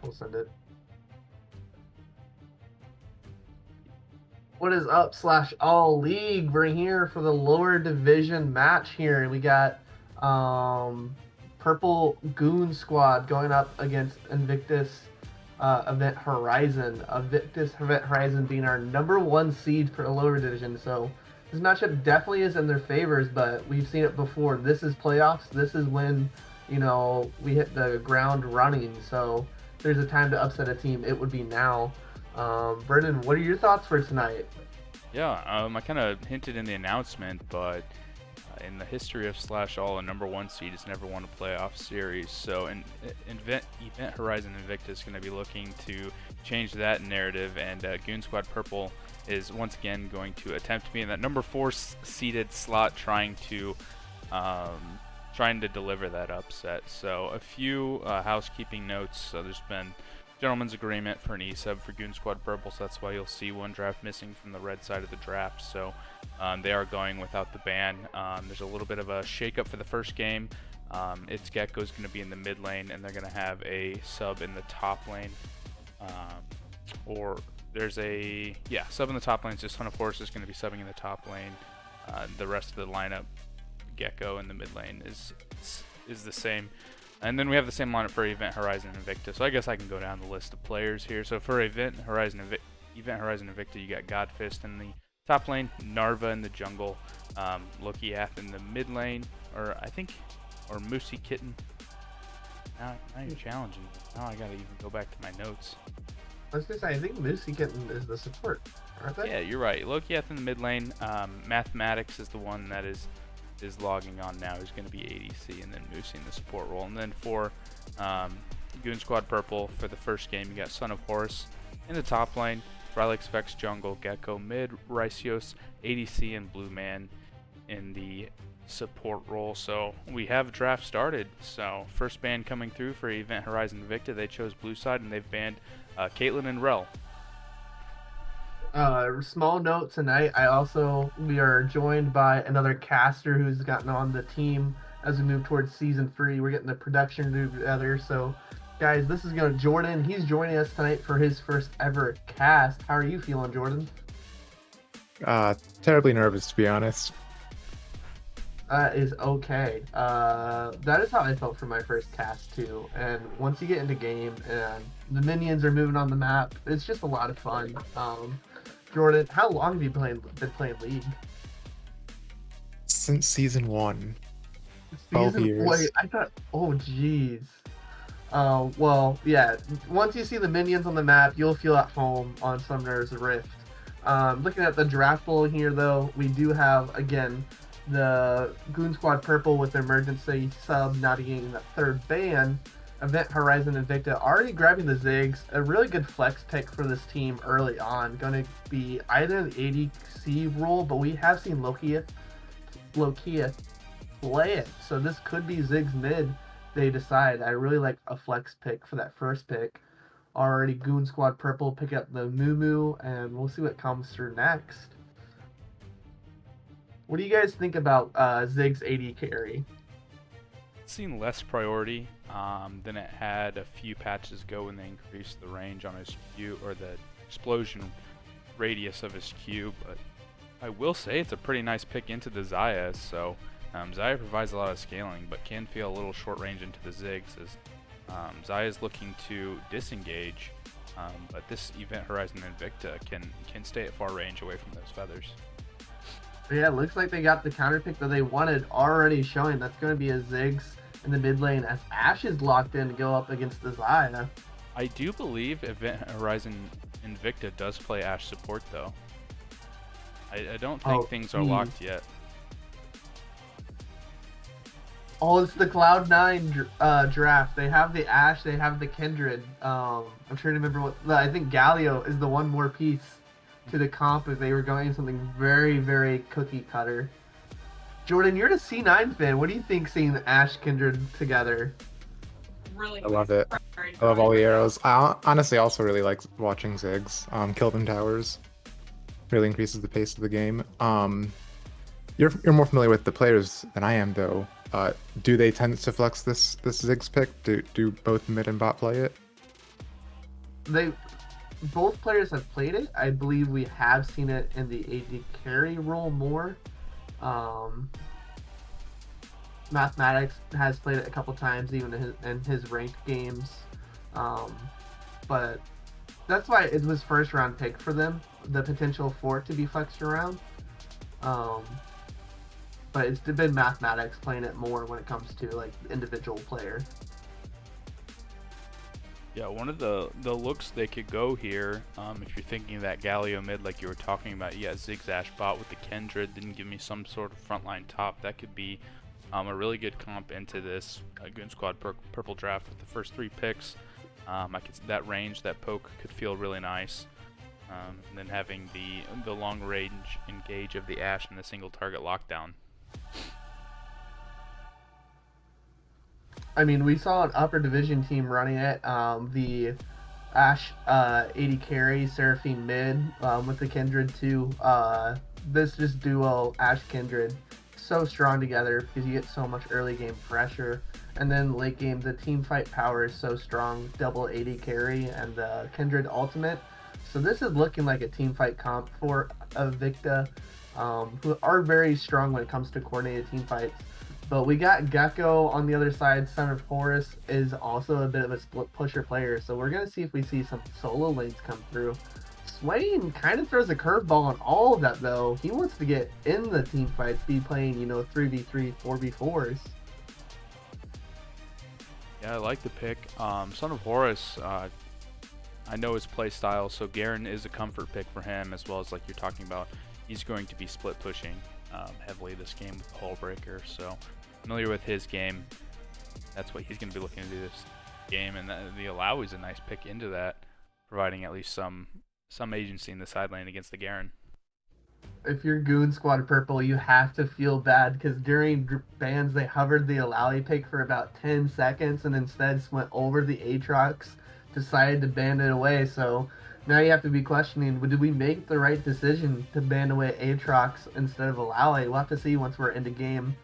We'll send it. What is up, slash all league? We're here for the lower division match here. We got purple Goon squad going up against Invictus Event Horizon. Invictus Event Horizon being our #1 seed for the lower division. So this matchup definitely is in their favors, but we've seen it before. This is playoffs. This is when, you know, we hit the ground running. So if there's a time to upset a team, it would be now. Brendan, what are your thoughts for tonight? Yeah, I kind of hinted in the announcement, but in the history of Slash All, a #1 seed has never won a playoff series. So Event Horizon Invicta is going to be looking to change that narrative, and Goon Squad Purple is once again going to attempt to be in that #4 seeded slot, trying to deliver that upset. So a few housekeeping notes. There's been gentleman's agreement for an E-sub for Goon Squad Purple, so that's why you'll see one draft missing from the red side of the draft. So they are going without the ban. There's a little bit of a shake-up for the first game. Its Gecko's going to be in the mid lane, and they're going to have a sub in the top lane. Or there's a sub in the top lane. So Son of Horse is going to be subbing in the top lane. The rest of the lineup, Gecko in the mid lane is the same. And then we have the same lineup for Event Horizon Invicta. So I guess I can go down the list of players here. So for Event Horizon Invicta, you got Godfist in the top lane, Narva in the jungle, Lokiath in the mid lane, or Moosey Kitten. Now you're challenging me. Now I gotta even go back to my notes. I was gonna say, I think Moosey Kitten is the support, aren't they? Yeah, you're right. Lokiath in the mid lane. Mathematics is the one that is logging on now. He's going to be ADC, and then Moosey in the support role. And then for Goon Squad Purple for the first game, you got Son of Horus in the top lane, Rylix Vex jungle, Gecko mid, Rycios ADC, and Blue Man in the support role. So we have a draft started. So first ban coming through for Event Horizon Invicta. They chose blue side, and they've banned Caitlyn and Rel. Small note tonight. We are joined by another caster who's gotten on the team as we move towards season 3. We're getting the production together. So, guys, this is Jordan. He's joining us tonight for his first ever cast. How are you feeling, Jordan? Terribly nervous, to be honest. That is okay. That is how I felt for my first cast too. And once you get into game and the minions are moving on the map, it's just a lot of fun. Jordan, how long have you been playing League? Since season 1. 12 years. Wait, I thought. Oh, jeez. Well, yeah. Once you see the minions on the map, you'll feel at home on Summoner's Rift. Looking at the draft pool here, though, we do have again the Goon Squad Purple with the emergency sub navigating that third ban. Event Horizon Invicta already grabbing the Ziggs. A really good flex pick for this team early on. Going to be either the ADC role, but we have seen Lokiath play it. So this could be Ziggs mid. They decide. I really like a flex pick for that first pick. Already Goon Squad Purple pick up the Moo, and we'll see what comes through next. What do you guys think about Ziggs AD carry? It's seen less priority than it had a few patches ago when they increased the range on his Q, or the explosion radius of his Q, but I will say it's a pretty nice pick into the Xayah. So Xayah provides a lot of scaling, but can feel a little short range into the Ziggs as Xayah is looking to disengage, but this Event Horizon Invicta can stay at far range away from those feathers. Yeah, it looks like they got the counter pick that they wanted already showing. That's going to be a Ziggs in the mid lane as Ashe is locked in to go up against the Xayah. I do believe Event Horizon Invicta does play Ashe support, though. I don't think things are locked yet. Oh, it's the Cloud9 draft. They have the Ashe, they have the Kindred. I'm trying to remember I think Galio is the one more piece to the comp if they were going something very, very cookie cutter. Jordan, you're the C9 fan. What do you think seeing the Ashe Kindred together? I love it. I love all the arrows. I honestly also really like watching Ziggs kill them towers. Really increases the pace of the game. You're more familiar with the players than I am, though. Do they tend to flex this Ziggs pick? Do both mid and bot play it? Both players have played it. I believe we have seen it in the AD carry role more. Mathematics has played it a couple times, even in his ranked games. But that's why it was first round pick for them. The potential for it to be flexed around. But it's been Mathematics playing it more when it comes to like individual player. Yeah, one of the looks they could go here, if you're thinking of that Galio mid like you were talking about, yeah, Ziggs Ashe bot with the Kindred, didn't give me some sort of frontline top. That could be a really good comp into this Goon Squad purple draft with the first 3 picks. That range, that poke could feel really nice. And then having the long range engage of the Ashe and the single target lockdown. I mean, we saw an upper division team running it. The Ashe 80 carry, Seraphine mid with the Kindred too. This just duo Ashe Kindred so strong together because you get so much early game pressure, and then late game the team fight power is so strong. Double 80 carry and the Kindred ultimate. So this is looking like a team fight comp for Invicta, who are very strong when it comes to coordinated team fights. But we got Gecko on the other side. Son of Horus is also a bit of a split pusher player. So we're going to see if we see some solo lanes come through. Swain kind of throws a curveball on all of that, though. He wants to get in the team fights, be playing, 3v3, 4v4s. Yeah, I like the pick. Son of Horus, I know his play style, so Garen is a comfort pick for him, as well as like you're talking about, he's going to be split pushing heavily this game with the Hull Breaker. So familiar with his game. That's what he's going to be looking to do this game, and the Alawi is a nice pick into that, providing at least some agency in the side lane against the Garen. If you're Goon Squad Purple, you have to feel bad because during bans they hovered the Alawi pick for about 10 seconds and instead went over the Aatrox, decided to ban it away. So now you have to be questioning, did we make the right decision to ban away Aatrox instead of Alawi? We'll have to see once we're in the game.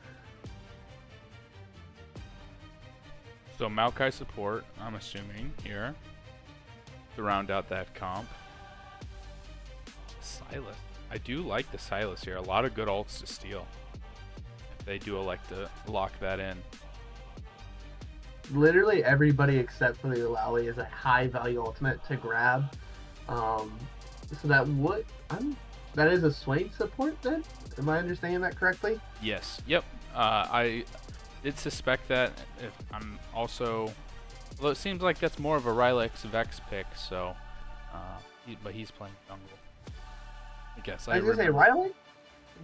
So Maokai support, I'm assuming, here to round out that comp. Silas. I do like the Silas here. A lot of good ults to steal. If they do elect to lock that in. Literally everybody except for the Alawi is a high value ultimate to grab. So that that is a Swain support then? Am I understanding that correctly? Yes. Yep. I did suspect that. If I'm also, well, it seems like that's more of a Rylex Vex pick. So, but he's playing jungle. I guess I was gonna say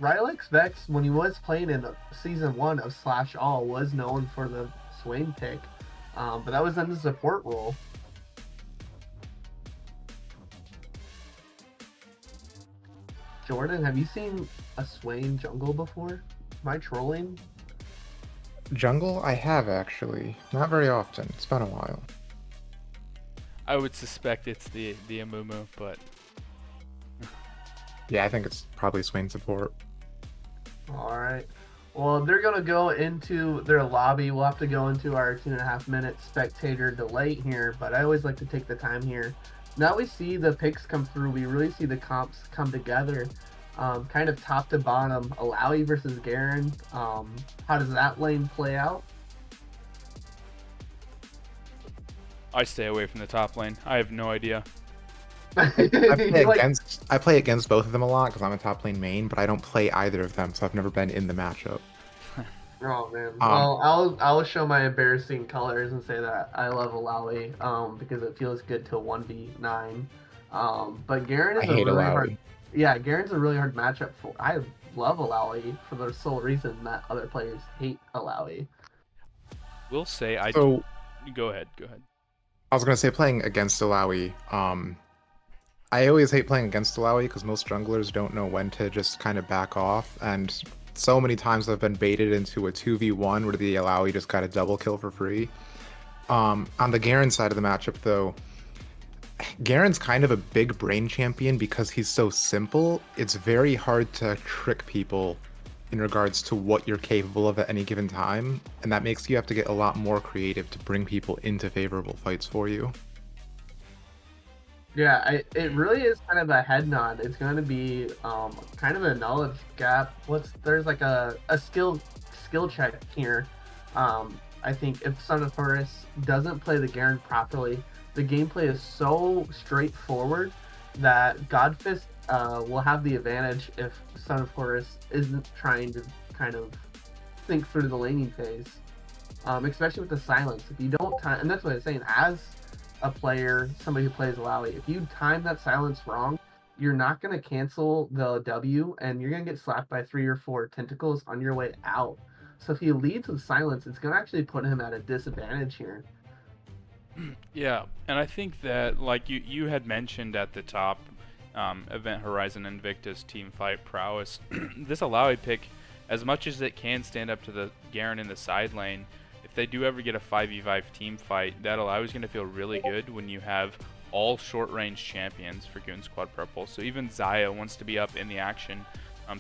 Rylex Vex, when he was playing in season 1 of Slash All, was known for the Swain pick, but that was in the support role. Jordan, have you seen a Swain jungle before? Am I trolling? Jungle, I have actually. Not very often. It's been a while. I would suspect it's the Amumu, but yeah, I think it's probably Swain support. All right. Well, they're going to go into their lobby. We'll have to go into our 2.5 minute spectator delay here, but I always like to take the time here. Now we see the picks come through. We really see the comps come together, kind of top to bottom. Alawi versus Garen. How does that lane play out? I stay away from the top lane. I have no idea. I play against both of them a lot because I'm a top lane main, but I don't play either of them, so I've never been in the matchup. Oh man. Well, I'll show my embarrassing colors and say that I love Alawi because it feels good to 1v9. But Garen is really hard. Yeah, Garen's a really hard matchup for. I love Alawi for the sole reason that other players hate Alawi. We'll say Go ahead. I was gonna say playing against Alawi. I always hate playing against Alawi because most junglers don't know when to just kind of back off, and so many times I've been baited into a 2v1 where the Alawi just got a double kill for free. On the Garen side of the matchup though, Garen's kind of a big brain champion because he's so simple. It's very hard to trick people in regards to what you're capable of at any given time, and that makes you have to get a lot more creative to bring people into favorable fights for you. Yeah, it really is kind of a head nod. It's going to be kind of a knowledge gap. There's like a skill check here. I think if Son of Horus doesn't play the Garen properly, the gameplay is so straightforward that Godfist will have the advantage if Son of Horus isn't trying to kind of think through the laning phase, especially with the silence. If you don't time, and that's what I'm saying, as a player, somebody who plays Alawi, if you time that silence wrong, you're not going to cancel the W, and you're going to get slapped by 3 or 4 tentacles on your way out. So if he leads with silence, it's going to actually put him at a disadvantage here. Yeah, and I think that, like you had mentioned at the top, Event Horizon Invicta's team fight prowess, this Alawi pick, as much as it can stand up to the Garen in the side lane, if they do ever get a 5v5 team fight, that Alawi is going to feel really good when you have all short-range champions for Goon Squad Purple. So even Xayah wants to be up in the action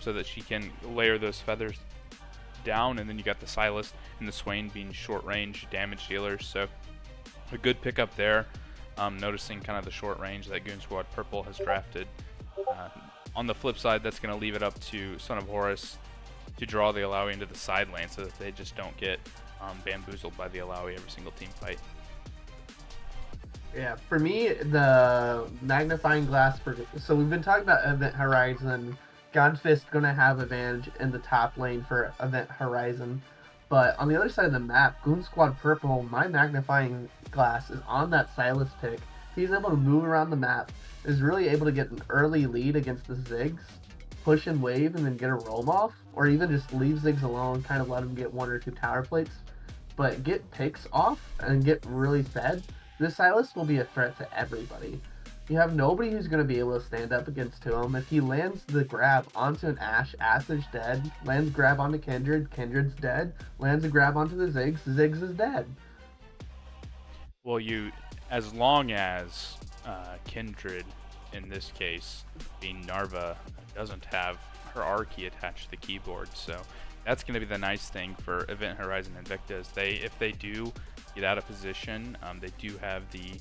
so that she can layer those feathers down, and then you got the Silas and the Swain being short-range damage dealers. So a good pickup there, noticing kind of the short range that Goon Squad Purple has drafted. On the flip side, that's going to leave it up to Son of Horus to draw the Alawi into the side lane so that they just don't get bamboozled by the Alawi every single team fight. Yeah, for me, the magnifying glass so we've been talking about Event Horizon. Godfist going to have advantage in the top lane for Event Horizon. But on the other side of the map, Goon Squad Purple, my magnifying glass is on that Silas pick. he's able to move around the map, is really able to get an early lead against the Ziggs, push and wave and then get a roam off, or even just leave Ziggs alone, kind of let him get 1 or 2 tower plates, but get picks off and get really fed, this Silas will be a threat to everybody. You have nobody who's going to be able to stand up against him. If he lands the grab onto an Ashe, Ashe is dead. Lands grab onto Kindred, Kindred's dead. Lands a grab onto the Ziggs, Ziggs is dead. Well, as long as Kindred, in this case, being Narva, doesn't have her R key attached to the keyboard, so that's going to be the nice thing for Event Horizon Invicta. Is if they do get out of position, they do have the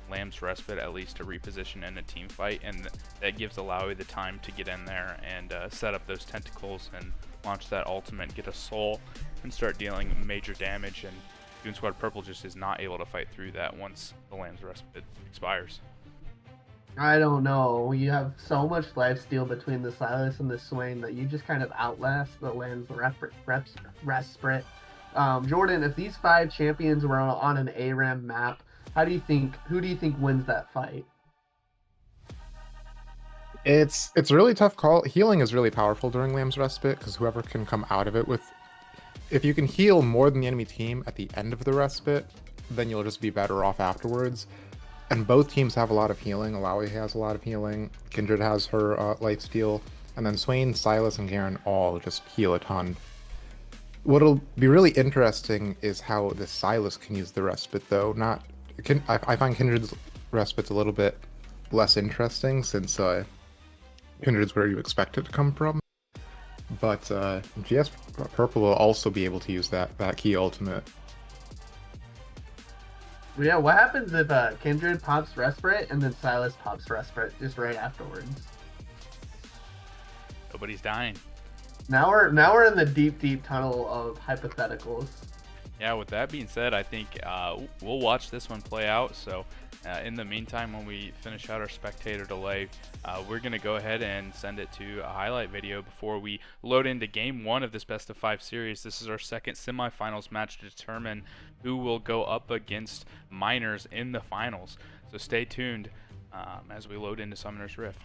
Lamb's Respite at least to reposition in a team fight, and that gives Alawi the time to get in there and set up those tentacles and launch that ultimate, get a soul, and start dealing major damage. And Goon Squad Purple just is not able to fight through that once the Lamb's Respite expires. I don't know. You have so much lifesteal between the Silas and the Swain that you just kind of outlast the Lamb's Respite. Jordan, if these 5 champions were on an ARAM map, who do you think wins that fight? It's a really tough call. Healing is really powerful during Lamb's Respite because whoever can come out of it with, if you can heal more than the enemy team at the end of the respite, then you'll just be better off afterwards. And both teams have a lot of healing. Alawi has a lot of healing. Kindred has her lifesteal, and then Swain, Silas, and Garen all just heal a ton. What'll be really interesting is how the Silas can use the respite, though. I find Kindred's respite's a little bit less interesting since Kindred's where you expect it to come from. But GS Purple will also be able to use that key ultimate. Yeah, what happens if Kindred pops Respite and then Silas pops Respite just right afterwards? Nobody's dying. Now we're in the deep tunnel of hypotheticals. Yeah, with that being said, I think we'll watch this one play out. So in the meantime, when we finish out our spectator delay, we're going to go ahead and send it to a highlight video before we load into game 1 of this best of 5 series. This is our second semifinals match to determine who will go up against Miners in the finals. So stay tuned as we load into Summoner's Rift.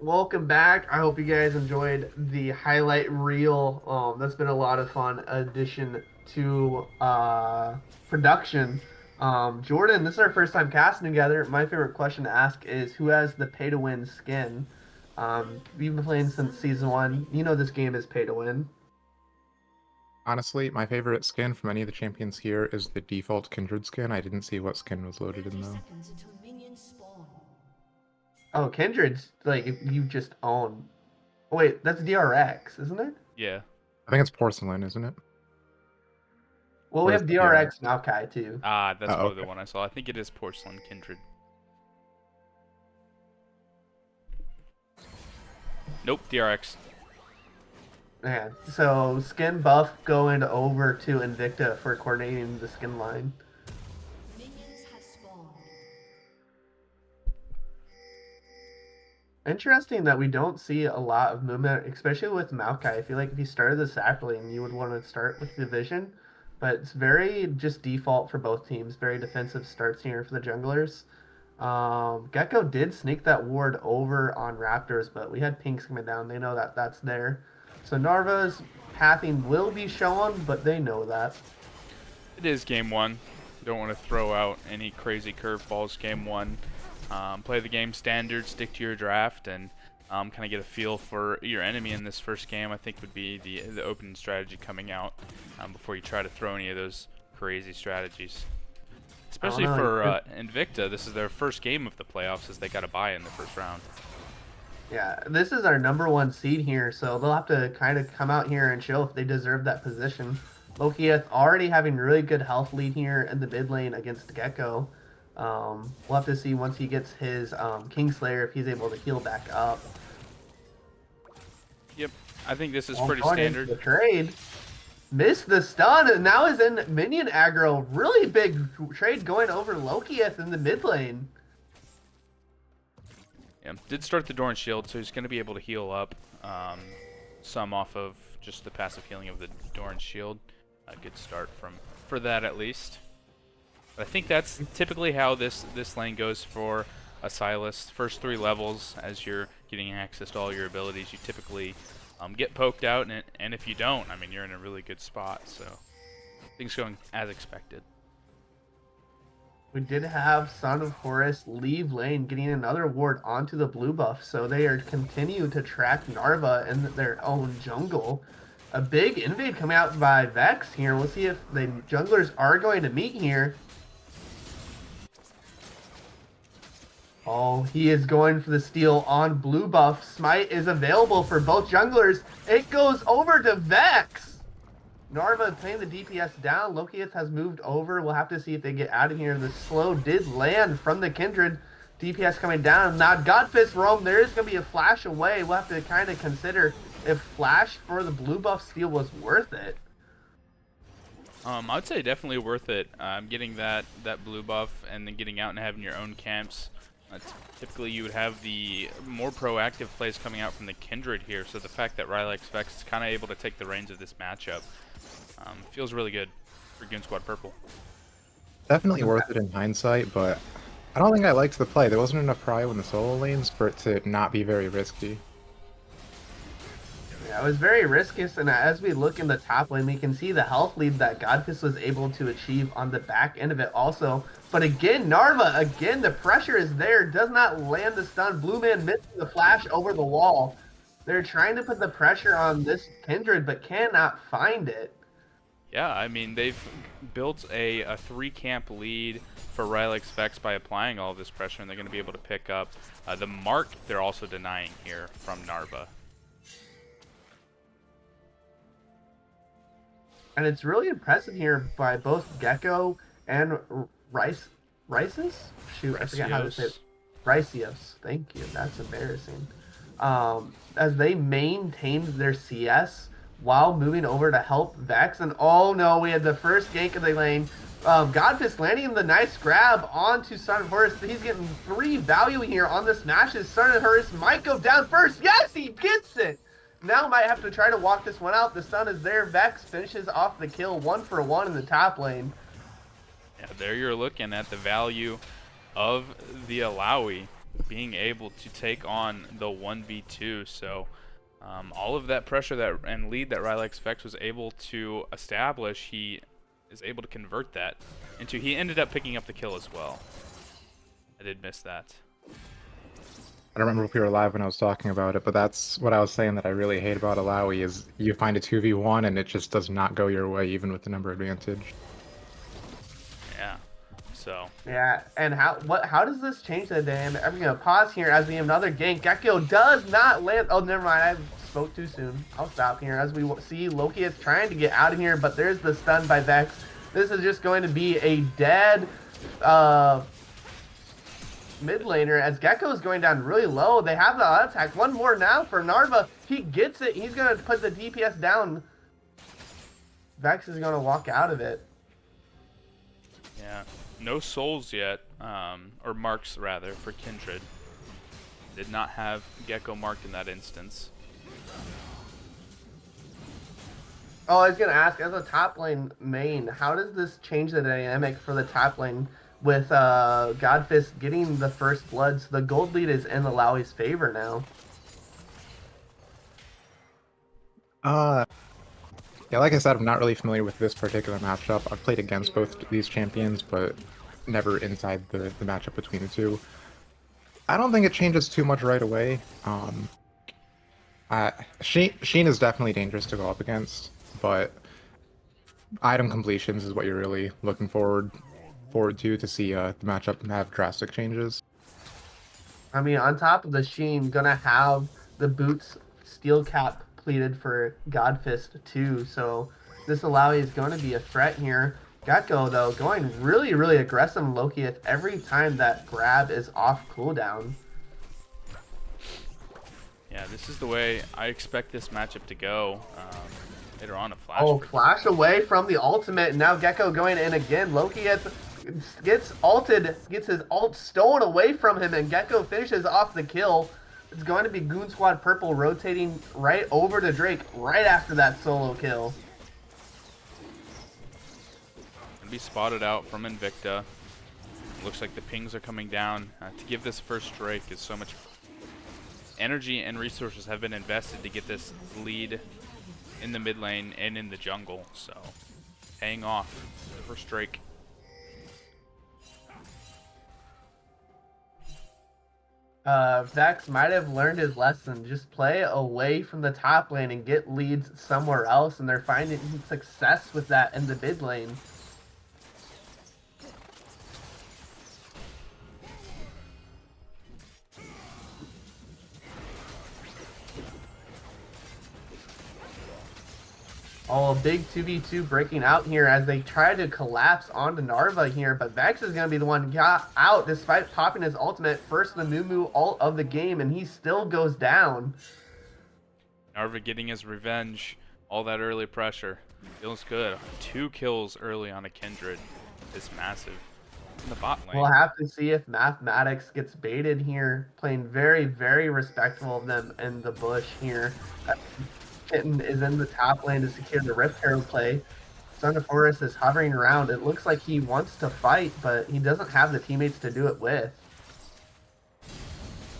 Welcome back. I hope you guys enjoyed the highlight reel. That's been a lot of fun addition to production. Jordan, this is our first time casting together. My favorite question to ask is who has the pay to win skin? We've been playing since season one. You know this game is pay to win. Honestly, my favorite skin from any of the champions here is the default Kindred skin. I didn't see what skin was loaded in though. Oh, Kindred's like if you just own. Oh, wait, that's DRX, isn't it? Yeah. I think it's porcelain, isn't it? Well, we Or is have it DRX? DRX Maokai too. Ah, that's Oh, probably okay. the one I saw. I think it is Porcelain Kindred. Nope, DRX. Yeah, so skin buff going over to Invicta for coordinating the skin line. Interesting that we don't see a lot of movement, especially with Maokai. I feel like if you started the sap lane, you would want to start with Division, but it's very just default for both teams. Very defensive starts here for the junglers. Gecko did sneak that ward over on Raptors, but we had pinks coming down. They know that that's there. So Narva's pathing will be shown, but they know that. It is game one. You don't want to throw out any crazy curveballs game one. Play the game standard, stick to your draft, and kind of get a feel for your enemy in this first game. I think would be the opening strategy coming out before you try to throw any of those crazy strategies. Especially know. for Invicta, this is their first game of the playoffs as they got a bye in the first round. Yeah, this is our number one seed here, so they'll have to kind of come out here and show if they deserve that position. Lokieth already having really good health lead here in the mid lane against Gecko. We'll have to see once he gets his Kingslayer if he's able to heal back up. Yep, I think this is pretty Going into standard. the trade. Missed the stun, and now is in minion aggro. Really big trade going over Lokieth in the mid lane. Yeah, did start the Doran shield, so he's going to be able to heal up some off of just the passive healing of the Doran shield. A good start for that at least. But I think that's typically how this lane goes for a Silas. First 3 levels, as you're getting access to all your abilities, you typically get poked out, and if you don't, I mean, you're in a really good spot. So things going as expected. We did have Son of Horus leave lane, getting another ward onto the blue buff, so they are continue to track Narva in their own jungle. A big invade coming out by Vex here. We'll see if the junglers are going to meet here. Oh, he is going for the steal on blue buff. Smite is available for both junglers. It goes over to Vex. Narva playing the DPS down. Lokieth has moved over. We'll have to see if they get out of here. The slow did land from the Kindred. DPS coming down. Now Godfist roam. There is going to be a flash away. We'll have to kind of consider if flash for the blue buff steal was worth it. I'd say definitely worth it. Getting that blue buff and then getting out and having your own camps. Typically, you would have the more proactive plays coming out from the Kindred here. So the fact that Rylex Vex is kind of able to take the reins of this matchup feels really good for Goon Squad Purple. Definitely worth it in hindsight, but I don't think I liked the play. There wasn't enough prio in the solo lanes for it to not be very risky. Yeah, it was very risky, and as we look in the top lane, we can see the health lead that Godfist was able to achieve on the back end of it also. But again, Narva, again, the pressure is there, does not land the stun. Blue Man missing the flash over the wall. They're trying to put the pressure on this Kindred, but cannot find it. Yeah, I mean, they've built a 3-camp lead for Rylex Vex by applying all of this pressure, and they're going to be able to pick up the mark they're also denying here from Narva. And it's really impressive here by both Gecko and Rices? Shoot, I forget how to say it. Ricios. Thank you. That's embarrassing. As they maintained their CS while moving over to help Vex. And oh no, we had the first gank of the lane. Godfist landing the nice grab onto Son of Horus. He's getting 3 value here on the smashes. Son of Horus might go down first. Yes, he gets it! Now might have to try to walk this one out. The stun is there. Vex finishes off the kill 1-for-1 in the top lane. Yeah, there you're looking at the value of the Alawi. being able to take on the 1v2. So all of that pressure and lead that Rylex Vex was able to establish, he is able to convert that into, he ended up picking up the kill as well. I did miss that. I don't remember if we were live when I was talking about it, but that's what I was saying that I really hate about Alawi is you find a 2v1 and it just does not go your way even with the number advantage. Yeah. So. Yeah, and how does this change the dynamic? I'm gonna pause here as we have another gank. Gecko does not land. Oh, never mind. I spoke too soon. I'll stop here as we see Loki is trying to get out of here, but there's the stun by Vex. This is just going to be a dead mid laner as Gecko is going down really low. They have the attack. One more now for Narva. He gets it. He's gonna put the DPS down. Vex is gonna walk out of it. Yeah. No souls yet, or marks rather, for Kindred. Did not have Gecko marked in that instance. Oh, I was gonna ask, as a top lane main, how does this change the dynamic for the top lane with Godfist getting the first blood? So the gold lead is in Alawi's favor now. Yeah, like I said, I'm not really familiar with this particular matchup. I've played against both these champions, but never inside the matchup between the two. I don't think it changes too much right away. Sheen is definitely dangerous to go up against, but item completions is what you're really looking forward to see the matchup have drastic changes. I mean, on top of the Sheen, gonna have the boots steel cap pleated for Godfist too, so this Alawi is going to be a threat here. Gecko, though, going really, really aggressive on Loki every time that grab is off cooldown. Yeah, this is the way I expect this matchup to go. Later on, a flash. Oh, flash away from the ultimate, and now Gecko going in again. Loki gets ulted, gets his ult stolen away from him, and Gecko finishes off the kill. It's going to be Goon Squad Purple rotating right over to Drake right after that solo kill. Gonna be spotted out from Invicta. Looks like the pings are coming down. To give this first Drake is so much energy and resources have been invested to get this lead in the mid lane and in the jungle. So, paying off. The first Drake. Vex might have learned his lesson. Just play away from the top lane and get leads somewhere else, and they're finding success with that in the mid lane. Oh, a big 2v2 breaking out here as they try to collapse onto Narva here, but Vex is going to be the one got out despite popping his ultimate, first the Moo ult of the game, and he still goes down. Narva getting his revenge, all that early pressure. Feels good. 2 kills early on a Kindred is massive. In the bot lane. We'll have to see if Mathematics gets baited here, playing very, very respectful of them in the bush here. Kitten is in the top lane to secure the Rift Herald play. Son of Forest is hovering around. It looks like he wants to fight, but he doesn't have the teammates to do it with.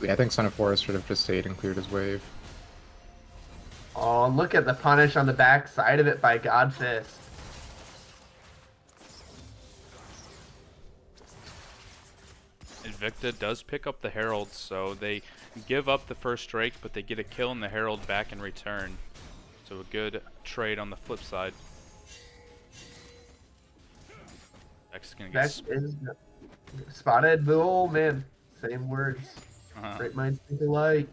Yeah, I think Son of Forest should have just stayed and cleared his wave. Oh, look at the punish on the back side of it by Godfist. Invicta does pick up the Herald, so they give up the first Drake, but they get a kill in the Herald back in return. So a good trade on the flip side. Vex is gonna get Is spotted. Oh man, same words. Great minds think alike.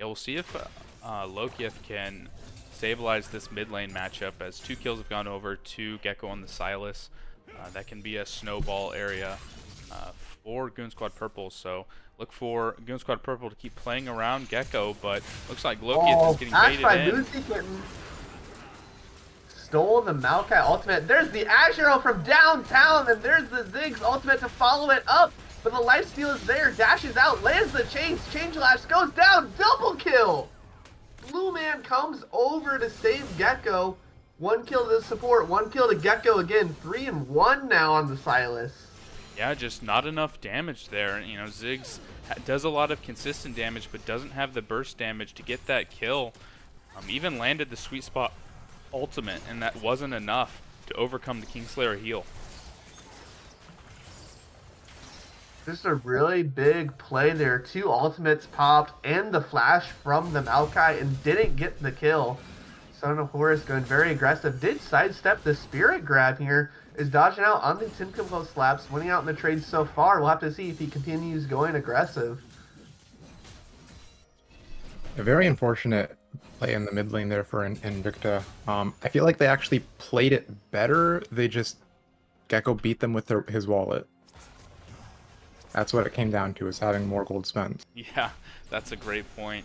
Yeah, we'll see if Lokieth can stabilize this mid lane matchup as 2 kills have gone over to Gecko on the Silas. That can be a snowball area for Goon Squad Purple, so look for Goon Squad Purple to keep playing around Gecko, but looks like Lokieth is getting baited in. Stole the Maokai ultimate. There's the Ash Arrow from downtown, and there's the Ziggs ultimate to follow it up. But the lifesteal is there, dashes out, lands the Change Lash, goes down, double kill! Blue Man comes over to save Gecko. 1 kill to support, 1 kill to Gecko again. 3-1 now on the Silas. Yeah, just not enough damage there. You know, Ziggs does a lot of consistent damage, but doesn't have the burst damage to get that kill. Even landed the sweet spot ultimate, and that wasn't enough to overcome the Kingslayer heal. Just a really big play there. 2 ultimates popped and the flash from the Maokai and didn't get the kill. Son of Horus going very aggressive. Did sidestep the spirit grab here. Is dodging out on the 10 combo slaps, winning out in the trade so far. We'll have to see if he continues going aggressive. A very unfortunate play in the mid lane there for Invicta. I feel like they actually played it better. They just Gecko beat them with his wallet. That's what it came down to, is having more gold spent. Yeah, that's a great point.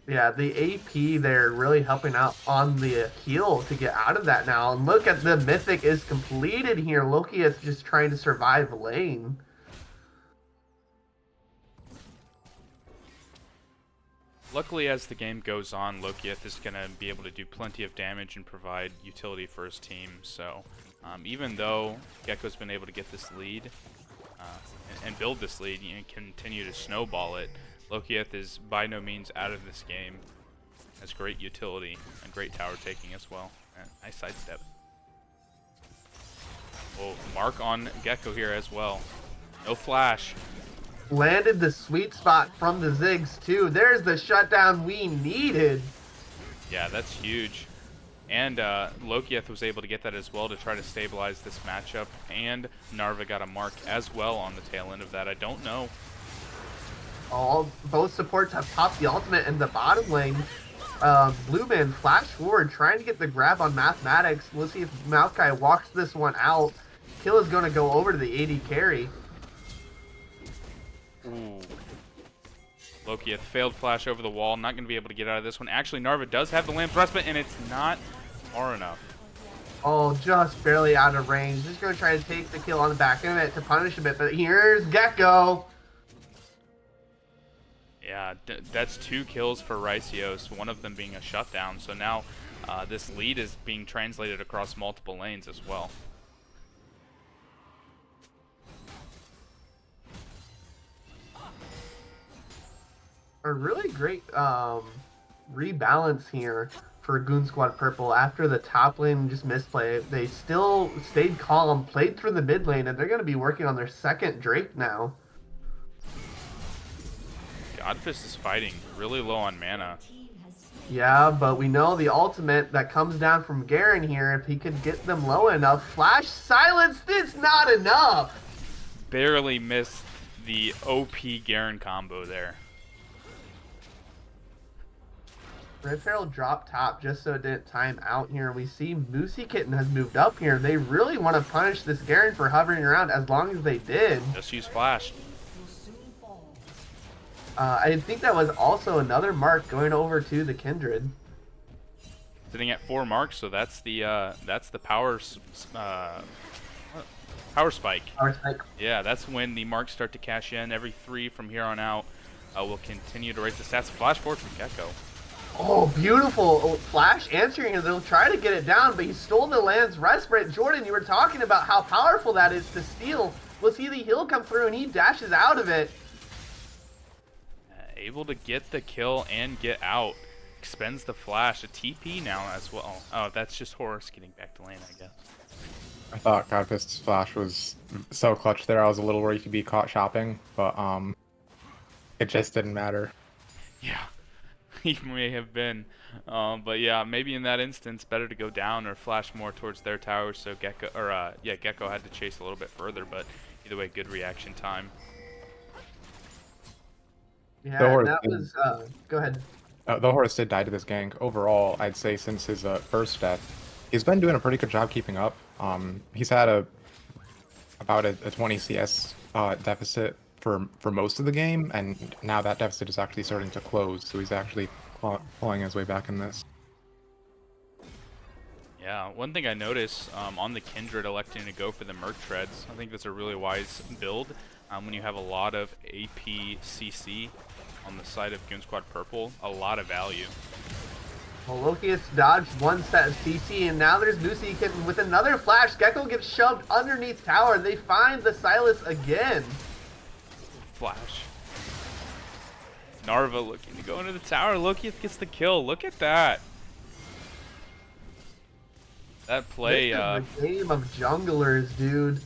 Yeah, the AP there really helping out on the heal to get out of that now. And look at the Mythic is completed here. Loki is just trying to survive lane. Luckily, as the game goes on, Lokieth is going to be able to do plenty of damage and provide utility for his team. So even though Gecko's been able to get this lead and build this lead and continue to snowball it, Lokieth is by no means out of this game. Has great utility and great tower taking as well. And nice sidestep. Oh, mark on Gecko here as well. No flash. Landed the sweet spot from the Ziggs too. There's the shutdown we needed. Yeah, that's huge. And Lokieth was able to get that as well to try to stabilize this matchup. And Narva got a mark as well on the tail end of that. I don't know. Both supports have popped the ultimate in the bottom lane. Blue Man flash forward, trying to get the grab on Mathematics. We'll see if Maokai walks this one out. Kill is going to go over to the AD carry. Ooh. Lokieth failed flash over the wall. Not going to be able to get out of this one. Actually, Narva does have the Lamb's Respite, and it's not far enough. Oh, just barely out of range. Just going to try to take the kill on the back end of it to punish a bit. But here's Gecko. Yeah, that's 2 kills for Rycios, one of them being a shutdown. So now this lead is being translated across multiple lanes as well. A really great rebalance here for Goon Squad Purple after the top lane just misplay. They still stayed calm, played through the mid lane, and they're going to be working on their second Drake now. Godfist is fighting really low on mana. Yeah, but we know the ultimate that comes down from Garen here, if he could get them low enough. Flash silence, it's not enough! Barely missed the OP Garen combo there. Red Feral dropped top just so it didn't time out here. We see Moosey Kitten has moved up here. They really want to punish this Garen for hovering around as long as they did. Just use flash. I think that was also another mark going over to the Kindred. Sitting at 4 marks, so that's the power power spike. Power spike. Yeah, that's when the marks start to cash in. Every 3 from here on out will continue to raise the stats. Flash forward from Gecko. Oh, beautiful. Flash answering it. They'll try to get it down, but he stole the Lance Respite. Jordan, you were talking about how powerful that is to steal. We'll see the heal come through, and he dashes out of it. Able to get the kill and get out. Expends the flash. A TP now as well. Oh, that's just Horus getting back to lane, I guess. I thought Godfist's flash was so clutch there. I was a little worried he'd be caught shopping, but it just didn't matter. Yeah. He may have been, but yeah, maybe in that instance, better to go down or flash more towards their towers. So Gecko, Gecko had to chase a little bit further, but either way, good reaction time. Yeah, that was. Go ahead. The Horus did die to this gank. Overall, I'd say since his first death, he's been doing a pretty good job keeping up. He's had about a 20 CS deficit for most of the game, and now that deficit is actually starting to close, so he's actually clawing his way back in this. Yeah, one thing I noticed on the Kindred electing to go for the Merc Treads, I think that's a really wise build when you have a lot of AP CC on the side of Goon Squad Purple, a lot of value. Well, Lokius dodged one set of CC, and now there's Lucy Kitten with another flash. Gecko gets shoved underneath tower. They find the Silas again. Flash. Narva looking to go into the tower. Lokius gets the kill. Look at that. That play. This is the game of junglers, dude.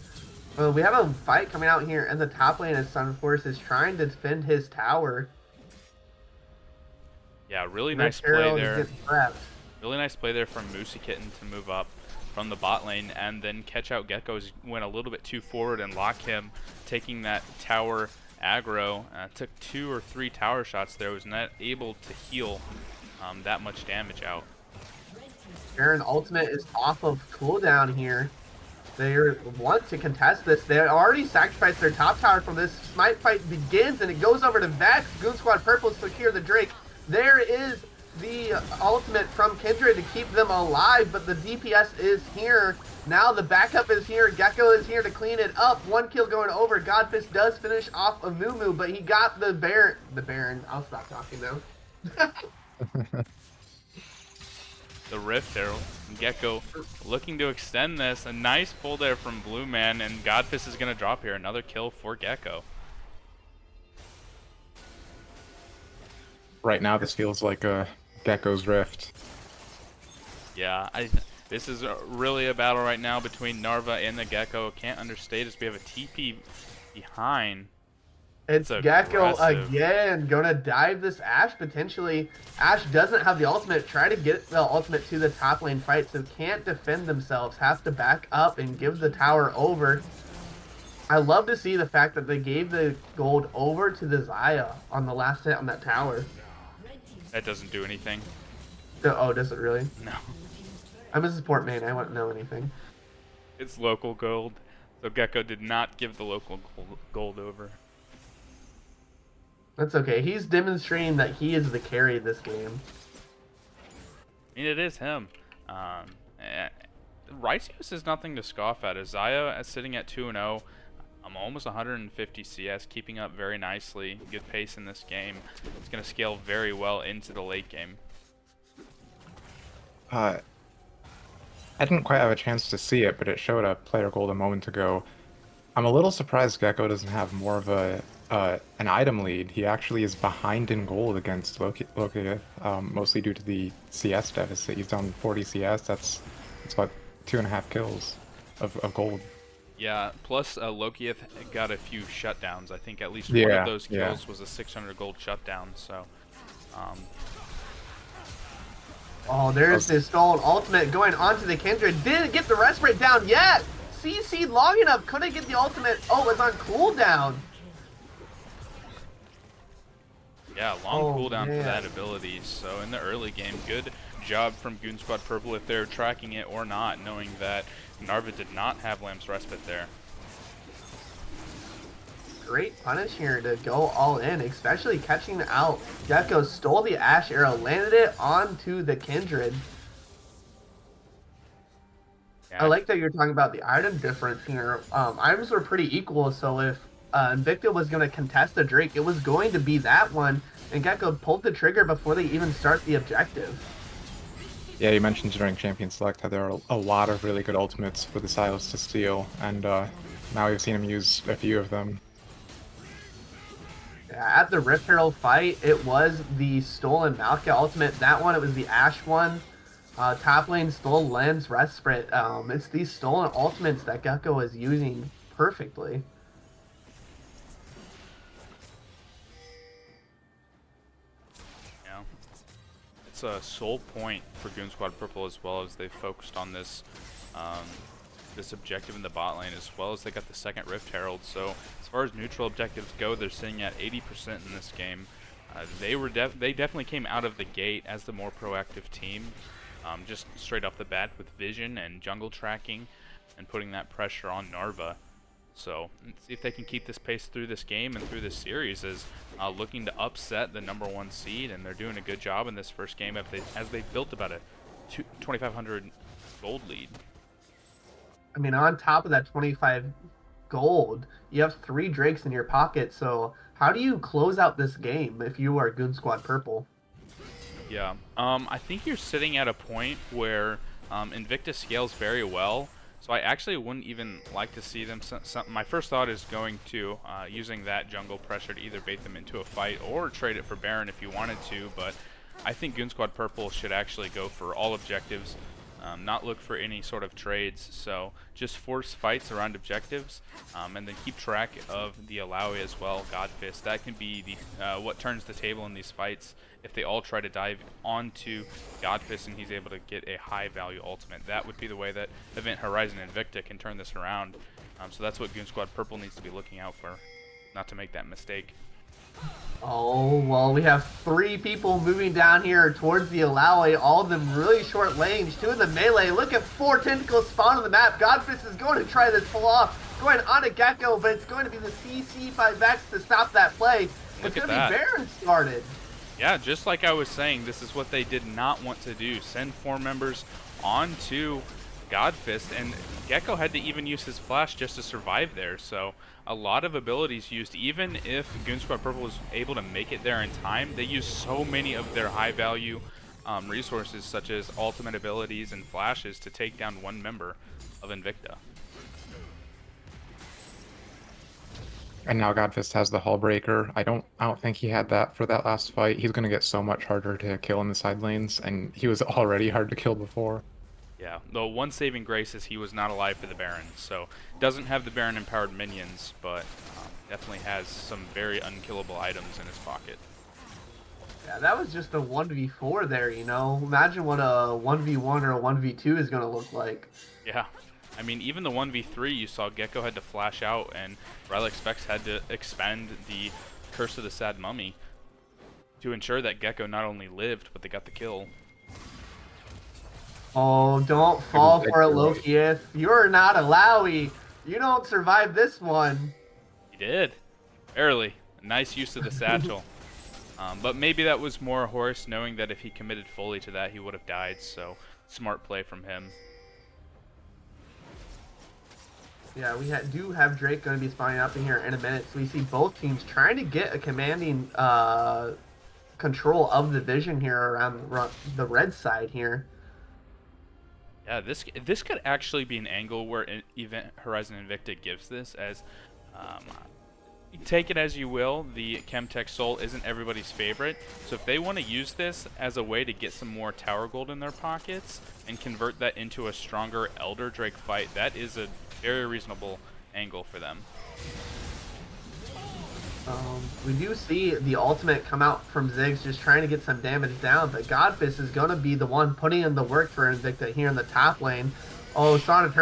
We have a fight coming out here in the top lane as Sunforce is trying to defend his tower. Yeah, really nice play there. Trapped. Really nice play there from Moosey Kitten to move up from the bot lane and then catch out Gecko's went a little bit too forward and lock him, taking that tower aggro. Took 2 or 3 tower shots there, was not able to heal that much damage out. Baron ultimate is off of cooldown here. They want to contest this. They already sacrificed their top tower from this. Smite fight begins and it goes over to Vex. Goon Squad Purple to secure the Drake. There is the ultimate from Kindred to keep them alive, but the DPS is here. Now the backup is here. Gecko is here to clean it up. 1 kill going over. Godfist does finish off of Moo, but he got the Baron. I'll stop talking now. The Rift Herald. Gecko looking to extend this. A nice pull there from Blue Man, and Godfist is going to drop here. Another kill for Gecko. Right now, this feels like a Gecko's Rift. Yeah, this is really a battle right now between Narva and the Gecko. Can't understate as we have a TP behind. It's Gecko again, gonna dive this Ashe potentially. Ashe doesn't have the ultimate. Try to get the ultimate to the top lane fight, so can't defend themselves. Has to back up and give the tower over. I love to see the fact that they gave the gold over to the Xayah on the last hit on that tower. That doesn't do anything. Oh, does it really? No. I'm a support main. I wouldn't know anything. It's local gold, so Gecko did not give the local gold over. That's okay. He's demonstrating that he is the carry of this game. I mean, it is him. Ryzeus is nothing to scoff at. Xayah sitting at 2-0. I'm almost 150 CS, keeping up very nicely. Good pace in this game. It's going to scale very well into the late game. I didn't quite have a chance to see it, but it showed a player gold a moment ago. I'm a little surprised Gecko doesn't have more of an item lead. He actually is behind in gold against Loki, mostly due to the CS deficit. He's down 40 CS. That's about 2.5 kills of gold. Yeah, plus Lokieth got a few shutdowns. I think at least one of those kills was a 600 gold shutdown. So, oh, there's this stolen ultimate going onto the Kindred. Didn't get the respite down yet. CC'd long enough. Couldn't get the ultimate. Oh, it was on cooldown. Yeah, long cooldown for that ability. So in the early game, good job from Goon Squad Purple if they're tracking it or not, knowing that Narva did not have Lamb's Respite there. Great punish here to go all in, especially catching out. Gecko stole the Ashe arrow, landed it onto the Kindred. Yeah. I like that you're talking about the item difference here. Items were pretty equal, so if Invicta was going to contest the Drake, it was going to be that one, and Gecko pulled the trigger before they even start the objective. Yeah, you mentioned during Champion Select how there are a lot of really good ultimates for the Silos to steal, and now we've seen him use a few of them. Yeah, at the Rift Herald fight, it was the stolen Malka ultimate. That one, it was the Ashe one. Top lane stole Lamb's Respite. It's these stolen ultimates that Gecko is using perfectly. It's a sole point for Goon Squad Purple as well as they focused on this this objective in the bot lane, as well as they got the second Rift Herald. So as far as neutral objectives go, they're sitting at 80% in this game. They definitely came out of the gate as the more proactive team, just straight off the bat with vision and jungle tracking and putting that pressure on Narva. So let's see if they can keep this pace through this game and through this series, as looking to upset the #1 seed, and they're doing a good job in this first game as they built about a 2,500 gold lead. I mean, on top of that 25 gold, you have 3 Drakes in your pocket, so how do you close out this game if you are Goon Squad Purple? Yeah. I think you're sitting at a point where Invicta scales very well. So I actually wouldn't even like to see them. My first thought is going to using that jungle pressure to either bait them into a fight or trade it for Baron if you wanted to. But I think Goon Squad Purple should actually go for all objectives, not look for any sort of trades. So just force fights around objectives, and then keep track of the Alawi as well. Godfist, that can be the what turns the table in these fights. If they all try to dive onto Godfist and he's able to get a high value ultimate, that would be the way that Event Horizon Invicta can turn this around. So that's what Goon Squad Purple needs to be looking out for, not to make that mistake. Oh, well, we have 3 people moving down here towards the Alawi, all of them really short range. 2 in the melee. Look at 4 tentacles spawn on the map. Godfist is going to try this pull off, going on a Gecko, but it's going to be the CC by Vex to stop that play. It's going to be Baron started. Yeah, just like I was saying, this is what they did not want to do. Send 4 members onto Godfist, and Gecko had to even use his flash just to survive there. So a lot of abilities used. Even if Goon Squad Purple was able to make it there in time, they used so many of their high value resources, such as ultimate abilities and flashes, to take down 1 member of Invicta. And now Godfist has the Hull Breaker. I don't think he had that for that last fight. He's gonna get so much harder to kill in the side lanes, and he was already hard to kill before. Yeah, though one saving grace is he was not alive for the Baron, so doesn't have the Baron empowered minions, but definitely has some very unkillable items in his pocket. Yeah, that was just a 1v4 there, you know? Imagine what a 1v1 or a 1v2 is going to look like. Yeah. I mean, even the 1v3, you saw Gecko had to flash out, and Relic Specs had to expend the Curse of the Sad Mummy to ensure that Gecko not only lived, but they got the kill. Oh, don't fall for it, Lokius. You're not Alawi. You don't survive this one. He did. Barely. Nice use of the satchel. But maybe that was more Horus knowing that if he committed fully to that, he would have died, so smart play from him. Yeah, we do have Drake going to be spawning up in here in a minute, so we see both teams trying to get a commanding control of the vision here around the red side here. Yeah, this could actually be an angle where Event Horizon Invicta gives this, as take it as you will, the Chemtech Soul isn't everybody's favorite, so if they want to use this as a way to get some more tower gold in their pockets and convert that into a stronger Elder Drake fight, that is a very reasonable angle for them. We do see the ultimate come out from Ziggs, just trying to get some damage down, but Godfist is going to be the one putting in the work for Invicta here in the top lane. Oh, Sonic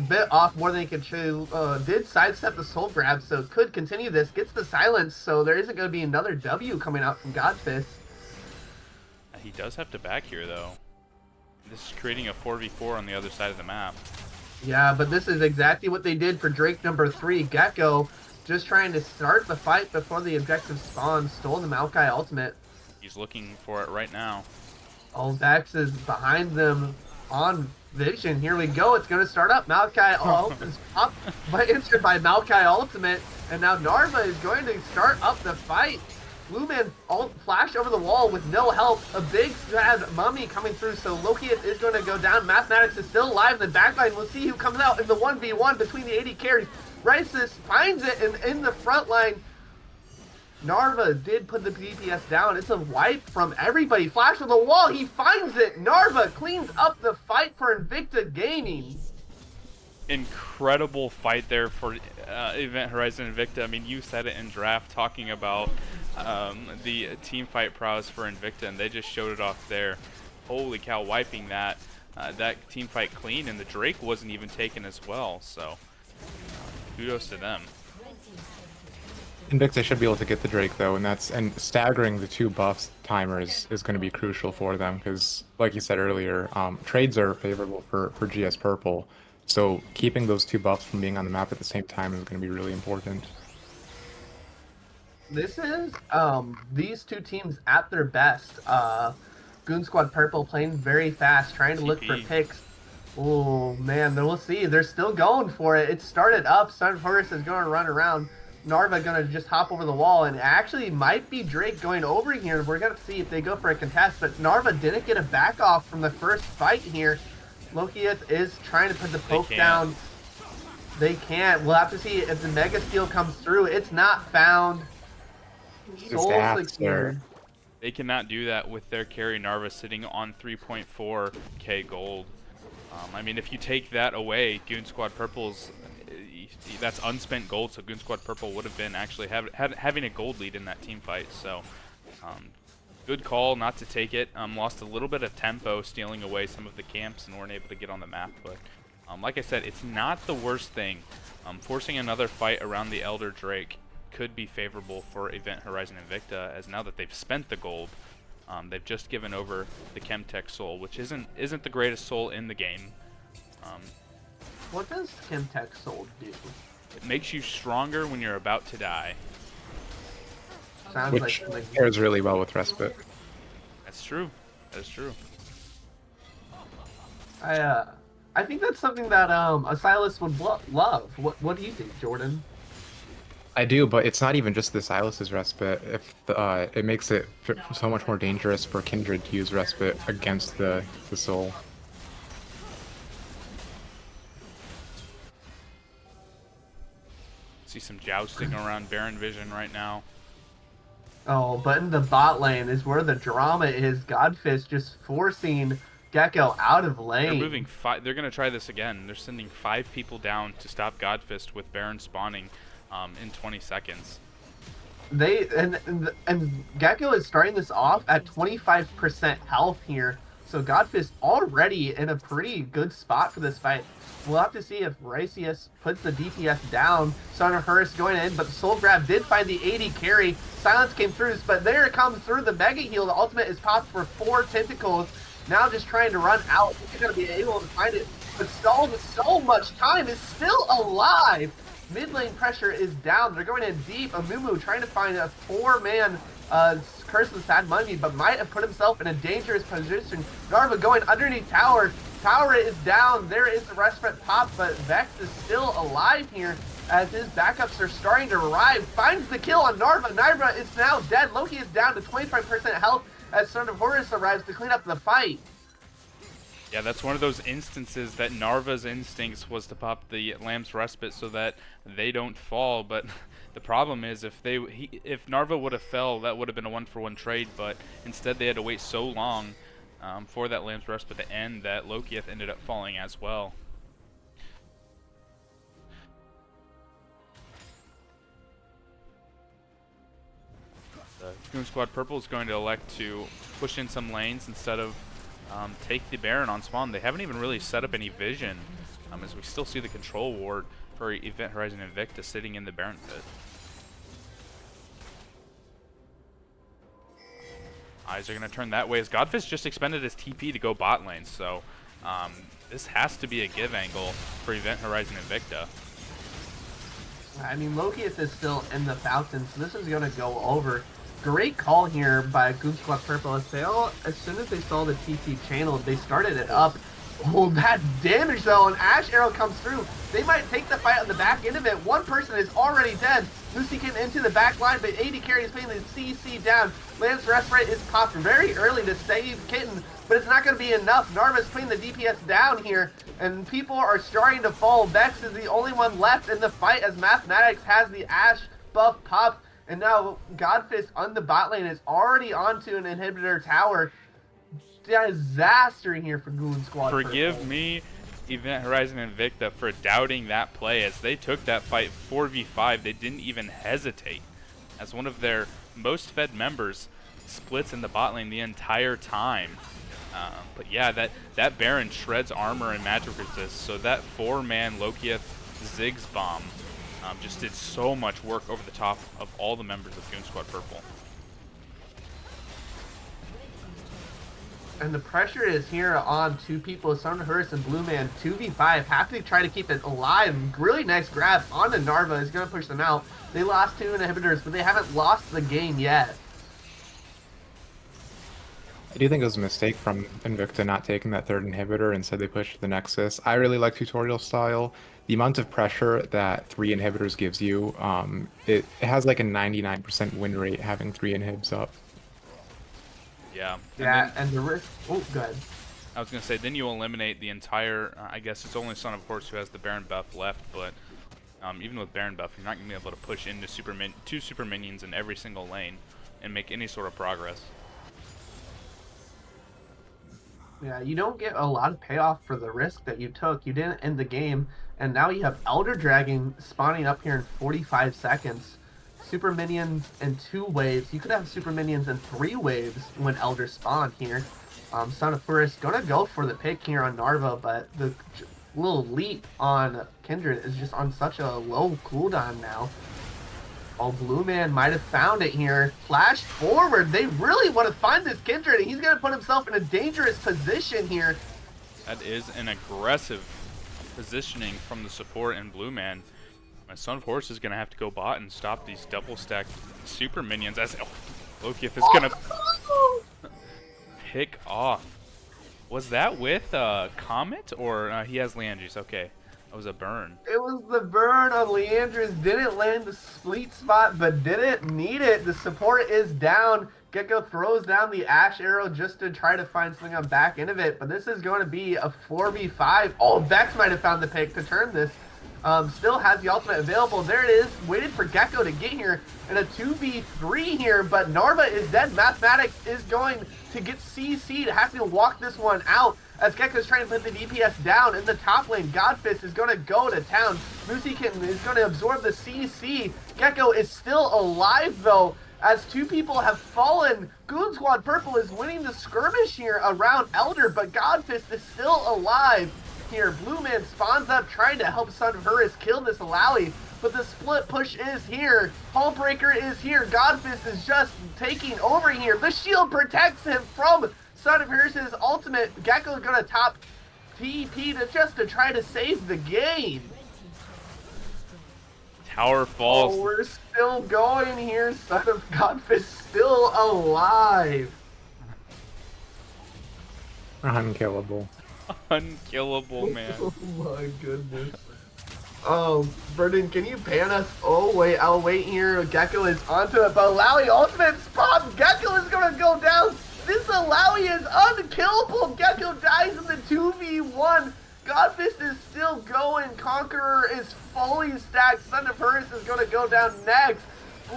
bit off more than he could chew. Did sidestep the soul grab, so could continue this. Gets the silence, so there isn't going to be another W coming out from Godfist. He does have to back here, though. This is creating a 4v4 on the other side of the map. Yeah, but this is exactly what they did for Drake number 3. Gecko just trying to start the fight before the objective spawns. Stole the Maokai ultimate. He's looking for it right now. Oh, Vex is behind them on Vision. Here we go. It's going to start up. Maokai is up, but answered by Maokai ultimate. And now Narva is going to start up the fight. Blue Man flash over the wall with no help. A big sad mummy coming through, so Lokius is going to go down. Mathematics is still alive in the backline. We'll see who comes out in the 1v1 between the 80 carries. Risus finds it, and in the front line, Narva did put the DPS down. It's a wipe from everybody. Flash on the wall. He finds it. Narva cleans up the fight for Invicta Gaming. Incredible fight there for Event Horizon Invicta. I mean, you said it in draft talking about the team fight prowess for Invicta, and they just showed it off there. Holy cow, wiping that team fight clean, and the Drake wasn't even taken as well, so kudos to them. Invicta should be able to get the Drake though, and staggering the 2 buffs timers is going to be crucial for them, because like you said earlier, trades are favorable for GS Purple, so keeping those 2 buffs from being on the map at the same time is going to be really important. This is these 2 teams at their best. Goon Squad Purple playing very fast, trying to look for picks. Oh man, we'll see. They're still going for it. It started up. Sun Horus is going to run around. Narva gonna just hop over the wall, and it actually might be Drake going over here. We're gonna see if they go for a contest, but Narva didn't get a back off from the first fight here. Lokieth is trying to put the poke down. They can't. We'll have to see if the Mega Steel comes through. It's not found. Soul secured. They cannot do that with their carry Narva sitting on 3.4k gold. I mean, if you take that away, Goon Squad Purple's that's unspent gold, so Goon Squad Purple would have been actually having a gold lead in that team fight. So, good call not to take it. Lost a little bit of tempo, stealing away some of the camps, and weren't able to get on the map. But like I said, it's not the worst thing. Forcing another fight around the Elder Drake could be favorable for Event Horizon Invicta, as now that they've spent the gold, they've just given over the Chemtech Soul, which isn't the greatest soul in the game. What does Chemtech Soul do? It makes you stronger when you're about to die. Sounds which like pairs really well with Respite. That's true. That is true. I think that's something that a Silas would love. What do you think, Jordan? I do, but it's not even just the Silas's Respite. If it makes it so much more dangerous for Kindred to use Respite against the Soul. See some jousting around Baron Vision right now. Oh, but in the bot lane is where the drama is. Godfist just forcing Gecko out of lane. They're moving they're gonna try this again. They're sending 5 people down to stop Godfist with Baron spawning in 20 seconds. And Gecko is starting this off at 25% health here. So Godfist already in a pretty good spot for this fight. We'll have to see if Rycius puts the DPS down. Son of Hearst going in, but the Soul Grab did find the 80 carry. Silence came through, but there it comes through the Mega Heal. The ultimate is popped for 4 tentacles. Now just trying to run out. He's going to be able to find it, but stalled with so much time is still alive. Mid lane pressure is down. They're going in deep. Amumu trying to find a 4-man Curse of the Sad Mummy, but might have put himself in a dangerous position. Narva going underneath tower. Tower is down. There is the respite pop, but Vex is still alive here as his backups are starting to arrive. Finds the kill on Narva. Narva is now dead. Loki is down to 25% health as Son of Horus arrives to clean up the fight. Yeah, that's one of those instances that Narva's instincts was to pop the Lamb's Respite so that they don't fall, but the problem is if Narva would have fell, that would have been a 1-for-1 trade, but instead they had to wait so long for that Lamb's Respite to end that Lokieth ended up falling as well. The Goon Squad Purple is going to elect to push in some lanes instead of take the Baron on spawn. They haven't even really set up any vision, as we still see the control ward for Event Horizon Invicta sitting in the Baron pit. Eyes are going to turn that way as Godfist just expended his TP to go bot lane, so this has to be a give angle for Event Horizon Invicta. I mean, Lokieth is still in the fountain, so this is going to go over. Great call here by Goon Squad Purple. As soon as they saw the TP channel, they started it up. Oh, that damage though, and Ash Arrow comes through. They might take the fight on the back end of it. One person is already dead. Lucy came into the back line, but 80 carry is putting the CC down. Lance Respite is popped very early to save Kitten, but it's not going to be enough. Narva's putting the DPS down here, and people are starting to fall. Vex is the only one left in the fight as Mathematics has the Ash buff popped. And now Godfist on the bot lane is already onto an inhibitor tower. Disaster here for Goon Squad. Forgive me, Event Horizon Invicta, for doubting that play as they took that fight 4v5. They didn't even hesitate as one of their most fed members splits in the bot lane the entire time. But yeah, that Baron shreds armor and magic resist, so that 4-man Lokieth Ziggs bomb just did so much work over the top of all the members of Goon Squad Purple. And the pressure is here on 2 people, Son of Hearst and Blue Man, 2v5, have to try to keep it alive. Really nice grab onto Narva, is going to push them out. They lost 2 inhibitors, but they haven't lost the game yet. I do think it was a mistake from Invicta not taking that third inhibitor. Instead, they pushed the Nexus. I really like tutorial style. The amount of pressure that 3 inhibitors gives you, it has like a 99% win rate having 3 inhibs up. Yeah, and Yeah, then and the risk. Oh, good. I was gonna say then you eliminate the entire. I guess it's only Son of Horse who has the Baron buff left, but even with Baron buff, you're not gonna be able to push into two super minions in every single lane and make any sort of progress. Yeah, you don't get a lot of payoff for the risk that you took. You didn't end the game, and now you have Elder Dragon spawning up here in 45 seconds. Super minions in 2 waves. You could have super minions in 3 waves when Elder spawn here. Son of Horus gonna go for the pick here on Narva, but the little leap on Kindred is just on such a low cooldown now. Oh, Blue Man might have found it here. Flash forward. They really want to find this Kindred, and he's going to put himself in a dangerous position here. That is an aggressive positioning from the support and Blue Man. My Son of Horse is going to have to go bot and stop these double stacked super minions as Lokieth is going to pick off. Was that with Comet or he has Leandries? Okay, that was a burn. It was the burn on Leandris. Didn't land the sweet spot, but didn't need it. The support is down. Gecko throws down the Ash Arrow just to try to find something on back end of it, but this is going to be a 4v5. Oh, Vex might have found the pick to turn this. Still has the ultimate available. There it is. Waited for Gecko to get here in a 2v3 here, but Narva is dead. Mathematics is going to get CC'd, having to walk this one out as Gecko's trying to put the DPS down in the top lane. Godfist is going to go to town. Mooseykin is going to absorb the CC. Gecko is still alive, though, as 2 people have fallen. Goon Squad Purple is winning the skirmish here around Elder, but Godfist is still alive here. Blue Man spawns up trying to help Son of Horus kill this Alawi, but the split push is here. Hullbreaker is here. Godfist is just taking over here. The shield protects him from Son of Horus' ultimate. Gecko's gonna top TP to try to save the game. Tower falls. Oh, we're still going here. Son of Godfist still alive. Unkillable. Unkillable, man. Oh my goodness. Oh, Vernon, can you pan us? Oh, wait, I'll wait here. Gecko is onto it, but Alawi ultimate spot. Gecko is gonna go down. This Alawi is unkillable. Gecko dies in the 2v1. Godfist is still going. Conqueror is fully stacked. Son of Horus is gonna go down next.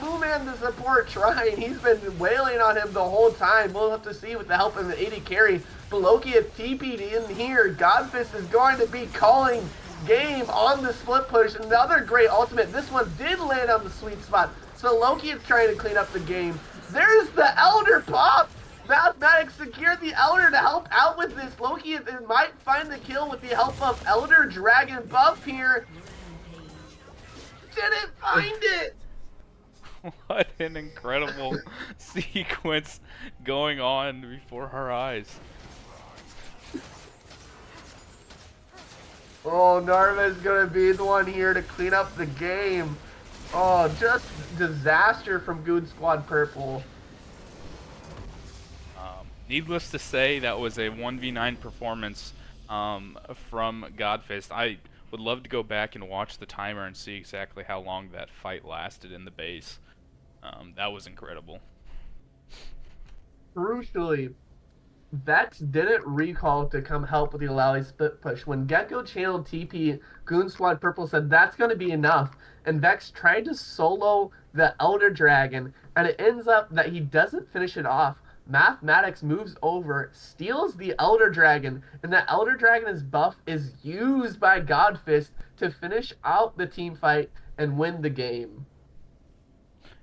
Blue Man the support trying. He's been wailing on him the whole time. We'll have to see with the help of the 80 carry. But Loki is TP'd in here. Godfist is going to be calling game on the split push. Another great ultimate. This one did land on the sweet spot. So Loki is trying to clean up the game. There's the Elder pop. Mathematics secured the Elder to help out with this. Loki might find the kill with the help of Elder Dragon buff here. Didn't find it. What an incredible sequence going on before our eyes. Oh, Narva is going to be the one here to clean up the game. Oh, just disaster from Goon Squad Purple. Needless to say, that was a 1v9 performance from Godfist. I would love to go back and watch the timer and see exactly how long that fight lasted in the base. That was incredible. Crucially, Vex didn't recall to come help with the Alawi split push. When Gecko channeled TP, Goon Squad Purple said that's going to be enough. And Vex tried to solo the Elder Dragon, and it ends up that he doesn't finish it off. Mathematics moves over, steals the Elder Dragon, and the Elder Dragon's buff is used by Godfist to finish out the team fight and win the game.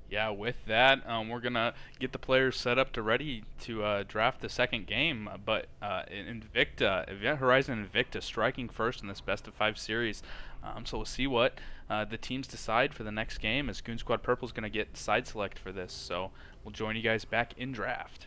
Yeah, with that, we're going to get the players set up to ready to draft the second game. But Invicta, Event Horizon Invicta striking first in this best-of-5 series. So we'll see what the teams decide for the next game, as Goon Squad Purple is going to get side select for this. So we'll join you guys back in draft.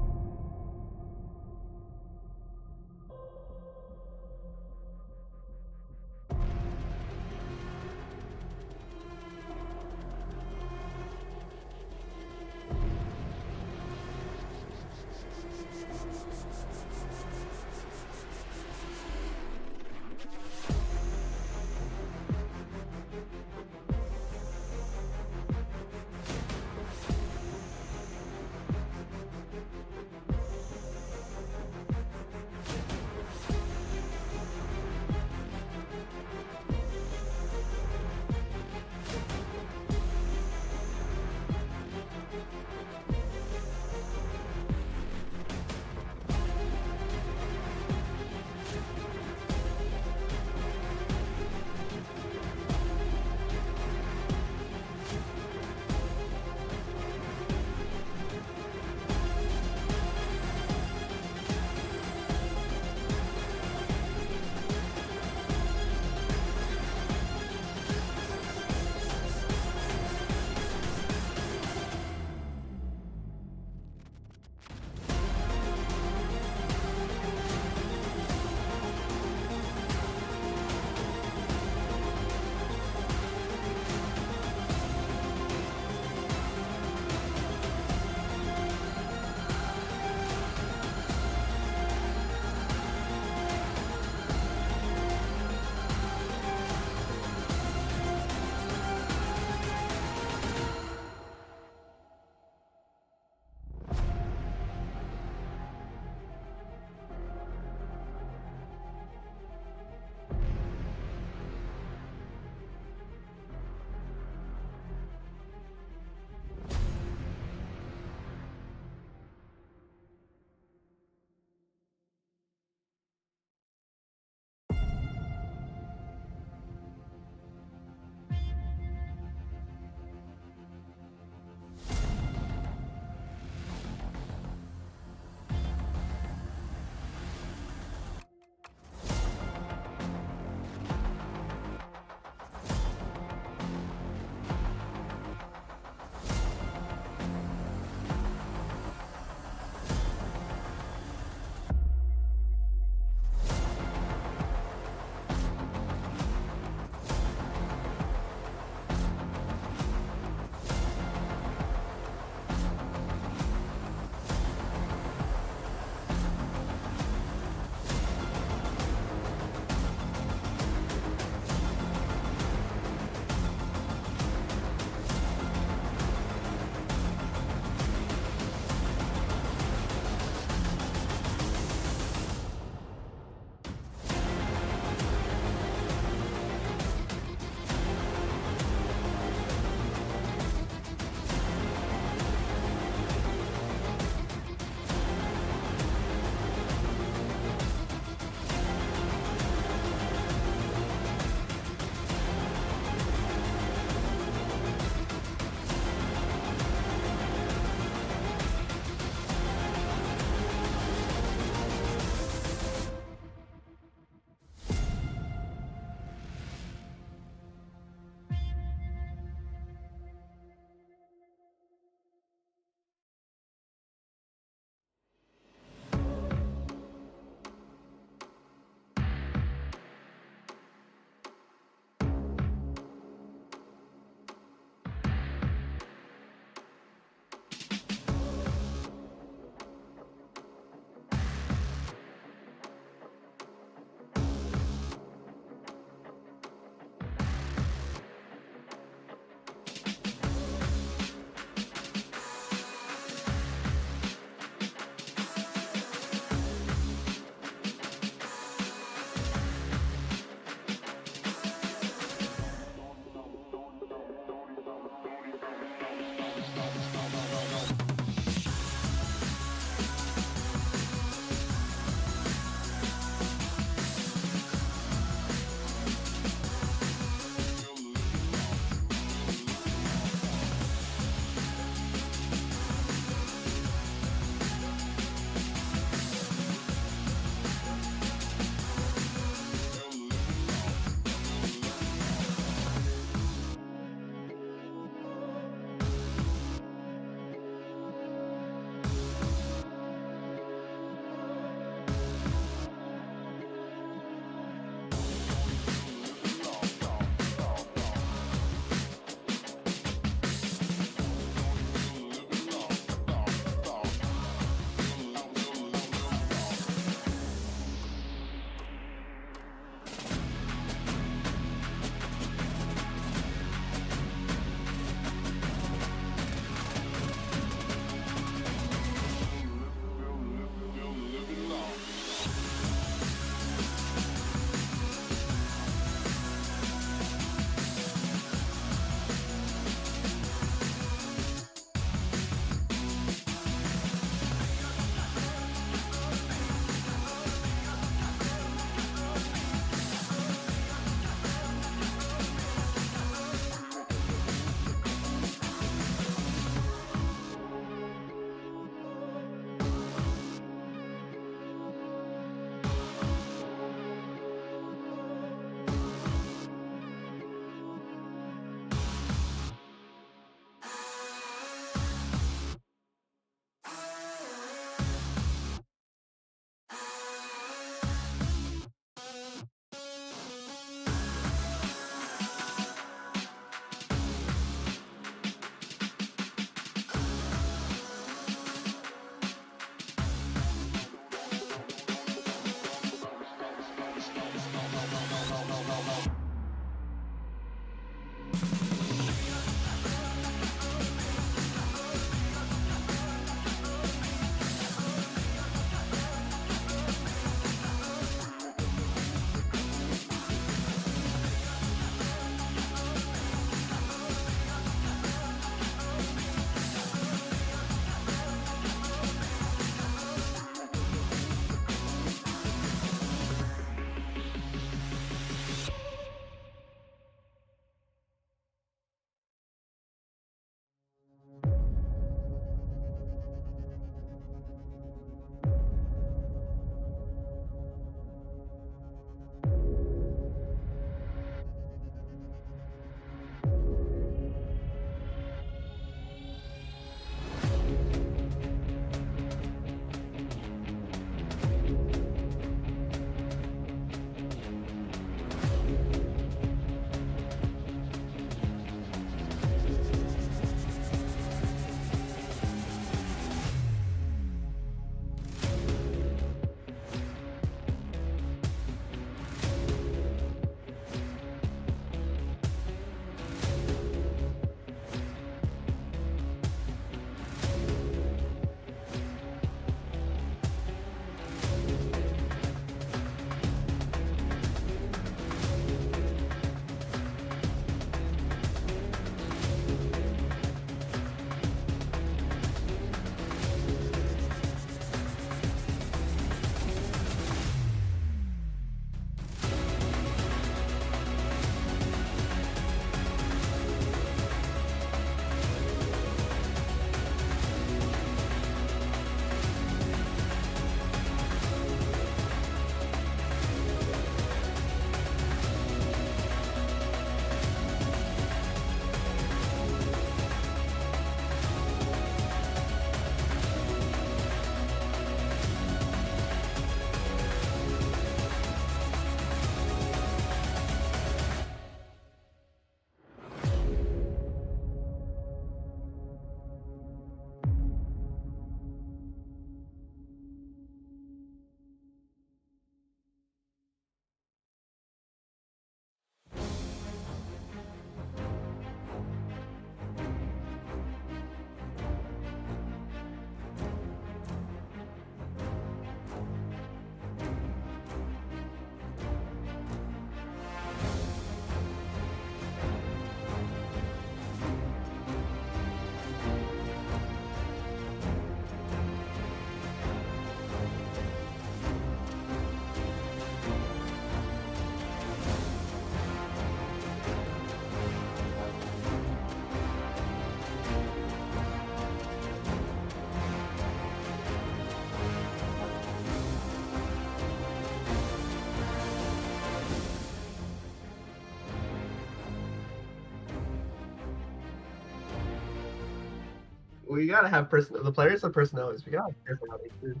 We gotta have the players have personalities. We gotta have personalities too.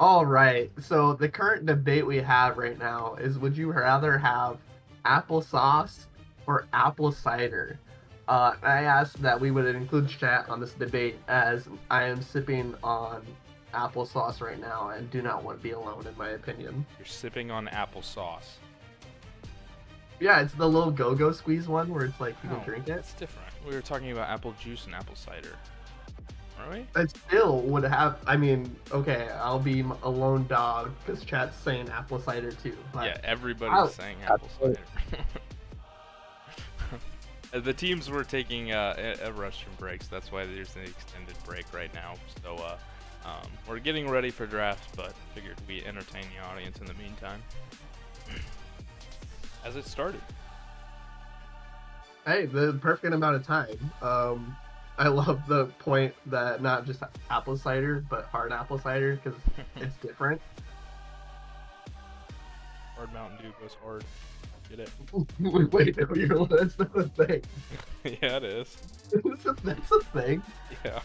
All right. So the current debate we have right now is: would you rather have applesauce or apple cider? I asked that we would include chat on this debate as I am sipping on applesauce right now and do not want to be alone, in my opinion. You're sipping on applesauce. Yeah, it's the little go-go squeeze one where it's like you can No, drink it. It's different. We were talking about apple juice and apple cider. Are we? It still would have. I mean, okay, I'll be a lone dog because chat's saying apple cider too. But Yeah, everybody's saying apple cider. The teams were taking a restroom break, so that's why there's an extended break right now. So we're getting ready for drafts, but figured we entertain the audience in the meantime. As it started. Hey, the perfect amount of time. I love the point that not just apple cider, but hard apple cider because it's different. Hard Mountain Dew goes hard. Get it? Wait, no, that's not a thing. Yeah, it is. That's a thing. Yeah.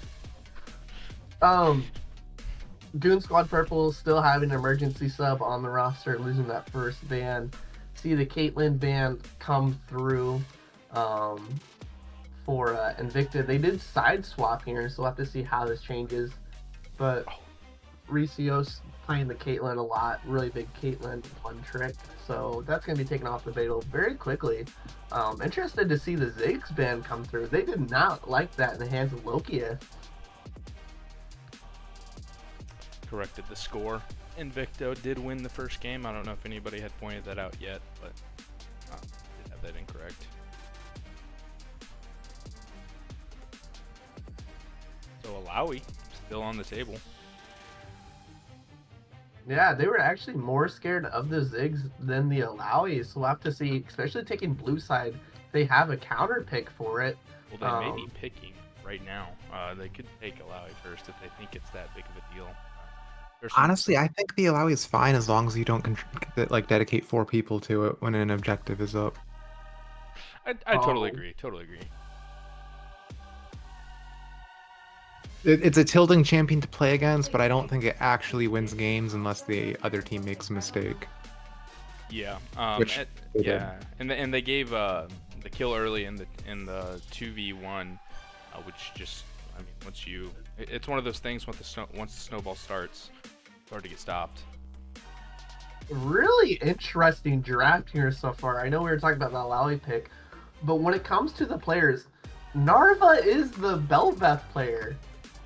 Goon Squad Purple still having an emergency sub on the roster, losing that first ban. See the Caitlyn ban come through for Invicta. They did side swap here, so we'll have to see how this changes. But Ricios playing the Caitlyn a lot, really big Caitlyn one trick. So that's going to be taken off the Beetle very quickly. Interested to see the Ziggs ban come through. They did not like that in the hands of Lokia. Corrected the score. Invicta did win the first game. I don't know if anybody had pointed that out yet, but did have that incorrect. So Alawi still on the table. Yeah, they were actually more scared of the Ziggs than the Alawis. So we'll have to see, especially taking blue side, if they have a counter pick for it. Well, they may be picking right now. They could take Alawi first if they think it's that big of a deal. Honestly, I think the Alawi is fine as long as you don't dedicate 4 people to it when an objective is up. I totally agree. Totally agree. It's a tilting champion to play against, but I don't think it actually wins games unless the other team makes a mistake. Yeah. Yeah. And they gave the kill early in the 2v1, which just, I mean, it's one of those things once the snowball starts, it's hard to get stopped. Really interesting draft here so far. I know we were talking about the Alawi pick, but when it comes to the players, Narva is the Belveth player.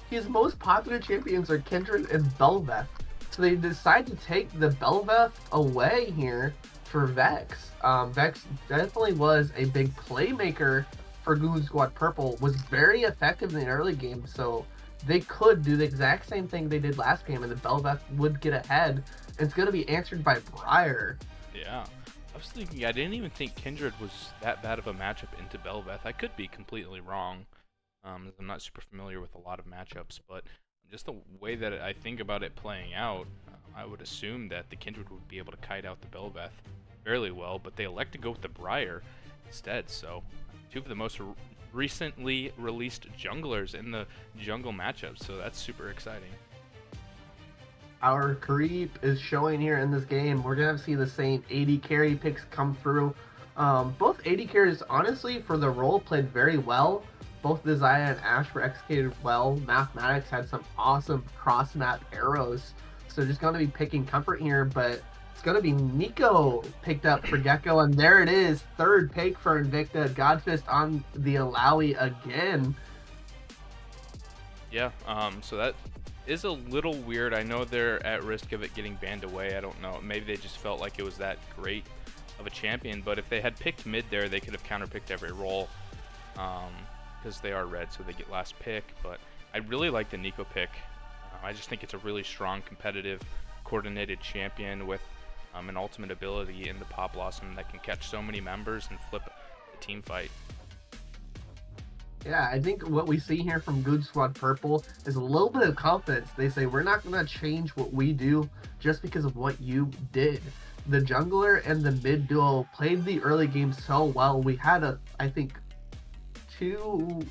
His most popular champions are Kindred and Belveth. So they decide to take the Belveth away here for Vex. Vex definitely was a big playmaker for Goon Squad Purple, was very effective in the early game, so they could do the exact same thing they did last game, and the Belveth would get ahead. It's going to be answered by Briar. Yeah. I was thinking, I didn't even think Kindred was that bad of a matchup into Belveth. I could be completely wrong. I'm not super familiar with a lot of matchups, but just the way that I think about it playing out, I would assume that the Kindred would be able to kite out the Belveth fairly well, but they elect to go with the Briar instead. So 2 of the most recently released junglers in the jungle matchup, so that's super exciting. Our creep is showing here in this game. We're going to see the same 80 carry picks come through. Both 80 carries, honestly, for the role, played very well. Both Desire and Ash were executed well. Mathematics had some awesome cross-map arrows. So just going to be picking comfort here, but it's going to be Nico picked up for Gecko, and there it is. 3rd pick for Invicta. Godfist on the Alawi again. Yeah, so that is a little weird. I know they're at risk of it getting banned away. I don't know. Maybe they just felt like it was that great of a champion, but if they had picked mid there, they could have counterpicked every role. Because they are red, so they get last pick. But I really like the Nico pick. I just think it's a really strong, competitive, coordinated champion with an ultimate ability in the Pop Blossom that can catch so many members and flip the team fight. Yeah, I think what we see here from Goon Squad Purple is a little bit of confidence. They say, we're not going to change what we do just because of what you did. The jungler and the mid duo played the early game so well. We had I think, 2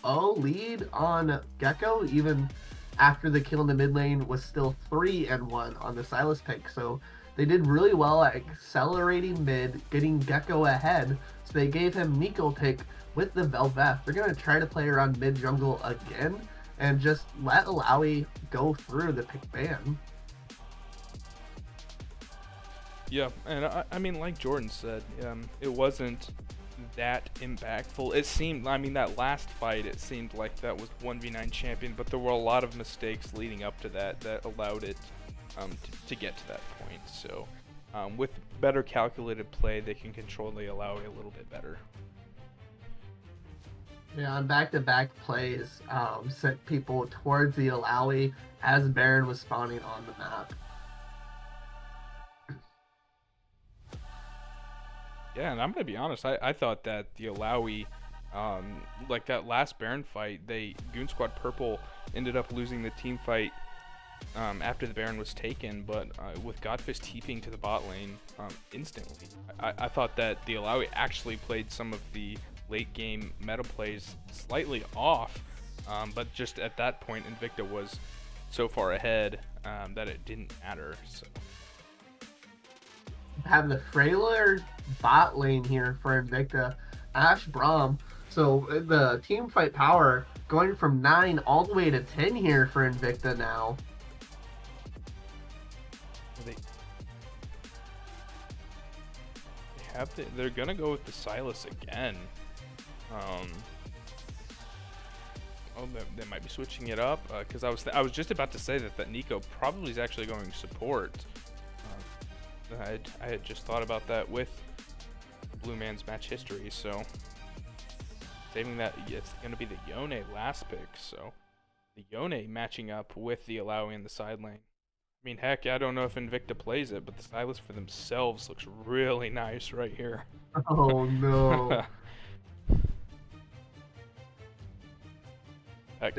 2-0 lead on Gecko, even after the kill in the mid lane was still 3-1 on the Silas pick. So they did really well at accelerating mid, getting Gecko ahead. So they gave him Nico pick with the Velvet. They're going to try to play around mid jungle again and just let Alawi go through the pick ban. Yeah, and I mean, like Jordan said, it wasn't that impactful. It seemed, I mean, that last fight, it seemed like that was 1v9 champion, but there were a lot of mistakes leading up to that allowed it to get to that point. So with better calculated play, they can control the Alawi a little bit better. Yeah, on back-to-back plays, sent people towards the Alawi as Baron was spawning on the map. Yeah, and I'm gonna be honest. I thought that the Alawi, like that last Baron fight, Goon Squad Purple ended up losing the team fight after the Baron was taken, but with Godfist TPing to the bot lane instantly. I thought that the Alawi actually played some of the late game meta plays slightly off, but just at that point Invicta was so far ahead that it didn't matter. So Have the Frailer bot lane here for Invicta, Ash Braum. So the team fight power going from 9 all the way to 10 here for Invicta now. They're gonna go with the Silas again. They might be switching it up because I was just about to say that Nico probably is actually going support. I had just thought about that with Blue Man's match history, so saving that. It's going to be the Yone last pick, so the Yone matching up with the Alawi in the side lane. I mean, heck, I don't know if Invicta plays it, but the Silas for themselves looks really nice right here. Oh no. That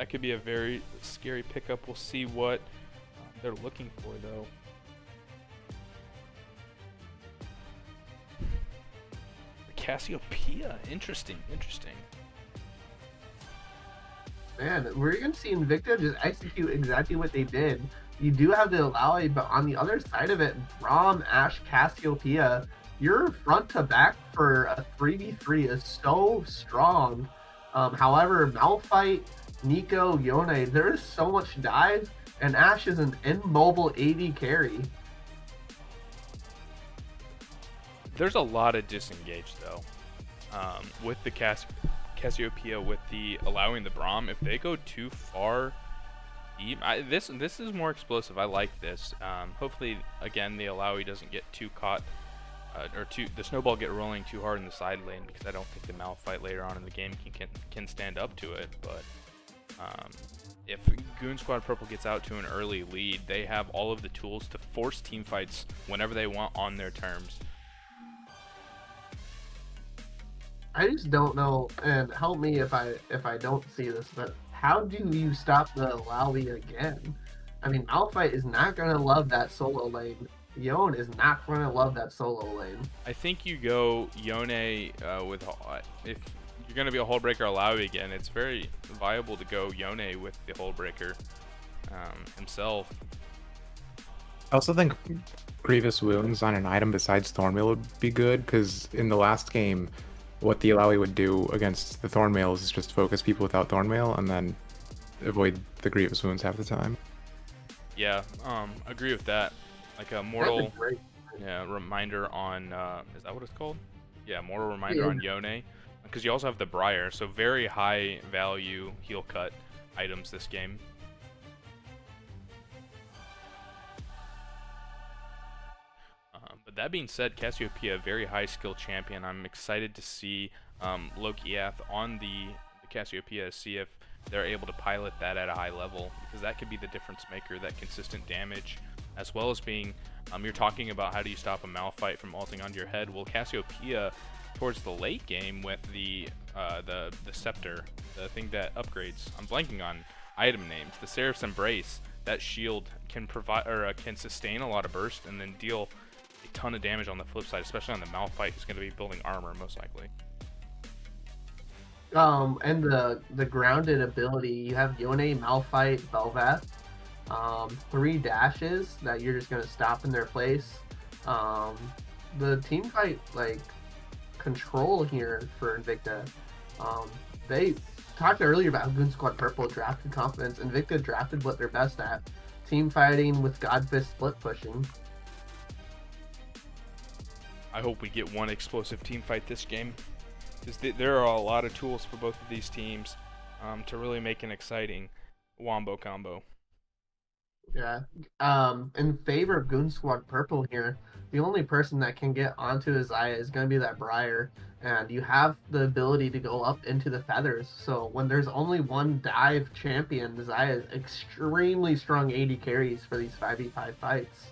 could be a very scary pickup. We'll see what they're looking for, though. The Cassiopeia, interesting. Man, we're going to see Invicta just execute exactly what they did. You do have the Alawi, but on the other side of it, Braum, Ash, Cassiopeia, your front to back for a 3v3 is so strong. However, Malphite, Nico, Yone, there is so much dive, and Ash is an immobile AD carry. There's a lot of disengage, though, with the Cassiopeia, with the allowing the Braum. If they go too far deep, this is more explosive. I like this. Hopefully, again, the Alawi doesn't get too caught, the snowball get rolling too hard in the side lane, because I don't think the Malphite later on in the game can stand up to it. But if Goon Squad Purple gets out to an early lead, they have all of the tools to force team fights whenever they want on their terms. I just don't know, and help me if I don't see this, but how do you stop the Alawi again? I mean, Malphite is not going to love that solo lane. Yone is not going to love that solo lane. I think you go Yone with, if you're going to be a Hullbreaker Alawi again, it's very viable to go Yone with the Hullbreaker himself. I also think Grievous Wounds on an item besides Thornmail would be good, because in the last game, what the Alawi would do against the Thornmails is just focus people without Thornmail and then avoid the Grievous Wounds half the time. Yeah, agree with that. Like a mortal reminder on, is that what it's called? Yeah, mortal reminder on Yone. Because you also have the Briar, so very high value heal cut items this game. But that being said, Cassiopeia, very high skill champion. I'm excited to see Lokiath on the Cassiopeia, see if they're able to pilot that at a high level, because that could be the difference maker, that consistent damage, as well as being, you're talking about how do you stop a Malphite from ulting onto your head. Well, Cassiopeia, towards the late game with the Scepter, the thing that upgrades, I'm blanking on item names, the Seraph's Embrace, that shield can provide, or can sustain a lot of burst and then deal a ton of damage on the flip side, especially on the Malphite who's going to be building armor most likely. And the grounded ability, you have Yone, Malphite, Bel'Veth, 3 dashes that you're just gonna stop in their place. Um, the team fight like control here for Invicta. They talked earlier about how Goon Squad Purple drafted confidence. Invicta drafted what they're best at: team fighting with Godfist split pushing. I hope we get one explosive team fight this game, because there are a lot of tools for both of these teams to really make an exciting wombo combo. Yeah. In favor of Goon Squad Purple here, the only person that can get onto Isaiah is going to be that Briar, and you have the ability to go up into the feathers. So when there's only one dive champion, Isaiah is extremely strong AD carries for these 5v5 fights.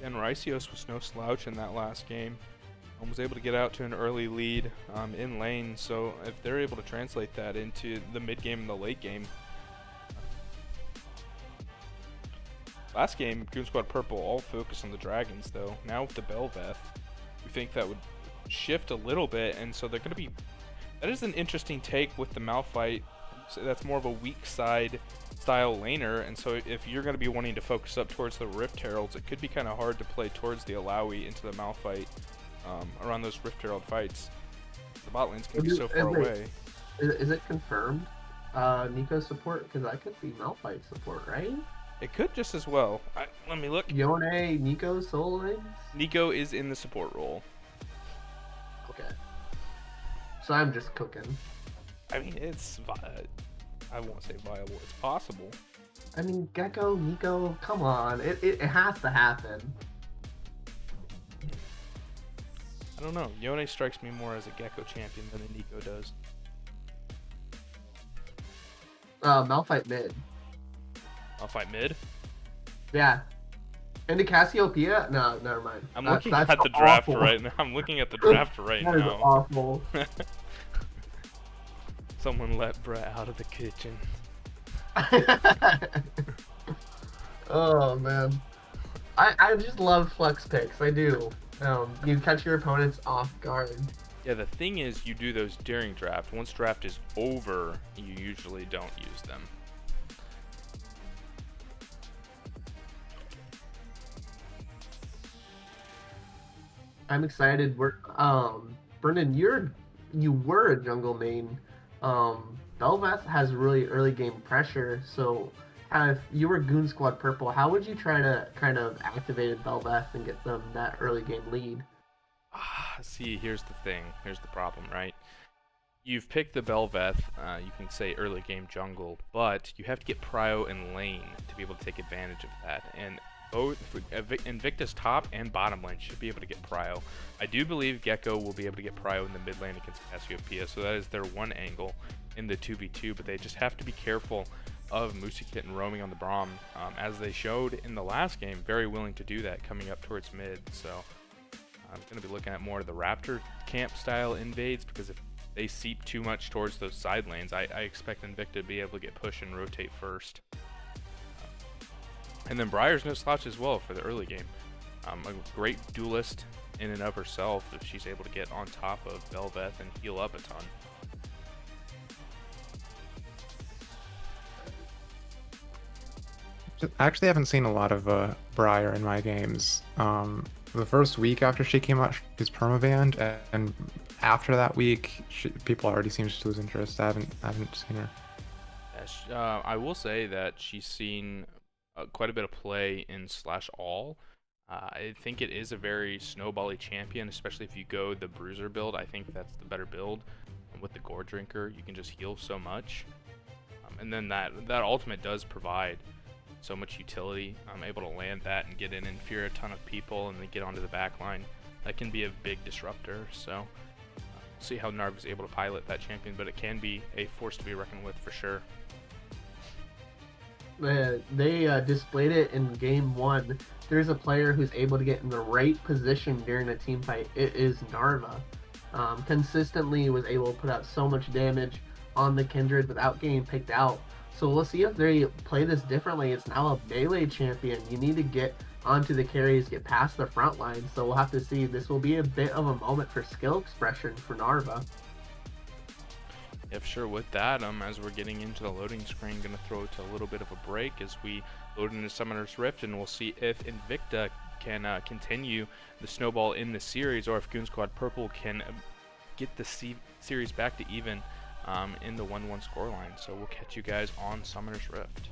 And Rycios was no slouch in that last game. Was able to get out to an early lead in lane, so if they're able to translate that into the mid game and the late game. Last game, Goon Squad Purple all focused on the dragons, though. Now with the Bel'Veth, we think that would shift a little bit, and so they're going to be... That is an interesting take with the Malphite. So that's more of a weak side style laner, and so if you're going to be wanting to focus up towards the Rift Heralds, it could be kind of hard to play towards the Alawi into the Malphite around those Rift Herald fights. The bot lanes can be so far away. Is it confirmed Nico support? Because that could be Malphite support, right? It could just as well. Let me look. Yone, Nico, Soul Lanes? Nico is in the support role. Okay. So I'm just cooking. I mean, it's... I won't say viable. It's possible. I mean, Gecko, Nico, come on. It has to happen. I don't know. Yone strikes me more as a Gecko champion than a Nico does. Malphite mid. Malphite mid? Yeah. And the Cassiopeia? No, never mind. I'm looking at the draft right now. I'm looking at the draft right now. That is awful. Someone let Brett out of the kitchen. Oh, man. I just love flex picks. I do. You catch your opponents off guard. Yeah, the thing is, you do those during draft. Once draft is over, you usually don't use them. I'm excited. Brendan, you were a jungle main. Bel'Veth has really early game pressure, so if you were Goon Squad Purple, how would you try to kind of activate Bel'Veth and get them that early game lead? See, here's the thing. Here's the problem, right? You've picked the Bel'Veth, you can say early game jungle, but you have to get prio in lane to be able to take advantage of that. And both Invicta's top and bottom lane should be able to get prio. I do believe Gecko will be able to get prio in the mid lane against Cassiopeia, so that is their one angle in the 2v2, but they just have to be careful of Moosekitten roaming on the Braum, as they showed in the last game, very willing to do that coming up towards mid. So I'm going to be looking at more of the Raptor camp style invades, because if they seep too much towards those side lanes, I expect Invicta to be able to get push and rotate first. And then Briar's no slouch as well for the early game. A great duelist in and of herself if she's able to get on top of Bel'Veth and heal up a ton. I actually haven't seen a lot of Briar in my games. The first week after she came out, she's permabanned, and after that week, people already seem to lose interest. I haven't seen her. Yes, I will say that she's seen quite a bit of play in /all. I think it is a very snowbally champion, especially if you go the Bruiser build. I think that's the better build. And with the Gore Drinker, you can just heal so much. And then that ultimate does provide so much utility. I'm able to land that and get in and fear a ton of people and then get onto the back line. That can be a big disruptor. So see how Narv is able to pilot that champion, but it can be a force to be reckoned with for sure. They displayed it in game 1. There's a player who's able to get in the right position during a team fight. It is Narva. Consistently was able to put out so much damage on the Kindred without getting picked out. So we'll see if they play this differently. It's now a melee champion. You need to get onto the carries, get past the front line. So we'll have to see. This will be a bit of a moment for skill expression for Narva. If sure, with that, as we're getting into the loading screen, gonna throw it to a little bit of a break as we load into Summoner's Rift, and we'll see if Invicta can continue the snowball in the series, or if Goon Squad Purple can get the series back to even in the 1-1 scoreline. So we'll catch you guys on Summoner's Rift.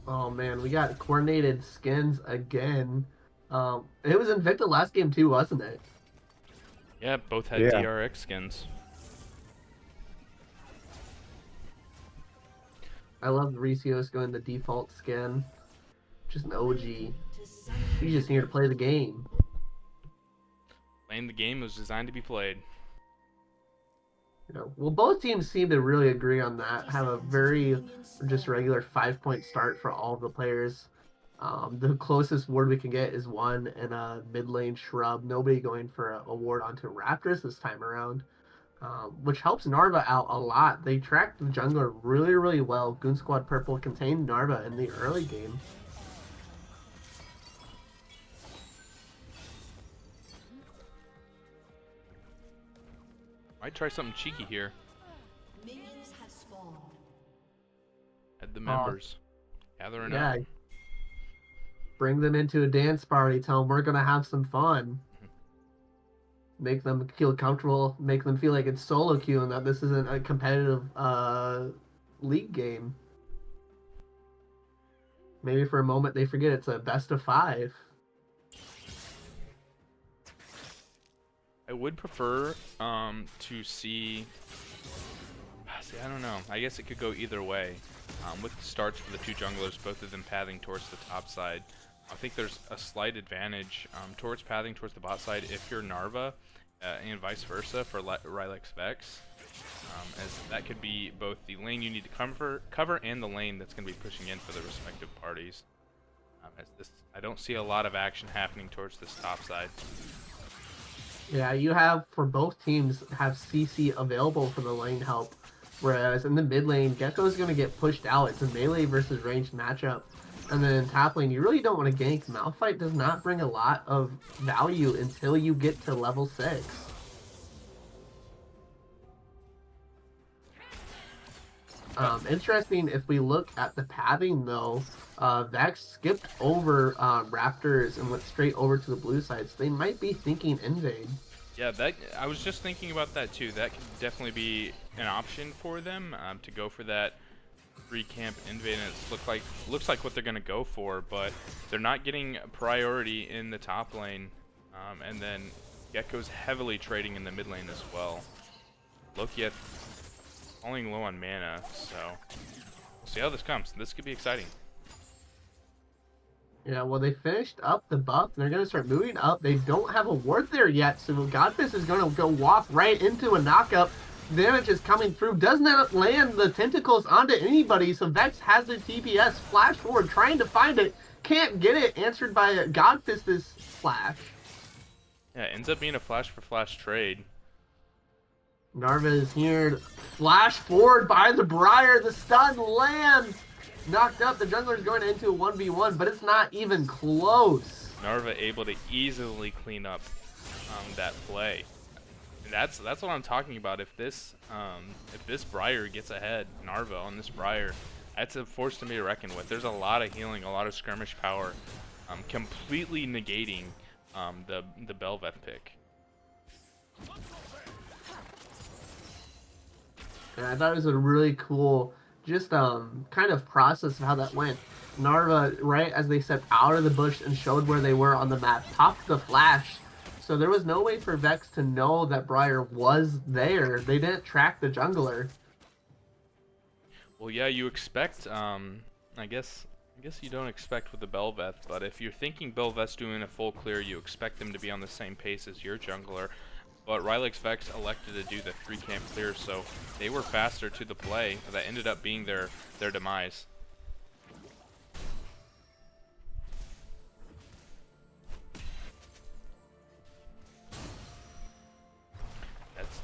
Oh man, we got coordinated skins again. It was Invicta last game too, wasn't it? Yeah, both had Yeah. DRX skins. I love Recios going the default skin. Just an OG. He's just here to play the game. Playing the game was designed to be played. Well, both teams seem to really agree on that. Have a very just regular 5-point start for all of the players. The closest ward we can get is 1 and a mid lane shrub. Nobody going for a ward onto Raptors this time around, which helps Narva out a lot. They tracked the jungler really, really well. Goon Squad Purple contained Narva in the early game. Might try something cheeky here. Minions have spawned. Had the members gathering Yeah. up. Bring them into a dance party. Tell them we're going to have some fun. Make them feel comfortable. Make them feel like it's solo queue and that this isn't a competitive league game. Maybe for a moment they forget it's a best of 5. I would prefer to see. I don't know. I guess it could go either way. With the starts for the two junglers, both of them pathing towards the top side, I think there's a slight advantage towards pathing towards the bot side if you're Narva, and vice versa for Rylex Vex, as that could be both the lane you need to cover and the lane that's going to be pushing in for the respective parties. I don't see a lot of action happening towards this top side. Yeah, you have, for both teams, have CC available for the lane help. Whereas in the mid lane, Gecko's going to get pushed out. It's a melee versus ranged matchup. And then in top lane, you really don't want to gank. Malphite does not bring a lot of value until you get to level 6. Interesting, if we look at the pathing though, Vex skipped over Raptors and went straight over to the blue side, so they might be thinking invade. Yeah, I was just thinking about that too. That could definitely be an option for them to go for that free camp invade, and it looks like what they're gonna go for, but they're not getting priority in the top lane, and then Gecko's heavily trading in the mid lane as well. Loki falling low on mana, so we'll see how this comes. This could be exciting. Yeah, well, they finished up the buff, and they're going to start moving up. They don't have a ward there yet, so Godfist is going to go walk right into a knockup. Damage is coming through. Does not land the tentacles onto anybody, so Vex has the TPS. Flash forward, trying to find it. Can't get it. Answered by Godfist's flash. Yeah, it ends up being a flash for flash trade. Narva is here. Flash forward by the Briar. The stun lands. Knocked up. The jungler is going into a 1v1, but it's not even close. Narva able to easily clean up that play. And that's what I'm talking about. If this Briar gets ahead, Narva on this Briar, that's a force to be reckoned with. There's a lot of healing, a lot of skirmish power, completely negating the Bel'Veth pick. And I thought it was a really cool, just kind of process of how that went. Narva, right as they stepped out of the bush and showed where they were on the map, popped the flash. So there was no way for Vex to know that Briar was there. They didn't track the jungler. Well, yeah, you expect. I guess you don't expect with the Bel'Veth, but if you're thinking Bel'Veth's doing a full clear, you expect them to be on the same pace as your jungler. But Rylix Vex elected to do the 3-camp clear, so they were faster to the play. That ended up being their demise. That's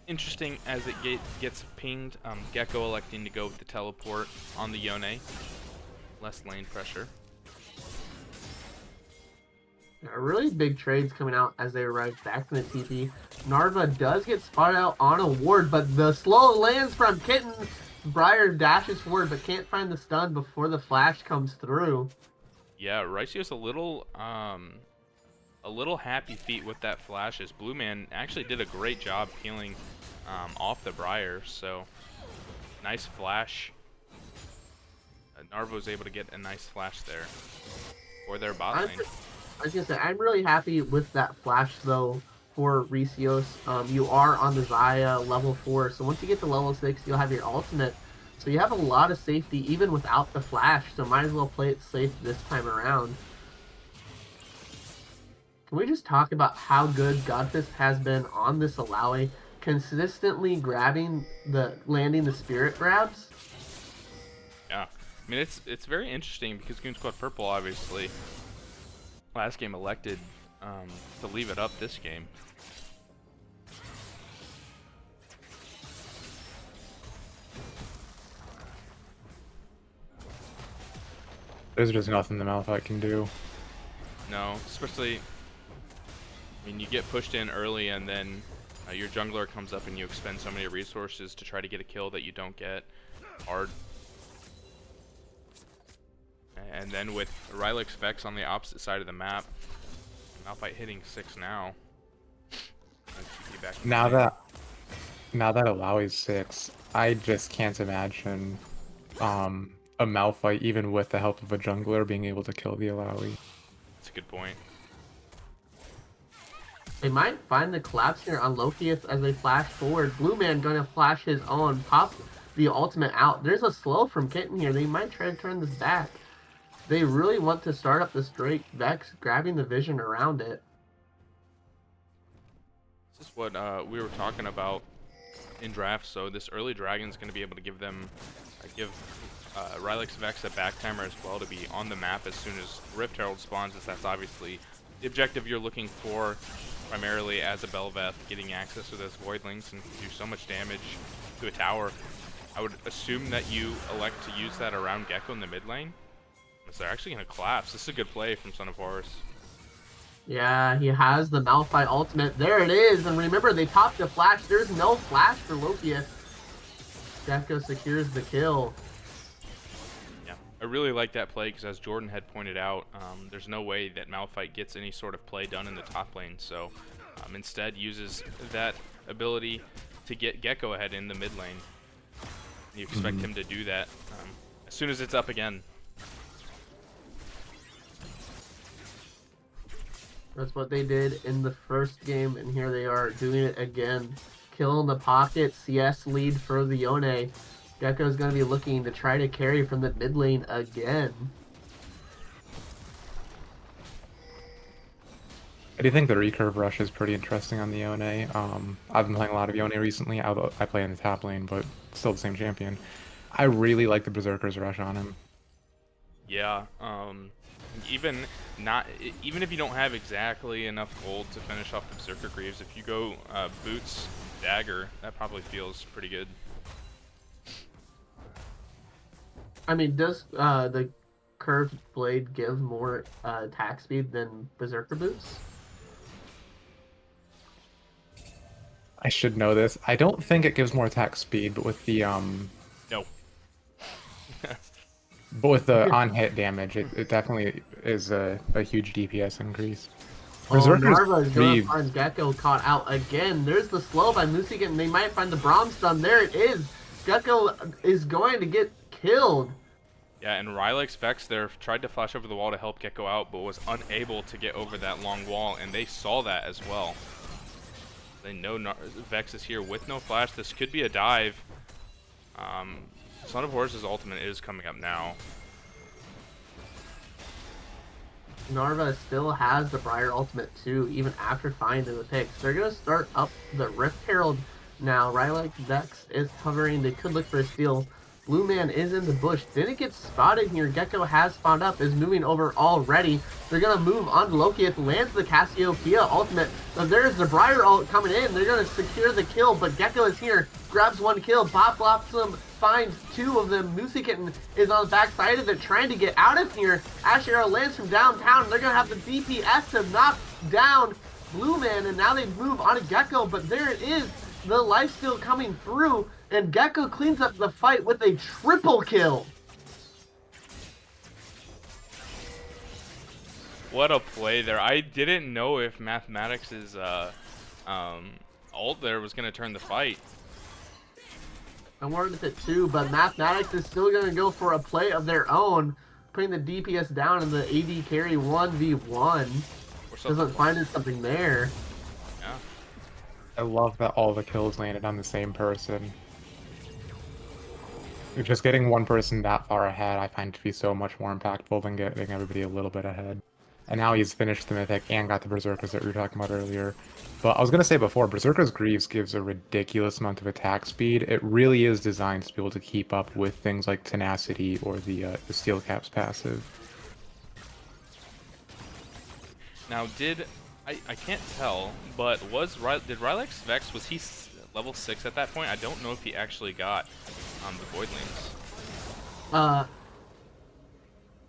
interesting as it gets pinged. Gecko electing to go with the teleport on the Yone. Less lane pressure. Really big trades coming out as they arrive back in the TP. Narva does get spotted out on a ward, but the slow lands from Kitten. Briar dashes forward, but can't find the stun before the flash comes through. Yeah, Rycio's a little happy feet with that flash, as Blue Man actually did a great job peeling off the Briar. So nice flash. Narva was able to get a nice flash there for their bot lane. I was gonna say, I'm really happy with that flash though for Rycios. You are on the Xayah level 4, so once you get to level 6, you'll have your ultimate. So you have a lot of safety even without the flash, so might as well play it safe this time around. Can we just talk about how good Godfist has been on this Alawi, consistently landing the spirit grabs? Yeah, I mean it's very interesting because Goonz Squad Purple obviously last game elected to leave it up this game. There's just nothing the Malphite can do. No, especially, I mean, you get pushed in early and then your jungler comes up and you expend so many resources to try to get a kill that you don't get. Hard. And then with Rylix Vex on the opposite side of the map, Malphite hitting 6 now. Now that Alawi's 6, I just can't imagine a Malphite, even with the help of a jungler, being able to kill the Alawi. That's a good point. They might find the collapse here on Lokius as they flash forward. Blue Man gonna flash his own, pop the ultimate out. There's a slow from Kitten here. They might try to turn this back. They really want to start up this Drake Vex, grabbing the vision around it. This is what we were talking about in draft. So this early dragon is going to be able to give them, Rylix Vex a back timer as well to be on the map as soon as Rift Herald spawns, as that's obviously the objective you're looking for, primarily as a Bel'Veth, getting access to those Voidlings and do so much damage to a tower. I would assume that you elect to use that around Gecko in the mid lane. So they're actually going to collapse. This is a good play from Son of Horus. Yeah, he has the Malphite ultimate. There it is. And remember, they popped the flash. There's no flash for Lokius. Gecko secures the kill. Yeah, I really like that play because, as Jordan had pointed out, there's no way that Malphite gets any sort of play done in the top lane. So instead uses that ability to get Gecko ahead in the mid lane. You expect him to do that as soon as it's up again. That's what they did in the first game, and here they are doing it again. Kill in the pocket, CS lead for the Yone. Gecko's going to be looking to try to carry from the mid lane again. I do think the recurve rush is pretty interesting on the Yone. I've been playing a lot of Yone recently, although I play in the top lane, but still the same champion. I really like the Berserker's rush on him. Yeah, Even if you don't have exactly enough gold to finish off the Berserker Greaves, if you go Boots Dagger, that probably feels pretty good. I mean, does the curved blade give more attack speed than Berserker Boots? I should know this. I don't think it gives more attack speed, but with the No. on-hit damage, it definitely is a huge DPS increase. Oh, Berserker's Narva is going to Greaves. find Gecko caught out again. There's the slow by Music, and they might find the Braum stun. There it is. Gecko is going to get killed. Yeah, and Rylix Vex there tried to flash over the wall to help Gecko out, but was unable to get over that long wall, and they saw that as well. They know Vex is here with no flash. This could be a dive. Son of Horus's ultimate is coming up now. Narva still has the Briar ultimate too, even after finding the picks. They're going to start up the Rift Herald now. Rylix Vex is hovering. They could look for a steal. Blue Man is in the bush. Didn't get spotted here. Gecko has spawned up, is moving over already. They're going to move on Lokieth, lands the Cassiopeia ultimate. So there's the Briar ult coming in. They're going to secure the kill, but Gecko is here. Grabs one kill. Bob Blossom finds two of them. Moosikitten is on the backside of it, trying to get out of here. Ash Arrow lands from downtown. They're going to have the DPS to knock down Blue Man, and now they move on to Gecko, but there it is. The lifesteal coming through, and Gecko cleans up the fight with a triple kill. What a play there. I didn't know if Mathematics' ult there was going to turn the fight. I worried with it too, but Mathematics is still going to go for a play of their own, putting the DPS down in the AD carry 1v1. Doesn't find something there. Yeah. I love that all the kills landed on the same person. Just getting one person that far ahead, I find to be so much more impactful than getting everybody a little bit ahead. And now he's finished the Mythic and got the Berserkers that we were talking about earlier. But I was going to say before, Berserker's Greaves gives a ridiculous amount of attack speed. It really is designed to be able to keep up with things like Tenacity or the Steel Cap's passive. Now, I can't tell, but did Rylix Vex, was he level 6 at that point? I don't know if he actually got the Voidlings.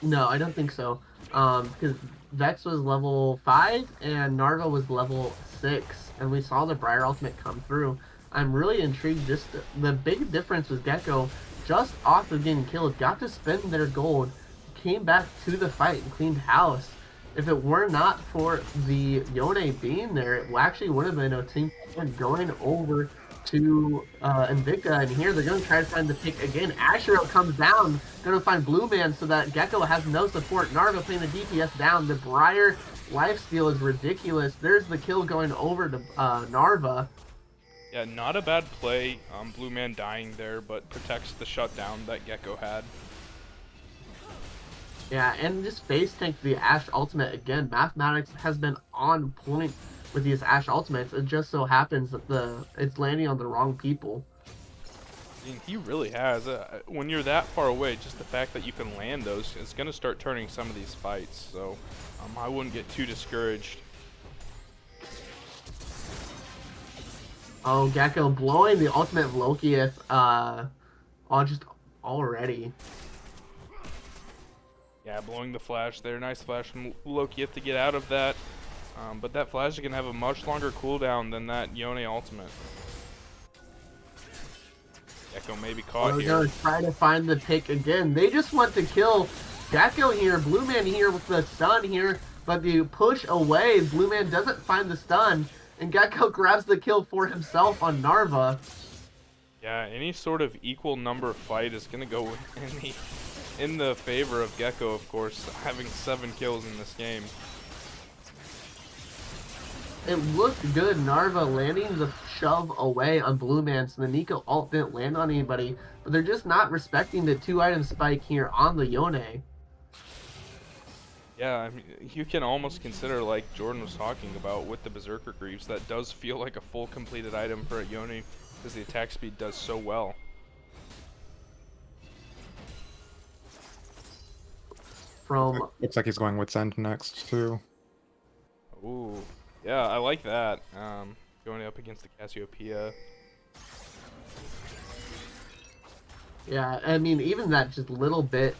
No, I don't think so. Because Vex was level 5 and Narva was level 6, and we saw the Briar ultimate come through. I'm really intrigued. Just the big difference was Gecko, just off of getting killed, got to spend their gold, came back to the fight and cleaned house. If it were not for the Yone being there, it actually would have been a team going over to Invicta, and here they're going to try to find the pick again. Ashero comes down, going to find Blue Man so that Gecko has no support. Narva playing the DPS down. The Briar lifesteal is ridiculous. There's the kill going over to Narva. Yeah, not a bad play. Blue Man dying there, but protects the shutdown that Gecko had. Yeah, and just face tank the Ashe ultimate again. Mathematics has been on point with these Ashe ultimates. It just so happens that it's landing on the wrong people. I mean, he really has. When you're that far away, just the fact that you can land those is going to start turning some of these fights. So I wouldn't get too discouraged. Oh, Gecko blowing the ultimate of Lokieth just already. Yeah, blowing the flash there. Nice flash from Loki to get out of that. But that flash is going to have a much longer cooldown than that Yone ultimate. Gecko may be caught They're here. going to try to find the pick again. They just want to kill Gecko here. Blue Man here with the stun here. But the push away, Blue Man doesn't find the stun. And Gecko grabs the kill for himself on Narva. Yeah, any sort of equal number fight is going to go in the favor of Gecko, of course, having 7 kills in this game. It looked good, Narva landing the shove away on Blue Man, so the Nico ult didn't land on anybody, but they're just not respecting the 2-item spike here on the Yone. Yeah, I mean, you can almost consider, like Jordan was talking about with the Berserker Greaves, that does feel like a full completed item for a Yone, because the attack speed does so well. from. Looks like he's going Wit's End next too. Ooh, yeah, I like that. Going up against the Cassiopeia. Yeah, I mean, even that just little bit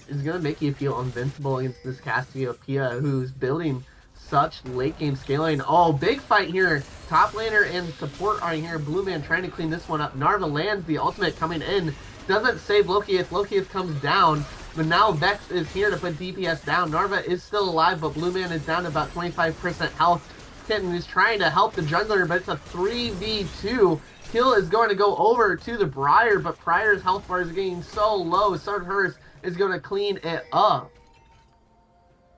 is going to make you feel invincible against this Cassiopeia, who's building such late game scaling. Oh, big fight here. Top laner and support are here. Blue Man trying to clean this one up. Narva lands the ultimate coming in. Doesn't save Lokieth. Lokieth comes down. But now Vex is here to put DPS down. Narva is still alive, but Blue Man is down to about 25% health. Kitten is trying to help the jungler, but it's a 3v2. Kill is going to go over to the Briar, but Briar's health bar is getting so low. Sunhurst is going to clean it up.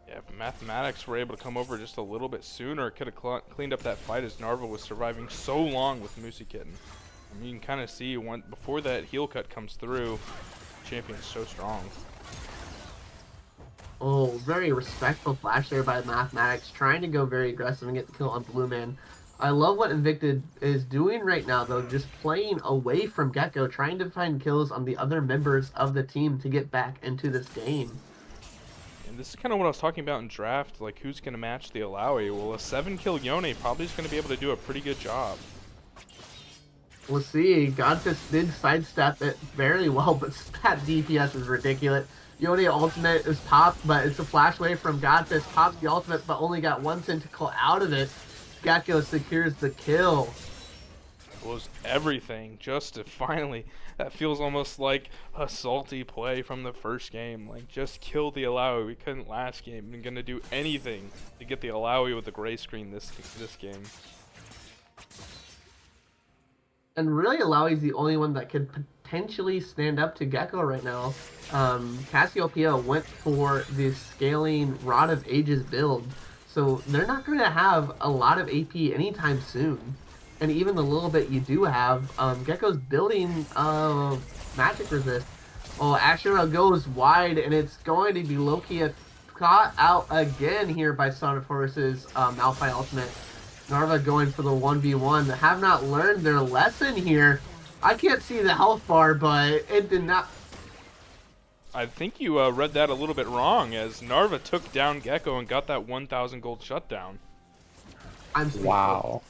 Yeah, if Mathematics were able to come over just a little bit sooner, it could have cleaned up that fight as Narva was surviving so long with Moosey Kitten. I mean, you can kind of see before that heal cut comes through, champion's so strong. Oh, very respectful flash there by Mathematics, trying to go very aggressive and get the kill on Blue Man. I love what Invicta is doing right now, though, just playing away from Gecko, trying to find kills on the other members of the team to get back into this game. And this is kind of what I was talking about in draft, like who's going to match the Alawi. Well, a 7-kill Yone probably is going to be able to do a pretty good job. We'll see. Godfist did sidestep it very well, but that DPS is ridiculous. Yone ultimate is popped, but it's a flash away from Godfist. Pops the ultimate, but only got one tentacle out of it. Gecko secures the kill. Was everything just to finally, that feels almost like a salty play from the first game. Like, just kill the Alawi. We couldn't last game. I'm gonna do anything to get the Alawi with the gray screen this game. And really, Alawi's the only one that could potentially stand up to Gecko right now. Cassiopeia went for the scaling Rod of Ages build, so they're not going to have a lot of AP anytime soon. And even the little bit you do have, Gecko's building magic resist. Oh, Ashura goes wide, and it's going to be Loki caught out again here by Son of Horus's Malphite ultimate. Narva going for the 1v1. They have not learned their lesson here. I can't see the health bar, but it did not. I think you read that a little bit wrong, as Narva took down Gecko and got that 1,000 gold shutdown. I'm speechless. Wow.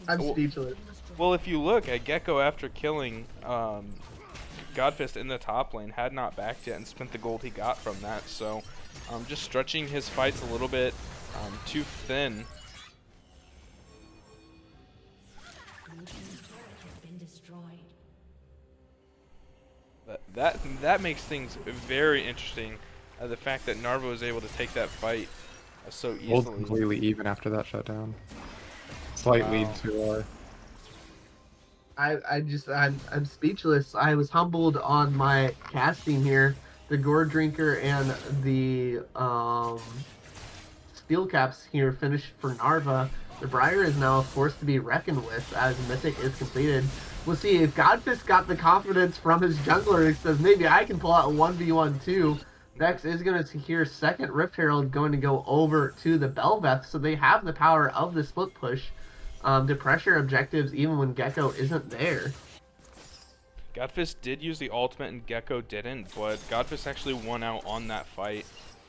I'm speechless. Well, if you look at Gecko after killing Godfist in the top lane, had not backed yet and spent the gold he got from that. So just stretching his fights a little bit too thin. That makes things very interesting. The fact that Narva was able to take that fight so easily. Gold completely even after that shutdown. Slight lead to I'm speechless. I was humbled on my casting here. The Gore Drinker and the Steel Caps here finished for Narva. The Briar is now a force to be reckoned with as Mythic is completed. We'll see if Godfist got the confidence from his jungler. He says, maybe I can pull out a 1v1 too. Vex is going to secure second Rift Herald, going to go over to the Belveth, so they have the power of the split push to pressure objectives even when Gecko isn't there. Godfist did use the ultimate and Gecko didn't, but Godfist actually won out on that fight.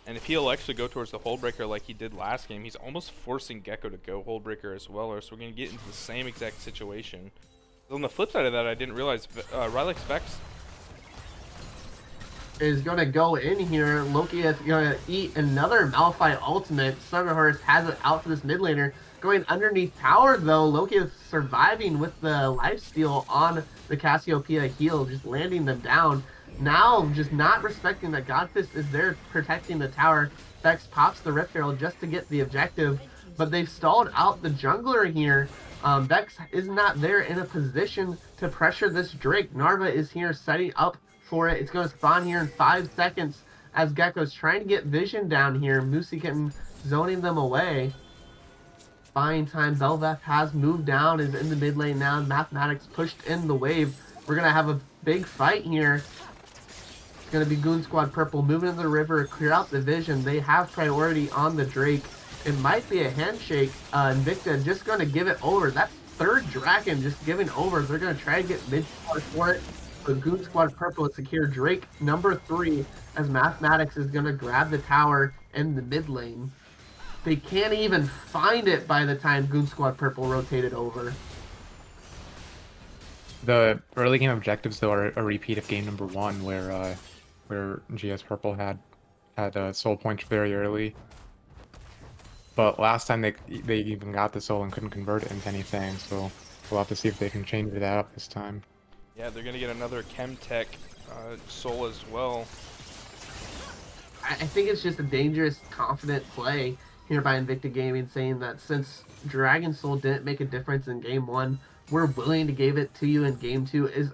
And if he elects to go towards the Hullbreaker like he did last game, he's almost forcing Gecko to go Hullbreaker as well, or so we're going to get into the same exact situation. On the flip side of that, I didn't realize Rylix Vex is going to go in here. Loki is going to eat another Malphite ultimate. Sunhurst has it out for this mid laner. Going underneath tower, though, Loki is surviving with the lifesteal on the Cassiopeia heal, just landing them down. Now, just not respecting that Godfist is there protecting the tower. Vex pops the Rift Herald just to get the objective, but they've stalled out the jungler here. Vex is not there in a position to pressure this Drake. Narva is here setting up for it. It's going to spawn here in 5 seconds as Gecko's trying to get vision down here. Moosey Kitten zoning them away. Buying time. Belveth has moved down, is in the mid lane now. Mathematics pushed in the wave. We're going to have a big fight here. It's going to be Goon Squad Purple moving into the river, clear out the vision. They have priority on the Drake. It might be a handshake. Invicta just going to give it over. That's third Dragon just giving over. They're going to try to get mid for it. But Goon Squad Purple is secure Drake number 3 as Mathematics is going to grab the tower in the mid lane. They can't even find it by the time Goon Squad Purple rotated over. The early game objectives, though, are a repeat of game number 1, where GS Purple had soul point very early. But last time they even got the soul and couldn't convert it into anything, so we'll have to see if they can change that up this time. Yeah, they're gonna get another Chemtech soul as well. I think it's just a dangerous, confident play here by Invicta Gaming, saying that since Dragon Soul didn't make a difference in Game 1, we're willing to give it to you in Game 2 is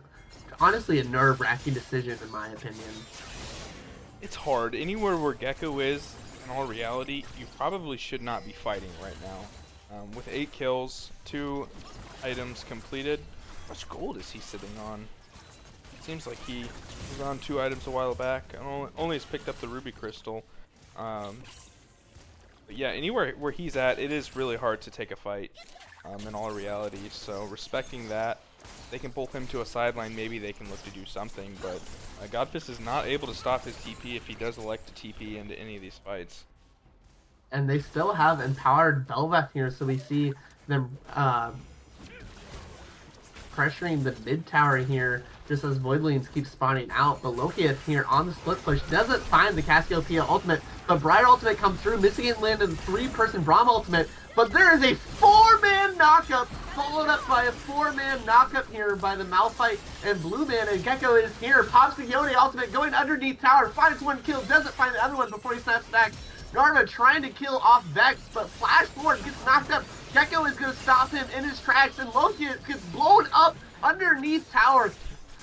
honestly a nerve-wracking decision in my opinion. It's hard. Anywhere where Gecko is, in all reality, you probably should not be fighting right now. With 8 kills, 2 items completed. How much gold is he sitting on? It seems like he was on 2 items a while back. And only has picked up the Ruby Crystal. But yeah, anywhere where he's at, it is really hard to take a fight in all reality. So respecting that, they can pull him to a sideline. Maybe they can look to do something. But Godfist is not able to stop his TP if he does elect to TP into any of these fights. And they still have empowered Belveth here, so we see them pressuring the mid tower here just as Voidlings keep spawning out. But Lokieth here on the split push doesn't find the Cassiopeia ultimate, but Briar ultimate comes through, missing it, landed the 3-person Braum ultimate, but there is a 4-man knockup followed up by a 4-man knockup here by the Malphite and Blue Man, and Gecko is here, pops the Yone ultimate going underneath tower, finds 1 kill, doesn't find the other one before he snaps back. Narva trying to kill off Vex, but Flash Forward gets knocked up. Gecko is going to stop him in his tracks, and Loki gets blown up underneath tower.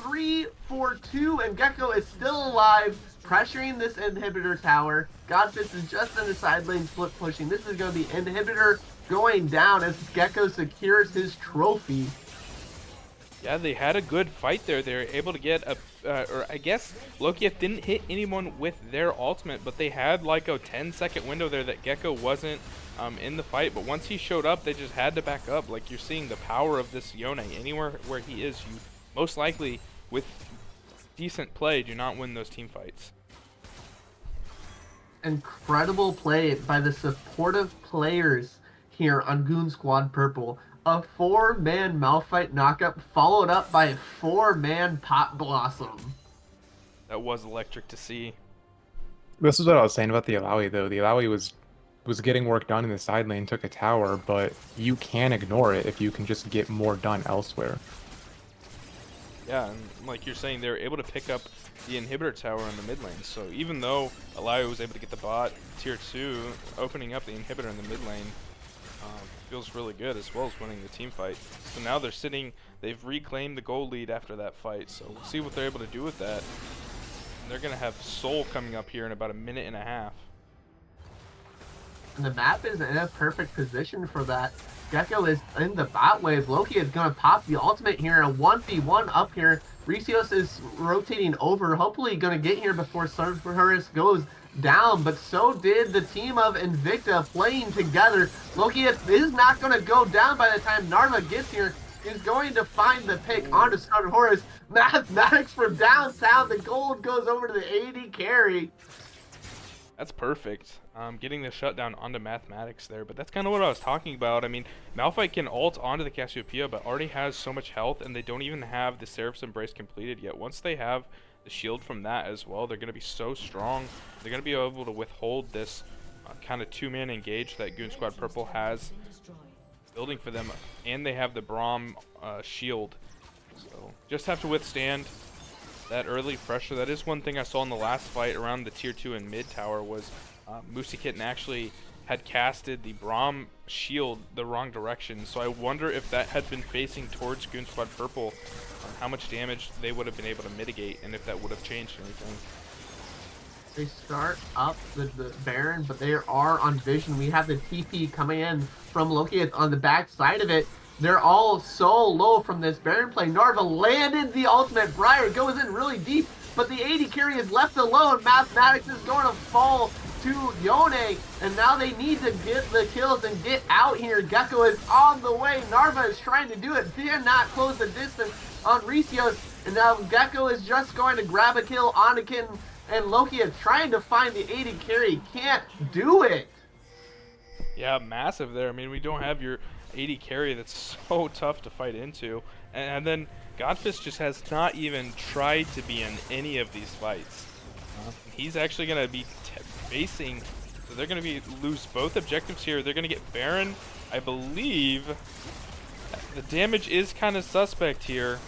3-4-2, and Gecko is still alive, pressuring this inhibitor tower. Godfist is just in the side lane split pushing. This is going to be inhibitor going down as Gecko secures his trophy. Yeah, they had a good fight there. They were able to get a, or I guess Lokieth didn't hit anyone with their ultimate, but they had like a 10-second window there that Gecko wasn't in the fight. But once he showed up, they just had to back up. Like, you're seeing the power of this Yone. Anywhere where he is, you most likely, with decent play, do not win those team fights. Incredible play by the supportive players here on Goon Squad Purple. A 4-man Malphite knockup followed up by a 4-man Pot Blossom. That was electric to see. This is what I was saying about the Alawi, though. The Alawi was getting work done in the side lane, took a tower, but you can ignore it if you can just get more done elsewhere. Yeah, and like you're saying, they were able to pick up the inhibitor tower in the mid lane. So even though Alawi was able to get the bot tier 2, opening up the inhibitor in the mid lane feels really good, as well as winning the team fight. So now they've reclaimed the gold lead after that fight. So we'll see what they're able to do with that. And they're going to have Soul coming up here in about a minute and a half. And the map is in a perfect position for that. Gecko is in the bot wave. Loki is going to pop the ultimate here. A 1v1 up here. Ricios is rotating over. Hopefully going to get here before Cerberus goes down. But so did the team of Invicta playing together. Loki is not going to go down by the time Narva gets here. He's going to find the pick onto Cerberus. Mathematics from downtown. The gold goes over to the AD carry. That's perfect. Getting the shutdown onto Mathematics there, but that's kind of what I was talking about. I mean, Malphite can ult onto the Cassiopeia, but already has so much health, and they don't even have the Seraph's Embrace completed yet. Once they have the shield from that as well, they're going to be so strong. They're going to be able to withhold this kind of 2-man engage that Goon Squad Purple has building for them, and they have the Braum shield. So just have to withstand that early pressure. That is one thing I saw in the last fight around the tier 2 and mid tower was Moosey Kitten actually had casted the Braum shield the wrong direction. So I wonder if that had been facing towards Goon Squad Purple, how much damage they would have been able to mitigate, and if that would have changed anything. They start up the Baron, but they are on vision. We have the TP coming in from Loki on the back side of it. They're all so low from this Baron play. Narva landed the ultimate. Briar goes in really deep, but the AD carry is left alone. Mathematics is going to fall to Yone, and now they need to get the kills and get out here. Gecko is on the way. Narva is trying to do it. Dare not close the distance on Ricios, And now Gecko is just going to grab a kill on a kitten, and Loki is trying to find the AD carry. Can't do it. Yeah, massive there. I mean, we don't have your AD carry that's so tough to fight into. And then Godfist just has not even tried to be in any of these fights. He's actually going to be facing, so they're going to lose both objectives here. They're going to get Baron, I believe. The damage is kind of suspect here.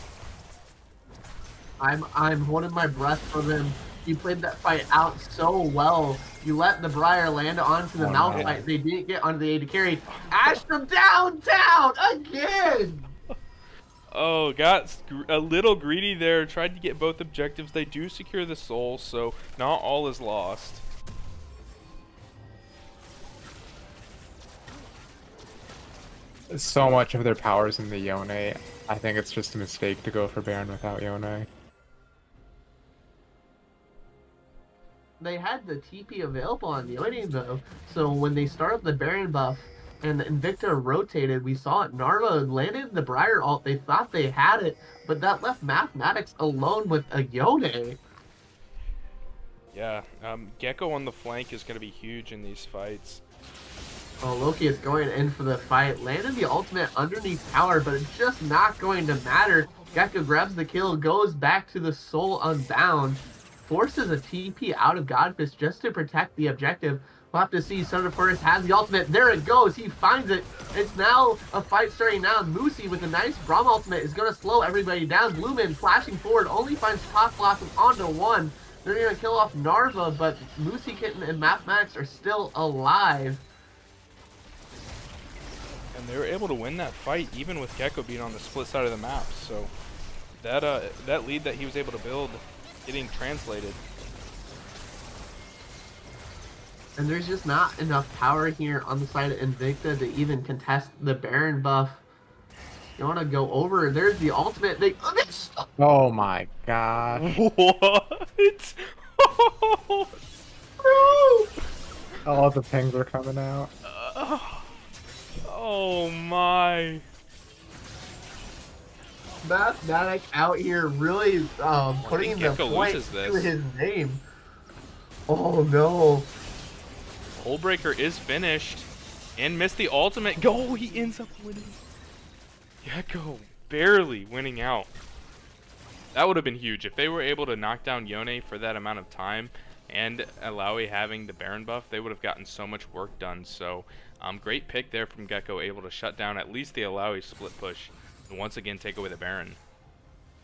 I'm holding my breath for them. You played that fight out so well. You let the Briar land onto the Malphite. They didn't get onto the AD carry. Ash from downtown again. Oh, got a little greedy there. Tried to get both objectives. They do secure the soul, so not all is lost. So much of their powers in the Yone. I think it's just a mistake to go for Baron without Yone. They had the TP available on Yone though, so when they started the Baron buff and the Invicta rotated, we saw it. Narva landed the Briar ult. They thought they had it, but that left Mathematics alone with a Yone. Yeah, Gecko on the flank is going to be huge in these fights. Oh, Loki is going in for the fight. Landed the ultimate underneath tower, but it's just not going to matter. Gecko grabs the kill, goes back to the Soul Unbound, forces a TP out of Godfist just to protect the objective. We'll have to see. Son of Forest has the ultimate. There it goes. He finds it. It's now a fight starting now. Moosey with a nice Braum ultimate is going to slow everybody down. Blueman flashing forward only finds Top Blossom onto one. They're going to kill off Narva, but Moosey Kitten and Mathematics are still alive. And they were able to win that fight even with Gecko being on the split side of the map. So that lead that he was able to build getting translated. And there's just not enough power here on the side of Invicta to even contest the Baron buff. You want to go over? There's the ultimate. Oh my gosh. What? All the pings are coming out. Oh my. Mathematic out here really putting the Gecko point loses to this. his name. Oh no. Hullbreaker is finished and missed the ultimate. Go, he ends up winning. Gecko barely winning out. That would have been huge if they were able to knock down Yone for that amount of time and Alawi having the Baron buff. They would have gotten so much work done. So great pick there from Gecko, able to shut down at least the Alawi split push and once again take away the Baron.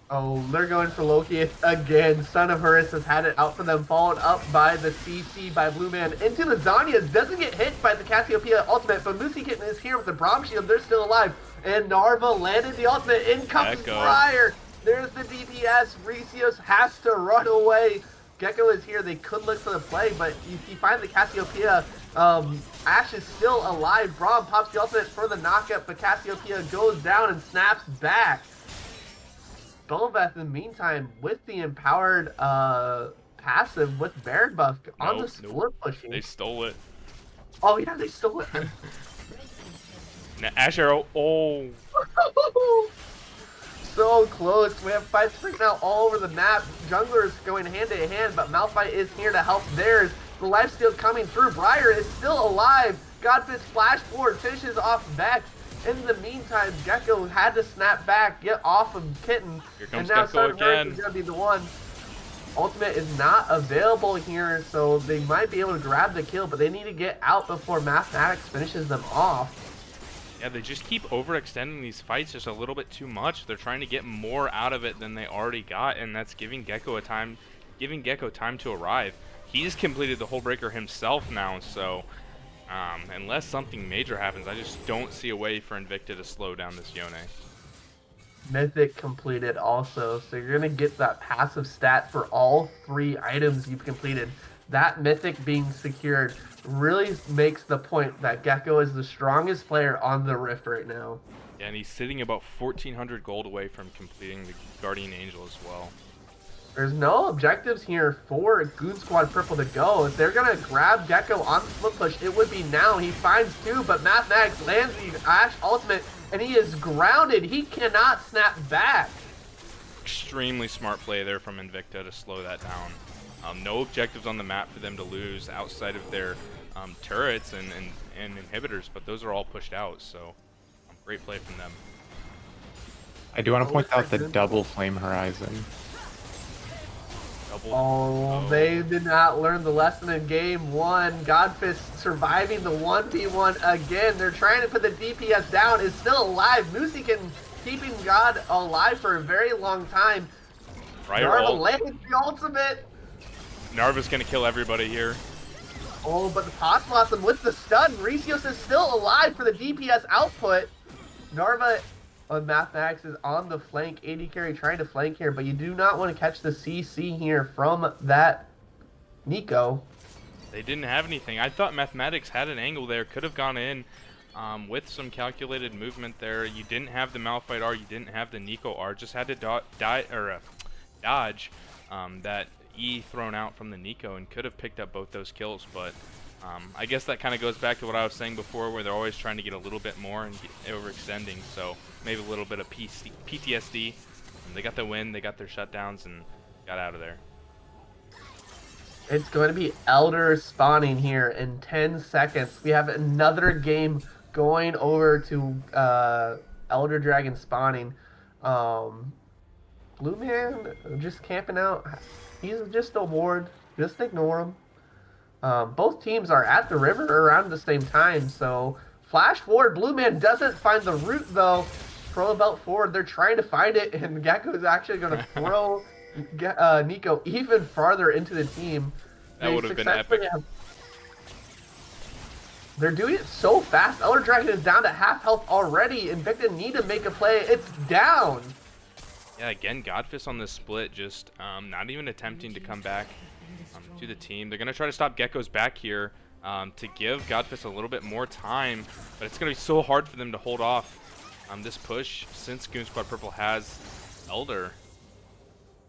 Oh, they're going for Loki again. Son of Horus has had it out for them, followed up by the CC by Blue Man into the Zanyas. Doesn't get hit by the Cassiopeia ultimate, but Moosey Kitten is here with the Braum shield. They're still alive. And Narva landed the ultimate. In comes Briar. There's the DPS. Recios has to run away. Gecko is here. They could look for the play, but if you find the Cassiopeia, Ash is still alive. Braum pops the ultimate for the knockup, but Cassiopeia goes down and snaps back. Belveth, in the meantime, with the empowered passive with Baron buff on the split pushing. They stole it. Oh yeah, they stole it. Now Ash Arrow, oh. So close. We have fights right now all over the map. Junglers going hand in hand, but Malphite is here to help theirs. The lifesteal coming through. Briar is still alive. Godfist flash forward, finishes off Vex. In the meantime, Gecko had to snap back, get off of Kitten, Here comes and now Gecko again. is going to be the one. Ultimate is not available here, so they might be able to grab the kill, but they need to get out before Mathematics finishes them off. Yeah, they just keep overextending these fights just a little bit too much. They're trying to get more out of it than they already got, and that's giving Gecko time to arrive. He's completed the Hullbreaker himself now, so unless something major happens, I just don't see a way for Invicta to slow down this Yone. Mythic completed also, so you're going to get that passive stat for all 3 items you've completed. That Mythic being secured really makes the point that Gecko is the strongest player on the Rift right now. Yeah, and he's sitting about 1,400 gold away from completing the Guardian Angel as well. There's no objectives here for Goon Squad Purple to go. If they're going to grab Gecko on the split push, it would be now. He finds 2, but Mathematics lands the Ash ultimate, and he is grounded. He cannot snap back. extremely smart play there from Invicta to slow that down. No objectives on the map for them to lose outside of their turrets and inhibitors, but those are all pushed out, so great play from them. I do want to point out the double Flame Horizon. Oh, they did not learn the lesson in game 1. Godfist surviving the 1v1 again. They're trying to put the DPS down. Is still alive. Musikin keeping God alive for a very long time. Narva lands the ultimate. Narva's going to kill everybody here. Oh, but the Pots Blossom with the stun. Resios is still alive for the DPS output. Narva on Mathematics is on the flank. AD carry trying to flank here, but you do not want to catch the CC here from that Nico. They didn't have anything. I thought Mathematics had an angle there, could have gone in with some calculated movement there. You didn't have the Malphite R, you didn't have the Nico R, just had to dodge that E thrown out from the Nico and could have picked up both those kills, but I guess that kind of goes back to what I was saying before, where they're always trying to get a little bit more and overextending, so maybe a little bit of PTSD. They got the win, they got their shutdowns, and got out of there. It's going to be Elder spawning here in 10 seconds. We have another game going over to Elder Dragon spawning. Blue Man just camping out. He's just a ward. Just ignore him. Both teams are at the river around the same time, so flash forward. Blue Man doesn't find the route, though. Throw a belt forward. They're trying to find it, and Gecko is actually going to throw Nico even farther into the team. That would have been epic. They're doing it so fast. Elder Dragon is down to half health already. Invicta need to make a play. It's down. Yeah, again, Godfist on this split, just not even attempting to come back to the team. They're going to try to stop Gecko's back here to give Godfist a little bit more time, but it's going to be so hard for them to hold off this push since Goonz Squad Purple has Elder.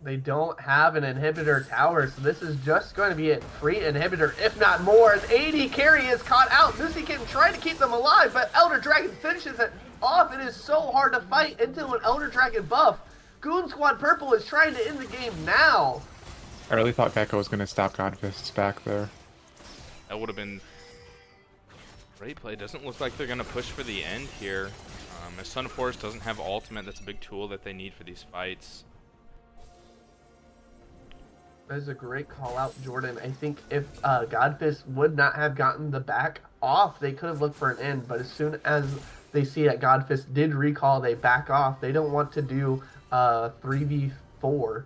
They don't have an inhibitor tower, so this is just going to be a free inhibitor, if not more. As AD carry is caught out, Musikin trying to keep them alive, but Elder Dragon finishes it off. It is so hard to fight into an Elder Dragon buff. Goonz Squad Purple is trying to end the game now. I really thought Gecko was going to stop Godfist's back there. That would have been great play. Doesn't look like they're going to push for the end here. As Son of Forest doesn't have ultimate, that's a big tool that they need for these fights. That is a great call out, Jordan. I think if Godfist would not have gotten the back off, they could have looked for an end. But as soon as they see that Godfist did recall, they back off. They don't want to do 3v4.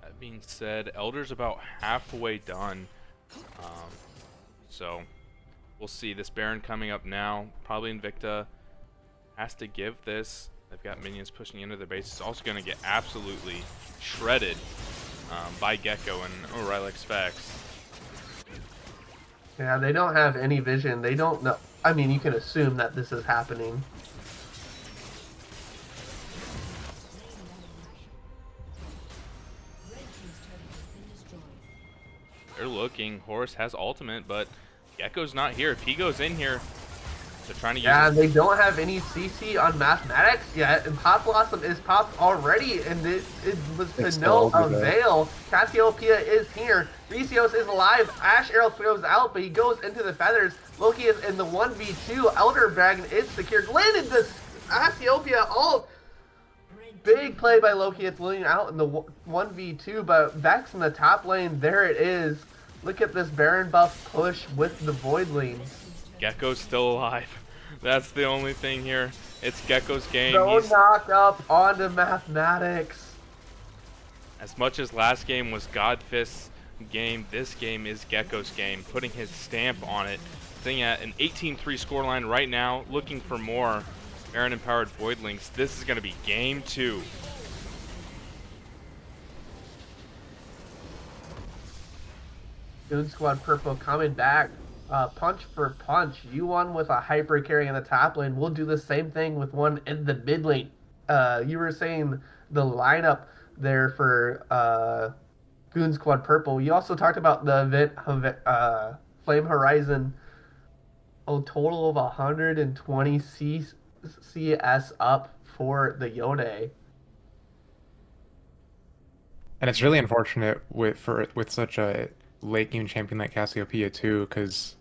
That being said, Elder's about halfway done. So we'll see. This Baron coming up now. Probably Invicta has to give this. They've got minions pushing into their base. It's also going to get absolutely shredded by Gecko and O'Reilly Specs. Yeah, they don't have any vision. They don't know. I mean, you can assume that this is happening. They're looking. Horus has ultimate, but Gecko's not here. If he goes in here, they're trying to use they don't have any CC on Mathematics yet, and Pop Blossom is popped already, and it was to no avail. Cassiopeia is here. Resios is alive. Ash Arrow throws out, but he goes into the feathers. Loki is in the 1v2. Elder Dragon is secured. Landed the Cassiopeia ult. Big play by Loki. It's leading out in the 1v2, but Vex in the top lane, there it is. Look at this Baron buff push with the Voidlings. Gecko's still alive. That's the only thing here. It's Gecko's game. No knock up onto Mathematics. As much as last game was Godfist's game, this game is Gecko's game. Putting his stamp on it. Sitting at an 18-3 scoreline right now. Looking for more Baron empowered Voidlings. This is going to be game 2. Goonz Squad Purple coming back. Punch for punch. You won with a hyper carry in the top lane. We'll do the same thing with one in the mid lane. You were saying the lineup there for Goonz Squad Purple. You also talked about the event Flame Horizon. A total of 120 CS up for the Yone. And it's really unfortunate with such a late game champion like Cassiopeia too, because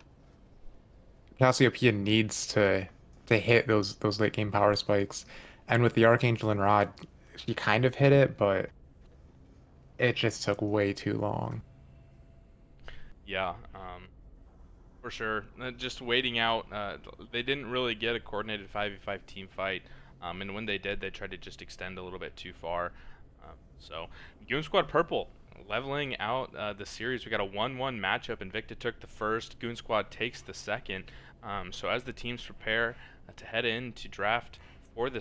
Cassiopeia needs to hit those late game power spikes. And with the Archangel and Rod, she kind of hit it, but it just took way too long. Yeah, for sure. Just waiting out. They didn't really get a coordinated 5v5 team fight, and when they did, they tried to just extend a little bit too far. So, Goon Squad Purple leveling out the series. We got a 1-1 matchup. Invicta took the first. Goon Squad takes the second. So as the teams prepare to head in to draft for the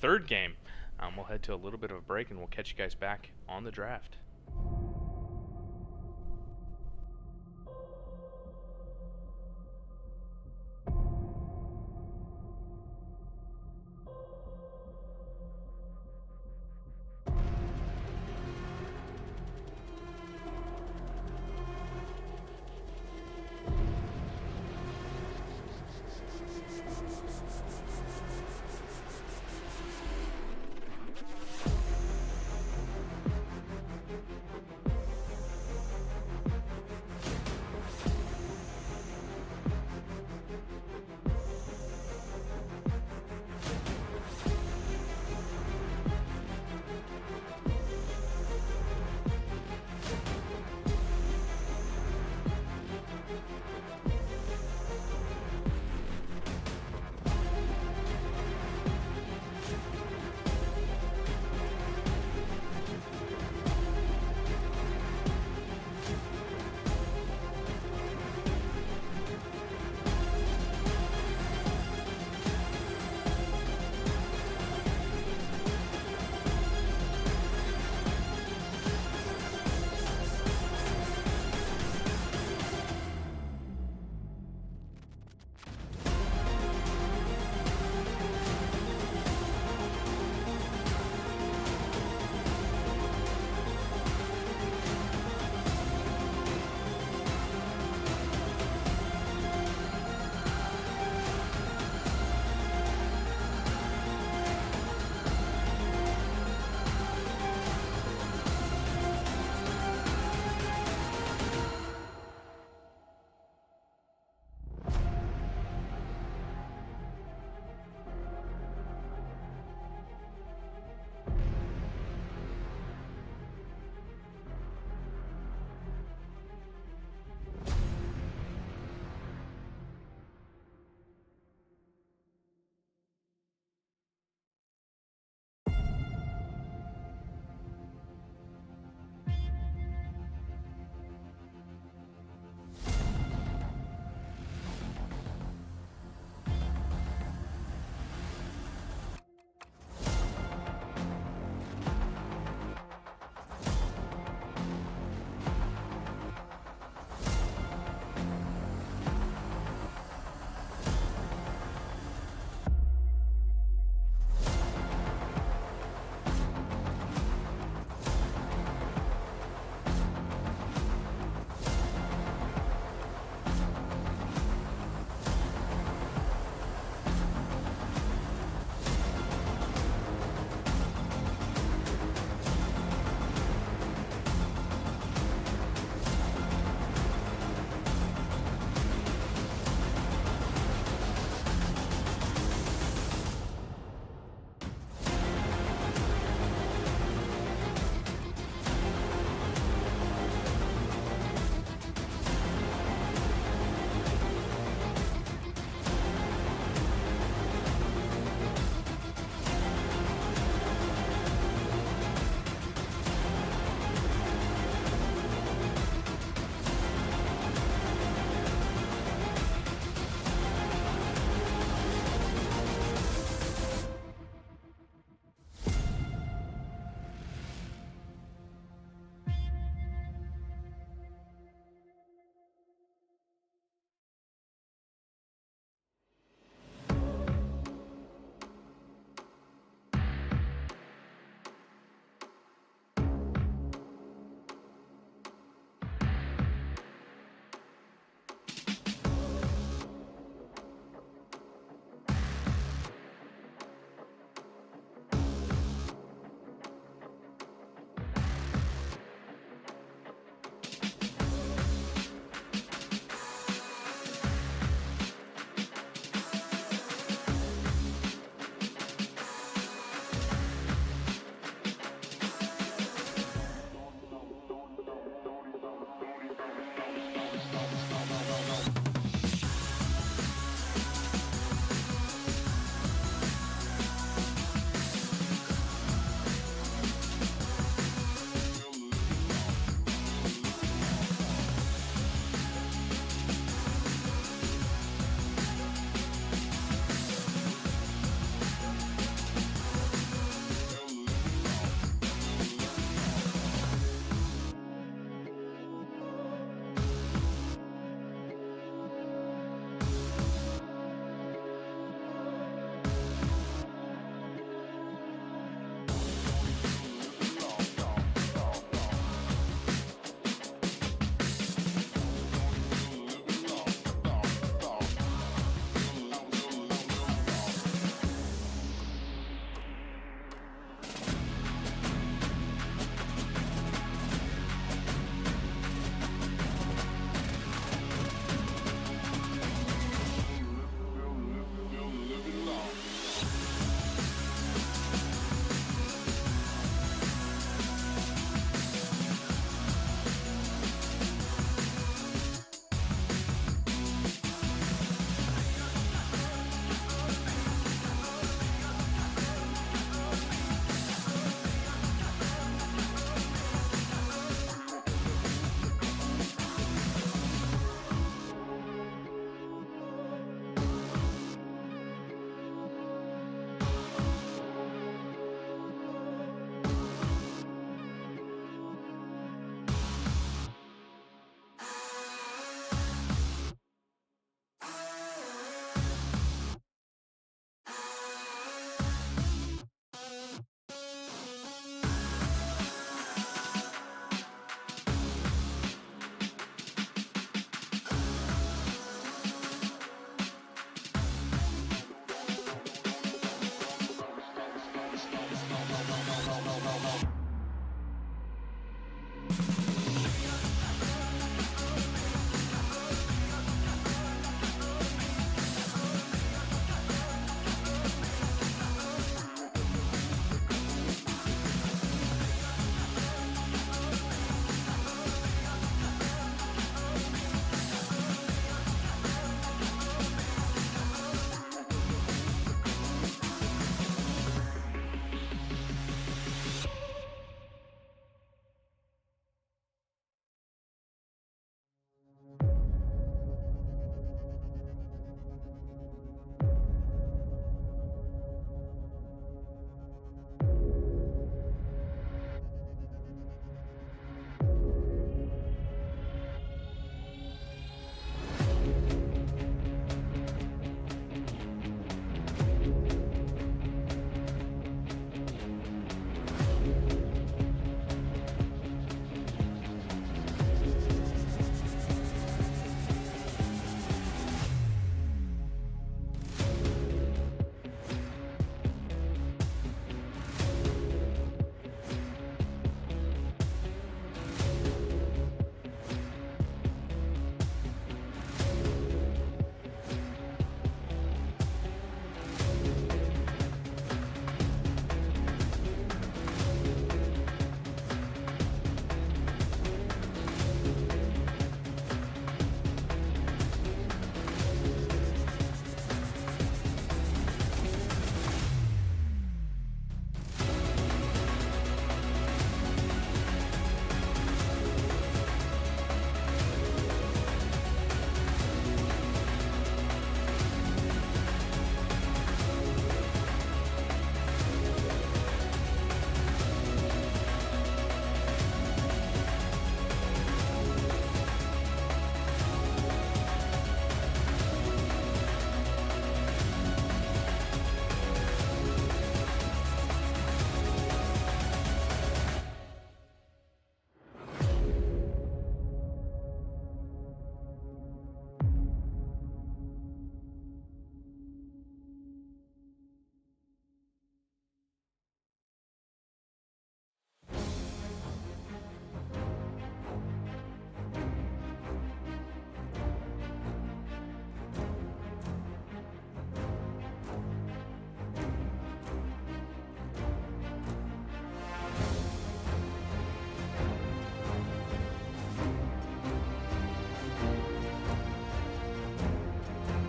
third game, we'll head to a little bit of a break, and we'll catch you guys back on the draft.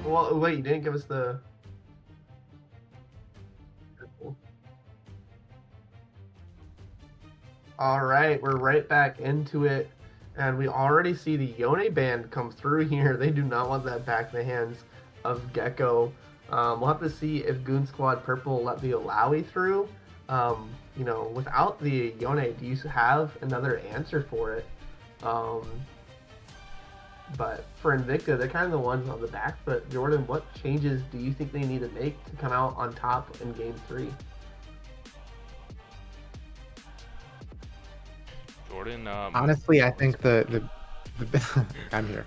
Well, wait, you didn't give us the. All right, we're right back into it, and we already see the Yone band come through here. They do not want that back in the hands of Gecko. We'll have to see if Goon Squad Purple let the Alawi through. Without the Yone, do you have another answer for it? But for Invicta, they're kind of the ones on the back foot. Jordan, what changes do you think they need to make to come out on top in Game 3? Jordan, Honestly, I think the I'm here.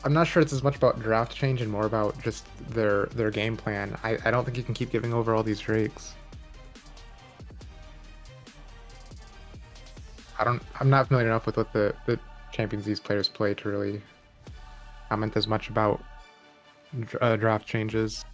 I'm not sure it's as much about draft change and more about just their game plan. I don't think you can keep giving over all these drakes. I'm not familiar enough with what the champions these players play to really comment as much about draft changes.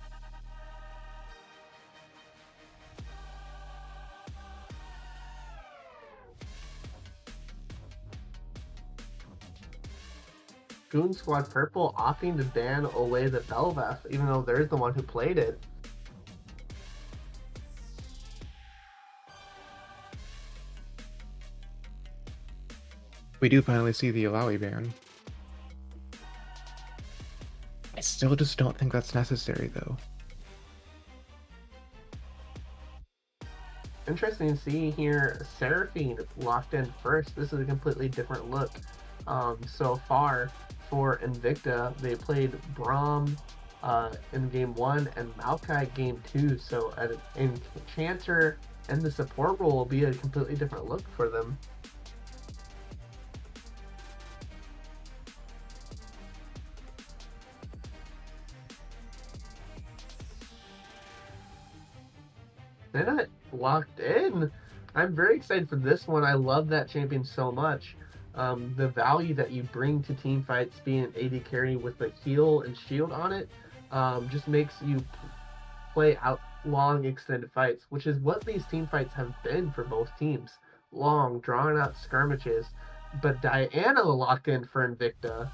Goon Squad Purple opting to ban away the Belveth, even though they're the one who played it. We do finally see the Alawi ban. I still just don't think that's necessary, though. Interesting to see here, Seraphine locked in first. This is a completely different look. So far for Invicta, they played Braum in game 1 and Maokai game 2. So in Chanter and the support role will be a completely different look for them. They're not locked in. I'm very excited for this one. I love that champion so much. The value that you bring to team fights, being an AD carry with a heal and shield on it, just makes you play out long extended fights, which is what these team fights have been for both teams. Long, drawn out skirmishes. But Diana locked in for Invicta.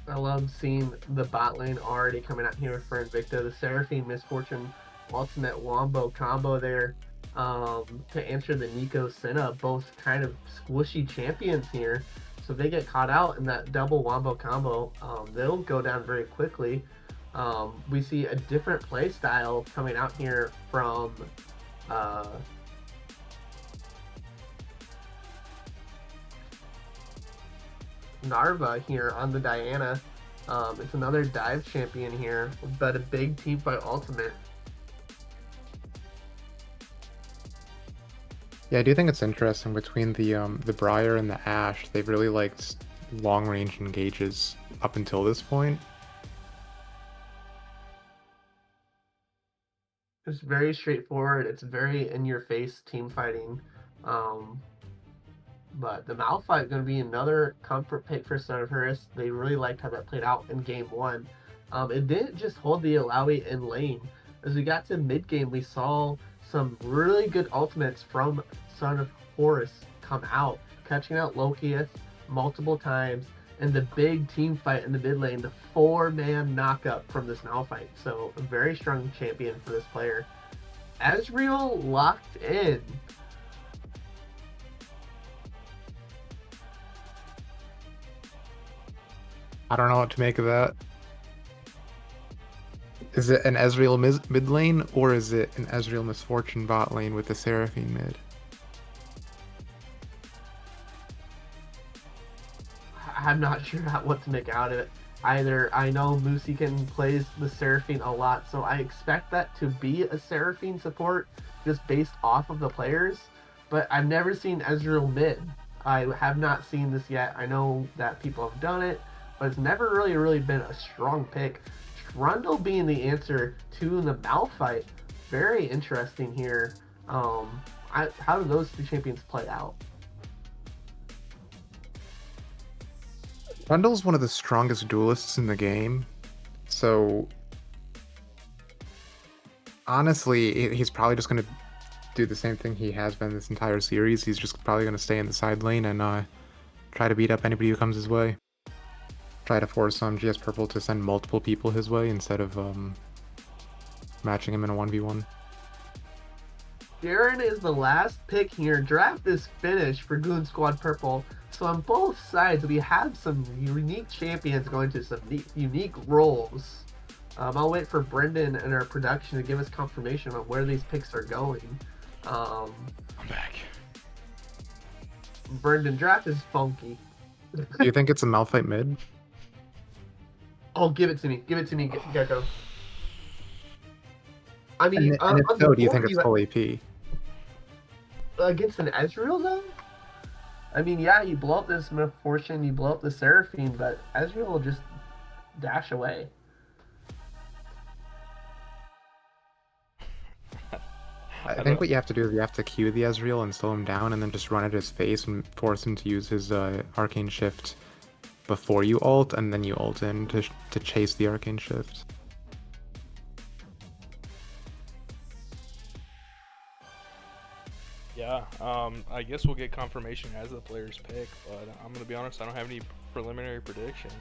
I love seeing the bot lane already coming out here for Invicta. The Seraphine Misfortune ultimate wombo combo there to answer the Nico Senna, both kind of squishy champions here. So if they get caught out in that double wombo combo, they'll go down very quickly. We see a different play style coming out here from uh, Narva here on the Diana. It's another dive champion here, but a big team fight ultimate. Yeah, I do think it's interesting between the Briar and the Ash. They've really liked long range engages up until this point. It's very straightforward. It's very in your face team fighting. But the Malphite going to be another comfort pick for Cerberus. They really liked how that played out in game one. It didn't just hold the Alawi in lane. As we got to mid game, we saw some really good ultimates from Son of Horus come out, catching out Lokieth multiple times, and the big team fight in the mid lane, the 4-man knockup from this Malphite. So a very strong champion for this player. Ezreal locked in. I don't know what to make of that. Is it an Ezreal mid lane, or is it an Ezreal Misfortune bot lane with the Seraphine mid? I'm not sure what to make out of it either. I know Musiken plays the Seraphine a lot, so I expect that to be a Seraphine support just based off of the players, but I've never seen Ezreal mid. I have not seen this yet. I know that people have done it, but it's never really been a strong pick. Trundle being the answer to the Malphite, very interesting here. How do those two champions play out? Trundle's one of the strongest duelists in the game, so honestly, he's probably just going to do the same thing he has been this entire series. He's just probably going to stay in the side lane and try to beat up anybody who comes his way. Try to force GS Purple to send multiple people his way instead of matching him in a 1v1. Darren is the last pick here. Draft is finished for Goon Squad Purple. So on both sides, we have some unique champions going to some unique roles. I'll wait for Brendan and our production to give us confirmation on where these picks are going. I'm back. Brendan, draft is funky. Do you think it's a Malphite mid? Oh, give it to me. Give it to me, Gecko. I mean, And if so, do you think it's full AP? Against an Ezreal, though? I mean, yeah, you blow up this Misfortune, you blow up the Seraphine, but Ezreal will just dash away. I think what you have to do is you have to Q the Ezreal and slow him down and then just run at his face and force him to use his Arcane Shift before you ult, and then you ult in to chase the Arcane Shift. Yeah, I guess we'll get confirmation as the players pick, but I'm gonna be honest, I don't have any preliminary predictions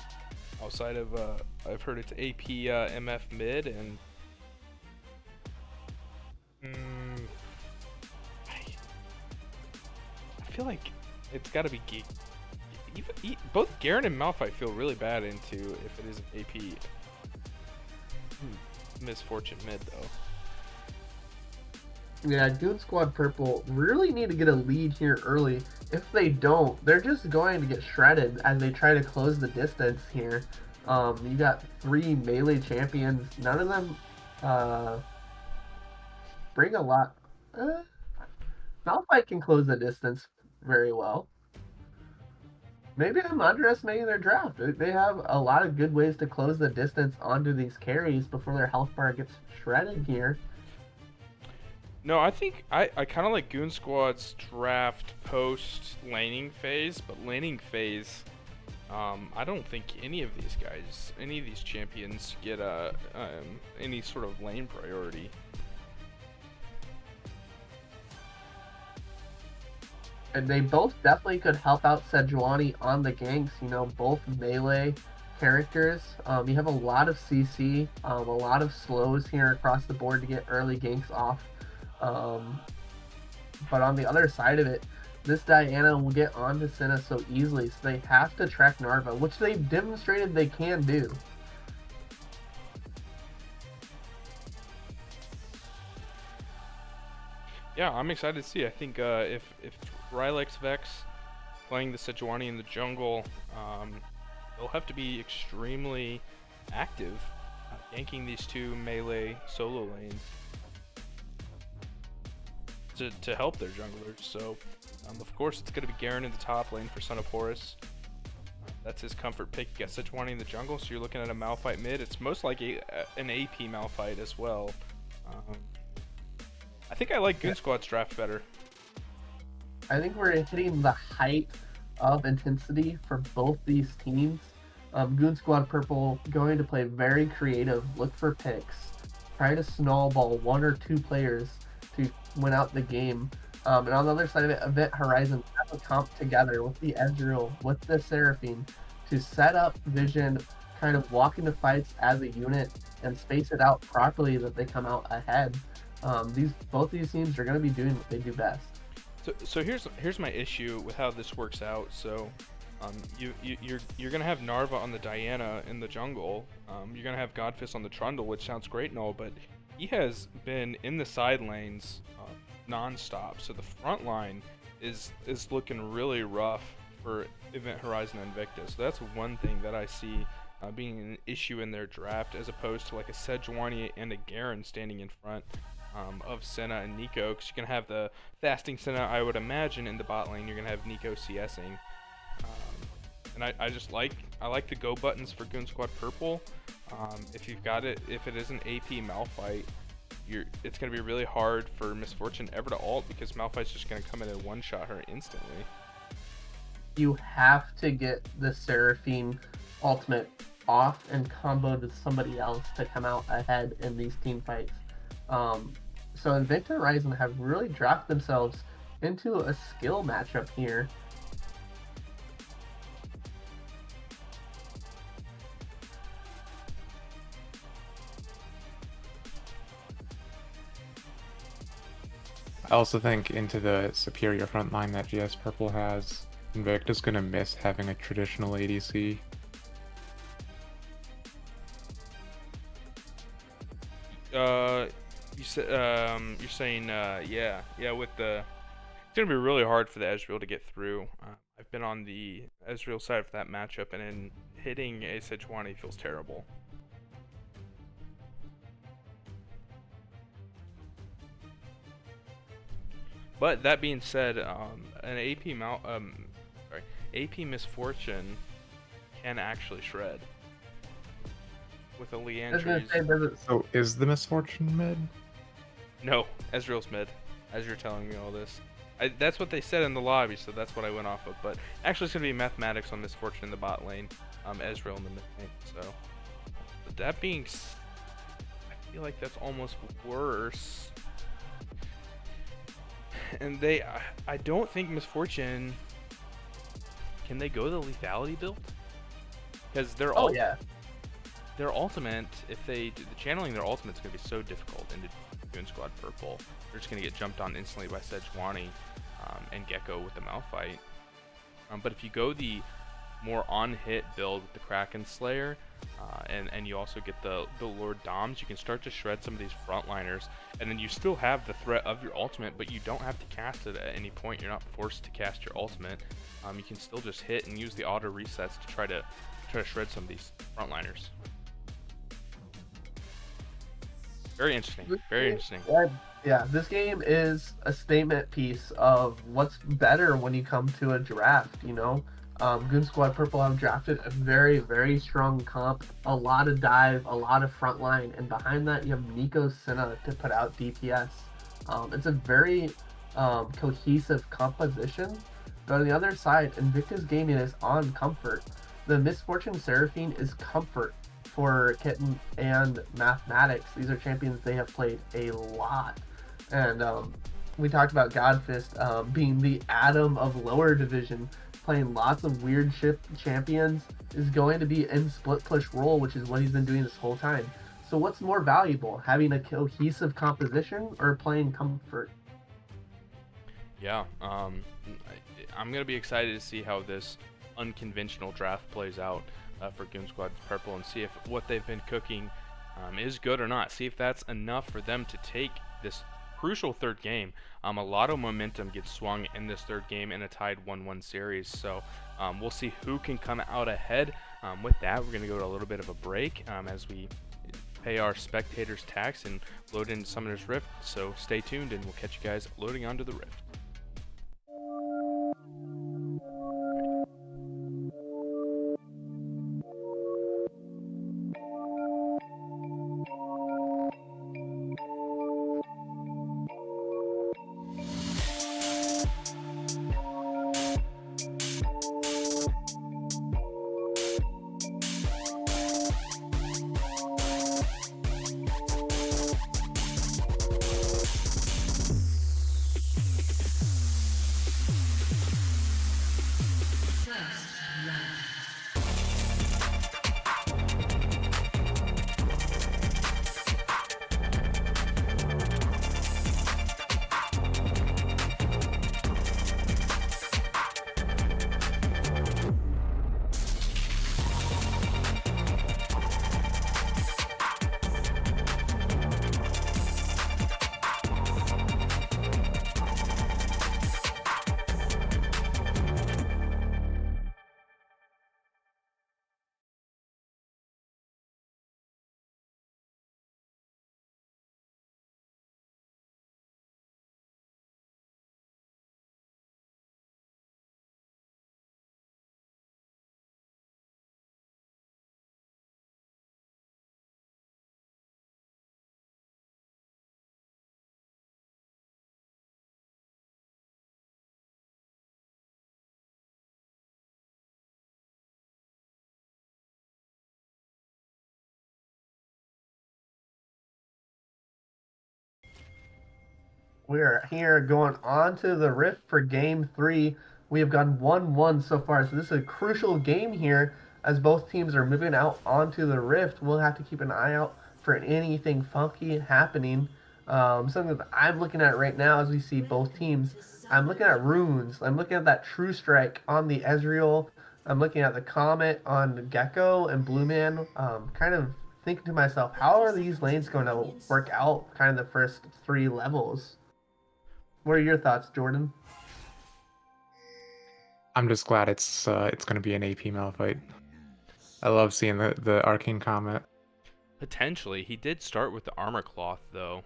outside of I've heard it's AP MF mid, and I feel like it's got to be Geek. Both Garen and Malphite feel really bad into if it is an AP Misfortune mid though. Yeah, Goon Squad Purple really need to get a lead here early. If they don't, they're just going to get shredded as they try to close the distance here. You got 3 melee champions. None of them bring a lot. Malphite can close the distance very well. Maybe I'm underestimating their draft. They have a lot of good ways to close the distance onto these carries before their health bar gets shredded here. No, I think I kind of like Goon Squad's draft post laning phase, but laning phase, I don't think any of these guys, any of these champions get any sort of lane priority. And they both definitely could help out Sejuani on the ganks. Both melee characters. You have a lot of CC, a lot of slows here across the board to get early ganks off. But on the other side of it, this Diana will get onto Senna so easily, so they have to track Narva, which they've demonstrated they can do. Yeah, I'm excited to see. I think if Rylex Vex playing the Sejuani in the jungle, they'll have to be extremely active, ganking these two melee solo lanes to help their junglers. So, of course, it's going to be Garen in the top lane for Son of Horus. That's his comfort pick. You got Sejuani in the jungle, so you're looking at a Malphite mid. It's most like an AP Malphite as well. I think I like Goon Squad's draft better. I think we're hitting the height of intensity for both these teams. Goon Squad Purple going to play very creative, look for picks, try to snowball one or two players to win out the game. And on the other side of it, Event Horizon have a comp together with the Ezreal, with the Seraphine, to set up Vision, kind of walk into fights as a unit and space it out properly that they come out ahead. Both these teams are going to be doing what they do best. So here's my issue with how this works out. So, you're gonna have Narva on the Diana in the jungle. You're gonna have Godfist on the Trundle, which sounds great and all, but he has been in the side lanes non-stop. So the front line is looking really rough for Event Horizon and Invicta. So that's one thing that I see being an issue in their draft, as opposed to like a Sejuani and a Garen standing in front of Senna and Nico, because you can have the fasting Senna, I would imagine, in the bot lane. You're gonna have Nico CSing, and I like the go buttons for Goon Squad Purple. If you've got it, if it is an AP Malphite, it's gonna be really hard for Misfortune ever to ult, because Malphite's just gonna come in and one-shot her instantly. You have to get the Seraphine ultimate off and comboed with somebody else to come out ahead in these team fights. So Invicta Horizon have really dropped themselves into a skill matchup here. I also think into the superior front line that GS Purple has, Invicta's gonna miss having a traditional ADC. You're saying with the, it's gonna be really hard for the Ezreal to get through. I've been on the Ezreal side for that matchup, and in hitting a Sejuani feels terrible. But that being said, an AP Misfortune can actually shred with a Leandry's. So is the Misfortune mid? No, Ezreal's mid, as you're telling me all this. That's what they said in the lobby, so that's what I went off of. But actually, it's going to be mathematics on Misfortune in the bot lane, Ezreal in the mid lane. So, but that being, I feel like that's almost worse. And I don't think Misfortune, can they go the lethality build? Because their their ultimate, if they do the channeling, their ultimate's going to be so difficult into Goon Squad Purple. They're just going to get jumped on instantly by Sejuani and Gecko with the Malphite. But if you go the more on-hit build with the Kraken Slayer, and you also get the Lord Doms, you can start to shred some of these frontliners, and then you still have the threat of your ultimate, but you don't have to cast it at any point. You're not forced to cast your ultimate. You can still just hit and use the auto resets to try to shred some of these frontliners. Very interesting. Very interesting. Yeah, this game is a statement piece of what's better when you come to a draft. Goon Squad Purple have drafted a very, very strong comp, a lot of dive, a lot of frontline, and behind that you have Nico Senna to put out DPS. It's a very cohesive composition, but on the other side, Invicta's gaming is on comfort. The Misfortune Seraphine is comfort for Kitten and Mathematics. These are champions they have played a lot. And we talked about Godfist being the Atom of lower division, playing lots of weird shift champions, is going to be in split push role, which is what he's been doing this whole time. So what's more valuable, having a cohesive composition or playing comfort? Yeah, I'm gonna be excited to see how this unconventional draft plays out for Goon Squad Purple, and see if what they've been cooking is good or not. See if that's enough for them to take this crucial third game. A lot of momentum gets swung in this third game in a tied 1-1 series, so we'll see who can come out ahead. With that, we're going to go to a little bit of a break as we pay our spectators tax and load into Summoner's Rift, so stay tuned and we'll catch you guys loading onto the Rift. We're here going on to the Rift for game 3. We have gone 1-1 so far, so this is a crucial game here as both teams are moving out onto the Rift. We'll have to keep an eye out for anything funky happening. Something that I'm looking at right now as we see both teams, I'm looking at runes. I'm looking at that True Strike on the Ezreal. I'm looking at the Comet on the Gecko and Blue Man. Kind of thinking to myself, how are these lanes going to work out kind of the first 3 levels? What are your thoughts, Jordan? I'm just glad it's going to be an AP Malphite. I love seeing the Arcane Comet. Potentially. He did start with the Armor Cloth, though.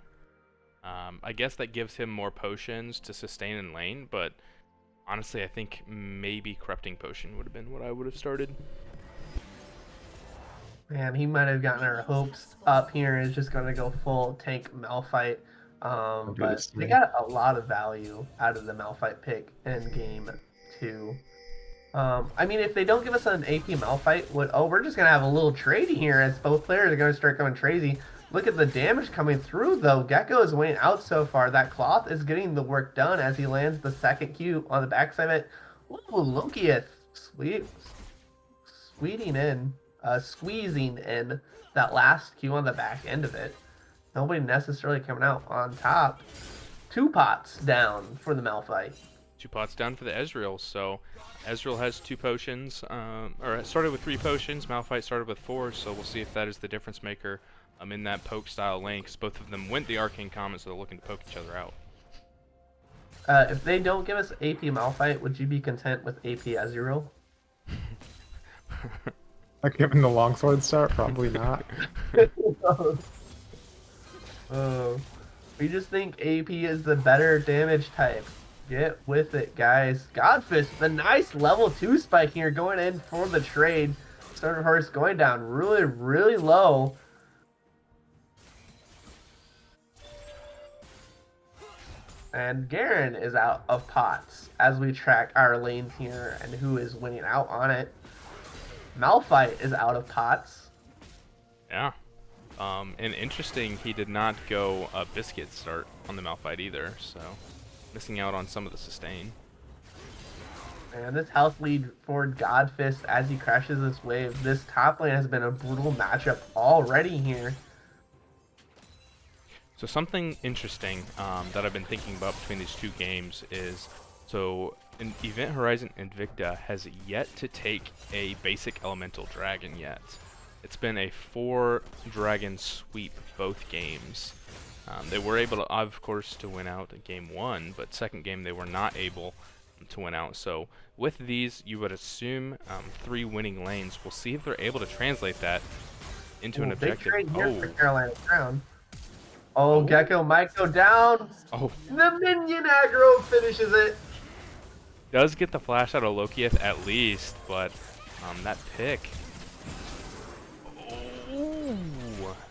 I guess that gives him more potions to sustain in lane, but honestly, I think maybe Corrupting Potion would have been what I would have started. Man, he might have gotten our hopes up here. Is just going to go full tank Malphite. But they got a lot of value out of the Malphite pick in game 2. I mean, if they don't give us an AP Malphite, we're just going to have a little trade here as both players are going to start going crazy. Look at the damage coming through, though. Gecko is winning out so far. That Cloth is getting the work done as he lands the second Q on the backside of it. Ooh, Lokieth. Squeezing in that last Q on the back end of it. Nobody necessarily coming out on top. 2 pots down for the Malphite. 2 pots down for the Ezreal, so Ezreal has 2 potions, or started with 3 potions, Malphite started with 4, so we'll see if that is the difference maker in that poke style lane, because both of them went the Arcane Comet, so they're looking to poke each other out. If they don't give us AP Malphite, would you be content with AP Ezreal? Like given the longsword start, probably not. We just think AP is the better damage type. Get with it, guys. Godfist, the nice level 2 spike here going in for the trade. Stone Horse going down really, really low. And Garen is out of pots as we track our lanes here and who is winning out on it. Malphite is out of pots. Yeah. And interesting, he did not go a Biscuit start on the Malphite either, so missing out on some of the sustain. And this health lead for Godfist as he crashes this wave. This top lane has been a brutal matchup already here. So something interesting that I've been thinking about between these two games is, so in Event Horizon Invicta has yet to take a basic elemental dragon yet. It's been a 4 dragon sweep both games. They were able to, of course, to win out in game 1, but second game they were not able to win out. So with these, you would assume 3 winning lanes. We'll see if they're able to translate that into an objective. Big trade here for Carolina Crown. Oh, Gecko might go down. Oh, The minion aggro finishes it. does get the flash out of Lokieth at least, but that pick. Ooh.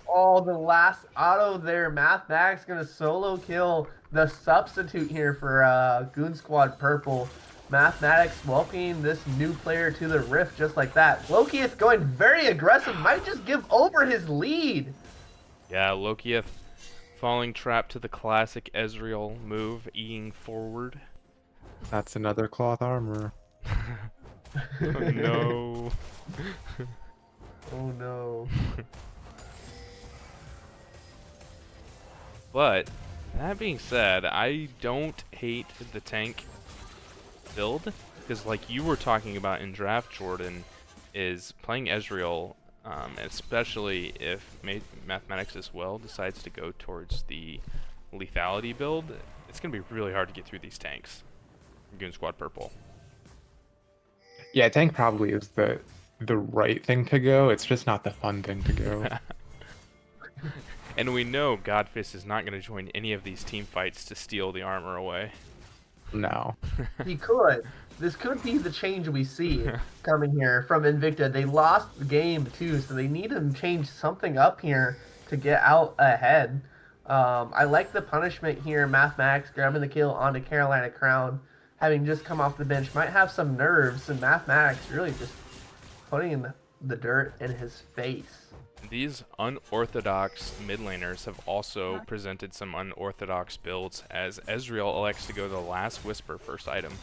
Oh, the last auto there. Mathmatic's gonna solo kill the substitute here for Goon Squad Purple. Mathematics welcoming this new player to the Rift just like that. Loki is going very aggressive. Might just give over his lead. Yeah, Lokieth falling trapped to the classic Ezreal move, eating forward. That's another cloth armor. Oh no. Oh no. But that being said, I don't hate the tank build, because like you were talking about in draft, Jordan, is playing Ezreal, especially if Mathematics as well decides to go towards the lethality build, it's going to be really hard to get through these tanks. Goon Squad Purple. Yeah, tank probably is the right thing to go. It's just not the fun thing to go. And we know Godfist is not going to join any of these team fights to steal the armor away. No. He could. This could be the change we see coming here from Invicta. They lost the game too, so they need to change something up here to get out ahead. I like the punishment here. Mathematics grabbing the kill onto Carolina Crown, having just come off the bench, might have some nerves, and Mathematics really just putting the dirt in his face. These unorthodox mid laners have also presented some unorthodox builds, as Ezreal elects to go to the last Whisper first item.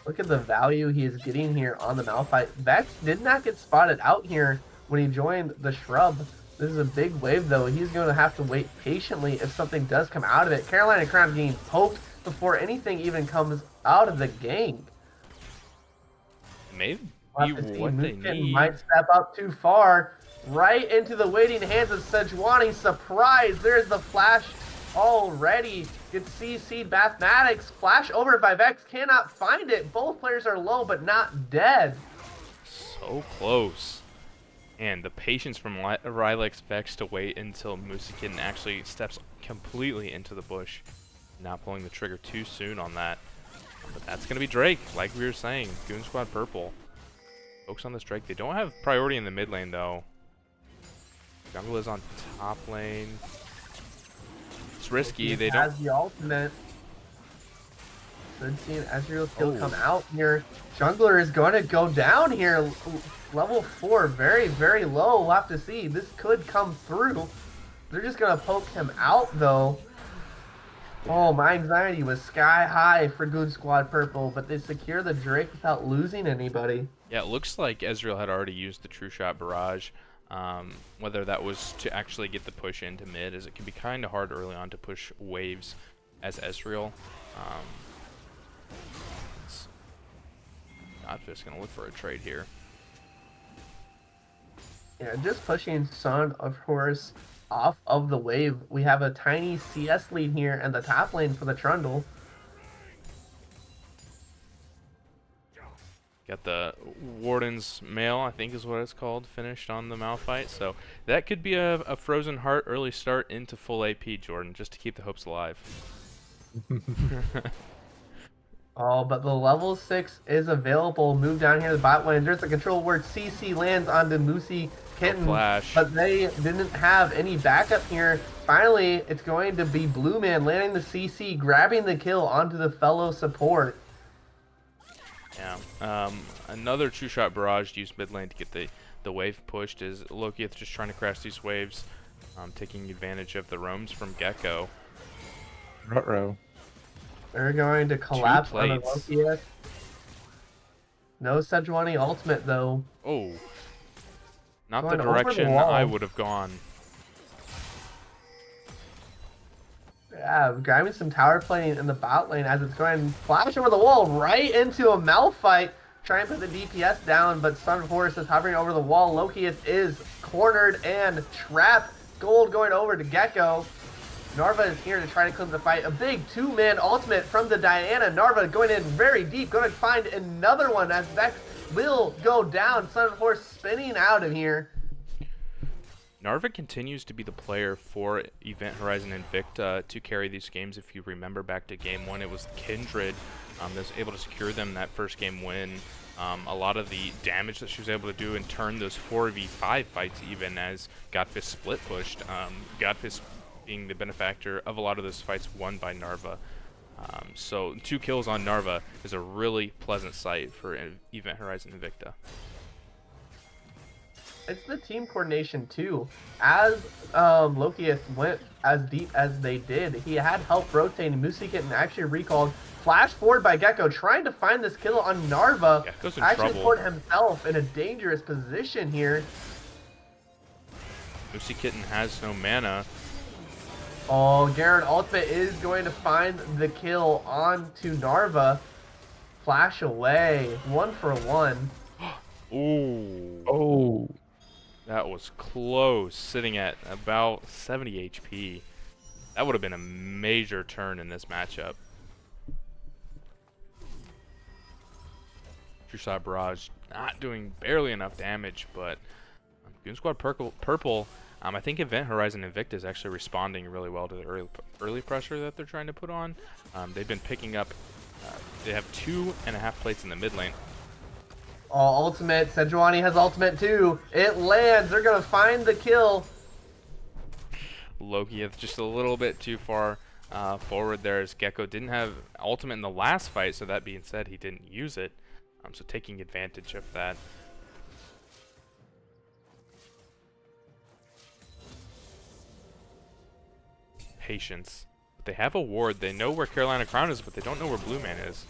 Look at the value he is getting here on the Malphite. Vex did not get spotted out here when he joined the Shrub. This is a big wave, though. He's going to have to wait patiently if something does come out of it. Carolina Crown getting poked before anything even comes out of the gank. Maybe What they need. might step up too far. Right into the waiting hands of Sejuani. Surprise! There's the flash already. Gets CC'd. Mathematics. Flash over by Vex. Cannot find it. Both players are low, but not dead. So close. And the patience from Rylix Vex to wait until Musakin actually steps completely into the bush. Not pulling the trigger too soon on that. But that's going to be Drake, like we were saying. Goon Squad Purple. Focus on this Drake. They don't have priority in the mid lane, though. Jungle is on top lane. It's risky. They don't. Has the ultimate. Good seeing Ezreal kill come out here. Jungler is going to go down here. Level 4, very, very low. We'll have to see. This could come through. They're just going to poke him out, though. Oh, my anxiety was sky high for Goon Squad Purple, but they secure the Drake without losing anybody. Yeah, it looks like Ezreal had already used the True Shot Barrage. Whether that was to actually get the push into mid, as it can be kind of hard early on to push waves as Ezreal. Godfist going to look for a trade here. Yeah, just pushing Son of Horus off of the wave. We have a tiny CS lead here in the top lane for the Trundle. Got the Warden's Mail, I think is what it's called, finished on the Malphite. So that could be a Frozen Heart early start into full AP, Jordan, just to keep the hopes alive. Oh, but the level 6 is available. Move down here to the bot lane. There's a control where CC lands onto Moosey Kitten, flash. but they didn't have any backup here. Finally, it's going to be Blue Man landing the CC, grabbing the kill onto the fellow support. Yeah. Another two-shot barrage used mid lane to get the wave pushed. Is Lokieth just trying to crash these waves, taking advantage of the roams from Gecko. Ruh-roh. They're going to collapse on the plates. Lokieth. No Sejuani ultimate though. Oh. Not Going the over the direction wall. I would have gone. Yeah, grabbing some tower plating in the bot lane as it's going to flash over the wall right into a Malphite. Trying to put the DPS down, but Son of Horus is hovering over the wall. Lokieth is cornered and trapped. Gold going over to Gecko. Narva is here to try to clean the fight. A big two-man ultimate from the Diana. Narva going in very deep. Going to find another one as Vex will go down. Son of Horus spinning out of here. Narva continues to be the player for Event Horizon Invicta to carry these games. If you remember back to game 1, it was Kindred that was able to secure them that first game win. A lot of the damage that she was able to do and turn those 4v5 fights even as Godfist split pushed. Godfist being the benefactor of a lot of those fights won by Narva. So 2 kills on Narva is a really pleasant sight for Event Horizon Invicta. It's the team coordination too. As Lokieth went as deep as they did, he had help rotating. Moosey Kitten actually recalled. Flash forward by Gecko, trying to find this kill on Narva. Gecko's in actually trouble. put himself in a dangerous position here. Moosey Kitten has no mana. Oh, Garen ultimate is going to find the kill onto Narva. Flash away. 1 for 1. Ooh. Oh. That was close, sitting at about 70 HP. That would have been a major turn in this matchup. True Shot Barrage not doing barely enough damage, but Goon Squad Purple, I think Event Horizon Invicta is actually responding really well to the early pressure that they're trying to put on. They've been picking up, they have 2.5 plates in the mid lane. Oh, ultimate. Sejuani has ultimate too. It lands. They're going to find the kill. Lokieth just a little bit too far forward there as Gecko didn't have ultimate in the last fight, so that being said, he didn't use it. So taking advantage of that. Patience. But they have a ward. They know where Carolina Crown is, but they don't know where Blue Man is.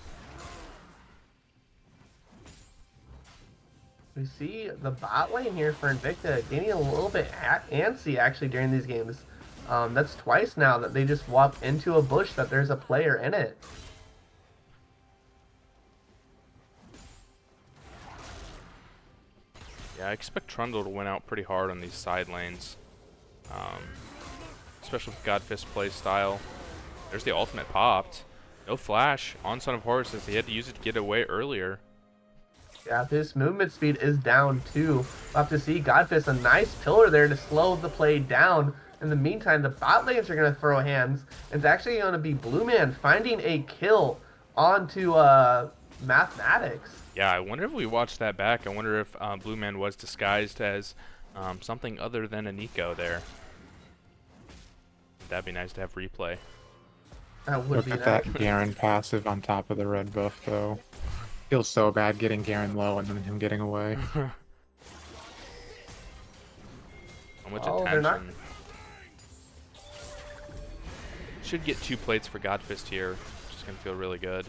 We see the bot lane here for Invicta getting a little bit antsy actually during these games. That's twice now that they just walk into a bush that there's a player in it. Yeah, I expect Trundle to win out pretty hard on these side lanes. Especially with Godfist play style. There's the ultimate popped. No flash on Son of Horus as he had to use it to get away earlier. Yeah, his movement speed is down too. We'll have to see Godfist, a nice pillar there to slow the play down. In the meantime, the bot lanes are going to throw hands. It's actually going to be Blue Man finding a kill onto Mathematics. Yeah, I wonder if we watched that back. I wonder if Blue Man was disguised as something other than a Nico there. That'd be nice to have replay. That would Look be at nice. that Garen passive on top of the red buff, though. Feels so bad getting Garen low and then him getting away. How much Oh, they're not- attention. Should get 2 plates for Godfist here. Just gonna feel really good.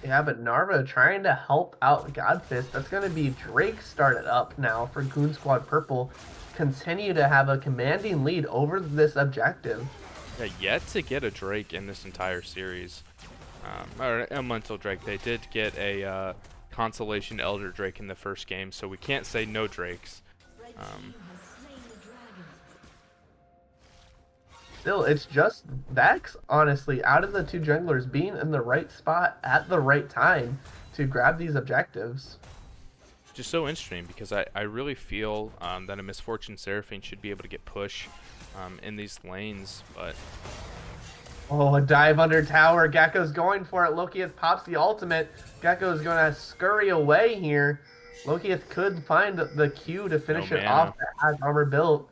Yeah, but Narva trying to help out Godfist. That's going to be Drake started up now for Goon Squad Purple. Continue to have a commanding lead over this objective. Yeah, yet to get a Drake in this entire series. Or Elemental Drake. They did get a Consolation Elder Drake in the first game, so we can't say no Drakes. Still, it's just Vex, honestly, out of the 2 junglers being in the right spot at the right time to grab these objectives. Just so interesting because I really feel that a Misfortune Seraphine should be able to get push in these lanes, but Oh, a dive under tower. Gecko's going for it. Lokieth pops the ultimate. Gecko's going to scurry away here. Lokieth could find the Q to finish No it off. mana. That has armor built.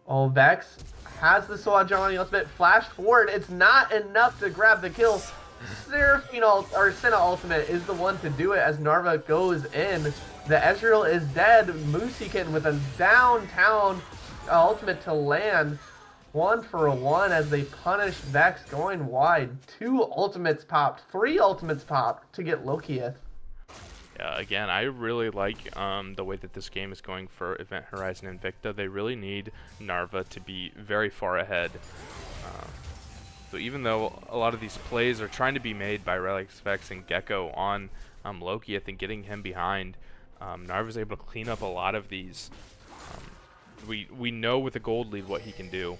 Oh, Vex has the Soul Adrenaline on the ultimate. Flash forward. It's not enough to grab the kill. Seraphine or Senna ultimate is the one to do it as Narva goes in. The Ezreal is dead. Mooseykin with a downtown ultimate to land. 1-for-1 as they punish Vex going wide. 2 ultimates popped. 3 ultimates popped to get Lokieth. Yeah, again, I really like the way that this game is going for Event Horizon Invicta. They really need Narva to be very far ahead. So even though a lot of these plays are trying to be made by Relics, Vex, and Gecko on Lokieth and getting him behind, Narva's able to clean up a lot of these. We know with the gold lead what he can do.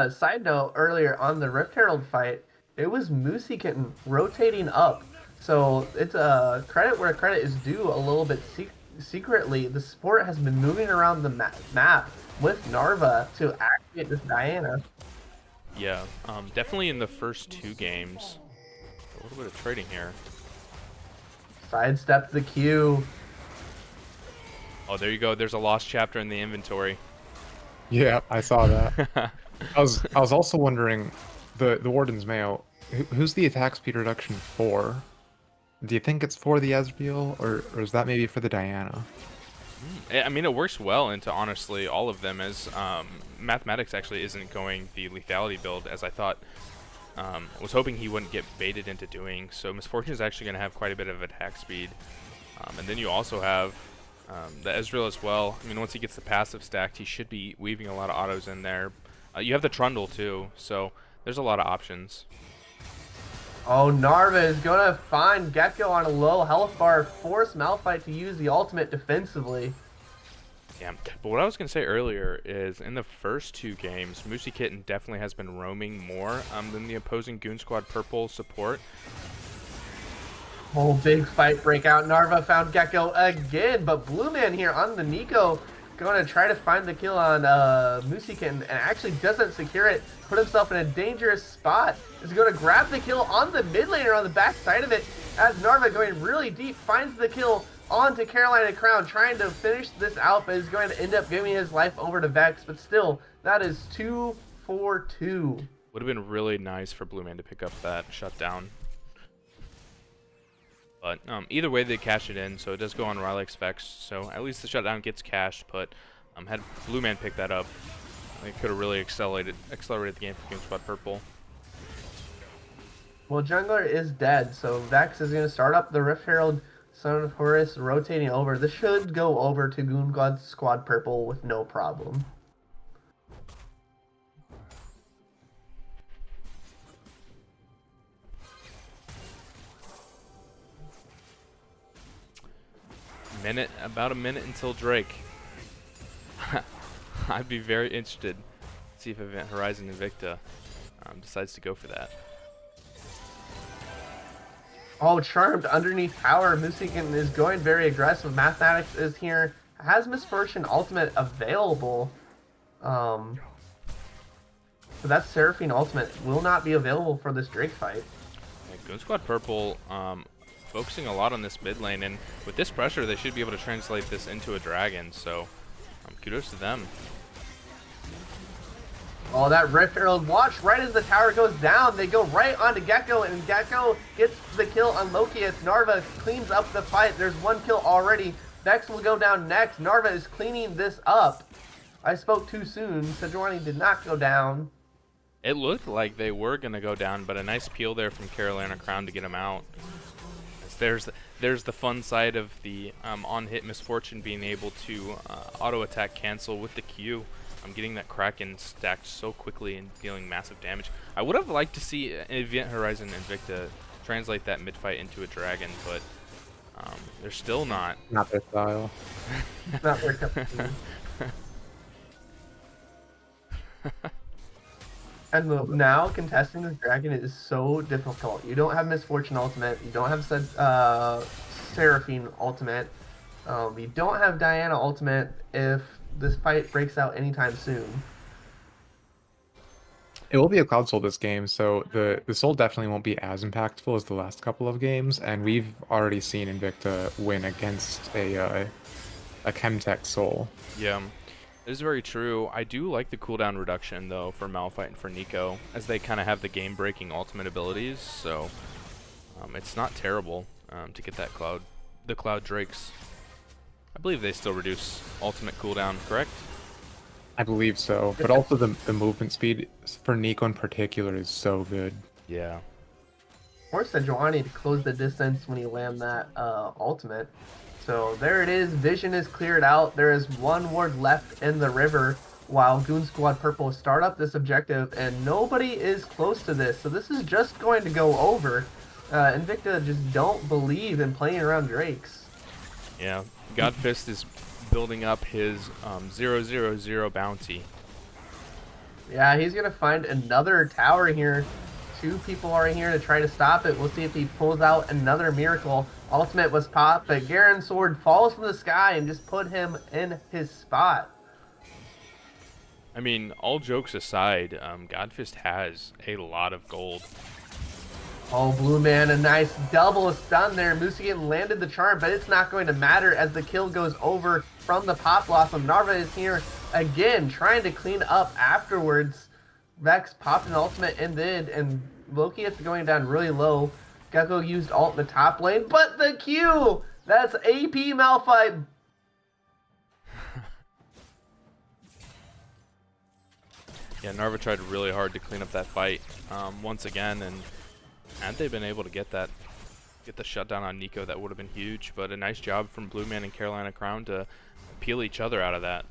Side note, earlier on the Rift Herald fight, it was Mooseykin rotating up. So it's a credit where credit is due a little bit secretly. The support has been moving around the map with Narva to activate this Diana. Yeah, definitely in the first 2 games. A little bit of trading here. Sidestep the Q. Oh, there you go. There's a lost chapter in the inventory. Yeah, I saw that. I was also wondering, the Warden's Mayo, who's the attack speed reduction for? Do you think it's for the Ezreal, or is that maybe for the Diana? I mean, it works well into, honestly, all of them, as Mathematics actually isn't going the lethality build, as I thought. Was hoping he wouldn't get baited into doing, so Misfortune is actually going to have quite a bit of attack speed. And then you also have the Ezreal as well. I mean, once he gets the passive stacked, he should be weaving a lot of autos in there. You have the Trundle, too, so there's a lot of options. Oh, Narva is going to find Gecko on a low health bar, force Malphite to use the ultimate defensively. Yeah, but what I was going to say earlier is in the first 2 games, Moosey Kitten definitely has been roaming more than the opposing Goon Squad Purple support. Oh, big fight breakout. Narva found Gecko again, but Blue Man here on the Nico going to try to find the kill on Mooseykin and actually doesn't secure it. Put himself in a dangerous spot. Is going to grab the kill on the mid laner on the back side of it as Narva going really deep finds the kill onto Carolina Crown, trying to finish this out, but is going to end up giving his life over to Vex. But still, that is 2-for-2. Would have been really nice for Blue Man to pick up that shutdown. But either way, they cash it in, so it does go on Rylix Vex. So at least the shutdown gets cashed, but had Blue Man picked that up, it could have really accelerated the game for Goon Squad Purple. Well, Jungler is dead, so Vex is going to start up the Rift Herald, Son of Horus rotating over. This should go over to Goon Squad Purple with no problem. About a minute until Drake. I'd be very interested to see if Event Horizon Invicta decides to go for that. Oh, Charmed underneath tower. Mooseykin is going very aggressive. Mathematics is here. Has Misfortune ultimate available. But that Seraphine ultimate will not be available for this Drake fight. Yeah, Goon Squad Purple focusing a lot on this mid lane, and with this pressure, they should be able to translate this into a dragon. So, kudos to them. Oh, that Rift Herald. Watch, right as the tower goes down, they go right onto Gecko, and Gecko gets the kill on Lokieth. Narva cleans up the fight. There's 1 kill already. Vex will go down next. Narva is cleaning this up. I spoke too soon. Sejuani did not go down. It looked like they were going to go down, but a nice peel there from Carolina Crown to get him out. There's the fun side of the on-hit Misfortune being able to auto-attack cancel with the Q. I'm getting that Kraken stacked so quickly and dealing massive damage. I would have liked to see Event Horizon Invicta translate that mid-fight into a dragon, but they're still not. Not their style. Not their cup of tea. And now contesting this dragon is so difficult. You don't have Misfortune ultimate. You don't have Seraphine ultimate. You don't have Diana ultimate. If this fight breaks out anytime soon. It will be a Cloud Soul this game, so the Soul definitely won't be as impactful as the last couple of games, and we've already seen Invicta win against a Chemtech Soul. Yeah, it is very true. I do like the cooldown reduction though for Malphite and for Nico, as they kind of have the game-breaking ultimate abilities. So it's not terrible to get that the Cloud Drakes. I believe they still reduce ultimate cooldown, correct? I believe so, but also the movement speed for Nico in particular is so good. Yeah. Forced Sejuani to close the distance when he landed that ultimate. So there it is. Vision is cleared out. There is one ward left in the river while Goon Squad Purple start up this objective, and nobody is close to this. So this is just going to go over. Invicta just don't believe in playing around Drakes. Yeah. Godfist is building up his 0/0/0 bounty. Yeah, he's going to find another tower here. Two people are here to try to stop it. We'll see if he pulls out another miracle. Ultimate was popped, but Garen's sword falls from the sky and just put him in his spot. I mean, all jokes aside, Godfist has a lot of gold. Oh, Blue Man, a nice double stun there. Musikin landed the charm, but it's not going to matter as the kill goes over from the Pop Blossom. Narva is here again, trying to clean up afterwards. Vex popped an ultimate and did, and Loki is going down really low. Gecko used ult in the top lane, but the Q! That's AP Malphite. Yeah, Narva tried really hard to clean up that fight once again, and had they been able to get the shutdown on Nico, that would have been huge. But a nice job from Blue Man and Carolina Crown to peel each other out of that.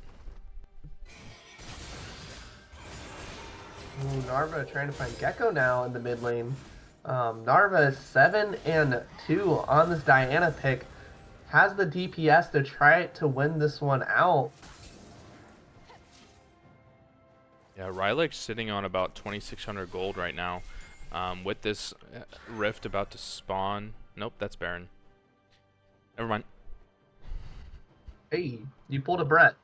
Ooh, Narva trying to find Gecko now in the mid lane. Narva is 7-2 on this Diana pick. Has the DPS to try to win this one out. Yeah, Rylek's sitting on about 2,600 gold right now. With this rift about to spawn. Nope, that's Baron. Never mind. Hey, you pulled a Brett.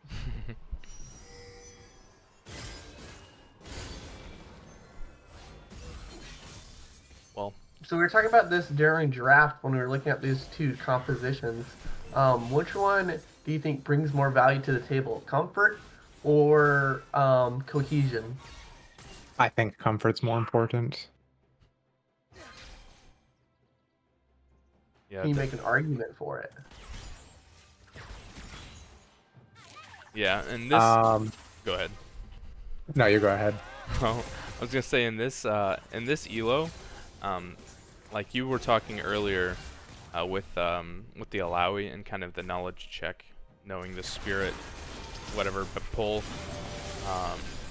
Well, So we were talking about this during draft when we were looking at these two compositions. Which one do you think brings more value to the table? Comfort or cohesion? I think comfort's more important. yeah, Can you make an argument for it? yeah, and this. Go ahead. No, you go ahead. Well, I was gonna say in this elo, like you were talking earlier, with the Alawi and kind of the knowledge check, knowing the spirit, whatever pull,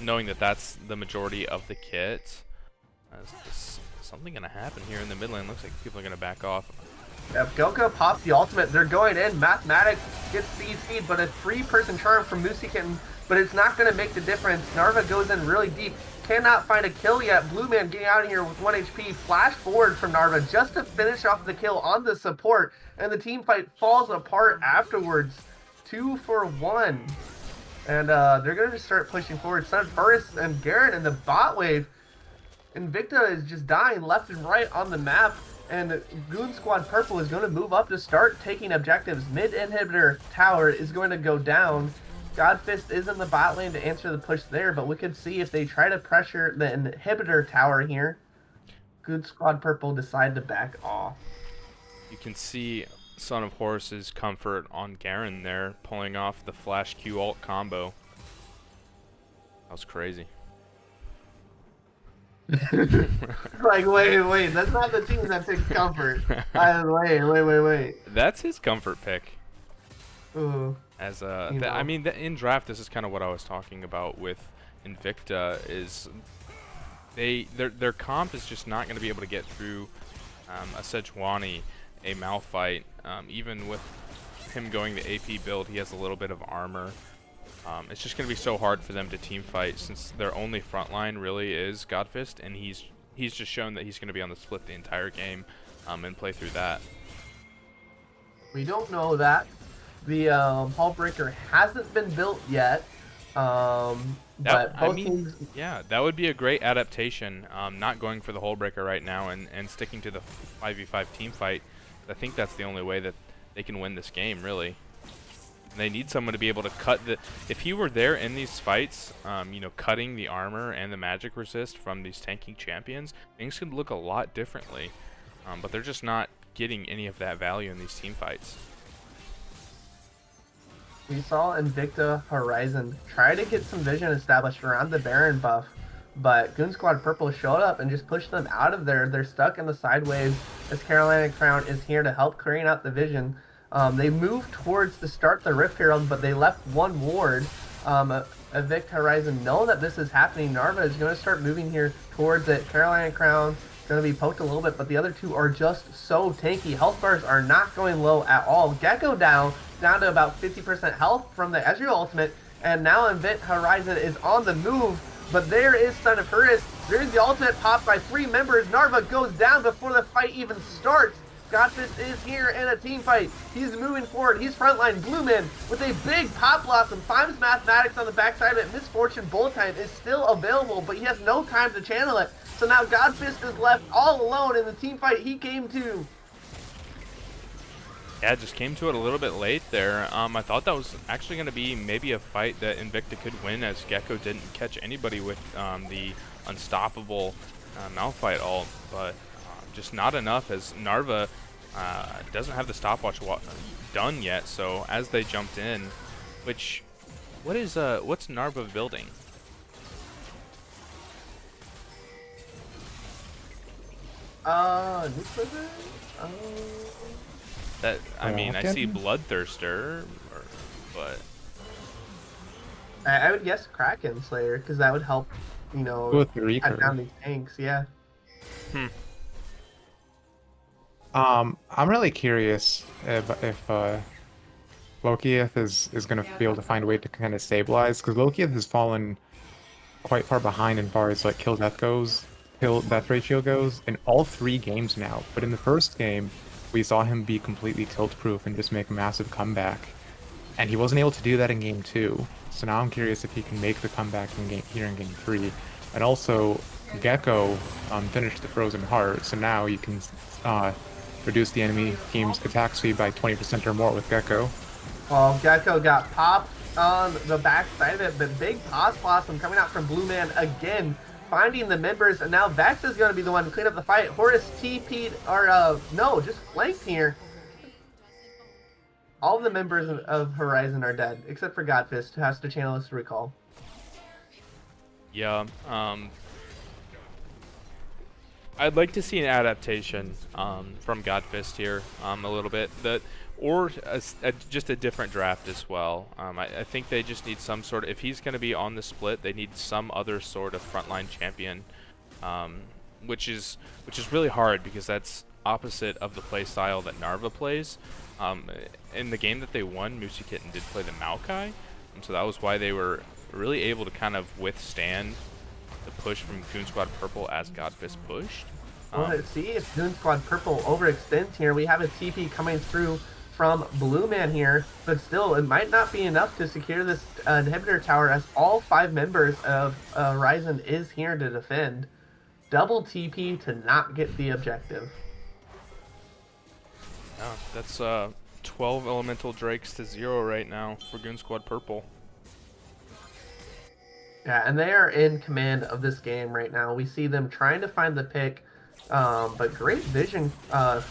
knowing that that's the majority of the kit. Is something gonna happen here in the mid lane? Looks like people are gonna back off. If Goku pops the ultimate, they're going in. Mathematics gets CC'd, but a 3-person charm from Musikin, but it's not going to make the difference. Narva goes in really deep. Cannot find a kill yet. Blue Man getting out of here with 1 HP. Flash forward from Narva just to finish off the kill on the support, and the team fight falls apart afterwards. 2 for 1. And they're going to just start pushing forward. Sun Burris and Garrett in the bot wave. Invicta is just dying left and right on the map. And Goon Squad Purple is going to move up to start taking objectives. Mid inhibitor tower is going to go down. Godfist is in the bot lane to answer the push there, but we could see if they try to pressure the inhibitor tower here, Goon Squad Purple decide to back off. You can see Son of Horus's comfort on Garen there, pulling off the flash Q ult combo. That was crazy. Like, wait, that's not the team that picks comfort. Wait. That's his comfort pick. Ooh. As I mean, in draft, this is kind of what I was talking about with Invicta. Is their comp is just not going to be able to get through a Sejuani, a Malphite. Even with him going the AP build, he has a little bit of armor. It's just going to be so hard for them to team fight since their only frontline really is Godfist, and he's just shown that he's going to be on the split the entire game and play through that. We don't know that. The Hull Breaker hasn't been built yet, but I both mean, teams. yeah, that would be a great adaptation. Not going for the Hull Breaker right now and sticking to the 5v5 team fight. I think that's the only way that they can win this game, really. They need someone to be able to cut the. If he were there in these fights, you know, cutting the armor and the magic resist from these tanking champions, things could look a lot differently. But they're just not getting any of that value in these team fights. We saw Invicta Horizon try to get some vision established around the Baron buff, but Goon Squad Purple showed up and just pushed them out of there. They're stuck in the side waves as Carolina Crown is here to help clearing out the vision. They moved towards to start the Rift Herald, but they left one ward. Invicta Horizon know that this is happening. Narva is going to start moving here towards it. Carolina Crown going to be poked a little bit, but the other two are just so tanky. Health bars are not going low at all. Gecko down to about 50% health from the Ezreal ultimate, and now Invicta Horizon is on the move, but there is Son of Horus. There's the ultimate popped by 3 members. Narva goes down before the fight even starts. Godfist is here in a team fight. He's moving forward. He's frontline. Blue Man with a big pop blossom. Finds mathematics on the backside of it. Misfortune bullet time is still available, but he has no time to channel it. So now Godfist is left all alone in the team fight he came to. Yeah, just came to it a little bit late there. I thought that was actually going to be maybe a fight that Invicta could win, as Gecko didn't catch anybody with the unstoppable Malphite ult, but just not enough, as Narva doesn't have the stopwatch done yet. So as they jumped in, which what's Narva building? That I mean, I see Bloodthirster, but I would guess Kraken Slayer, because that would help, you know, With the cut recurve. down these tanks. Yeah. I'm really curious if Lokieth is going to be able to find a way to kind of stabilize, because Lokieth has fallen quite far behind as far as like kill death ratio goes in all 3 games now. But in the first game, we saw him be completely tilt proof and just make a massive comeback, and he wasn't able to do that in game 2. So now I'm curious if he can make the comeback in game 3. And also, Gecko finished the Frozen Heart, so now you can reduce the enemy team's attack speed by 20% or more with Gecko. Well, Gecko got popped on the back side of it, but big Pos Blossom coming out from Blue Man again, finding the members, and now Vex is going to be the one to clean up the fight. Horus TP'd, or no, just flanked here. All of the members of Horizon are dead, except for Godfist, who has to channel his recall. yeah, I'd like to see an adaptation from Godfist here a little bit, or just a different draft as well. I think they just need some sort of, if he's going to be on the split, they need some other sort of frontline champion, which is really hard, because that's opposite of the play style that Narva plays. In the game that they won, Moosey Kitten did play the Maokai, so that was why they were really able to kind of withstand the push from Goon Squad Purple as Godfist pushed. Well, let's see if Goon Squad Purple overextends here. We have a TP coming through from Blue Man here, but still, it might not be enough to secure this inhibitor tower, as all 5 members of Horizon is here to defend. Double TP to not get the objective. Yeah, that's 12 elemental drakes to 0 right now for Goon Squad Purple. Yeah, and they are in command of this game right now. We see them trying to find the pick, but great vision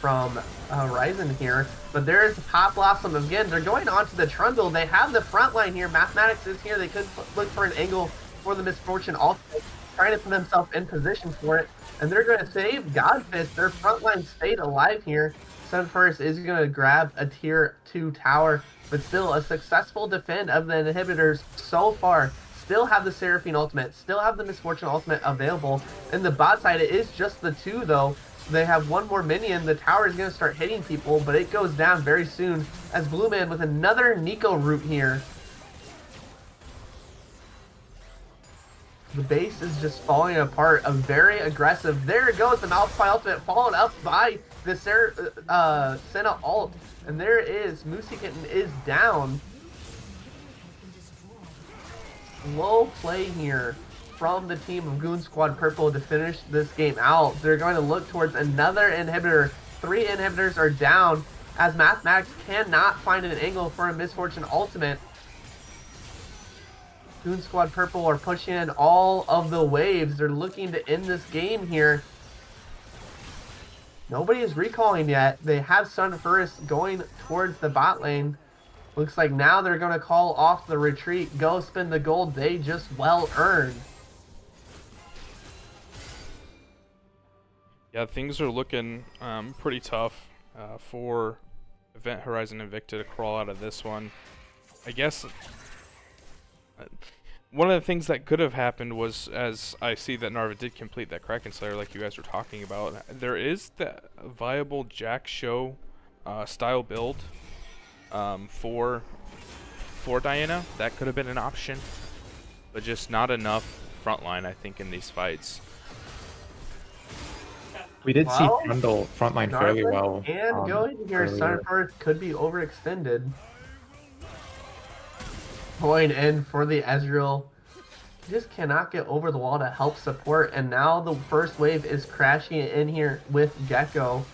from Horizon here. But there's Pop Blossom again. They're going on to the Trundle. They have the front line here. Mathematics is here. They could look for an angle for the Misfortune also, trying to put themselves in position for it. And they're going to save Godfist. Their front line stayed alive here. Sun First is going to grab a tier 2 tower, but still a successful defend of the inhibitors so far. Still have the Seraphine ultimate, still have the Misfortune ultimate available. In the bot side, it is just the 2 though. They have one more minion. The tower is going to start hitting people, but it goes down very soon as Blue Man with another Nico root here. The base is just falling apart. A very aggressive. There it goes. The Malphite ultimate followed up by the Senna ult. And there it is. Moosey Kitten is down. Low play here from the team of Goon Squad Purple to finish this game out. They're going to look towards another inhibitor. 3 inhibitors are down as Mathematics cannot find an angle for a Misfortune ultimate. Goon Squad Purple are pushing in all of the waves. They're looking to end this game here. Nobody is recalling yet. They have Sun first going towards the bot lane. Looks like now they're going to call off the retreat. Go spend the gold they just well earned. Yeah, things are looking pretty tough for Event Horizon Invicta to crawl out of this one. I guess one of the things that could have happened was, as I see that Narva did complete that Kraken Slayer like you guys were talking about, there is the viable Jack Show style build for Diana. That could have been an option, but just not enough frontline, I think, in these fights. We did see Well, Trundle frontline fairly well. And going here, earlier. Sun first could be overextended. Going in for the Ezreal. He just cannot get over the wall to help support, and now the first wave is crashing in here with Gecko.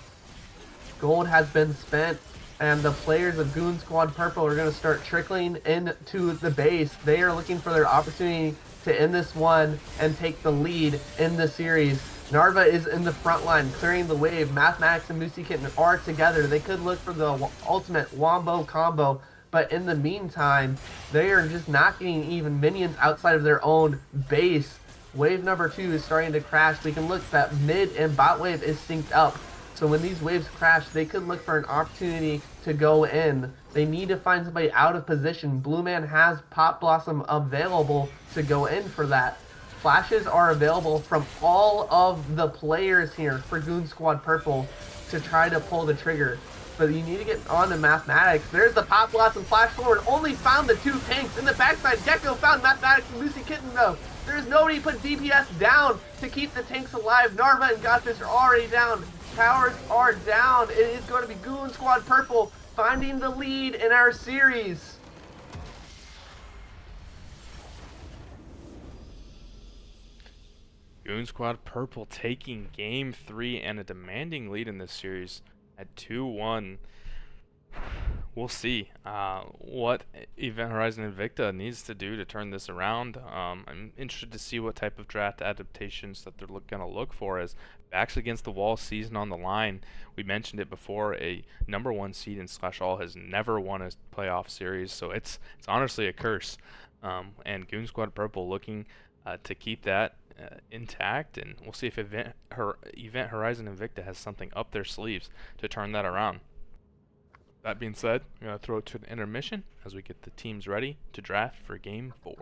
Gold has been spent, and the players of Goon Squad Purple are going to start trickling into the base. They are looking for their opportunity to end this one and take the lead in the series. Narva is in the front line, clearing the wave. Mathematics and Moosey Kitten are together. They could look for the ultimate Wombo combo, but in the meantime, they are just knocking even minions outside of their own base. Wave number 2 is starting to crash. We can look that mid and bot wave is synced up. So when these waves crash, they could look for an opportunity to go in. They need to find somebody out of position. Blue Man has Pop Blossom available to go in for that. Flashes are available from all of the players here for Goon Squad Purple to try to pull the trigger. But you need to get on to Mathematics. There's the Pop Blossom flash forward. Only found the 2 tanks in the backside. Gecko found Mathematics and Moosey Kitten though. There's nobody put DPS down to keep the tanks alive. Narva and Godfish are already down. Towers are down. It is going to be Goon Squad Purple finding the lead in our series. Goon Squad Purple taking game 3 and a demanding lead in this series at 2-1. We'll see what Event Horizon Invicta needs to do to turn this around. I'm interested to see what type of draft adaptations that they're going to look for, as backs against the wall season on the line. We mentioned it before, a #1 seed in Slash All has never won a playoff series, so it's honestly a curse. And Goon Squad Purple looking to keep that intact, and we'll see if Event Horizon Invicta has something up their sleeves to turn that around. That being said, I'm going to throw it to an intermission as we get the teams ready to draft for Game 4.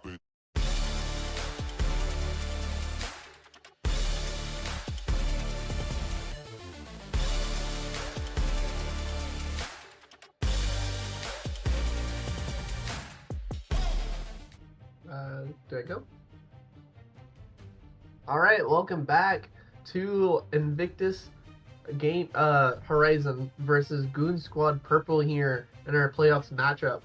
Do I go? All right, welcome back to Invictus game Horizon versus Goon Squad Purple here in our playoffs matchup.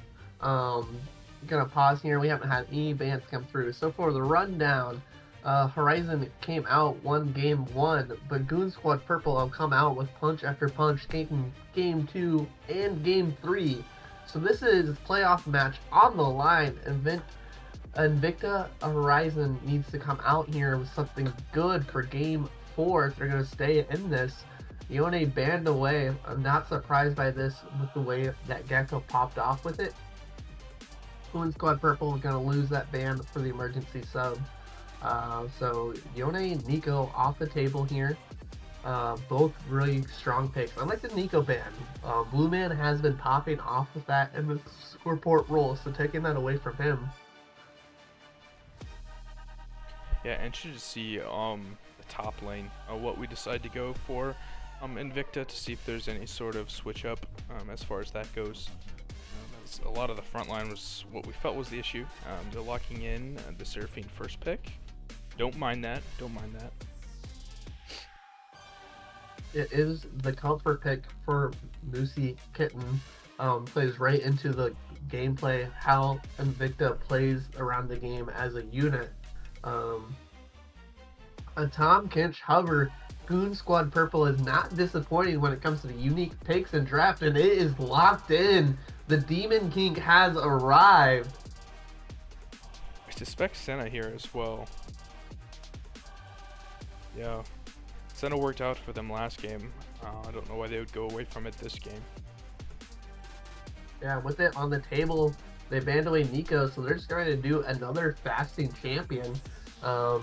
Gonna pause here. We haven't had any bans come through. So for the rundown, Horizon came out, won game 1, but Goon Squad Purple have come out with punch after punch, taking game 2 and game 3. So this is playoff match on the line. Invicta Horizon needs to come out here with something good for game 4 if they're going to stay in this. Yone banned away. I'm not surprised by this with the way that Gecko popped off with it. Goon Squad Purple is going to lose that ban for the emergency sub. So Yone and Nico off the table here. Both really strong picks. I like the Nico ban. Blue Man has been popping off with that in the scoreport role, so taking that away from him. Yeah, interested to see the top lane, what we decide to go for Invicta, to see if there's any sort of switch up as far as that goes. As a lot of the front line was what we felt was the issue. They're locking in the Seraphine first pick. Don't mind that. Don't mind that. It is the comfort pick for Moosey Kitten. Plays right into the gameplay, how Invicta plays around the game as a unit. Tom Kinch, however, Goon Squad Purple is not disappointing when it comes to the unique picks and draft, and it is locked in. The Demon King has arrived. I suspect Senna here as well. Yeah, Senna worked out for them last game. I don't know why they would go away from it this game. Yeah, with it on the table, they banned away Nico, so they're just going to do another fasting champion. Tom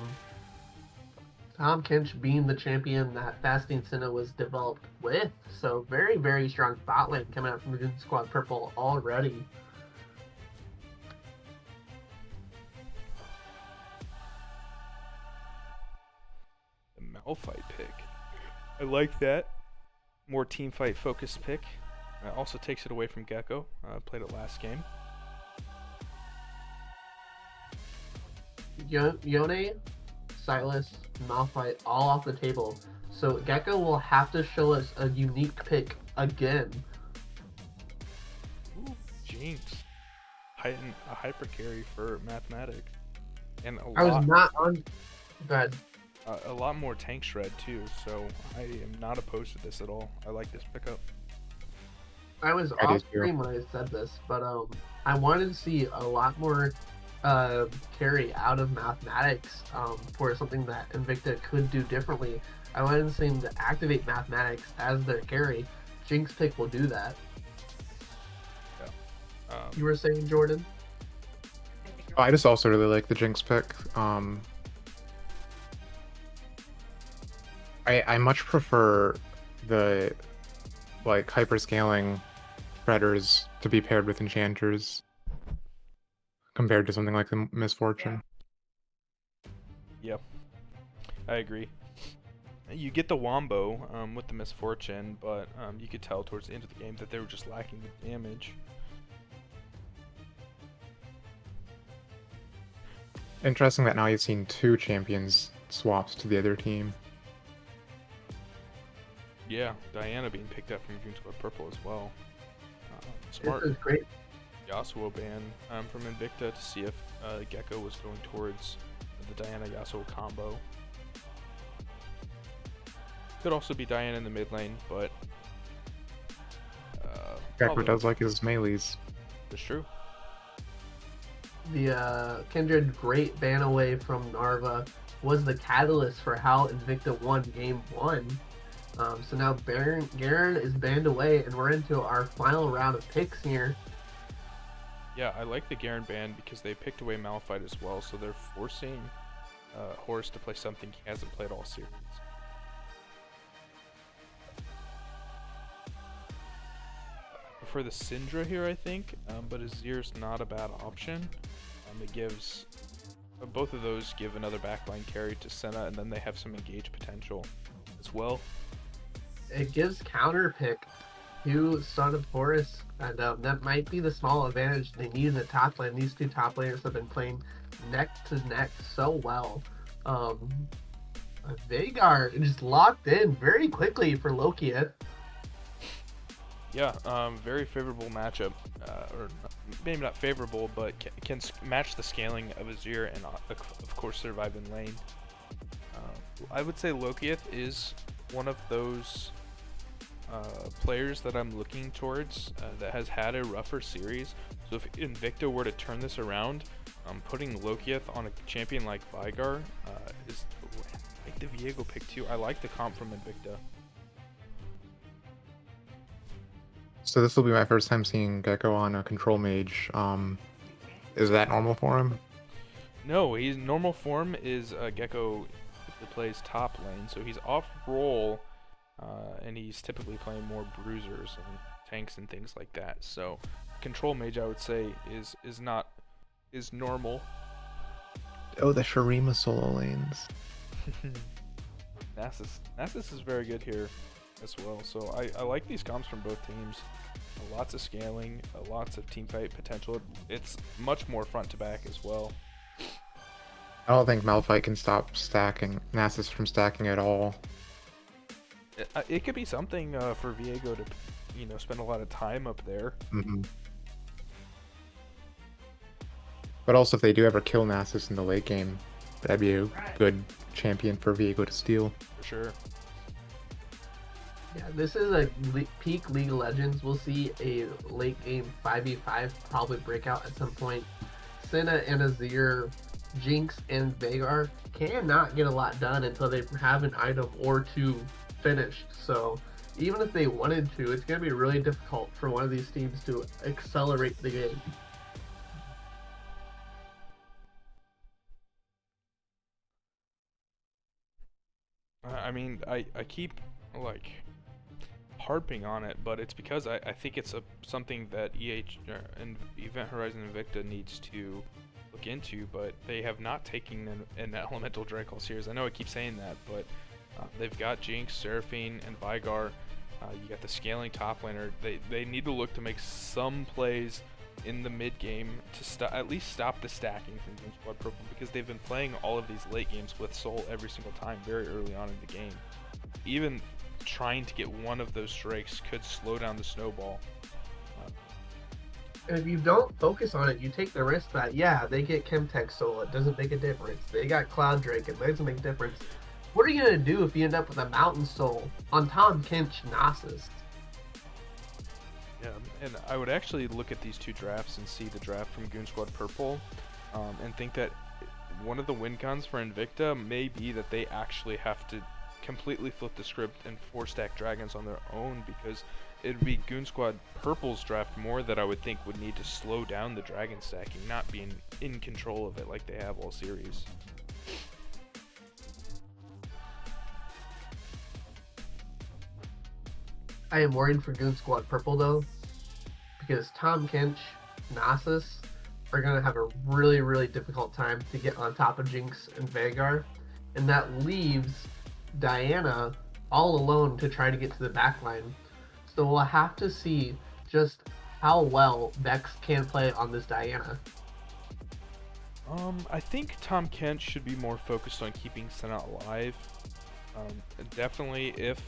Kinch being the champion that Fasting Senna was developed with. So very, very strong bot lane coming out from the Goon Squad Purple already. The Malphite pick. I like that. More team fight focused pick. Also takes it away from Gecko. Played it last game. Yone, Silas, Malphite, all off the table. So Gecko will have to show us a unique pick again. Ooh, Jinx. A hyper carry for mathematics. And I was not on. Go ahead. A lot more tank shred too, so I am not opposed to this at all. I like this pickup. I was off stream when I said this, but I wanted to see a lot more carry out of mathematics for something that Invicta could do differently. I wanted to see them to activate mathematics as their carry. Jinx pick will do that. Yeah. You were saying, Jordan? I just also really like the Jinx pick. I much prefer the hyperscaling Predators to be paired with Enchanters compared to something like the Misfortune. Yep, I agree. You get the Wombo with the Misfortune, but you could tell towards the end of the game that they were just lacking the damage. Interesting that now you've seen 2 champions swaps to the other team. Yeah, Diana being picked up from Goon Squad Purple as well. Smart. This is great. Yasuo ban from Invicta to see if Gecko was going towards the Diana Yasuo combo. Could also be Diana in the mid lane, but Gecko does like his melees. That's true. The Kindred great ban away from Narva was the catalyst for how Invicta won game 1. So now Garen is banned away, and we're into our final round of picks here. Yeah, I like the Garen ban because they picked away Malphite as well, so they're forcing Horus to play something he hasn't played all series. I prefer the Syndra here, I think, but Azir's not a bad option. It gives both of those give another backline carry to Senna, and then they have some engage potential as well. It gives counter pick to Son of Horus, and that might be the small advantage they need in the top lane. These two top laners have been playing neck to neck so well. Veigar just locked in very quickly for Lokieth. Yeah, very favorable matchup, or maybe not favorable, but can match the scaling of Azir and of course survive in lane. I would say Lokieth is one of those players that I'm looking towards that has had a rougher series. So if Invicta were to turn this around, putting Lokieth on a champion like Veigar is I like the Viego pick too. I like the comp from Invicta. So this will be my first time seeing Gecko on a control mage. Is that normal for him? No, he's normal form is Gecko that plays top lane, so he's off role, and he's typically playing more bruisers and tanks and things like that. So control mage, I would say, is normal. Oh, the Shurima solo lanes. Nasus is very good here as well. So I like these comps from both teams. Lots of scaling, lots of team fight potential. It's much more front to back as well. I don't think Malphite can stop stacking Nasus from stacking at all. It could be something for Viego to, spend a lot of time up there. Mm-hmm. But also, if they do ever kill Nasus in the late game, that'd be a good champion for Viego to steal. For sure. Yeah, this is a peak League of Legends. We'll see a late game 5v5 probably break out at some point. Senna and Azir, Jinx and Veigar cannot get a lot done until they have an item or two finished. So even if they wanted to, it's going to be really difficult for one of these teams to accelerate the game. I mean, I keep harping on it, but it's because I think it's something that and Event Horizon Invicta needs to look into, but they have not taken an Elemental Drake all series. I know I keep saying that, but they've got Jinx, Seraphine, and Veigar. You got the scaling top laner. They need to look to make some plays in the mid game to at least stop the stacking from Goonz Squad Purple, because they've been playing all of these late games with Soul every single time very early on in the game. Even trying to get one of those strikes could slow down the snowball. And if you don't focus on it, you take the risk that, yeah, they get Chemtech Soul, it doesn't make a difference. They got Cloud Drake, it doesn't make a difference. What are you going to do if you end up with a Mountain Soul on Tahm Kench Nasus? Yeah, and I would actually look at these two drafts and see the draft from Goonz Squad Purple, and think that one of the win cons for Invicta may be that they actually have to completely flip the script and 4-stack dragons on their own, because it'd be Goonz Squad Purple's draft more that I would think would need to slow down the dragon stacking, not being in control of it like they have all series. I am worried for Goonz Squad Purple though, because Tahm Kench, Nasus are going to have a really, really difficult time to get on top of Jinx and Veigar, and that leaves Diana all alone to try to get to the backline. So we'll have to see just how well Vex can play on this Diana. I think Tahm Kench should be more focused on keeping Senna alive. Definitely if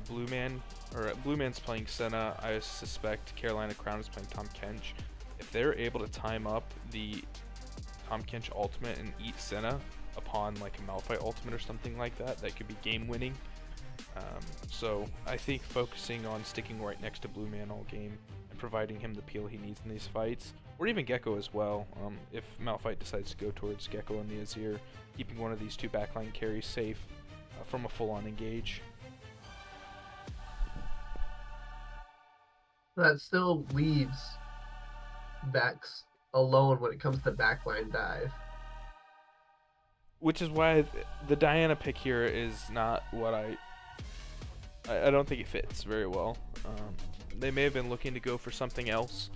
Blue Man's playing Senna, I suspect Carolina Crown is playing Tahm Kench. If they're able to time up the Tahm Kench ultimate and eat Senna upon like a Malphite ultimate or something like that, that could be game winning. So I think focusing on sticking right next to Blue Man all game and providing him the peel he needs in these fights, or even Gecko as well, if Malphite decides to go towards Gecko and the Azir, keeping one of these two backline carries safe from a full-on engage. That still leaves Vex alone when it comes to backline dive. Which is why the Diana pick here is not what I don't think it fits very well. They may have been looking to go for something else,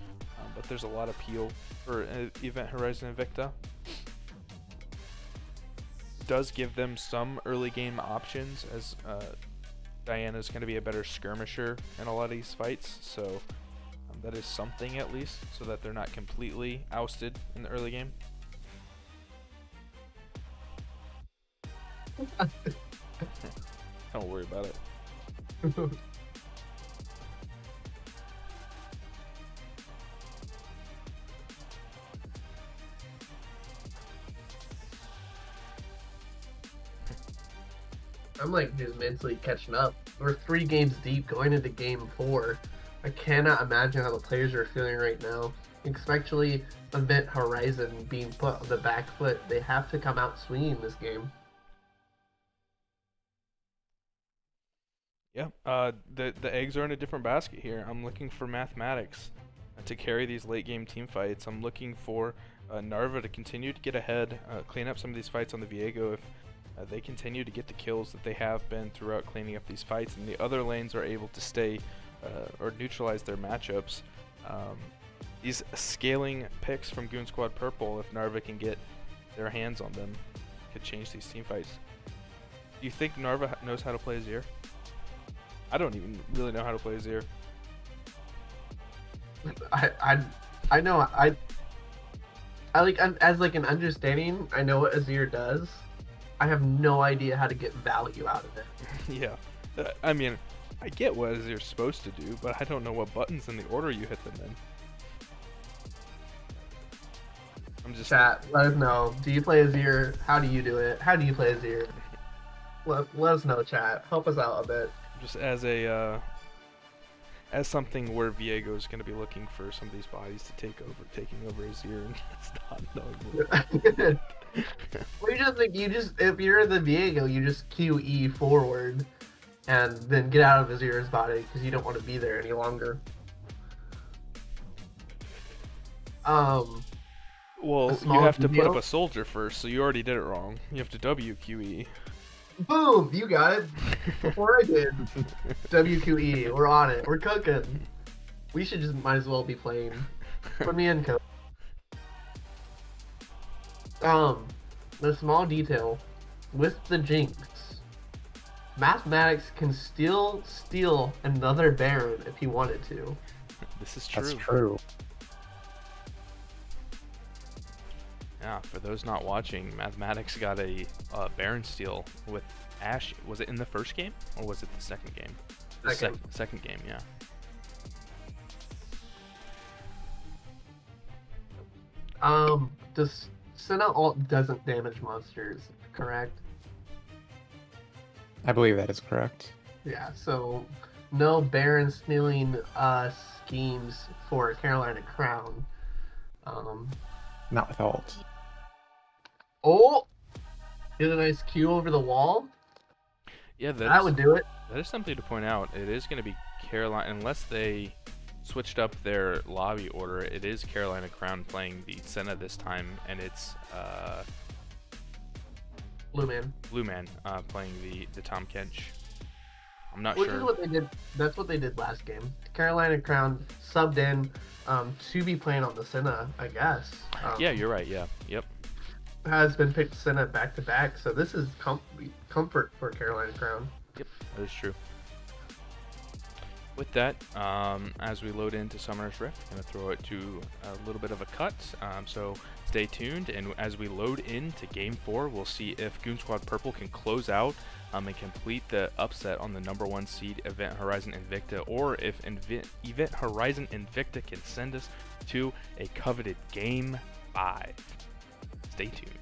but there's a lot of appeal for Event Horizon Invicta. Does give them some early game options, as Diana's going to be a better skirmisher in a lot of these fights, so that is something at least, so that they're not completely ousted in the early game. Don't worry about it. I'm like just mentally catching up. We're 3 games deep going into game 4. I cannot imagine how the players are feeling right now, especially Event Horizon being put on the back foot. They have to come out swinging this game. Yeah, the eggs are in a different basket here. I'm looking for mathematics to carry these late game team fights. I'm looking for Narva to continue to get ahead, clean up some of these fights on the Viego if they continue to get the kills that they have been throughout cleaning up these fights, and the other lanes are able to stay or neutralize their matchups. These scaling picks from Goon Squad Purple, if Narva can get their hands on them, could change these team fights. Do you think Narva knows how to play Azir? I don't even really know how to play Azir. I know I like as like an understanding. I know what Azir does. I have no idea how to get value out of it. Yeah, I mean, I get what Azir's supposed to do, but I don't know what buttons in the order you hit them in. I'm just Chat, let us know. Do you play Azir? How do you do it? How do you play Azir? Let us know, chat. Help us out a bit. just as a as something where Viego is going to be looking for some of these bodies to taking over Azir and just not knowing what. Well, you just if you're the Viego, you just QE forward and then get out of Azir's body because you don't want to be there any longer. Well, you have to put up a soldier first, so you already did it wrong. You have to WQE. Boom! You got it. Before I did. WQE. We're on it. We're cooking. We should just might as well be playing. Put me in, coach. The small detail with the Jinx, Mathematics can still steal another Baron if he wanted to. This is true. That's true. Yeah, for those not watching, Mathematics got a Baron steal with Ashe. Was it in the first game or was it the second game? The second game, yeah. Does Senna ult doesn't damage monsters, correct? I believe that is correct. Yeah, so no Baron stealing schemes for Carolina Crown. Not with ult. Oh! Get a nice Q over the wall? Yeah, That would do it. That is something to point out. It is going to be Carolina, unless they switched up their lobby order. It is Carolina Crown playing the Senna this time, and it's Blue Man. Blue Man playing the Tom Kench. I'm not Which sure. is what they did. That's what they did last game. Carolina Crown subbed in to be playing on the Senna, I guess. Yeah, you're right. Yeah. Yep. Has been picked Senna back to back, so this is comfort for Carolina Crown. Yep, that is true. With that, as we load into Summoner's Rift, I'm going to throw it to a little bit of a cut, so stay tuned, and as we load into Game 4, we'll see if Goon Squad Purple can close out and complete the upset on the #1 seed Event Horizon Invicta, or if Event Horizon Invicta can send us to a coveted Game 5. Stay tuned.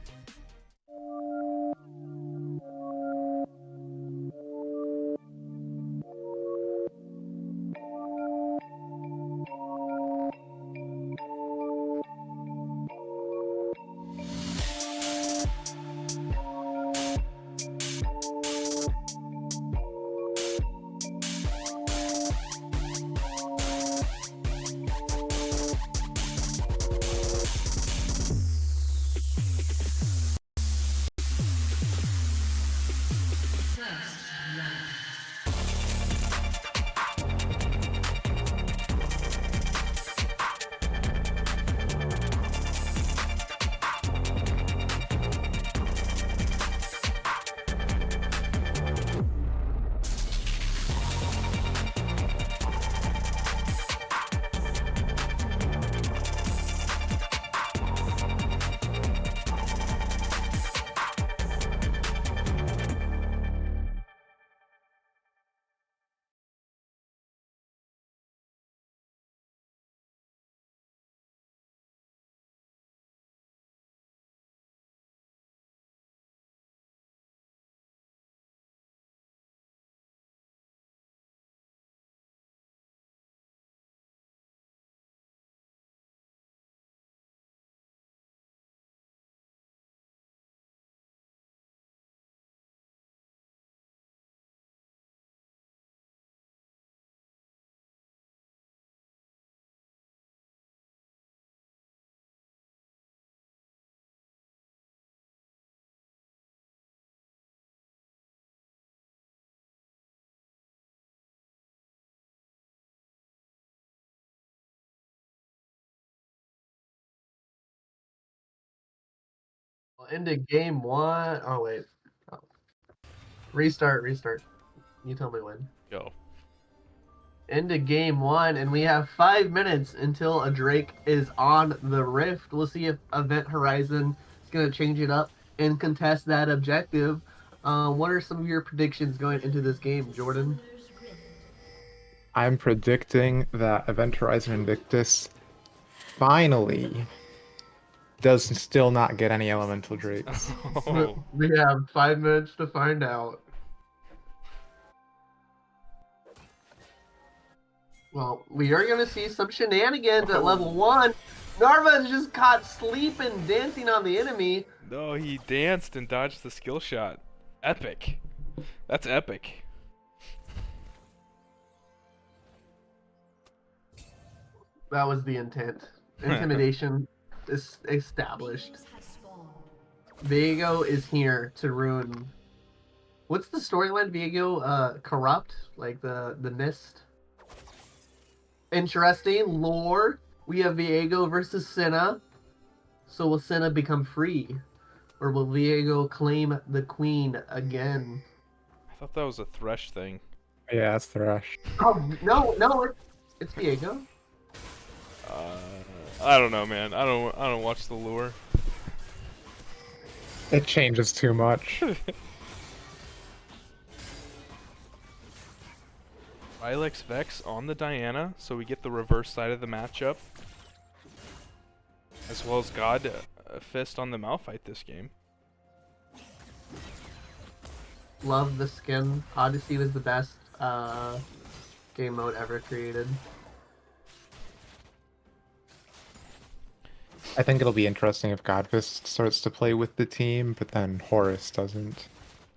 Into game one. Oh wait. Oh. Restart. You tell me when. Go. Into game one, and we have 5 minutes until a Drake is on the Rift. We'll see if Event Horizon is going to change it up and contest that objective. What are some of your predictions going into this game, Jordan? I'm predicting that Event Horizon Invictus finally does still not get any elemental drakes. Oh. We have 5 minutes to find out. Well, we are going to see some shenanigans at level 1. Narva is just caught sleeping, dancing on the enemy. No, he danced and dodged the skill shot. Epic. That's epic. That was the intent. Intimidation is established. Minions have spawned. Viego is here to ruin. What's the storyline? Viego, corrupt, like the mist. Interesting lore. We have Viego versus Senna. So will Senna become free, or will Viego claim the queen again? I thought that was a Thresh thing. Yeah, that's Thresh. Oh no, it's Viego. I don't know, man. I don't watch the lure. It changes too much. Ilex Vex on the Diana, so we get the reverse side of the matchup. As well as God Fist on the Malphite this game. Love the skin. Odyssey was the best game mode ever created. I think it'll be interesting if Godfist starts to play with the team, but then Horus doesn't.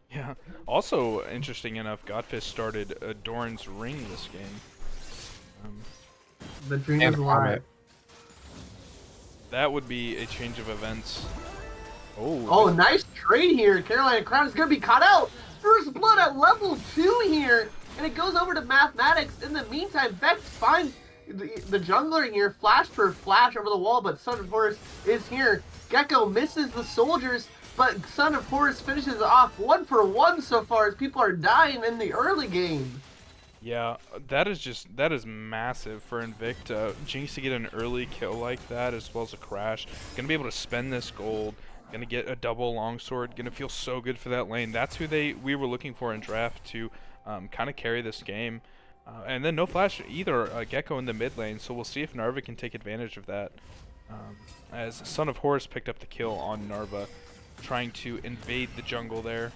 Yeah. Also, interesting enough, Godfist started Doran's Ring this game. The dream And is alive. Comet. That would be a change of events. Oh. Oh, nice trade here. Carolina Crown is going to be caught out. First blood at level 2 here. And it goes over to Mathematics. In the meantime, Vex finds the jungler here. Flash for flash over the wall, but Son of Horus is here. Gecko misses the soldiers, but Son of Horus finishes off 1-for-1 so far as people are dying in the early game. Yeah, that is massive for Invicta. Jinx to get an early kill like that as well as a crash. Gonna be able to spend this gold. Gonna get a double longsword. Gonna feel so good for that lane. That's who we were looking for in draft to kind of carry this game. And then no flash either, Gecko in the mid lane. So we'll see if Narva can take advantage of that. As Son of Horus picked up the kill on Narva, trying to invade the jungle there.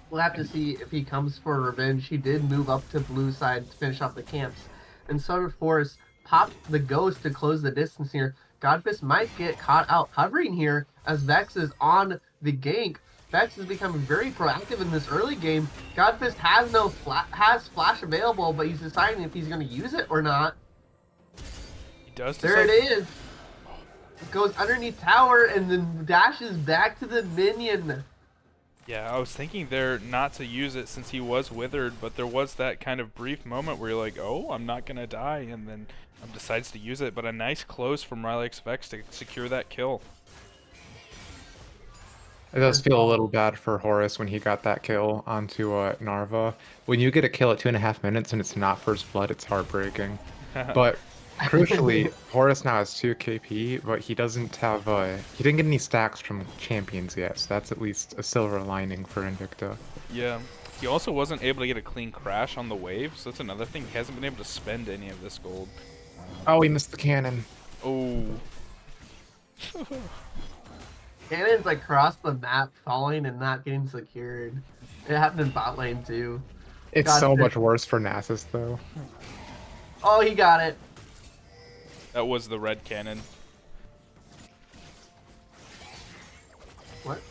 We'll have to see if he comes for revenge. He did move up to blue side to finish off the camps. And Son of Horus popped the ghost to close the distance here. Godfist might get caught out hovering here as Vex is on the gank. Vex is becoming very proactive in this early game. Godfist has has flash available, but he's deciding if he's going to use it or not. He does. There it is. It goes underneath tower and then dashes back to the minion. Yeah, I was thinking there not to use it since he was withered, but there was that kind of brief moment where you're like, oh, I'm not going to die, and then decides to use it. But a nice close from Rylex Vex to secure that kill. It does feel a little bad for Horus when he got that kill onto Narva. When you get a kill at 2.5 minutes and it's not first blood, it's heartbreaking. But crucially, Horus now has 2 KP, but he doesn't have he didn't get any stacks from champions yet, so that's at least a silver lining for Invicta. Yeah. He also wasn't able to get a clean crash on the wave, so that's another thing. He hasn't been able to spend any of this gold. Oh, he missed the cannon. Oh. Cannon's like across the map, falling and not getting secured. It happened in bot lane too. It's so much worse for Nasus though. Oh, he got it. That was the red cannon. What?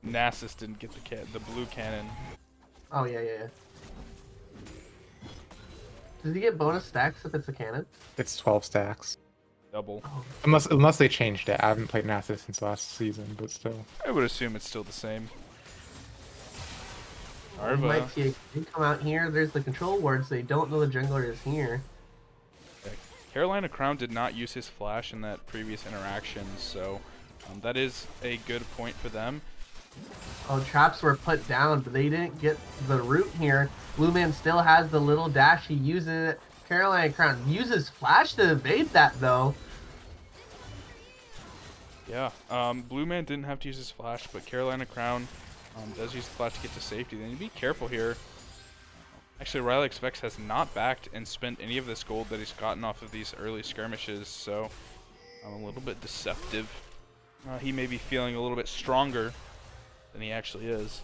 Nasus didn't get the blue cannon. Oh, yeah. Does he get bonus stacks if it's a cannon? It's 12 stacks. Double. Oh. Unless they changed it. I haven't played Nasus since last season, but still. I would assume it's still the same. We might see a come out here. There's the control ward, so they don't know the jungler is here. Carolina Crown did not use his flash in that previous interaction, so That is a good point for them. Oh, traps were put down, but they didn't get the root here. Blue Man still has the little dash. He uses it. Carolina Crown uses flash to evade that, though. Yeah, Blue Man didn't have to use his flash, but Carolina Crown does use the flash to get to safety. Then you be careful here. Actually, Rylix Vex has not backed and spent any of this gold that he's gotten off of these early skirmishes, so a little bit deceptive. He may be feeling a little bit stronger than he actually is.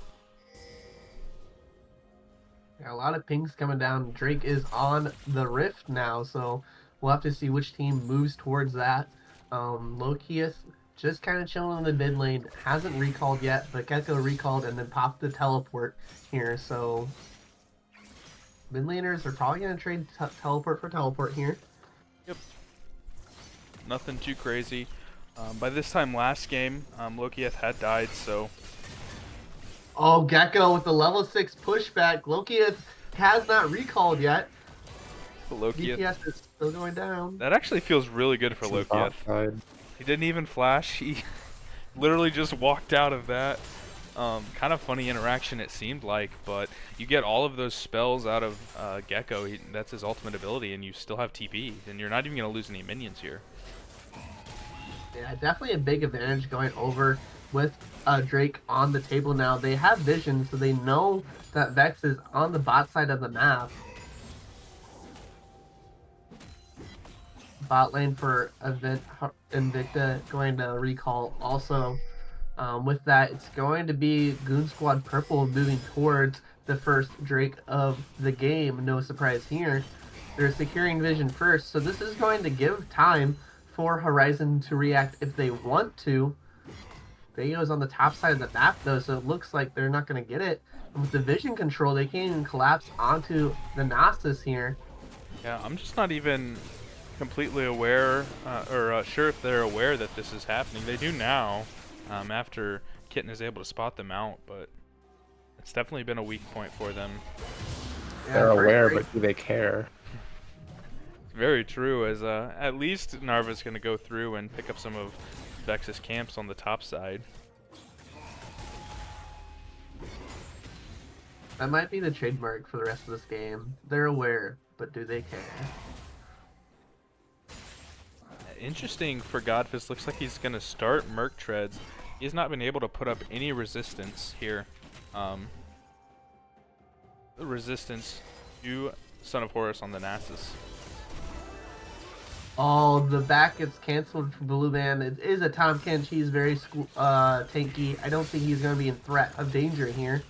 Yeah, a lot of pings coming down. Drake is on the rift now, so we'll have to see which team moves towards that. Lokius just kind of chilling in the mid lane. Hasn't recalled yet, but Gecko recalled and then popped the teleport here, so mid laners are probably going to trade teleport for teleport here. Yep. Nothing too crazy. By this time last game, Lokieth had died, so... Oh, Gecko with the level 6 pushback. Lokieth has not recalled yet. Lokieth... DPS is still going down. That actually feels really good for Lokieth. He didn't even flash. He literally just walked out of that. Kind of funny interaction it seemed like, but you get all of those spells out of Gecko. That's his ultimate ability, and you still have TP, and you're not even going to lose any minions here. Yeah, definitely a big advantage going over with Drake on the table now. They have vision, so they know that Vex is on the bot side of the map. Bot lane for Invicta going to recall also. With that, it's going to be Goon Squad Purple moving towards the first Drake of the game. No surprise here. They're securing vision first, so this is going to give time for Horizon to react if they want to. Vayo's on the top side of the map though, so it looks like they're not going to get it. And with the vision control, they can't even collapse onto the Gnosis here. Yeah, I'm just not even completely aware or sure if they're aware that this is happening. They do now, after Kitten is able to spot them out, but it's definitely been a weak point for them. Yeah, they're aware, but do they care? Very true, as at least Narva's going to go through and pick up some of Vex's camps on the top side. That might be the trademark for the rest of this game. They're aware, but do they care? Interesting for Godfist. Looks like he's going to start Merc Treads. He has not been able to put up any resistance here. Resistance to Son of Horus on the Nasus. Oh, the back gets canceled for Blue Man. It is a Tom Kench. He's very tanky. I don't think he's going to be in threat of danger here.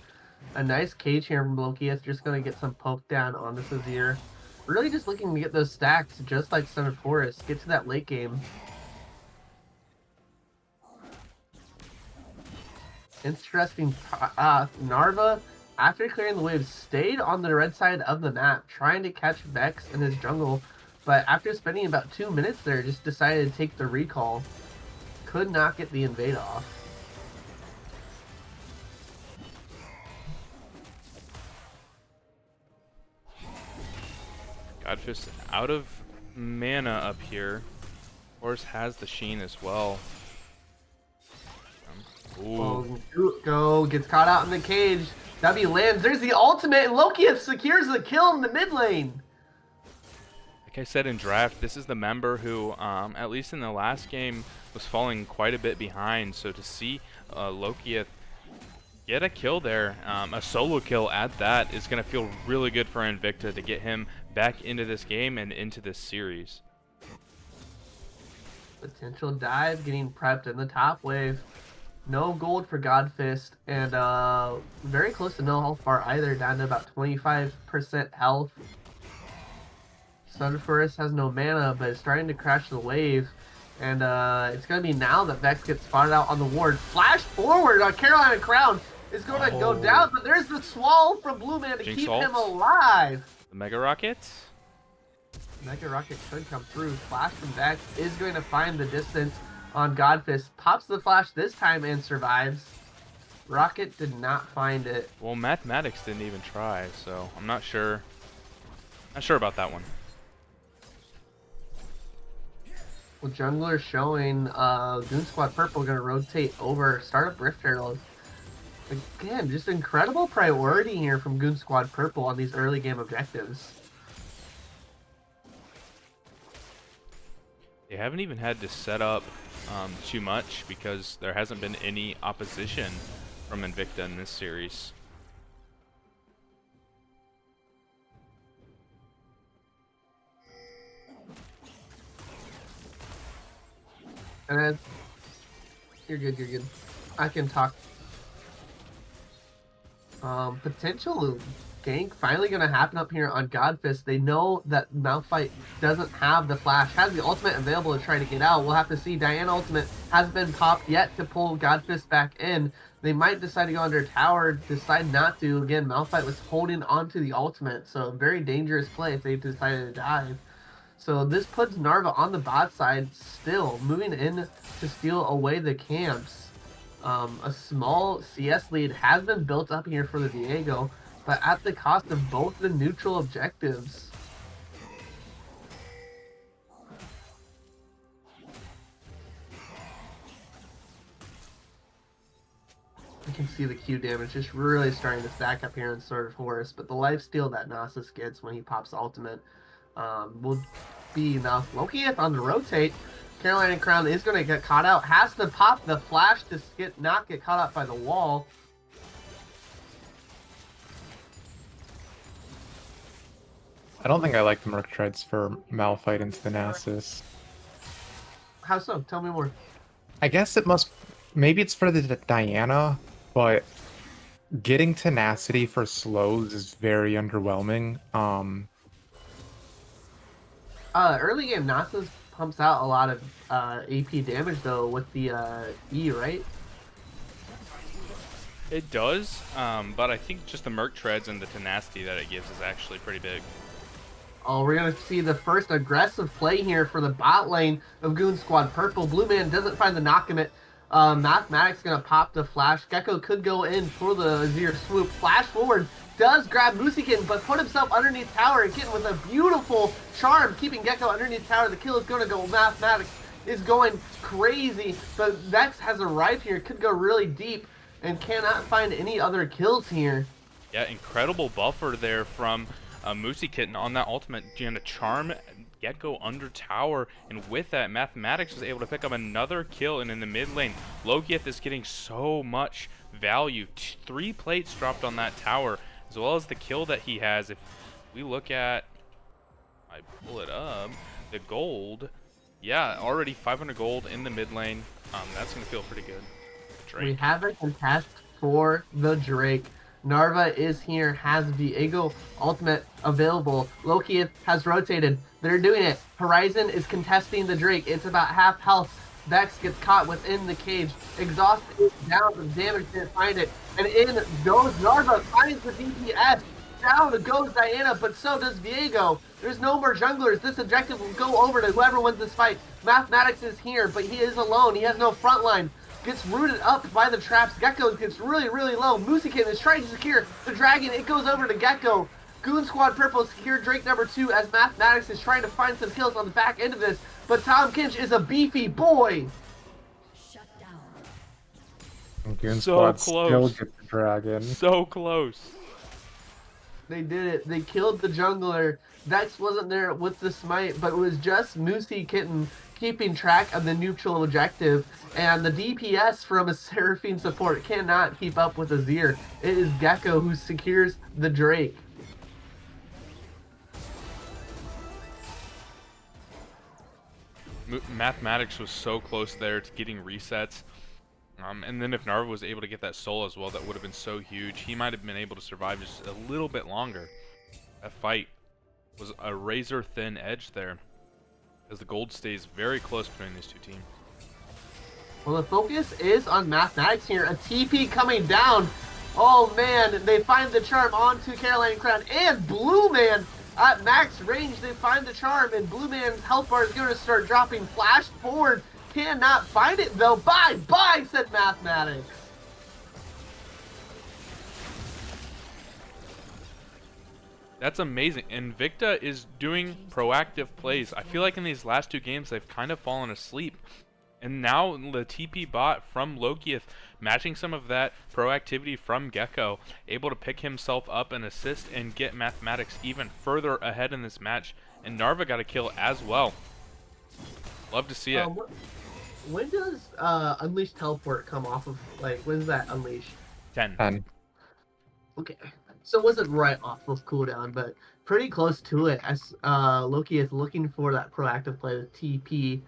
A nice cage here from Lokieth. Just going to get some poke down on this Azir. Really just looking to get those stacks just like Son of Horus. Get to that late game. Interesting. Narva, after clearing the waves, stayed on the red side of the map, trying to catch Vex in his jungle. But after spending about 2 minutes there, just decided to take the recall. Could not get the invade off. Godfist out of mana up here. Horus has the Sheen as well. Ooh. Go, gets caught out in the cage. W lands. There's the ultimate, and Lokieth secures the kill in the mid lane. Like I said in draft, this is the member who, at least in the last game, was falling quite a bit behind. So to see Lokieth get a kill there, a solo kill at that, is going to feel really good for Invicta to get him back into this game and into this series. Potential dive getting prepped in the top wave. No gold for Godfist, and very close to no health bar either, down to about 25% health. Son of Horus has no mana, but is starting to crash the wave. And it's going to be now that Vex gets spotted out on the ward. Flash forward on Carolina Crown is going to go down, but there's the swallow from Blue Man to Jinx keep ult. him alive. The Mega Rocket. Mega Rocket could come through. Flash from Vex is going to find the distance on Godfist. Pops the flash this time and survives. Rocket did not find it. Well, Mathematics didn't even try, so I'm not sure. Not sure about that one. Well, jungler showing Goon Squad Purple gonna rotate over Startup Rift Herald. Again, just incredible priority here from Goon Squad Purple on these early game objectives. They haven't even had to set up too much because there hasn't been any opposition from Invicta in this series. And then, you're good, you're good. I can talk. Potential gank finally gonna happen up here on Godfist. They know that Malphite doesn't have the flash, has the ultimate available to try to get out. We'll have to see. Diana ultimate hasn't been popped yet to pull Godfist back in. They might decide to go under tower, decide not to. Again, Malphite was holding onto the ultimate, so a very dangerous play if they decided to dive. So this puts Narva on the bot side still, moving in to steal away the camps. A small CS lead has been built up here for the Diego, but at the cost of both the neutral objectives. You can see the Q damage just really starting to stack up here in Sword of Horus, but the lifesteal that Nasus gets when he pops ultimate will be enough. Lokieth on the rotate. Carolina Crown is going to get caught out. Has to pop the flash to not get caught out by the wall. I don't think I like the Merc Treads for Malphite into the Nasus. How so? Tell me more. I guess it must... Maybe it's for the Diana, but getting tenacity for slows is very underwhelming. Early game Nasus pumps out a lot of AP damage though with the E, right? It does, but I think just the Merc Treads and the tenacity that it gives is actually pretty big. Oh, we're going to see the first aggressive play here for the bot lane of Goon Squad Purple. Blue Man doesn't find the knock in it. Mathematics going to pop the flash. Gecko could go in for the Azir swoop. Flash forward. Does grab Musikin, but put himself underneath tower again with a beautiful charm, keeping Gecko underneath tower. The kill is going to go. Mathematics is going crazy, but Vex has arrived here. Could go really deep and cannot find any other kills here. Yeah, incredible buffer there from Moosey Kitten on that ultimate. Gonna charm Gecko under tower, and with that, Mathematics was able to pick up another kill. And in the mid lane, Lokieth is getting so much value. 3 plates dropped on that tower, as well as the kill that he has. If we look at, I pull it up, the gold, yeah, already 500 gold in the mid lane. That's gonna feel pretty good. Drake. We have a contest for the Drake. Narva is here, has Viego ultimate available. Loki has rotated. They're doing it. Horizon is contesting the Drake. It's about half health. Vex gets caught within the cage. Exhaust is down. The damage didn't find it. And in goes Narva, finds the DPS. Down goes Diana, but so does Viego. There's no more junglers. This objective will go over to whoever wins this fight. Mathematics is here, but he is alone. He has no front line. Gets rooted up by the traps. Gecko gets really, really low. Mooseykin is trying to secure the dragon. It goes over to Gecko. Goon Squad Purple secure Drake number 2 as Mathematics is trying to find some kills on the back end of this. But Tom Kinch is a beefy boy. Shut down. And Goon So Squad still close. get the dragon. So close. They did it. They killed the jungler. Vex wasn't there with the smite, but it was just Moosey Kitten keeping track of the neutral objective. And the DPS from a Seraphine support cannot keep up with Azir. It is Gecko who secures the Drake. Mathematics was so close there to getting resets. And then if Narva was able to get that soul as well, that would have been so huge. He might have been able to survive just a little bit longer. That fight was a razor thin edge there, as the gold stays very close between these two teams. Well, the focus is on Mathematics here. A TP coming down. Oh man, they find the charm onto Carolina Crown and Blue Man at max range. They find the charm and Blue Man's health bar is going to start dropping. Flash forward. Cannot find it though. Bye bye, said Mathematics. That's amazing. Invicta is doing proactive plays. I feel like in these last 2 games they've kind of fallen asleep. And now the TP bot from Lokieth matching some of that proactivity from Gecko, able to pick himself up and assist and get Mathematics even further ahead in this match. And Narva got a kill as well. Love to see it. When does Unleash Teleport come off of, like, when does that unleash? 10. 10. Okay. So it wasn't right off of cooldown, but pretty close to it as Loki is looking for that proactive play with TP.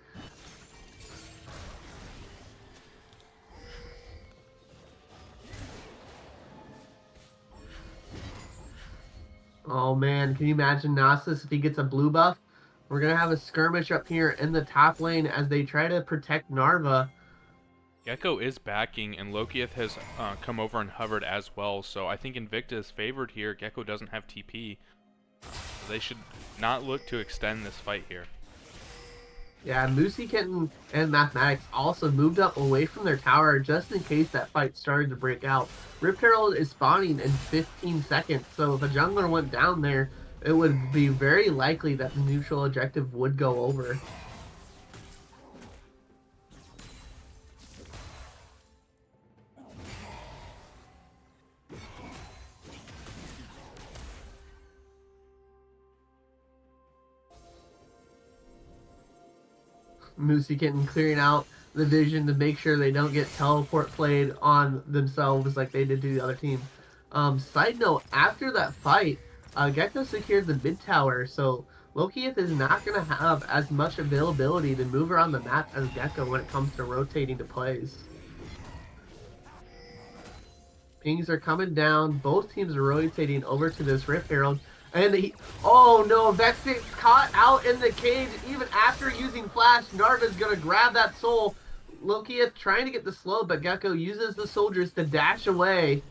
Oh man, can you imagine Nasus if he gets a blue buff? We're going to have a skirmish up here in the top lane as they try to protect Narva. Gecko is backing, and Lokieth has come over and hovered as well, so I think Invicta is favored here. Gecko doesn't have TP. So they should not look to extend this fight here. Yeah, Moosey Kitten and Mathematics also moved up away from their tower just in case that fight started to break out. Rift Herald is spawning in 15 seconds, so if a jungler went down there, it would be very likely that the neutral objective would go over. Moosey Kitten clearing out the vision to make sure they don't get teleport played on themselves like they did to the other team. Side note, after that fight, Gecko secured the mid tower, so Lokieth is not going to have as much availability to move around the map as Gecko when it comes to rotating to plays. Pings are coming down. Both teams are rotating over to this Rift Herald. And oh no, Vexit's caught out in the cage even after using Flash. Narva's going to grab that soul. Lokieth trying to get the slow, but Gecko uses the soldiers to dash away.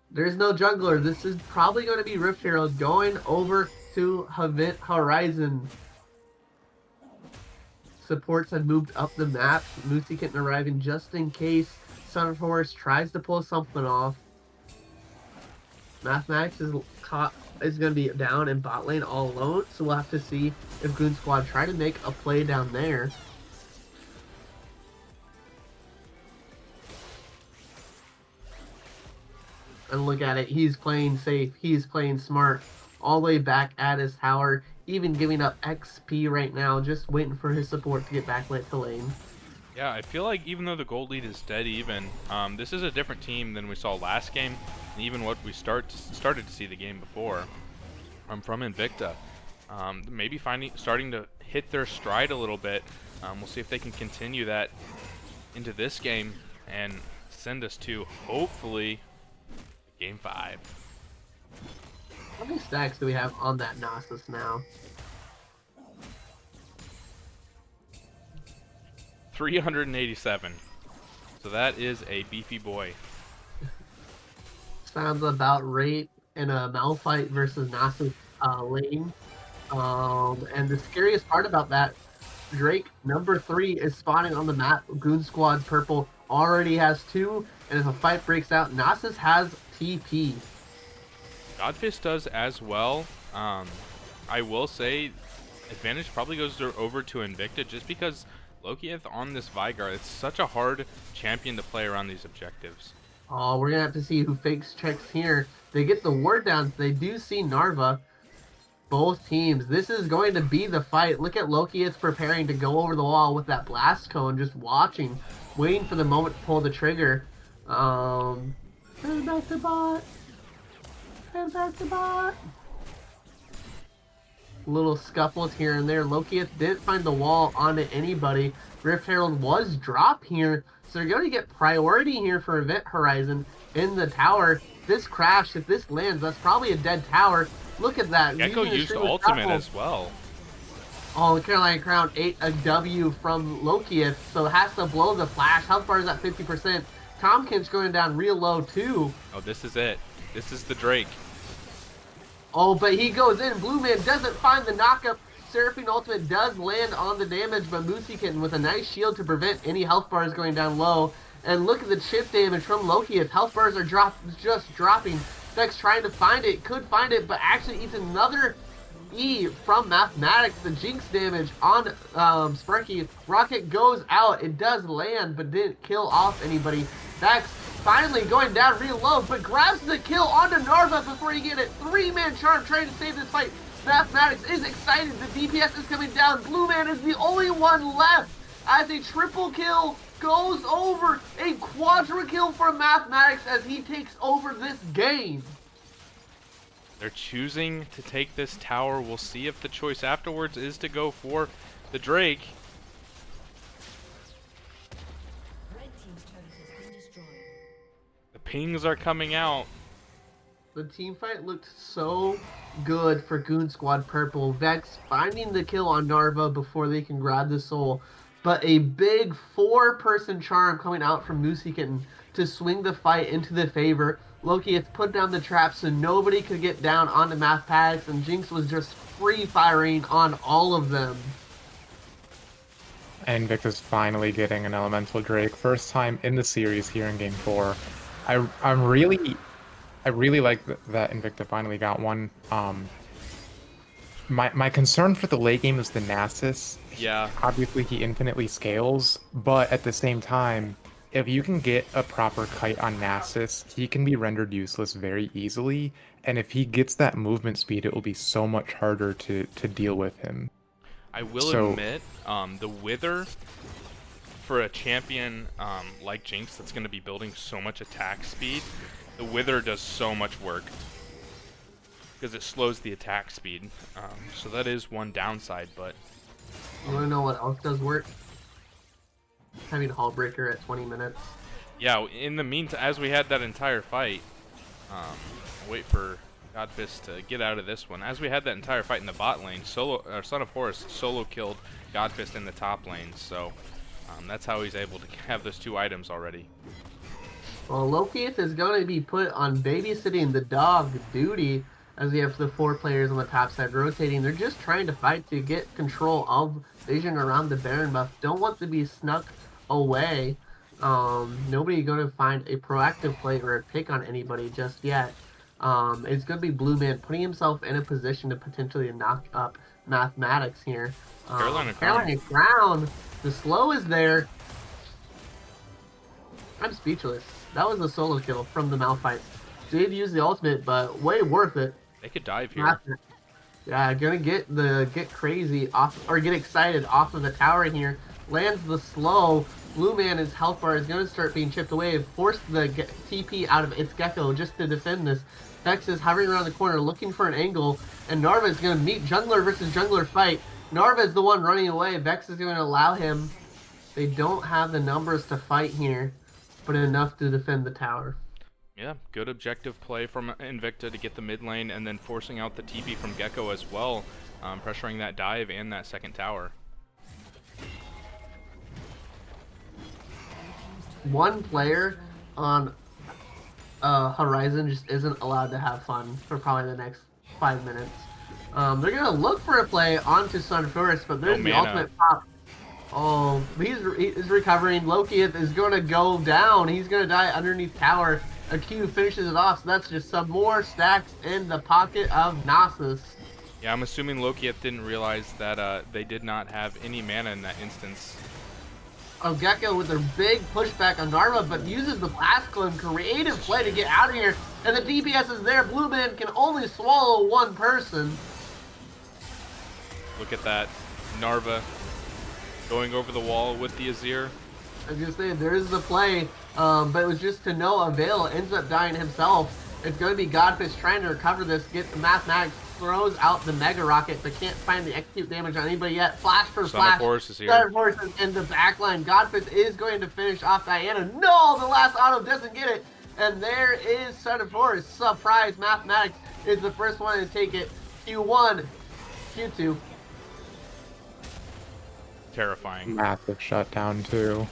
There's no jungler. This is probably going to be Rift Herald going over to Event Horizon. Supports have moved up the map. Moosey Kitten arriving just in case Son of Horus tries to pull something off. Mathematics is going to be down in bot lane all alone, so we'll have to see if Goonz Squad try to make a play down there. And look at it, he's playing safe, he's playing smart, all the way back at his tower, even giving up XP right now, just waiting for his support to get back to lane. Yeah, I feel like even though the gold lead is dead even, this is a different team than we saw last game, and even what we started to see the game before from Invicta. Maybe starting to hit their stride a little bit. We'll see if they can continue that into this game and send us to, hopefully, Game 5. How many stacks do we have on that Nasus now? 387. So that is a beefy boy. Sounds about right in a Malphite versus Nasus lane. And the scariest part about that, Drake, number 3, is spawning on the map. Goonz Squad Purple already has 2, and if a fight breaks out, Nasus has TP. Godfist does as well. I will say, advantage probably goes over to Invicta just because Lokieth on this Vygar, it's such a hard champion to play around these objectives. Oh, we're going to have to see who fakes checks here. They get the ward down. They do see Narva. Both teams. This is going to be the fight. Look at Lokieth preparing to go over the wall with that blast cone, just watching, waiting for the moment to pull the trigger. Head back to bot. Head back to bot. Little scuffles here and there. Lokieth didn't find the wall onto anybody. Rift Herald was dropped here, so they're going to get priority here for Event Horizon in the tower. This crash, if this lands, that's probably a dead tower. Look at that. Gecko used ultimate as well. Oh, the Carolina Crown ate a W from Lokieth, so it has to blow the flash. Health bar is at 50%. Tompkins going down real low too. Oh, this is it. This is the Drake. Oh, but he goes in. Blue Man doesn't find the knockup. Seraphine ultimate does land on the damage, but Moosey Kitten with a nice shield to prevent any health bars going down low. And look at the chip damage from Lokieth. Health bars are just dropping. Vex trying to find it, could find it, but actually eats another E from Mathematics. The Jinx damage on Sparky. Rocket goes out. It does land, but didn't kill off anybody. Vex finally going down real low, but grabs the kill onto Narva before he get it. 3-man charm trying to save this fight. Mathematics is excited. The DPS is coming down. Blue Man is the only one left as a triple kill goes over. A quadra kill for Mathematics as he takes over this game. They're choosing to take this tower. We'll see if the choice afterwards is to go for the Drake. Red team's turret has been destroyed. The pings are coming out. The team fight looked so good for Goon Squad Purple. Vex finding the kill on Narva before they can grab the soul. But a big 4-person charm coming out from Moosey Kitten to swing the fight into the favor. Loki has put down the trap so nobody could get down onto Mathematics, and Jinx was just free firing on all of them. And Invicta's finally getting an Elemental Drake. First time in the series here in Game 4. I really like that Invicta finally got one. My concern for the late game is the Nasus. Yeah. Obviously he infinitely scales, but at the same time, if you can get a proper kite on Nasus, he can be rendered useless very easily, and if he gets that movement speed, it will be so much harder to deal with him. I will admit, the Wither for a champion like Jinx that's going to be building so much attack speed, the Wither does so much work because it slows the attack speed. So that is one downside, but You want to know what else does work? Having Hullbreaker at 20 minutes. yeah, in the meantime, as we had that entire fight, wait for Godfist to get out of this one. As we had that entire fight in the bot lane, Son of Horus solo killed Godfist in the top lane, so that's how he's able to have those 2 items already. Well, Lokieth is going to be put on babysitting the dog duty as we have the 4 players on the top side rotating. They're just trying to fight to get control of vision around the Baron buff. Don't want to be snuck away. Nobody going to find a proactive play or a pick on anybody just yet. It's going to be Blue Man putting himself in a position to potentially knock up Mathematics here. Carolina Crown. The slow is there. I'm speechless. That was a solo kill from the Malphite. Did use the ultimate, but way worth it. They could dive here. Yeah, gonna get crazy off, or get excited off of the tower here. Lands the slow. Blue Man's health bar is gonna start being chipped away. Force the TP out of its Gecko just to defend this. Vex is hovering around the corner looking for an angle, and Narva is gonna meet jungler versus jungler fight. Narva is the one running away. Vex is gonna allow him. They don't have the numbers to fight here, but enough to defend the tower. Yeah, good objective play from Invicta to get the mid lane and then forcing out the TP from Gecko as well, pressuring that dive and that second tower. One player on Horizon just isn't allowed to have fun for probably the next 5 minutes. They're gonna look for a play onto Sun first, but there's the ultimate pop. Oh, he's recovering. Loki is gonna go down. He's gonna die underneath tower. A Q finishes it off, so that's just some more stacks in the pocket of Nasus. Yeah, I'm assuming Lokieth didn't realize that they did not have any mana in that instance. Gecko with their big pushback on Narva, but uses the Blast Clone, creative play to get out of here, and the DPS is there. Blue Man can only swallow 1 person. Look at that. Narva going over the wall with the Azir. I was gonna say, there is the play, but it was just to no avail. Ends up dying himself. It's gonna be Godfish trying to recover this, get the Mathematics, throws out the Mega Rocket, but can't find the execute damage on anybody yet. Flash for Son flash. of Horus is here. Son of Horus is in the backline. Godfish is going to finish off Diana. No, the last auto doesn't get it. And there is Son of Horus. Surprise, Mathematics is the first one to take it. Q1, Q2. Terrifying. Massive shutdown too.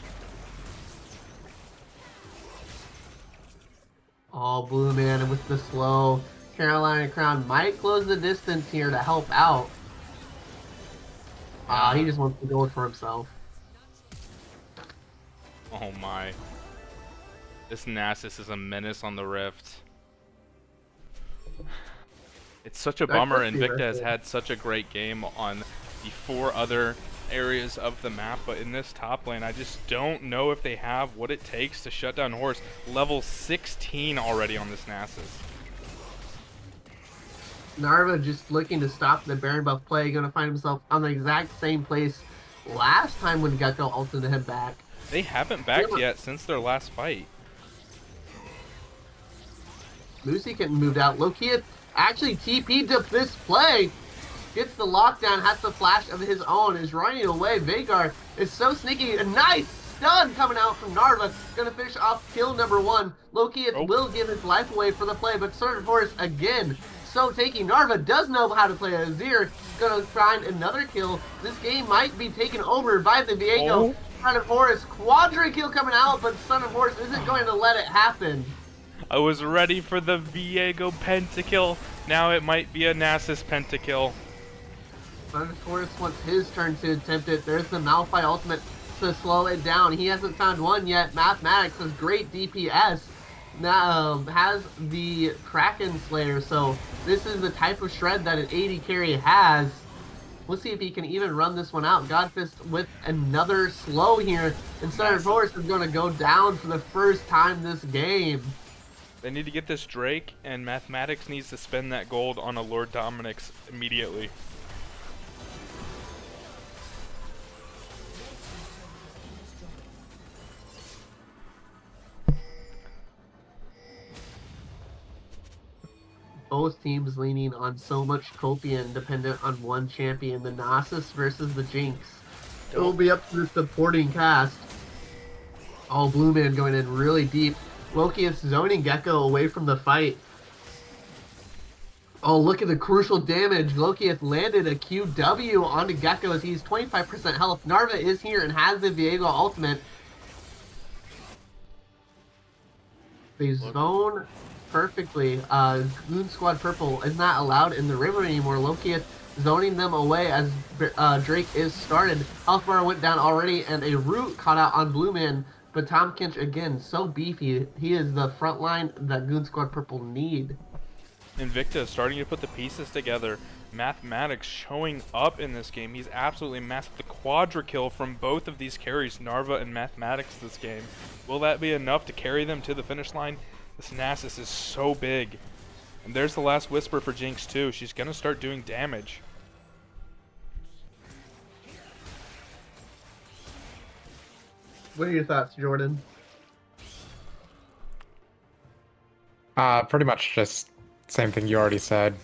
Oh, Blue Man with the slow. Carolina Crown might close the distance here to help out. He just wants to go for himself. Oh my. This Nasus is a menace on the Rift. It's such a That bummer. could be Invicta has right. had such a great game on the 4 other areas of the map, but in this top lane, I just don't know if they have what it takes to shut down Horse. Level 16 already on this Nasus. Narva just looking to stop the Baron buff play, going to find himself on the exact same place last time when Gecko ulted him back. They haven't backed yet since their last fight. Lucy getting moved out. Loki actually TP'd up this play. Gets the lockdown, has the flash of his own, is running away. Veigar is so sneaky. A nice stun coming out from Narva. Gonna finish off kill number 1. Loki will give his life away for the play, but Sword of Horus again. So taking Narva does know how to play Azir. Gonna find another kill. This game might be taken over by the Viego. Son of Horus, quadra kill coming out, but Son of Horus isn't going to let it happen. I was ready for the Viego pentakill. Now it might be a Nasus pentakill. Son of Horus wants his turn to attempt it. There's the Malphite ultimate to slow it down. He hasn't found one yet. Mathematics has great DPS. Now has the Kraken Slayer, so this is the type of shred that an AD carry has. We'll see if he can even run this one out. Godfist with another slow here, and Son of Horus is going to go down for the first time this game. They need to get this Drake, and Mathematics needs to spend that gold on a Lord Dominic's immediately. Both teams leaning on so much Copian dependent on one champion, the Nasus versus the Jinx. It will be up to the supporting cast. Oh, Blue Man going in really deep. Loki is zoning Gecko away from the fight. Oh, look at the crucial damage. Loki has landed a QW onto Gecko as he's 25% health. Narva is here and has the Viego ultimate. They zone perfectly. Goon Squad Purple is not allowed in the river anymore. Loki is zoning them away as Drake is started. Health bar went down already, and a root caught out on Blue Man. But Tom Kinch, again, so beefy. He is the front line that Goon Squad Purple need. Invicta is starting to put the pieces together. Mathematics showing up in this game. He's absolutely massive. The quadra kill from both of these carries, Narva and Mathematics, this game. Will that be enough to carry them to the finish line? This Nasus is so big. And there's the last whisper for Jinx too. She's going to start doing damage. What are your thoughts, Jordan? Pretty much just same thing you already said.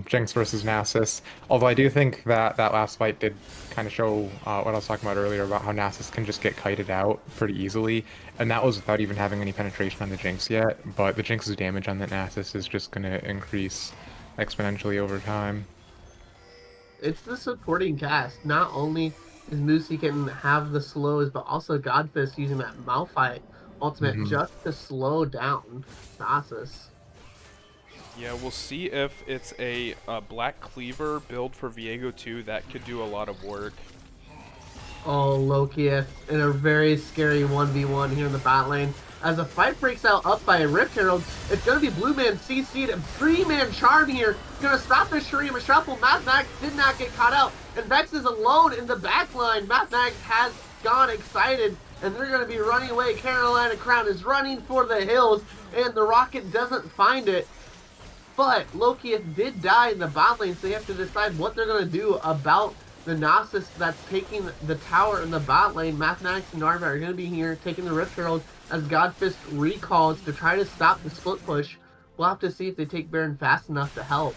Jinx versus Nasus. Although I do think that that last fight did kind of show what I was talking about earlier about how Nasus can just get kited out pretty easily, and that was without even having any penetration on the Jinx yet. But the Jinx's damage on the Nasus is just going to increase exponentially over time. It's the supporting cast. Not only is Moosey can have the slows, but also Godfist using that Malphite ultimate just to slow down Nasus. Yeah, we'll see if it's a Black Cleaver build for Viego 2. That could do a lot of work. Oh, Loki in a very scary 1v1 here in the bot lane. As a fight breaks out up by a Rift Herald, it's going to be Blue Man CC'd and 3-man charm here. Going to stop the Shurima Shuffle. Mathemax did not get caught out. And Vex is alone in the back line. Mathemax has gone excited, and they're going to be running away. Carolina Crown is running for the hills, and the Rocket doesn't find it. But Loki did die in the bot lane, so they have to decide what they're going to do about the Nasus that's taking the tower in the bot lane. Mathematics and Narva are going to be here taking the Rift Herald as Godfist recalls to try to stop the split push. We'll have to see if they take Baron fast enough to help.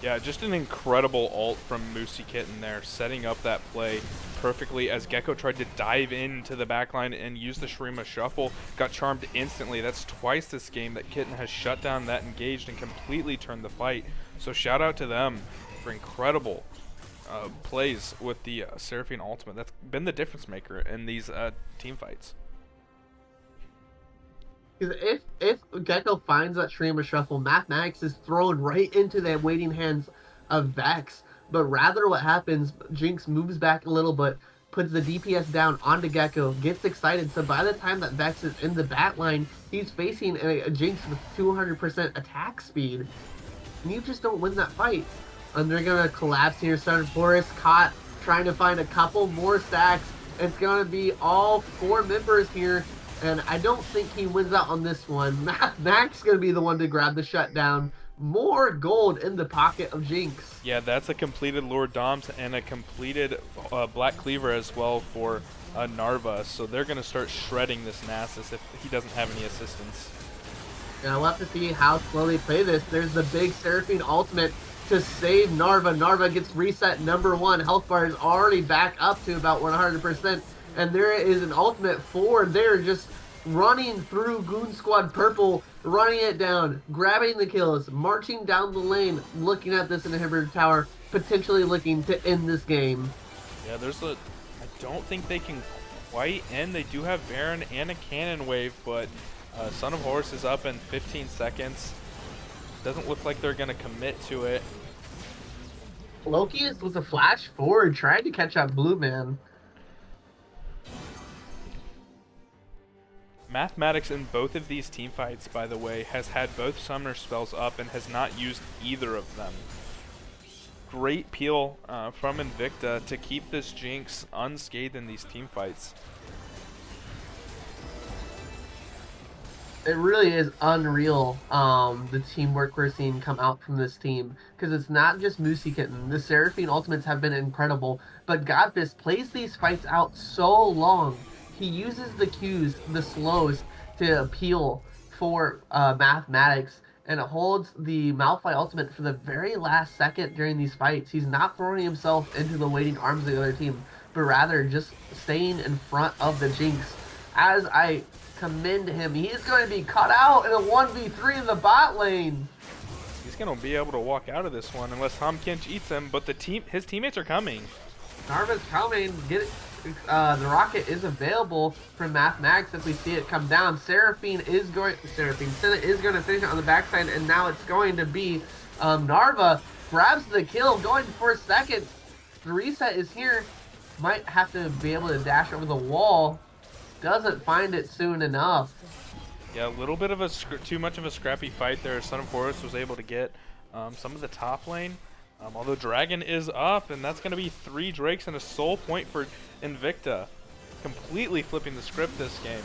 Yeah, just an incredible ult from Moosey Kitten there, setting up that play perfectly as Gecko tried to dive into the backline and use the Shurima Shuffle. Got charmed instantly. That's twice this game that Kitten has shut down that engaged and completely turned the fight. So shout out to them for incredible plays with the Seraphine ultimate. That's been the difference maker in these team fights. Because if Gecko finds that Shurima Shuffle, Mathematics is thrown right into the waiting hands of Vex. But rather what happens, Jinx moves back a little bit, puts the DPS down onto Gecko, gets excited. So by the time that Vex is in the bat line, he's facing a Jinx with 200% attack speed. and you just don't win that fight. And they're gonna collapse here. Southern Forest caught trying to find a couple more stacks. It's gonna be all 4 members here, and I don't think he wins out on this one. Mac's gonna be the one to grab the shutdown. More gold in the pocket of Jinx. Yeah, that's a completed Lord Doms and a completed Black Cleaver as well for Narva. So they're going to start shredding this Nasus if he doesn't have any assistance. Yeah, we'll have to see how slow they play this. There's the big Seraphine ultimate to save Narva. Narva gets reset #1. Health bar is already back up to about 100%. And there is an ultimate for there, just running through Goonz Squad Purple, running it down, grabbing the kills, marching down the lane, looking at this inhibitor tower, potentially looking to end this game. Yeah, I don't think they can quite end. They do have Baron and a Cannon Wave, but Son of Horus is up in 15 seconds. Doesn't look like they're going to commit to it. Loki is with a flash forward, trying to catch up Blue Man. Mathematics in both of these team fights, by the way, has had both summoner spells up and has not used either of them. Great peel from Invicta to keep this Jinx unscathed in these team fights. It really is unreal, the teamwork we're seeing come out from this team. Because it's not just Moosey Kitten. The Seraphine ultimates have been incredible, but Godfist plays these fights out so long. He uses the Qs, the slows, to appeal for mathematics, and it holds the Malphite ultimate for the very last second during these fights. He's not throwing himself into the waiting arms of the other team, but rather just staying in front of the Jinx. As I commend him, he is going to be cut out in a 1v3 in the bot lane. He's going to be able to walk out of this one unless Tom Kinch eats him, but his teammates are coming. Narva's coming. Get it. The rocket is available from Mathemax if we see it come down. Senate is going to finish it on the backside, and now it's going to be Narva grabs the kill, going for a second. The reset is here. Might have to be able to dash over the wall. Doesn't find it soon enough. Yeah, a little bit of too much of a scrappy fight there. Son of Horus was able to get some of the top lane. Although Dragon is up, and that's going to be 3 Drakes and a soul point for Invicta. Completely flipping the script this game.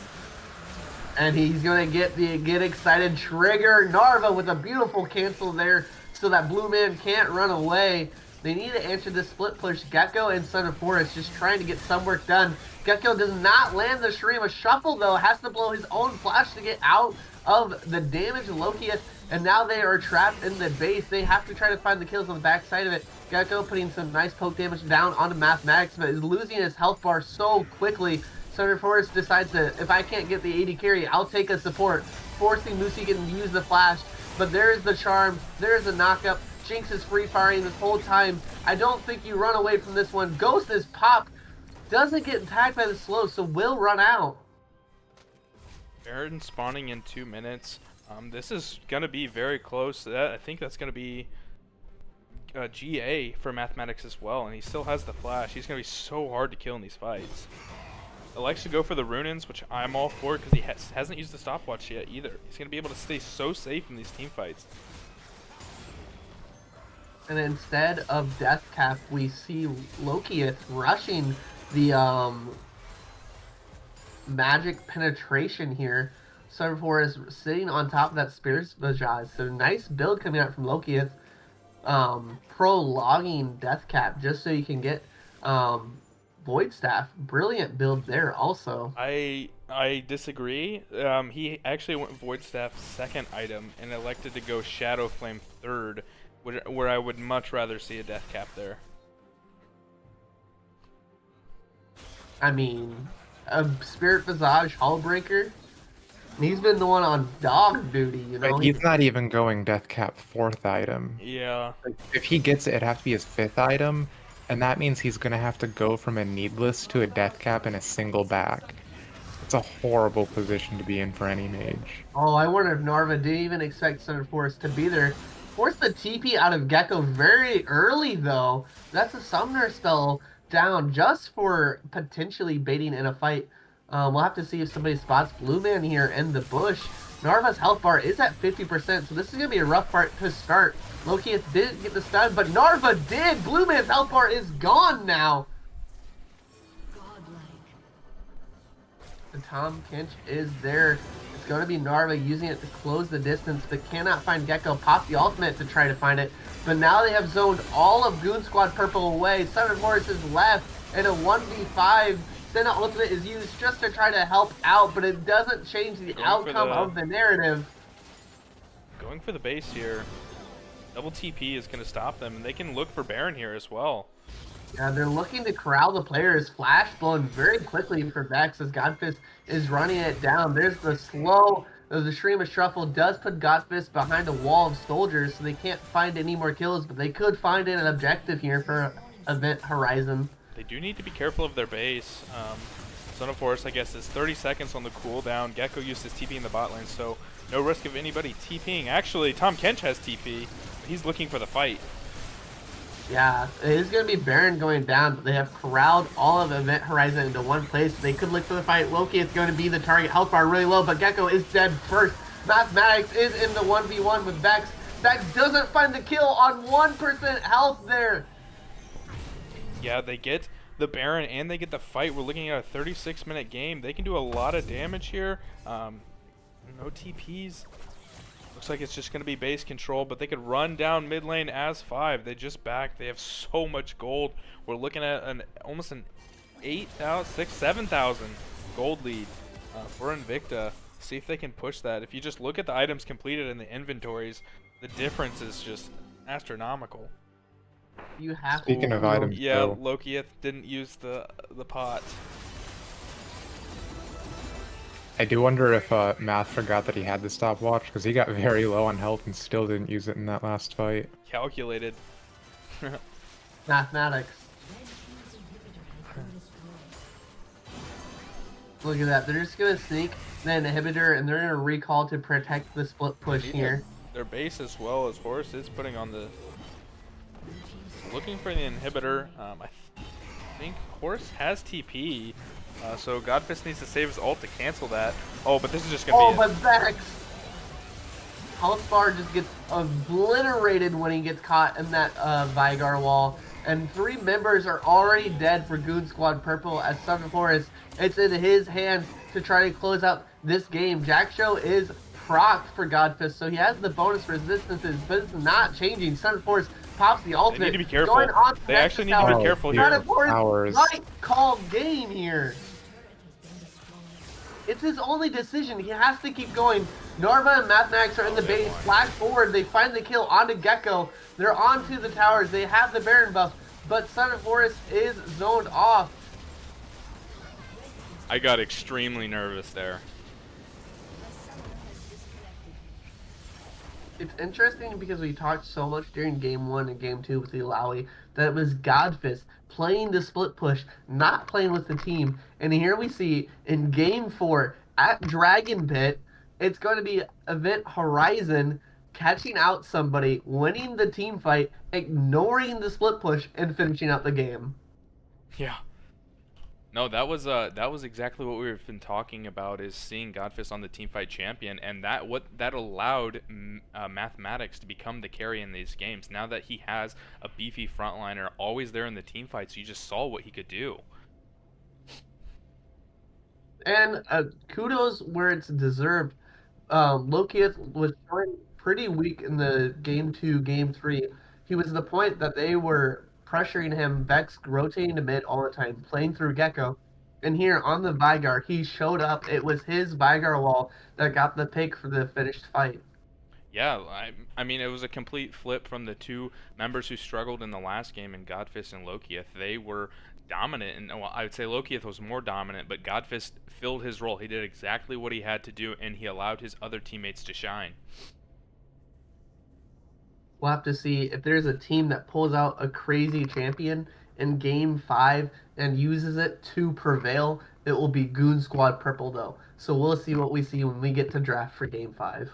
And he's going to get the get excited trigger. Narva with a beautiful cancel there so that Blue Man can't run away. They need to answer this split push. Gecko and Son of Forest just trying to get some work done. Gecko does not land the stream. A shuffle, though, has to blow his own flash to get out of the damage Lokieth. And now they are trapped in the base. They have to try to find the kills on the backside of it. Gecko putting some nice poke damage down onto Mathematics, but is losing his health bar so quickly. Son of Forest decides that if I can't get the AD carry, I'll take a support, forcing Moosey to use the flash. But there's the charm. There's the knockup. Jinx is free firing this whole time. I don't think you run away from this one. Ghost is popped. Doesn't get tagged by the slow, so will run out. Baron spawning in 2 minutes. This is going to be very close. I think that's going to be GA for Mathematics as well, and he still has the flash. He's going to be so hard to kill in these fights. He likes to go for the Runins, which I'm all for because he hasn't used the stopwatch yet either. He's going to be able to stay so safe in these team fights. And instead of Death Cap, we see Lokieth rushing the magic penetration here. Server is sitting on top of that Spirit Bajaj. So nice build coming out from Lokieth. Prologging Death Cap just so you can get Void Staff. Brilliant build there also. I disagree. He actually went Void Staff 2nd item and elected to go Shadow Flame 3rd, where I would much rather see a Death Cap there. I mean, a Spirit Visage Hullbreaker. He's been the one on dog duty, you know. Right, he's not even going Death Cap 4th item. Yeah. Like, if he gets it, it'd have to be his 5th item, and that means he's gonna have to go from a Needless to a Death Cap in a single back. It's a horrible position to be in for any mage. Oh, I wonder if Narva didn't even expect Center Forest to be there. Force the TP out of Gecko very early, though. That's a summoner spell down just for potentially baiting in a fight. We'll have to see if somebody spots Blue Man here in the bush. Narva's health bar is at 50%, so this is going to be a rough part to start. Lokius didn't get the stun, but Narva did. Blue Man's health bar is gone now. Godlike. The Tom Kinch is there. It's going to be Narva using it to close the distance, but cannot find Gecko. Pop the ultimate to try to find it. But now they have zoned all of Goon Squad Purple away. Son of Morris is left, and a 1v5. Senna ultimate is used just to try to help out, but it doesn't change the outcome of the narrative. Going for the base here. Double TP is going to stop them, and they can look for Baron here as well. Yeah, they're looking to corral the players. Flash blown very quickly for Vex as Godfist is running it down. There's the slow. The Stream of Shuffle does put Godfist behind a wall of soldiers, so they can't find any more kills, but they could find an objective here for Event Horizon. They do need to be careful of their base. Son of Force, I guess, is 30 seconds on the cooldown. Gecko used his TP in the bot lane, so no risk of anybody TPing. Actually, Tom Kench has TP. He's looking for the fight. Yeah, it is going to be Baron going down, but they have corralled all of Event Horizon into one place. They could look for the fight. Loki is going to be the target. Health bar really low, but Gecko is dead first. Mathematics is in the 1v1 with Vex. Vex doesn't find the kill on 1% health there. Yeah, they get the Baron and they get the fight. We're looking at a 36-minute game. They can do a lot of damage here. No TPs. Looks like it's just going to be base control, but they could run down mid lane as 5. They just backed. They have so much gold. We're looking at almost an 8,000, 6,000, 7,000 gold lead for Invicta. See if they can push that. If you just look at the items completed in the inventories, the difference is just astronomical. You have Speaking to. of items, Yeah, though, Lokieth didn't use the pot. I do wonder if Math forgot that he had the stopwatch, because he got very low on health and still didn't use it in that last fight. Calculated. Mathematics. Look at that. They're just going to sneak the inhibitor, and they're going to recall to protect the split push here. Their base as well as Horus is putting on the... Looking for the inhibitor. I think Horus has TP. So Godfist needs to save his ult to cancel that. Oh, but this is just going to be but Vex! Health bar just gets obliterated when he gets caught in that Vigar wall. And 3 members are already dead for Goon Squad Purple as Son of Horus. It's in his hands to try to close out this game. Jack Show is procced for Godfist, so he has the bonus resistances, but it's not changing. Son of Horus pops the ultimate. They need to be careful. Going on They actually need to be careful Son here. of Horus Hours. might call game here. It's his only decision. He has to keep going. Narva and Mathemax are in the base. Flash forward. They find the kill onto Gecko. They're onto the towers. They have the Baron buff, but Son of Horus is zoned off. I got extremely nervous there. It's interesting because we talked so much during Game 1 and Game 2 with the Alawi that it was Godfist playing the split push, not playing with the team. And here we see in Game 4 at Dragon Pit, it's going to be Event Horizon catching out somebody, winning the team fight, ignoring the split push, and finishing out the game. Yeah. No, that was exactly what we've been talking about, is seeing Godfist on the teamfight champion, and that allowed Mathematics to become the carry in these games. Now that he has a beefy frontliner always there in the teamfights, you just saw what he could do. And kudos where it's deserved. Lokieth was showing pretty weak in the Game 2, Game 3. He was the point that they were pressuring him, Vex rotating to mid all the time, playing through Gecko. And here on the Vigar, he showed up. It was his Vigar wall that got the pick for the finished fight. Yeah, I mean, it was a complete flip from the 2 members who struggled in the last game in Godfist and Lokieth. They were dominant, and well, I would say Lokieth was more dominant, but Godfist filled his role. He did exactly what he had to do, and he allowed his other teammates to shine. We'll have to see if there's a team that pulls out a crazy champion in Game 5 and uses it to prevail. It will be Goon Squad Purple, though. So we'll see what we see when we get to draft for Game 5.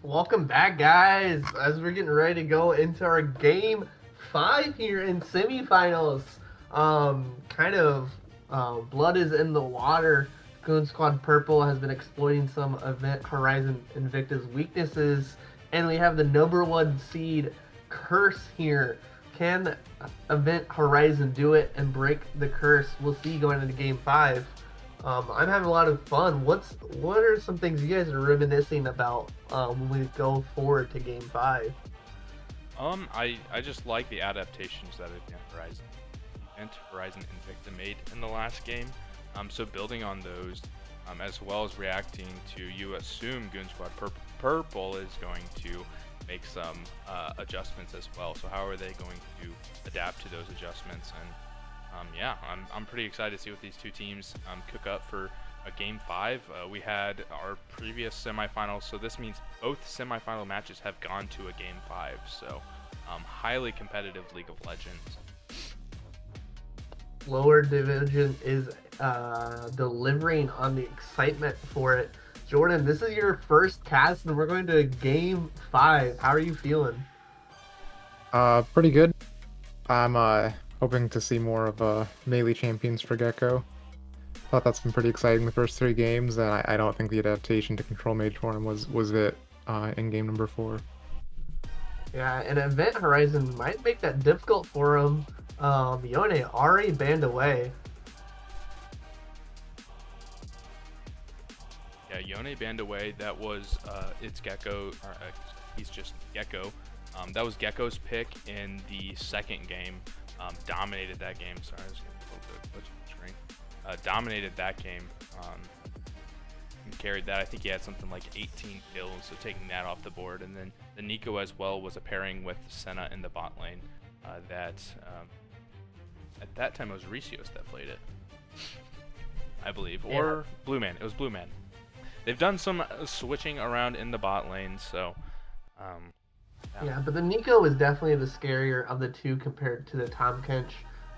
Welcome back, guys. As we're getting ready to go into our game 5 here in semifinals, kind of blood is in the water. Goon Squad Purple has been exploiting some Event Horizon Invicta's weaknesses, and we have the number 1 seed Curse here. Can Event Horizon do it and break the curse? We'll see going into game 5. I'm having a lot of fun. What are some things you guys are reminiscing about when we go forward to Game 5? I just like the adaptations that Event Horizon Invicta made in the last game. So building on those, as well as reacting to, you assume Goon Squad Purple is going to make some adjustments as well. So how are they going to adapt to those adjustments? And yeah, I'm pretty excited to see what these two teams cook up for a Game 5. We had our previous semifinals, so this means both semifinal matches have gone to a Game 5. So highly competitive League of Legends. Lower division is delivering on the excitement for it. Jordan, this is your first cast, and we're going to Game 5. How are you feeling? Pretty good. I'm hoping to see more of melee champions for Gecko. Thought that's been pretty exciting the first 3 games, and I don't think the adaptation to Control Mage for him was it in game number 4. Yeah, and Event Horizon might make that difficult for him. Yone already banned away. Yeah, Yone banned away. That was it's Gecko. Or, he's just Gecko. That was Gecko's pick in the second game. Dominated that game. Sorry, I was getting a little bit glitch on the screen. Dominated that game. And carried that. I think he had something like 18 kills, so taking that off the board. And then the Nico as well was a pairing with Senna in the bot lane. At that time it was Ricios that played it, I believe, or Yeah. Blue Man. It was Blue Man. They've done some switching around in the bot lane, so. Yeah, but the Nico is definitely the scarier of the two compared to the Tom Kench.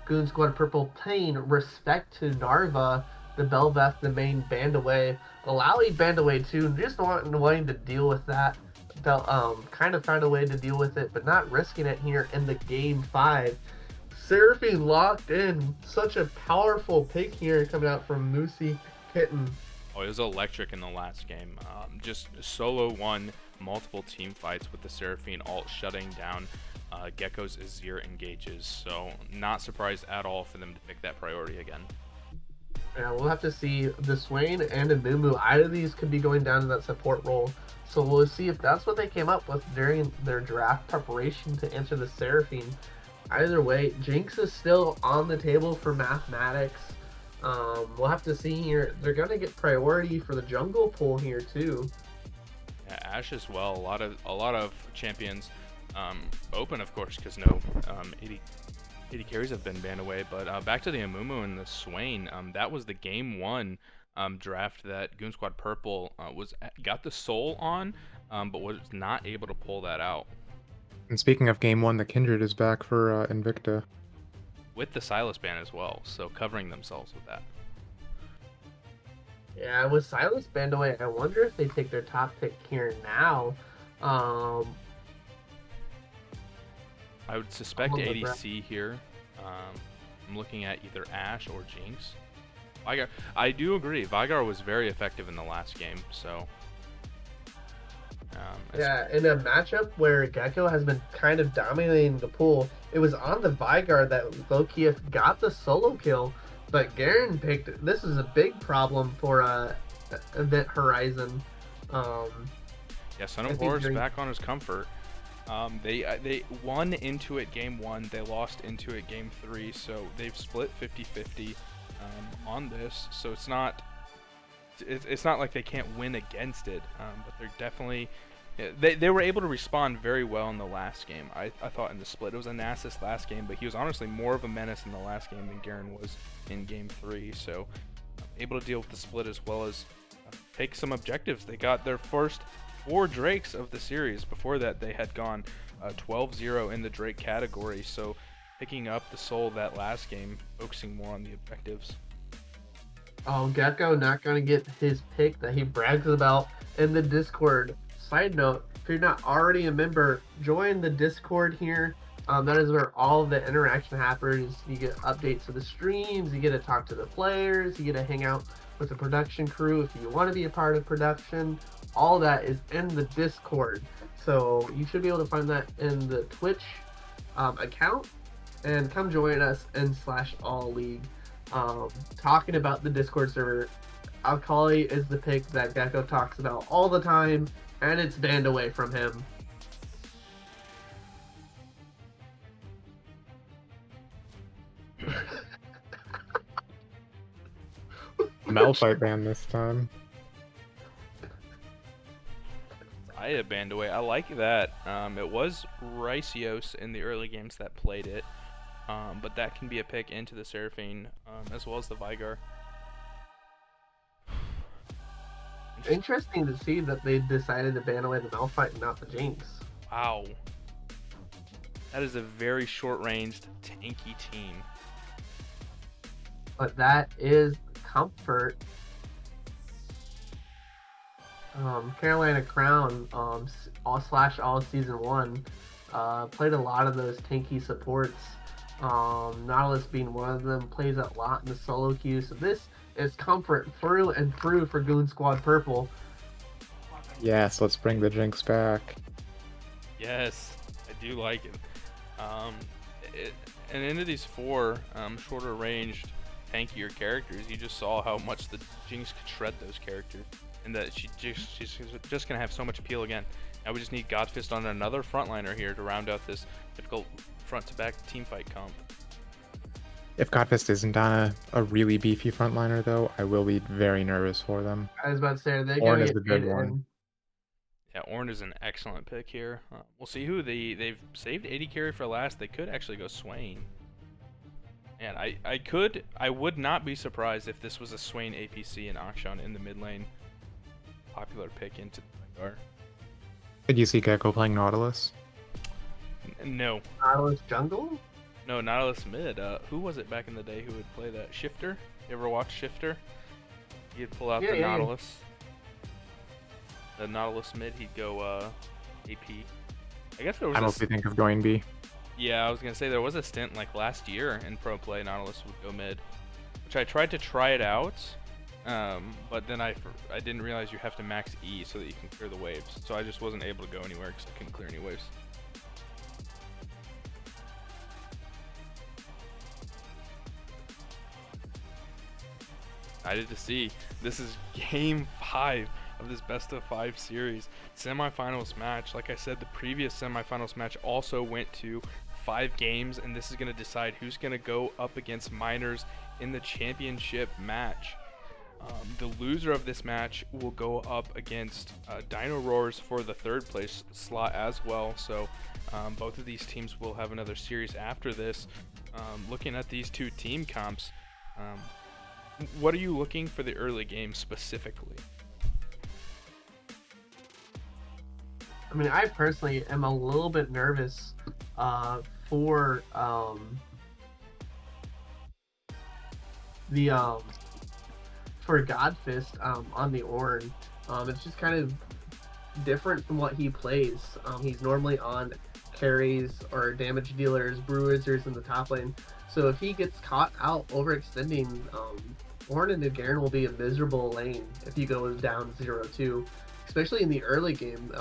Goon Squad Purple paying respect to Narva, the Belveth, the main band away. Alawi band away too, just wanting to deal with that. They'll kind of find a way to deal with it, but not risking it here in the Game 5. Seraphine locked in. Such a powerful pick here coming out from Moosey Kitten. Oh, it was electric in the last game. Just solo won multiple team fights with the Seraphine ult shutting down Gecko's Azir engages. So not surprised at all for them to pick that priority again. Yeah, we'll have to see the Swain and the Mumu. Either of these could be going down to that support role. So we'll see if that's what they came up with during their draft preparation to answer the Seraphine. Either way, Jinx is still on the table for mathematics. We'll have to see here. They're gonna get priority for the jungle pool here too. Yeah, Ashe as well. A lot of champions open, of course, because no 80 carries have been banned away. But back to the Amumu and the Swain. That was the game 1 draft that Goon Squad Purple got the soul on, but was not able to pull that out. And speaking of game 1, the Kindred is back for Invicta. With the Silas ban as well, so covering themselves with that. Yeah, with Silas banned away, I wonder if they take their top pick here now. I would suspect I'm on the ADC here. I'm looking at either Ashe or Jinx. Vigar, I do agree. Vigar was very effective in the last game, so. Yeah, in a matchup where Gecko has been kind of dominating the pool, it was on the Vigar that Lokieth got the solo kill, but Garen picked. This is a big problem for Event Horizon. Yeah, Son of War is back on his comfort. They won Intuit game 1, they lost Intuit game 3, so they've split 50-50 on this. So it's not like they can't win against it, but they're definitely. They were able to respond very well in the last game. I thought in the split. It was a Nasus last game, but he was honestly more of a menace in the last game than Garen was in game 3. So able to deal with the split as well as take some objectives. They got their first 4 Drakes of the series. Before that, they had gone 12-0 in the Drake category. So picking up the soul that last game, focusing more on the objectives. Oh, Gecko not going to get his pick that he brags about in the Discord. Side note, If you're not already a member, join the Discord here. That is where all of the interaction happens. You get updates to the streams, you get to talk to the players, you get to hang out with the production crew if you want to be a part of production. All that is in the Discord. So you should be able to find that in the Twitch account, and come join us in /all league. Talking about the Discord server, Alkali is the pick that Gecko talks about all the time, and it's banned away from him. Malphite ban this time. I had banned away. I like that. It was Rycios in the early games that played it, but that can be a pick into the Seraphine, as well as the Vigar. Interesting to see that they decided to ban away the Malphite and not the Jinx. Wow. That is a very short-ranged, tanky team. But that is Comfort. Carolina Crown, all season 1, played a lot of those tanky supports. Nautilus being one of them, plays a lot in the solo queue. So this is Comfort through and through for Goon Squad Purple. Yes, let's bring the Jinx back. Yes, I do like it. And into these 4 shorter ranged, tankier characters, you just saw how much the Jinx could shred those characters, and that she's just gonna have so much appeal again. Now we just need Godfist on another frontliner here to round out this typical front-to-back teamfight comp. If Godfist isn't on a really beefy frontliner, though, I will be very nervous for them. I was about to say, are they Ornn going is to the get good traded one. in? Yeah, Ornn is an excellent pick here. We'll see who they've saved 80 carry for last. They could actually go Swain. And I would not be surprised if this was a Swain APC and Akshan in the mid lane. Popular pick into the Vigar. Did you see Gecko playing Nautilus? No. Nautilus jungle? No, Nautilus mid. Who was it back in the day who would play that? Shifter? You ever watch Shifter? He'd pull out the Nautilus. The Nautilus mid, he'd go AP. I guess there was I mostly think of going B. Yeah, I was gonna say there was a stint like last year in pro play, Nautilus would go mid, which I tried to try it out, but then I didn't realize you have to max E so that you can clear the waves. So I just wasn't able to go anywhere because I couldn't clear any waves. Excited to see. This is game 5 of this best of 5 series. Semifinals match. Like I said, the previous semifinals match also went to 5 games, and this is going to decide who's going to go up against Miners in the championship match. The loser of this match will go up against Dino Roars for the 3rd place slot as well. So both of these teams will have another series after this. Looking at these 2 team comps, what are you looking for the early game specifically? I mean, I personally am a little bit nervous for Godfist on the Ornn. It's just kind of different from what he plays. He's normally on carries or damage dealers, bruisers in the top lane. So if he gets caught out overextending, Ornn and Garen will be a miserable lane if he goes down 0-2. Especially in the early game,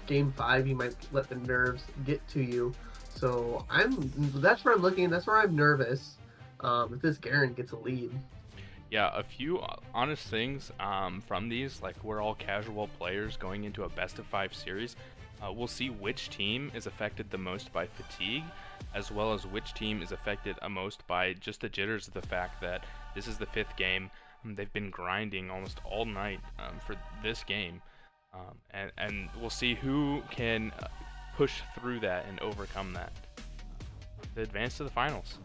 game 5, you might let the nerves get to you. So that's where I'm looking. That's where I'm nervous. If this Garen gets a lead. Yeah, a few honest things from these. Like, we're all casual players going into a best of 5 series. We'll see which team is affected the most by fatigue, as well as which team is affected most by just the jitters of the fact that this is the 5th game. They've been grinding almost all night for this game. And we'll see who can push through that and overcome that to advance to the finals.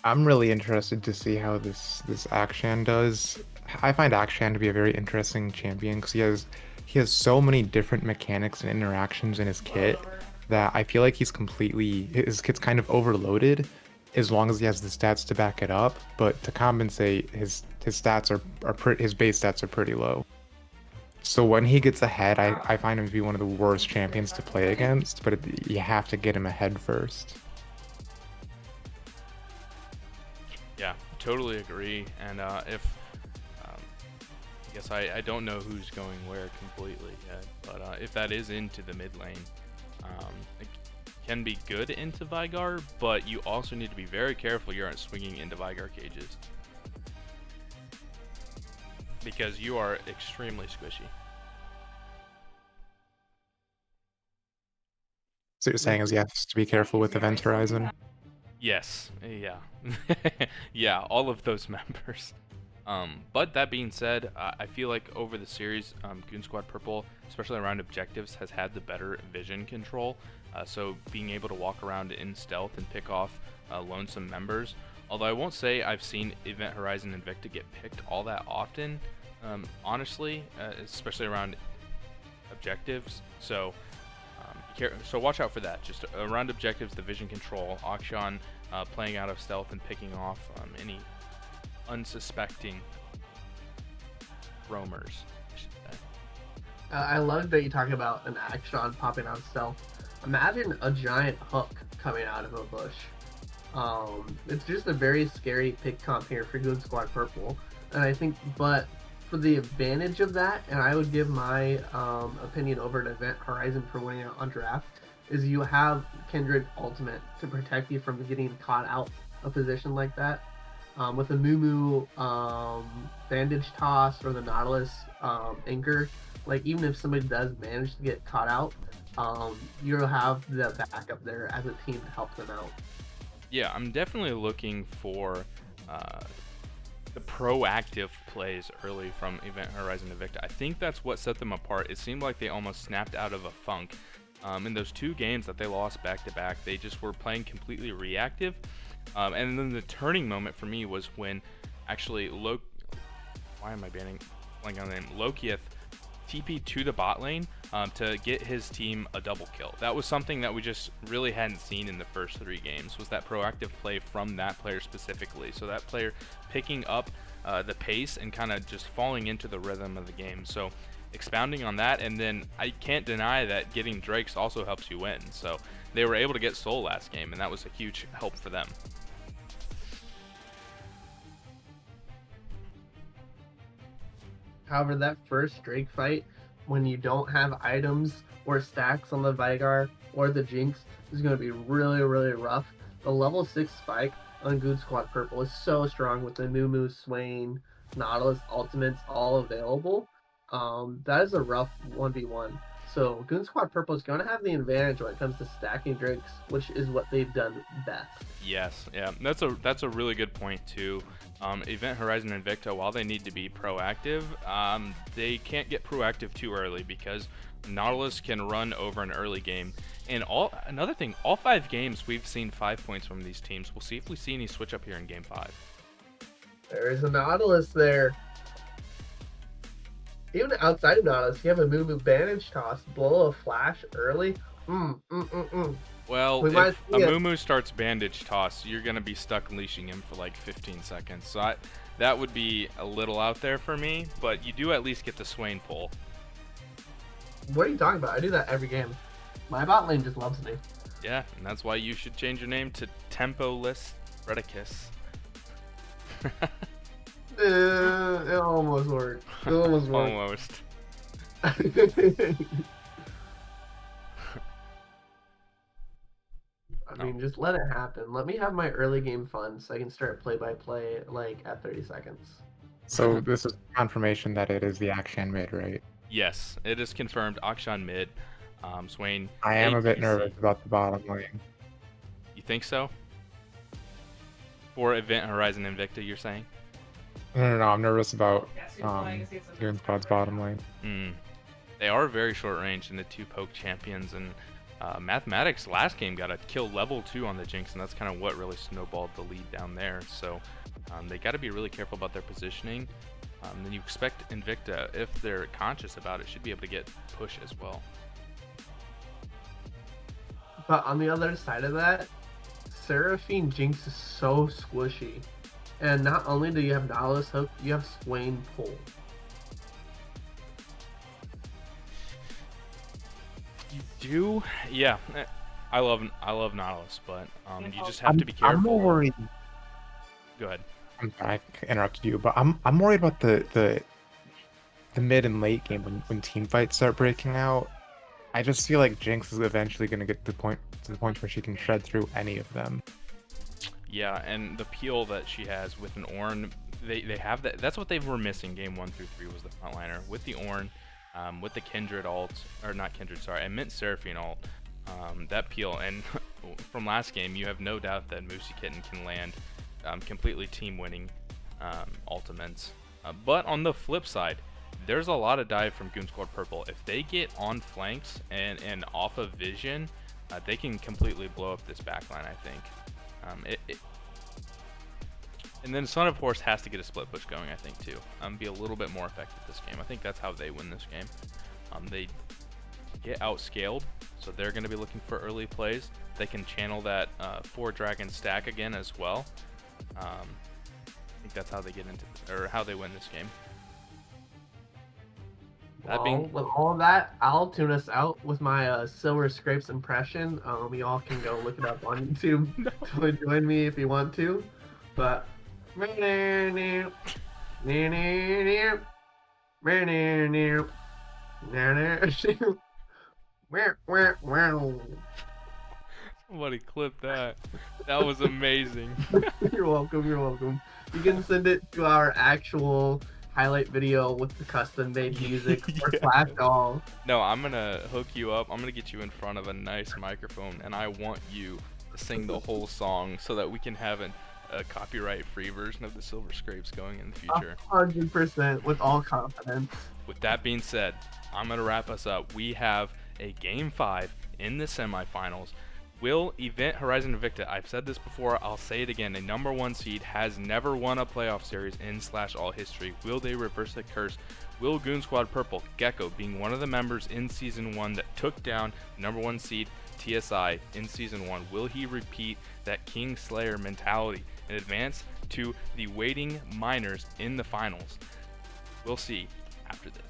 I'm really interested to see how this Akshan does. I find Akshan to be a very interesting champion because he has so many different mechanics and interactions in his kit that I feel like his kit's kind of overloaded as long as he has the stats to back it up. But to compensate, his stats his base stats are pretty low. So when he gets ahead, I find him to be one of the worst champions to play against, but you have to get him ahead first. Yeah, totally agree. And if I guess I don't know who's going where completely yet, but if that is into the mid lane, it can be good into Vigar, but you also need to be very careful you aren't swinging into Vigar cages, because you are extremely squishy. So you're saying is you have to be careful with Event Horizon. Yes, yeah. Yeah, all of those members. But that being said, I feel like over the series, Goon Squad Purple, especially around objectives, has had the better vision control. So being able to walk around in stealth and pick off lonesome members. Although I won't say I've seen Event Horizon and Invicta get picked all that often, honestly, especially around objectives. So so watch out for that. Just around objectives, the vision control, Akshan playing out of stealth and picking off any unsuspecting roamers, I should say. I love that you talk about an Akshan popping out stealth. Imagine a giant hook coming out of a bush. It's just a very scary pick comp here for Goon Squad Purple, and I think, but for the advantage of that, and I would give my opinion over to Event Horizon for winning out on draft, is you have Kindred Ultimate to protect you from getting caught out a position like that. With the Moo Bandage Toss or the Nautilus Anchor, like even if somebody does manage to get caught out, you'll have the backup there as a team to help them out. Yeah, I'm definitely looking for the proactive plays early from Event Horizon Invicta. I think that's what set them apart. It seemed like they almost snapped out of a funk. In those 2 games that they lost back-to-back, they just were playing completely reactive. And then the turning moment for me was when actually why am I blanking on the name? Lokieth TP to the bot lane to get his team a double kill. That was something that we just really hadn't seen in the first 3 games, was that proactive play from that player specifically. So that player picking up the pace and kind of just falling into the rhythm of the game. So expounding on that, and then I can't deny that getting Drakes also helps you win. So they were able to get Soul last game, and that was a huge help for them. However, that first Drake fight, when you don't have items or stacks on the Vigar or the Jinx, is going to be really, really rough. The level 6 spike on Goon Squad Purple is so strong with the Moo Swain, Nautilus ultimates all available. That is a rough 1v1. So Goon Squad Purple is going to have the advantage when it comes to stacking Drakes, which is what they've done best. Yes, yeah, that's a really good point too. Event Horizon and Invicta, while they need to be proactive, they can't get proactive too early because Nautilus can run over an early game. And another thing, all 5 games we've seen 5 points from these teams. We'll see if we see any switch up here in game 5. There's a Nautilus there. Even outside of Nautilus, you have a Moo Bandage Toss, blow a flash early. Well, We might if see a it. Moo starts Bandage Toss, you're going to be stuck unleashing him for like 15 seconds. So that would be a little out there for me, but you do at least get the Swain pull. What are you talking about? I do that every game. My bot lane just loves me. Yeah, and that's why you should change your name to Tempo-less Redicus. It almost worked. It almost worked. Almost. I mean, just let it happen. Let me have my early game fun so I can start play-by-play like at 30 seconds. So this is confirmation that it is the Akshan mid, right? Yes, it is confirmed. Akshan mid. Swain. I am a bit ATC. nervous about the bottom lane. You think so? For Event Horizon Invicta, you're saying? No, I'm nervous about Goon Squad's bottom lane. They are very short range in the 2 poke champions, and Mathematics last game got a kill level 2 on the Jinx, and that's kind of what really snowballed the lead down there. So they got to be really careful about their positioning. Then you expect Invicta, if they're conscious about it, should be able to get push as well. But on the other side of that, Seraphine Jinx is so squishy. And not only do you have Nautilus Hook, you have Swain Pull. You do? Yeah. I love Nautilus, but you just have to be careful. I'm more worried. Go ahead. I'm sorry, I interrupted you, but I'm worried about the mid and late game when team fights start breaking out. I just feel like Jinx is eventually going to get to the point where she can shred through any of them. Yeah, and the peel that she has with an Ornn, they have that. That's what they were missing game 1 through 3 was the frontliner with the Ornn, with the Kindred ult, or not Kindred, sorry, I meant Seraphine ult. That peel, and from last game, you have no doubt that Moosey Kitten can land completely team-winning ultimates. But on the flip side, there's a lot of dive from Goon Squad Purple. If they get on flanks and off of vision, they can completely blow up this backline, I think. And then Son of Horse has to get a split push going, I think, too. Be a little bit more effective this game. I think that's how they win this game. They get outscaled, so they're going to be looking for early plays. They can channel that 4-dragon stack again as well. I think that's how they get into, or how they win this game. With all of that, I'll tune us out with my Silver Scrapes impression. Y'all can go look it up on YouTube. To join me if you want to. But Somebody clip that. That was amazing. You're welcome. You're welcome. You can send it to our actual highlight video with the custom made music or Flash Doll. No, I'm gonna hook you up. I'm gonna get you in front of a nice microphone, and I want you to sing the whole song so that we can have a copyright-free version of the Silver Scrapes going in the future. 100% with all confidence. With that being said, I'm gonna wrap us up. We have a Game 5 in the semifinals. Will Event Horizon Invicta, I've said this before, I'll say it again, a #1 seed has never won a playoff series in /all history. Will they reverse the curse? Will Goon Squad Purple, Gecko, being one of the members in Season 1 that took down #1 seed TSI in Season 1, will he repeat that King Slayer mentality and advance to the waiting minors in the finals? We'll see after this.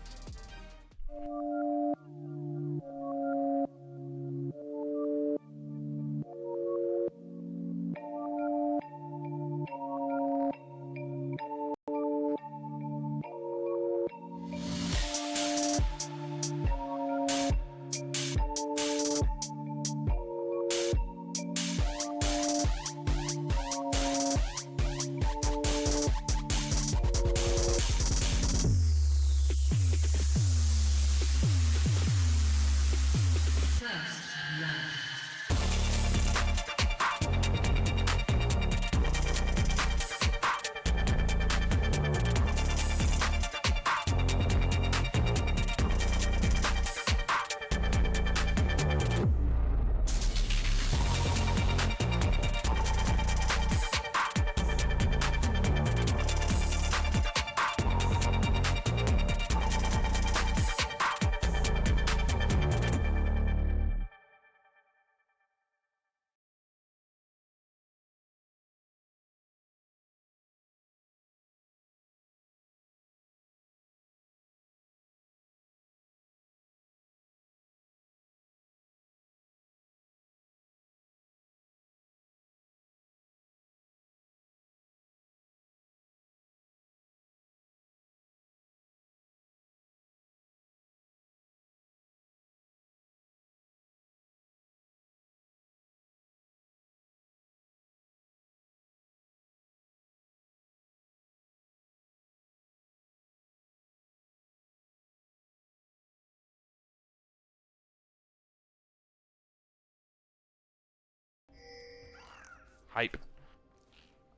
Hype.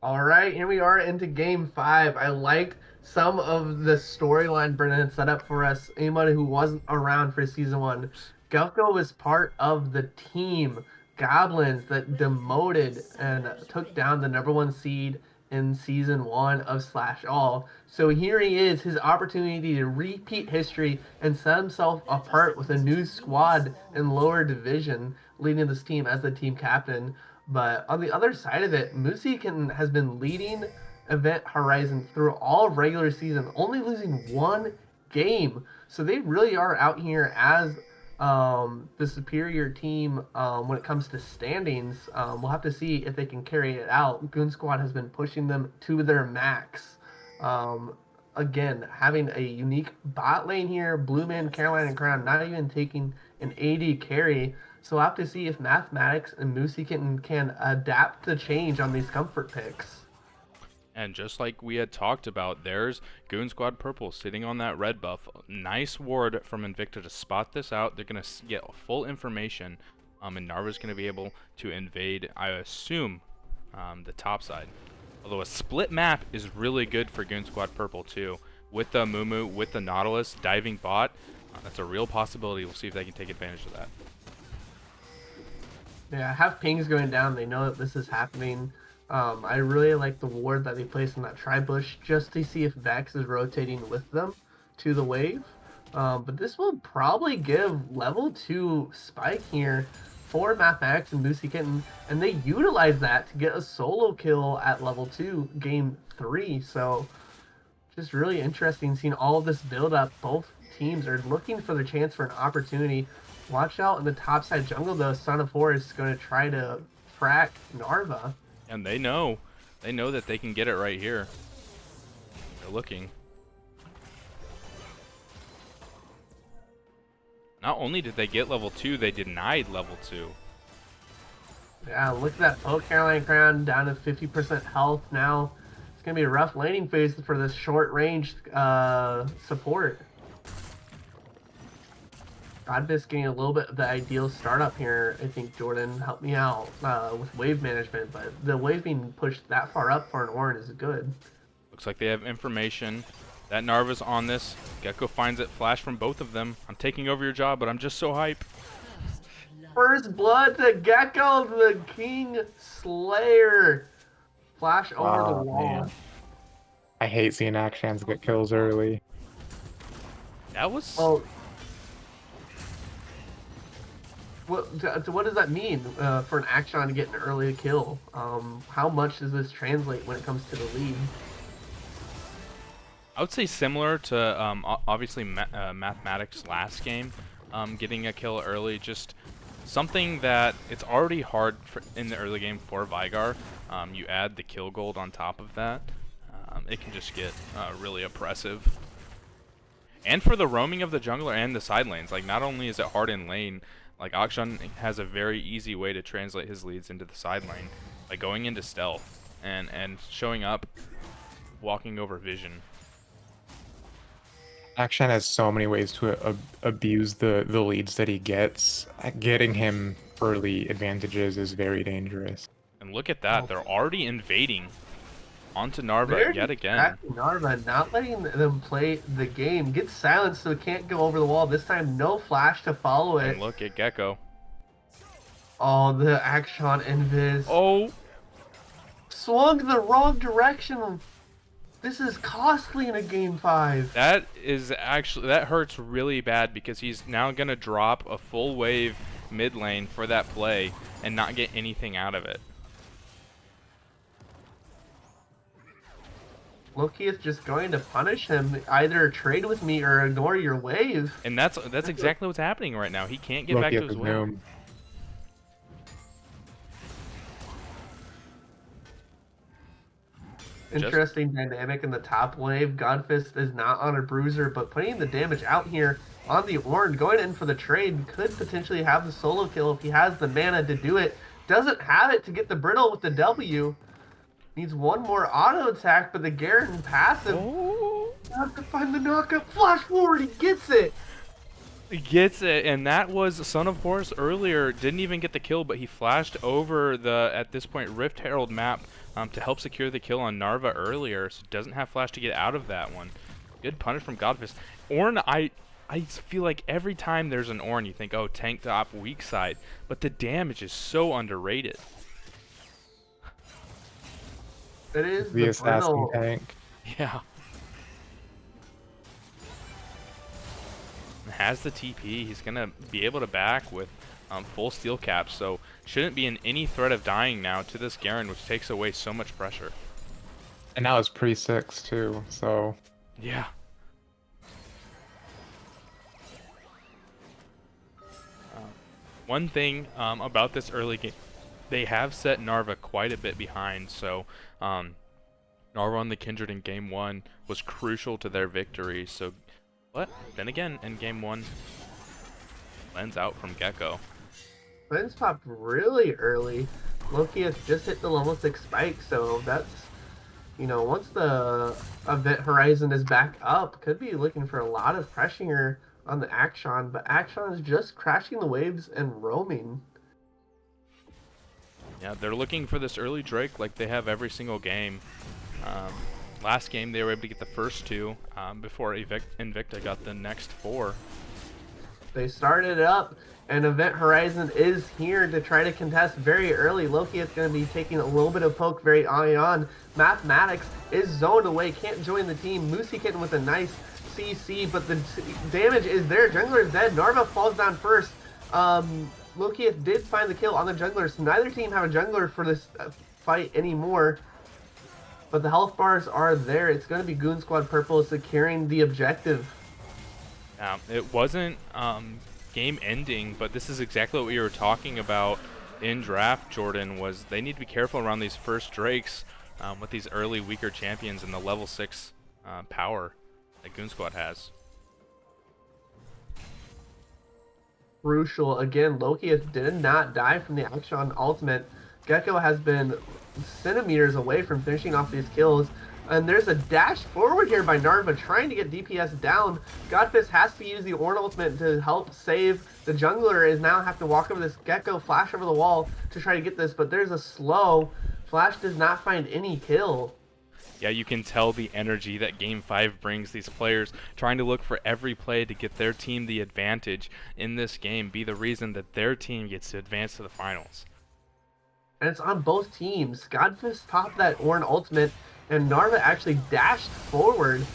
All right, here we are into Game 5. I like some of the storyline Brennan set up for us. Anybody who wasn't around for Season 1, Gecko was part of the team Goblins that demoted and took down the #1 seed in Season 1 of /all. So here he is, his opportunity to repeat history and set himself apart with a new squad in lower division, leading this team as the team captain. But on the other side of it, Moosey has been leading Event Horizon through all of regular season, only losing one game. So they really are out here as the superior team when it comes to standings. We'll have to see if they can carry it out. Goon Squad has been pushing them to their max. Um, Again, having a unique bot lane here, Blue Man, Caroline, and Crown not even taking an AD carry. So we'll have to see if Mathematics and Moosey can adapt to change on these comfort picks. And just like we had talked about, there's Goon Squad Purple sitting on that red buff. Nice ward from Invicta to spot this out. They're going to get full information, and Narva's going to be able to invade, I assume, the top side. Although a split map is really good for Goon Squad Purple too. With the Mumu, with the Nautilus, diving bot, that's a real possibility. We'll see if they can take advantage of that. Yeah, have pings going down. They know that this is happening. I really like the ward that they placed in that tri-bush just to see if Vex is rotating with them to the wave. But this will probably give level 2 spike here for Mathematics and Boosie Kitten, and they utilize that to get a solo kill at level 2, game 3. So just really interesting seeing all of this build up. Both teams are looking for the chance for an opportunity. Watch out in the top side jungle though. Son of Horus is going to try to frack Narva. And they know that they can get it right here. They're looking. Not only did they get level 2, they denied level 2. Yeah, look at that poke Caroline Crown down to 50% health now. It's going to be a rough laning phase for this short range support. Godbiss getting a little bit of the ideal startup here. I think Jordan helped me out with wave management, but the wave being pushed that far up for an Orin is good. Looks like they have information. That Narva's on this. Gecko finds it. Flash from both of them. I'm taking over your job, but I'm just so hype. First blood to Gecko, the King Slayer. Flash over the wall. Man. I hate seeing Akshans get kills early. That was... Well, what does that mean for an Action to get an early kill? How much does this translate when it comes to the lead? I would say similar to obviously Mathematics last game, getting a kill early. Just something that it's already hard in the early game for Vigar. You add the kill gold on top of that, it can just get really oppressive. And for the roaming of the jungler and the side lanes, like not only is it hard in lane, like Akshan has a very easy way to translate his leads into the side lane, like going into stealth and showing up, walking over vision. Akshan has so many ways to abuse the leads that he gets. Getting him early advantages is very dangerous. And look at that, they're already invading onto Narva They're yet again. Narva, not letting them play the game. Get silenced so it can't go over the wall. This time, no flash to follow it. And look at Gecko. Oh, the Action Invis. Oh! Swung the wrong direction. This is costly in a game 5. That is actually, that hurts really bad because he's now gonna drop a full wave mid lane for that play and not get anything out of it. Loki is just going to punish him. Either trade with me or ignore your wave. And that's exactly what's happening right now. He can't get back Loki to up his his wave. gnome. Interesting dynamic in the top wave. Godfist is not on a bruiser, but putting the damage out here on the Ornn, going in for the trade, could potentially have the solo kill if he has the mana to do it. Doesn't have it to get the brittle with the W. Needs one more auto attack, but the Garen passive. Oh. Have to find the knockup. Flash forward, he gets it. He gets it, and that was Son of Horus earlier. Didn't even get the kill, but he flashed over the, at this point, Rift Herald map to help secure the kill on Narva earlier, so doesn't have flash to get out of that one. Good punish from Godfist. Ornn, I feel like every time there's an Ornn, you think, oh, tank top, weak side, but the damage is so underrated. It is The assassin brittle. tank. Yeah. Has the TP. He's going to be able to back with full steel caps, so shouldn't be in any threat of dying now to this Garen, which takes away so much pressure. And now it's pre-6 too, so... Yeah. One thing about this early game, they have set Narva quite a bit behind. So Narva on the Kindred in game 1 was crucial to their victory. So, but then again, in game 1, lens out from Gecko. Lens popped really early. Loki has just hit the level 6 spike, so that's, you know, once the event horizon is back up, could be looking for a lot of pressure on the Action, but Action is just crashing the waves and roaming. Yeah, they're looking for this early Drake like they have every single game. Last game they were able to get the first 2 before Invicta got the next 4. They started it up, and Event Horizon is here to try to contest very early. Loki is going to be taking a little bit of poke very early on. Mathematics is zoned away, can't join the team. Moosey Kitten with a nice CC, but the damage is there. Jungler is dead. Narva falls down first. Loki did find the kill on the jungler, so neither team have a jungler for this fight anymore. But the health bars are there. It's going to be Goon Squad Purple securing the objective. It wasn't game ending, but this is exactly what we were talking about in draft, Jordan, was they need to be careful around these first Drakes with these early weaker champions and the level 6 power that Goon Squad has. Crucial. Again, Loki did not die from the Action ultimate. Gecko has been centimeters away from finishing off these kills. And there's a dash forward here by Narva trying to get DPS down. Godfist has to use the Ornn ultimate to help save. The jungler is now have to walk over this Gecko, flash over the wall to try to get this, but there's a slow. Flash does not find any kill. Yeah, you can tell the energy that Game 5 brings these players, trying to look for every play to get their team the advantage in this game, be the reason that their team gets to advance to the finals. And it's on both teams. Godfist popped that Ornn ultimate, and Narva actually dashed forward.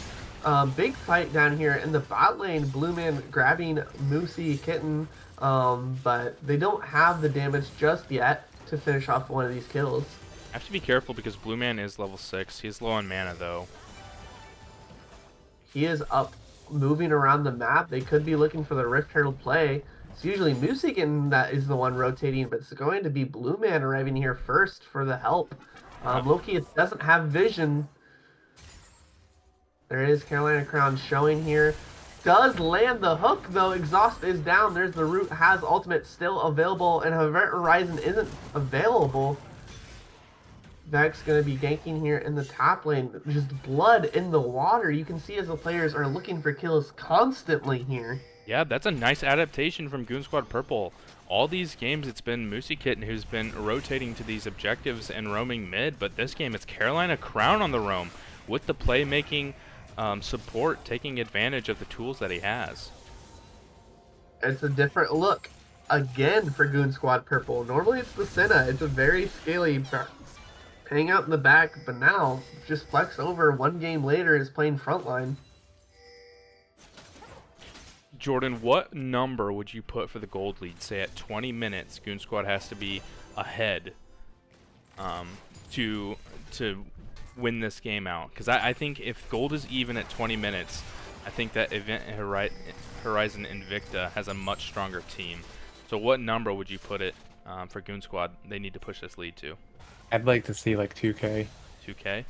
Big fight down here in the bot lane. Blue Man grabbing Moosey Kitten, but they don't have the damage just yet to finish off one of these kills. Have to be careful because Blue Man is level 6. He's low on mana though. He is up, moving around the map. They could be looking for the Rift Turtle play. It's usually Moosigan that is the one rotating, but it's going to be Blue Man arriving here first for the help. Loki doesn't have vision. There is Carolina Crown showing here. Does land the hook though. Exhaust is down. There's the root, has ultimate still available, and Event Horizon isn't available. Vex going to be ganking here in the top lane. Just blood in the water. You can see as the players are looking for kills constantly here. Yeah, that's a nice adaptation from Goon Squad Purple. All these games it's been Moosey Kitten who's been rotating to these objectives and roaming mid, but this game it's Carolina Crown on the roam with the playmaking support taking advantage of the tools that he has. It's a different look again for Goon Squad Purple. Normally it's the Senna. It's a very scaly hang out in the back, but now just flex over. One game later is playing frontline. Jordan, what number would you put for the gold lead? Say at 20 minutes, Goon Squad has to be ahead to win this game out. Because I think if gold is even at 20 minutes, I think that Event Horizon Invicta has a much stronger team. So what number would you put it for Goon Squad they need to push this lead to? I'd like to see like 2K. 2K?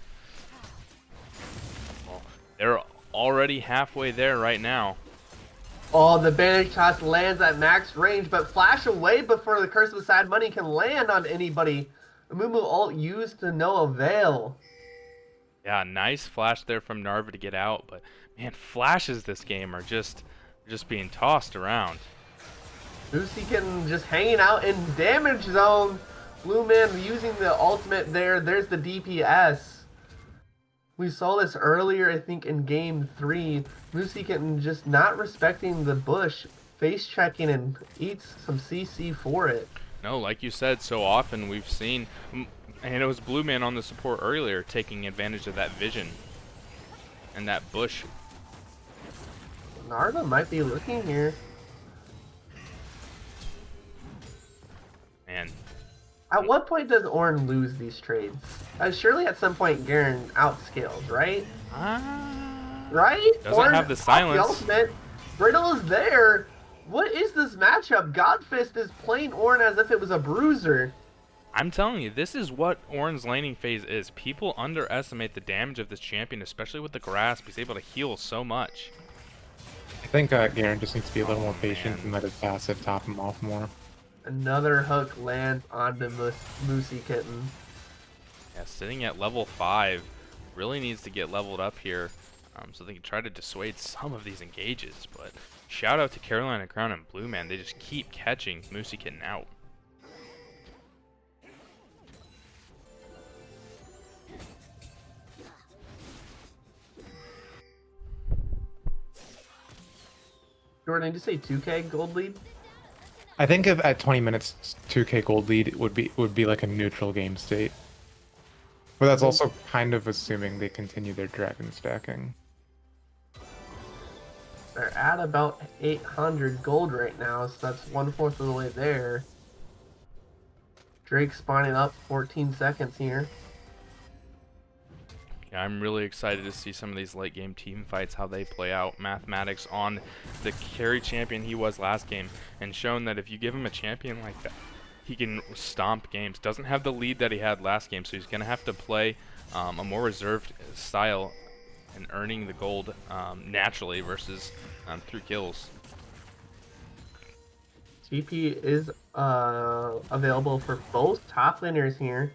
Well, they're already halfway there right now. Oh, the Banish Toss lands at max range, but flash away before the Curse of Sad Money can land on anybody. Mumu ult used to no avail. Yeah, nice flash there from Narva to get out, but man, flashes this game are just being tossed around. Lucy can just hanging out in damage zone. Blue Man using the ultimate there. There's the DPS. We saw this earlier, I think, in game 3. Moosey Kitten just not respecting the bush, face checking, and eats some CC for it. No, like you said, so often we've seen, and it was Blue Man on the support earlier, taking advantage of that vision and that bush. Narva might be looking here. Man. At what point does Ornn lose these trades? Surely at some point Garen outscales, right? Right? Doesn't have the silence. The ultimate. Brittle is there. What is this matchup? Godfist is playing Ornn as if it was a bruiser. I'm telling you, this is what Ornn's laning phase is. People underestimate the damage of this champion, especially with the grasp. He's able to heal so much. I think Garen just needs to be a little more patient man. and let his passive top him off more. Another hook lands onto Moosey Kitten. Yeah, sitting at level 5 really needs to get leveled up here so they can try to dissuade some of these engages. But shout out to Carolina Crown and Blue Man. They just keep catching Moosey Kitten out. Jordan, did you say 2K gold lead? I think if at 20 minutes 2K gold lead would be like a neutral game state. But that's also kind of assuming they continue their dragon stacking. They're at about 800 gold right now, so that's 1/4 of the way there. Drake spawning up 14 seconds here. Yeah, I'm really excited to see some of these late game team fights, how they play out. Mathematics on the carry champion he was last game, and shown that if you give him a champion like that, he can stomp games. Doesn't have the lead that he had last game, so he's going to have to play a more reserved style and earning the gold naturally versus through kills. TP is available for both top laners here.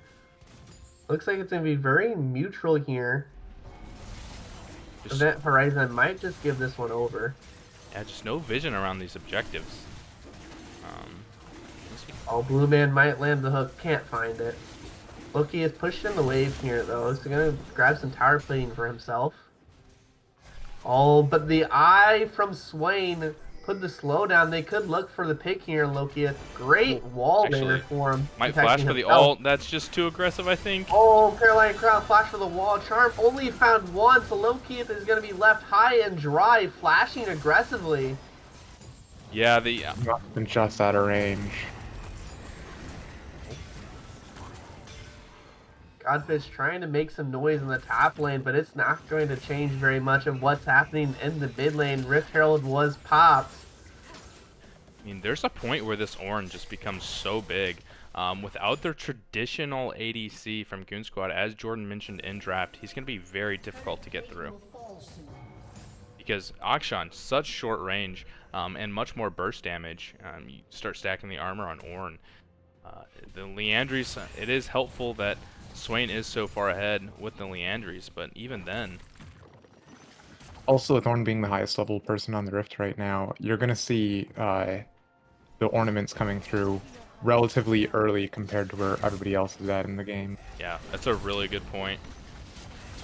Looks like it's going to be very neutral here. Event Horizon might just give this one over. Yeah, just no vision around these objectives. Oh, Blue Man might land the hook, can't find it. Loki is pushed in the wave here though, so going to grab some tower plating for himself. Oh, but the eye from Swain put the slowdown. They could look for the pick here, Loki. Great wall laner for him. Might flash for the ult. That's just too aggressive, I think. Oh, Carolina Crown flash for the wall. Charm only found one, so Loki is going to be left high and dry, flashing aggressively. Yeah, the And just out of range. Godfish trying to make some noise in the top lane, but it's not going to change very much of what's happening in the mid lane. Rift Herald was popped. I mean, there's a point where this Ornn just becomes so big. Without their traditional ADC from Goon Squad, as Jordan mentioned in draft, he's going to be very difficult to get through. Because Akshan, such short range and much more burst damage, you start stacking the armor on Ornn. The Liandry's, it is helpful that Swain is so far ahead with the Liandry's, but even then... Also, with Ornn being the highest level person on the Rift right now, you're going to see the ornaments coming through relatively early compared to where everybody else is at in the game. Yeah, that's a really good point.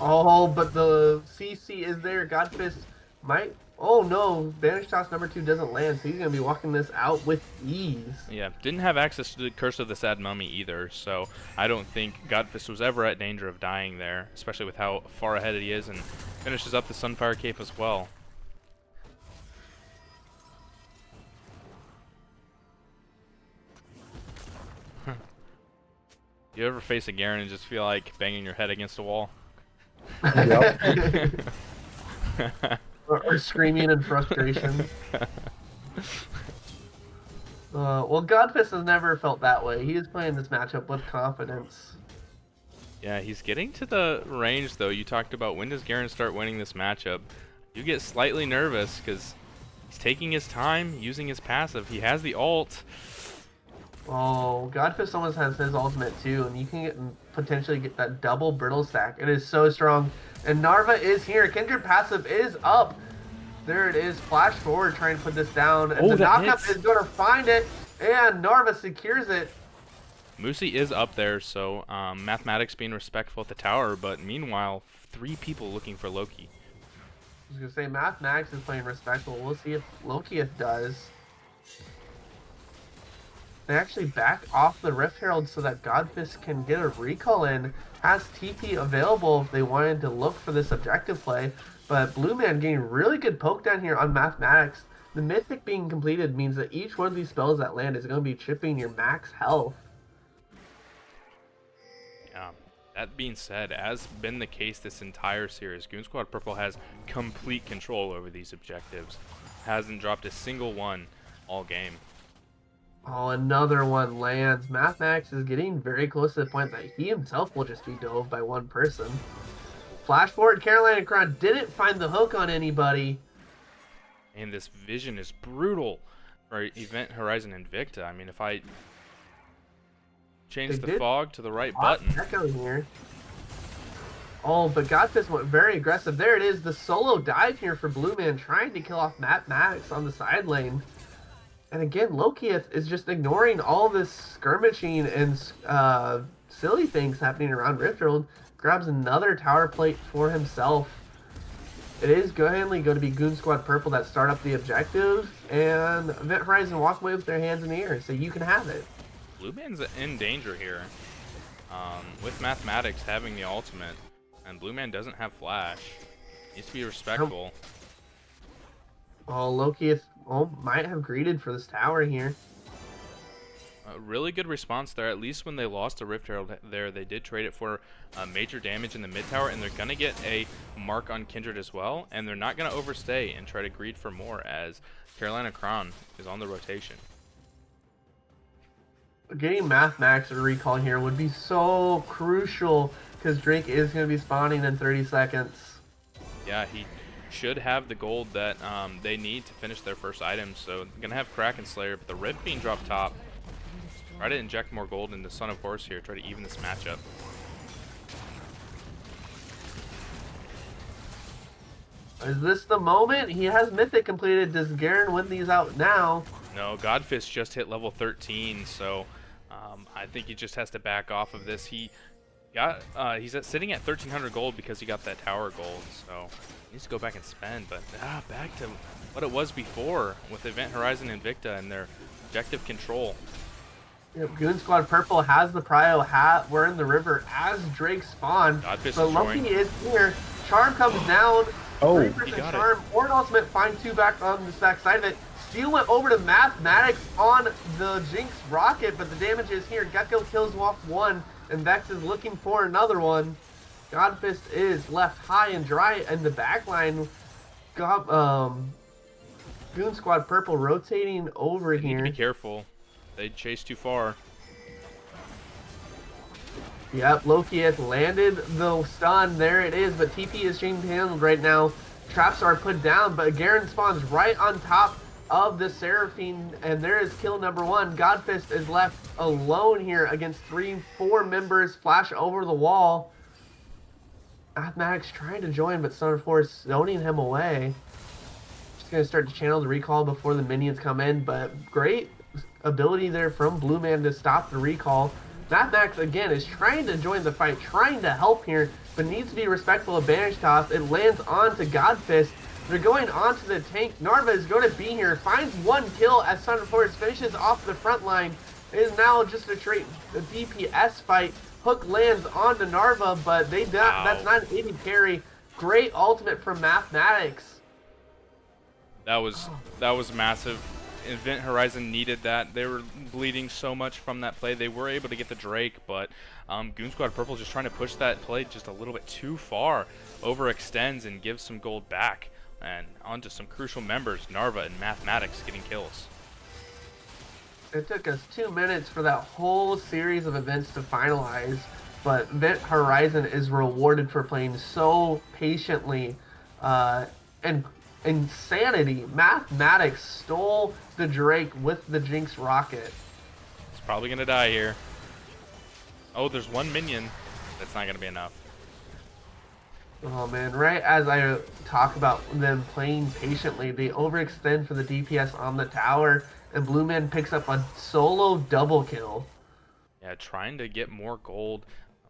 Oh, but the CC is there. Godfist might... Oh no, Banish Toss number 2 doesn't land, so he's going to be walking this out with ease. Yeah, didn't have access to the Curse of the Sad Mummy either, so I don't think Godfist was ever at danger of dying there, especially with how far ahead he is, and finishes up the Sunfire Cape as well. You ever face a Garen and just feel like banging your head against a wall? Yep. Or screaming in frustration. Well, Godfist has never felt that way. He is playing this matchup with confidence. Yeah, he's getting to the range, though. You talked about when does Garen start winning this matchup. You get slightly nervous because he's taking his time, using his passive. He has the ult. Oh, Godfist almost has his ultimate too, and you can potentially get that double brittle stack. It is so strong. And Narva is here. Kindred passive is up. There it is. Flash forward trying to put this down. And the knockup is going to find it. And Narva secures it. Moosey is up there, so Mathematics being respectful at the tower, but meanwhile, 3 people looking for Loki. I was going to say, Mathematics is playing respectful. We'll see if Loki does. They actually back off the Rift Herald so that Godfist can get a recall in. Has TP available if they wanted to look for this objective play. But Blue Man getting really good poke down here on Mathematics. The Mythic being completed means that each one of these spells that land is going to be chipping your max health. Yeah. That being said, as been the case this entire series, Goon Squad Purple has complete control over these objectives. Hasn't dropped a single one. all game. Oh, another one lands. Mathmax is getting very close to the point that he himself will just be dove by one person. Flash forward, Carolina Cron didn't find the hook on anybody. And this vision is brutal for Event Horizon Invicta. I mean, if I change the fog to the right button. Echo here. Oh, but Godfist went very aggressive. There it is, the solo dive here for Blue Man, trying to kill off Mathmax on the side lane. And again, Lokieth is just ignoring all this skirmishing and silly things happening around Riftworld. Grabs another tower plate for himself. It is going to be Goon Squad Purple that start up the objective, and Event Horizon walk away with their hands in the air, so you can have it. Blue Man's in danger here. With Mathematics having the ultimate, and Blue Man doesn't have flash. Needs to be respectful. Oh, Lokieth might have greeted for this tower here. A really good response there. At least when they lost a Rift Herald there, they did trade it for major damage in the mid tower, and they're going to get a mark on Kindred as well, and they're not going to overstay and try to greed for more as Carolina Crown is on the rotation. Getting Mathmax a recall here would be so crucial because Drake is going to be spawning in 30 seconds. Yeah, he should have the gold that they need to finish their first item, so they're going to have Kraken Slayer, but the Red Fiend drop top. Try to inject more gold into Son of Horse here, try to even this matchup. Is this the moment? He has Mythic completed. Does Garen win these out now? No, Godfist just hit level 13, so I think he just has to back off of this. He's sitting at 1,300 gold because he got that tower gold, so he needs to go back and spend. But back to what it was before with Event Horizon Invicta and their objective control. Yep, Goon Squad Purple has the prio hat. We're in the river as Drake spawned. But Loki is here. Charm comes down. Oh, 3% he got Charm. Or ultimate, find 2 back on the back side of it. Steel went over to Mathematics on the Jinx rocket, but the damage is here. Gecko kills off 1, and Vex is looking for another one. Godfist is left high and dry in the backline. Goon Squad Purple rotating over here. Need to be careful. They chase too far. Yep, Loki has landed the stun. There it is, but TP is chain handled right now. Traps are put down, but Garen spawns right on top of the Seraphine, and there is kill number 1. Godfist is left alone here against 3-4 members. Flash over the wall. Mathematics trying to join, but Son of Horse zoning him away. Just going to start to channel the recall before the minions come in, but great ability there from Blue Man to stop the recall. Mathemax again is trying to join the fight, trying to help here, but needs to be respectful of Banish Toss. It lands onto Godfist. They're going onto the tank. Narva is going to be here, finds 1 kill as Son of Horse finishes off the front line. It is now just a DPS fight. Hook lands onto Narva, but that's not an 80 carry. Great ultimate from Mathematics. That was massive. Event Horizon needed that. They were bleeding so much from that play. They were able to get the Drake, but Goon Squad Purple just trying to push that play just a little bit too far. Overextends and gives some gold back. And onto some crucial members, Narva and Mathematics getting kills. It took us 2 minutes for that whole series of events to finalize, but Event Horizon is rewarded for playing so patiently and insanity. Mathematics stole the Drake with the Jinx rocket. It's probably gonna die here. Oh, there's 1 minion. That's not gonna be enough. Oh man, right as I talk about them playing patiently, they overextend for the DPS on the tower, and Blue Man picks up a solo double kill. Yeah, trying to get more gold.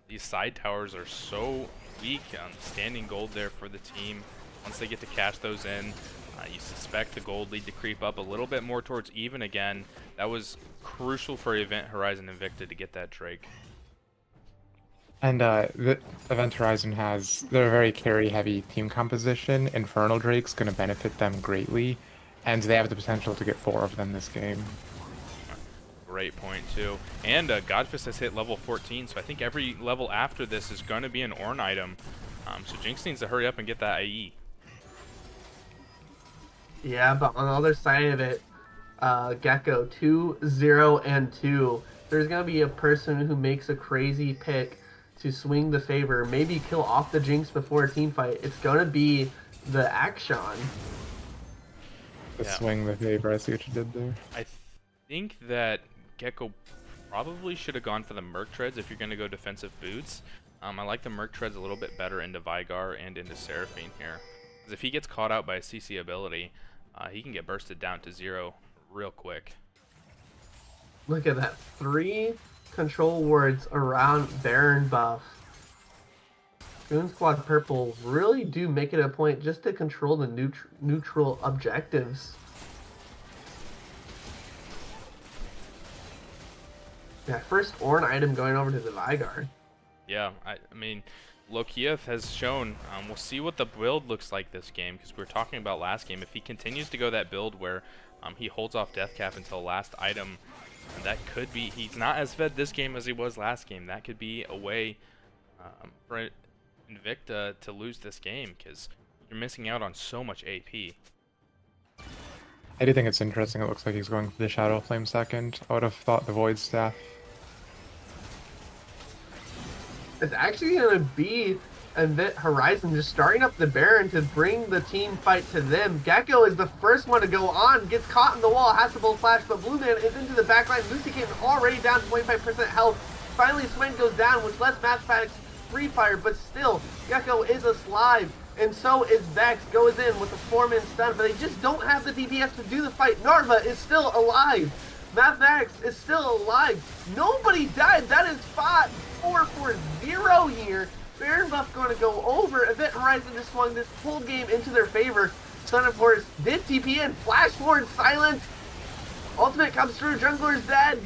These side towers are so weak. Standing gold there for the team. Once they get to cash those in, you suspect the gold lead to creep up a little bit more towards even again. That was crucial for Event Horizon Invicta to get that Drake. And the Event Horizon they're a very carry-heavy team composition. Infernal Drake's going to benefit them greatly, and they have the potential to get 4 of them this game. Great point, too. And Godfist has hit level 14, so I think every level after this is going to be an Ornn item. So Jinx needs to hurry up and get that IE. Yeah, but on the other side of it, Gecko 2-0-2. There's gonna be a person who makes a crazy pick to swing the favor, maybe kill off the Jinx before a team fight. It's gonna be the Action. The Yeah. swing the favor. I see what you did there. I think that Gecko probably should have gone for the Merc Treads if you're going to go defensive boots. I like the Merc Treads a little bit better into Vigar and into Seraphine here. Because if he gets caught out by a CC ability, he can get bursted down to 0 real quick. Look at that. 3 control wards around Baron buff. Goon Squad Purple really do make it a point just to control the neutral objectives. Yeah, first Ornn item going over to the Vigar. Yeah, I mean, Lokiev has shown, we'll see what the build looks like this game, because we were talking about last game. If he continues to go that build where he holds off Death Cap until last item, that could be, he's not as fed this game as he was last game. That could be a way for Invicta to lose this game, because you're missing out on so much AP. I do think it's interesting. It looks like he's going for the Shadow Flame second. I would have thought the Void Staff. It's actually going to be Invicta Horizon just starting up the Baron to bring the team fight to them. Gecko is the first one to go on, gets caught in the wall, has to bolt flash, but Blue Man is into the backline. Lucy Kitten already down to 25% health. Finally, Swain goes down, which lets Mathematics free fire, but still, Gecko is a slide, and so is Vex. Goes in with a 4-man stun, but they just don't have the DPS to do the fight. Narva is still alive. Mathematics is still alive. Nobody died. That is 5-4-4-0 here. Baron buff going to go over. Event Horizon just swung this whole game into their favor. Son of Horus did TP in. Flash forward, silence. Ultimate comes through. Jungler's dead.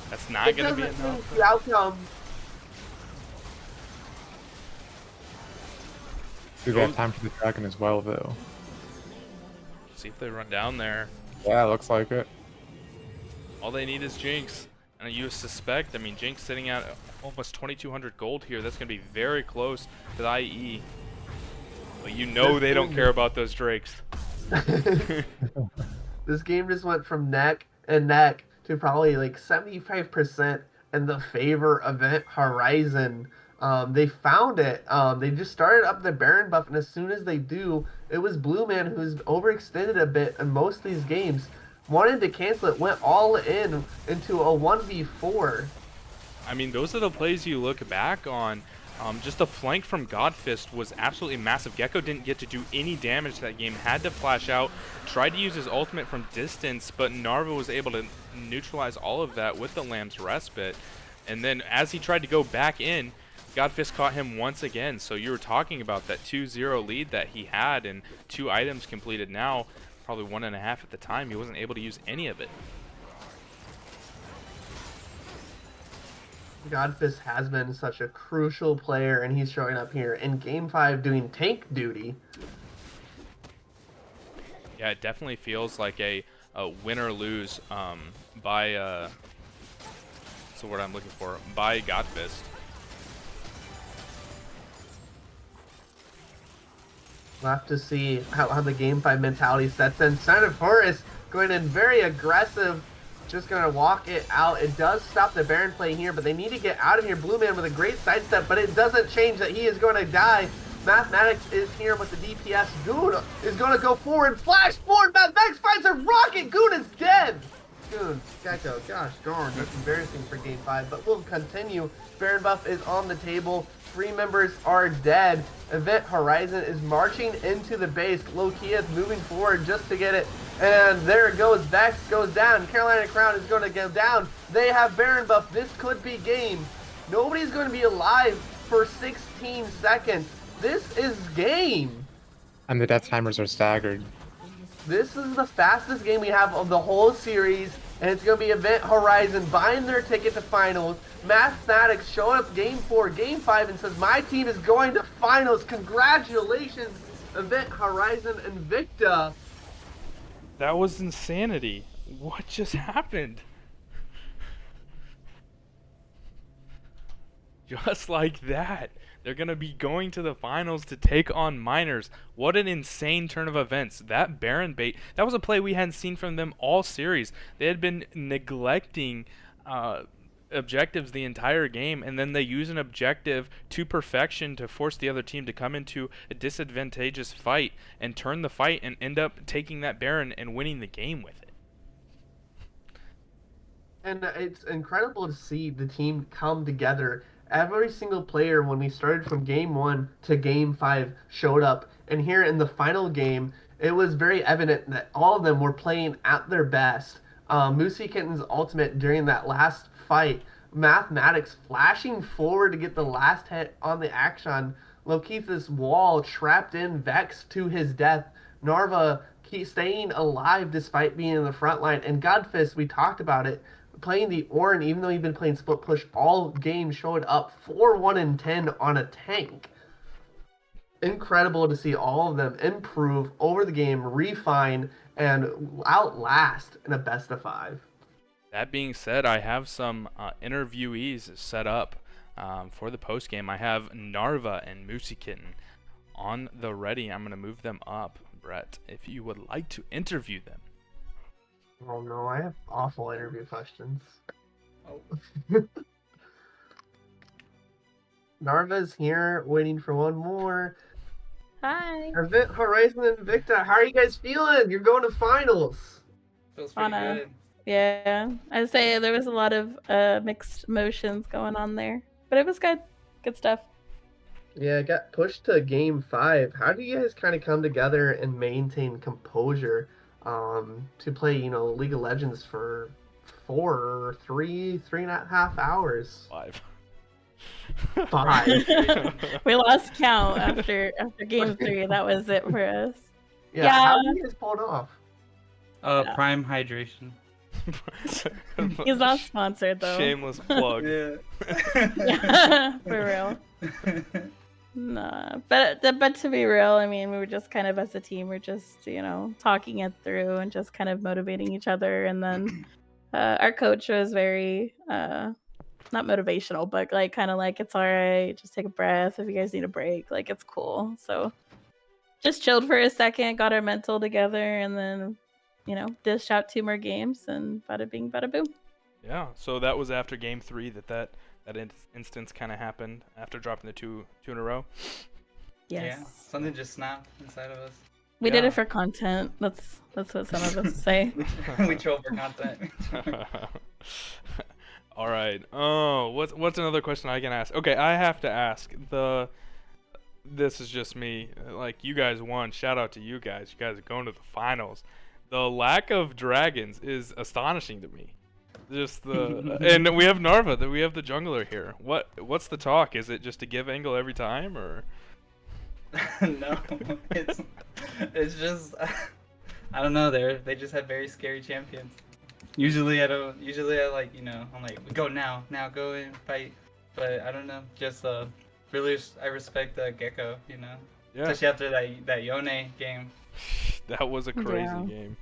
That's not going to be It doesn't enough. change the outcome. We got time for the Dragon as well, though. See if they run down there. Yeah, looks like it. All they need is Jinx. And you suspect, I mean, Jinx sitting at almost 2,200 gold here. That's going to be very close to the IE. But you know they don't care about those Drakes. This game just went from neck and neck to probably like 75% in the favor Event Horizon. They found it. They just started up the Baron buff, and as soon as they do, it was Blue Man who's overextended a bit in most of these games. Wanted to cancel it, went all in into a 1v4. I mean, those are the plays you look back on. Just the flank from Godfist was absolutely massive. Gecko didn't get to do any damage that game, had to flash out, tried to use his ultimate from distance, but Narva was able to neutralize all of that with the Lamb's Respite. And then as he tried to go back in, Godfist caught him once again. So you were talking about that 2-0 lead that he had and 2 items completed now, probably 1.5 at the time. He wasn't able to use any of it. Godfist has been such a crucial player, and he's showing up here in Game 5 doing tank duty. Yeah, it definitely feels like a win or lose by, what's the word I'm looking for, by Godfist. We'll have to see how the Game 5 mentality sets in. Son of Horus going in very aggressive, just going to walk it out. It does stop the Baron play here, but they need to get out of here. Blue Man with a great sidestep, but it doesn't change that he is going to die. Mathematics is here with the DPS. Goon is going to go forward. Flash forward. Mathematics finds a rocket. Goon is dead. Goon, Gecko, gosh darn, that's embarrassing for Game 5, but we'll continue. Baron buff is on the table. 3 members are dead. Event Horizon is marching into the base. Loki is moving forward just to get it. And there it goes. Vex goes down. Carolina Crown is going to go down. They have Baron buff. This could be game. Nobody's going to be alive for 16 seconds. This is game. And the death timers are staggered. This is the fastest game we have of the whole series, and it's going to be Event Horizon buying their ticket to finals. Mathematics showing up Game 4, Game 5, and says, my team is going to finals. Congratulations, Event Horizon Invicta. That was insanity. What just happened? Just like that. They're going to be going to the finals to take on Miners. What an insane turn of events. That Baron bait, that was a play we hadn't seen from them all series. They had been neglecting objectives the entire game, and then they use an objective to perfection to force the other team to come into a disadvantageous fight and turn the fight and end up taking that Baron and winning the game with it. And it's incredible to see the team come together. Every single player, when we started from game 1 to game 5, showed up. And here in the final game, it was very evident that all of them were playing at their best. Moosey Kitten's ultimate during that last fight, Mathematics flashing forward to get the last hit on the action, Lokith's wall trapped in Vex to his death, Narva staying alive despite being in the front line, and Godfist, we talked about it, playing the Ornn, even though he'd been playing split push all game, showed up 4-1 and 10 on a tank. Incredible to see all of them improve over the game, refine, and outlast in a best of 5. That being said, I have some interviewees set up for the post game. I have Narva and Moosey Kitten on the ready. I'm going to move them up, Brett, if you would like to interview them. Oh no, I have awful interview questions. Oh. Narva's here, waiting for one more. Hi. Event Horizon and Invicta, how are you guys feeling? You're going to finals. Feels pretty Anna. good. Yeah, I'd say there was a lot of mixed emotions going on there, but it was good. Good stuff. Yeah, I got pushed to game 5. How do you guys kind of come together and maintain composure to play, League of Legends for 3.5 hours? 5. 5. We lost count after game 3. That was it for us. Yeah, how do you guys pull it off? Prime hydration. He's not sponsored though. Shameless plug. Yeah. Yeah, for real. Nah, but to be real, I mean, we were just kind of as a team, we're just talking it through and just kind of motivating each other. And then our coach was very not motivational, but like kind of like, it's all right, just take a breath. If you guys need a break, like it's cool. So just chilled for a second, got our mental together, and then dished out 2 more games, and bada bing, bada boom. Yeah, so that was after game 3 that instance kind of happened after dropping the two in a row. Yes. Yeah, something just snapped inside of us. We did it for content. That's what some of us say. We troll for content. All right. Oh, what's another question I can ask? Okay, I have to ask. This is just me. Like, you guys won. Shout out to you guys. You guys are going to the finals. The lack of dragons is astonishing to me. Just and we have Narva. We have the jungler here. What's the talk? Is it just to give angle every time, or? No, it's just I don't know. They just have very scary champions. Usually I like I'm like, go now, go and fight. But I don't know. Just really I respect Gecko. Yeah. Especially after that Yone game. That was a crazy game.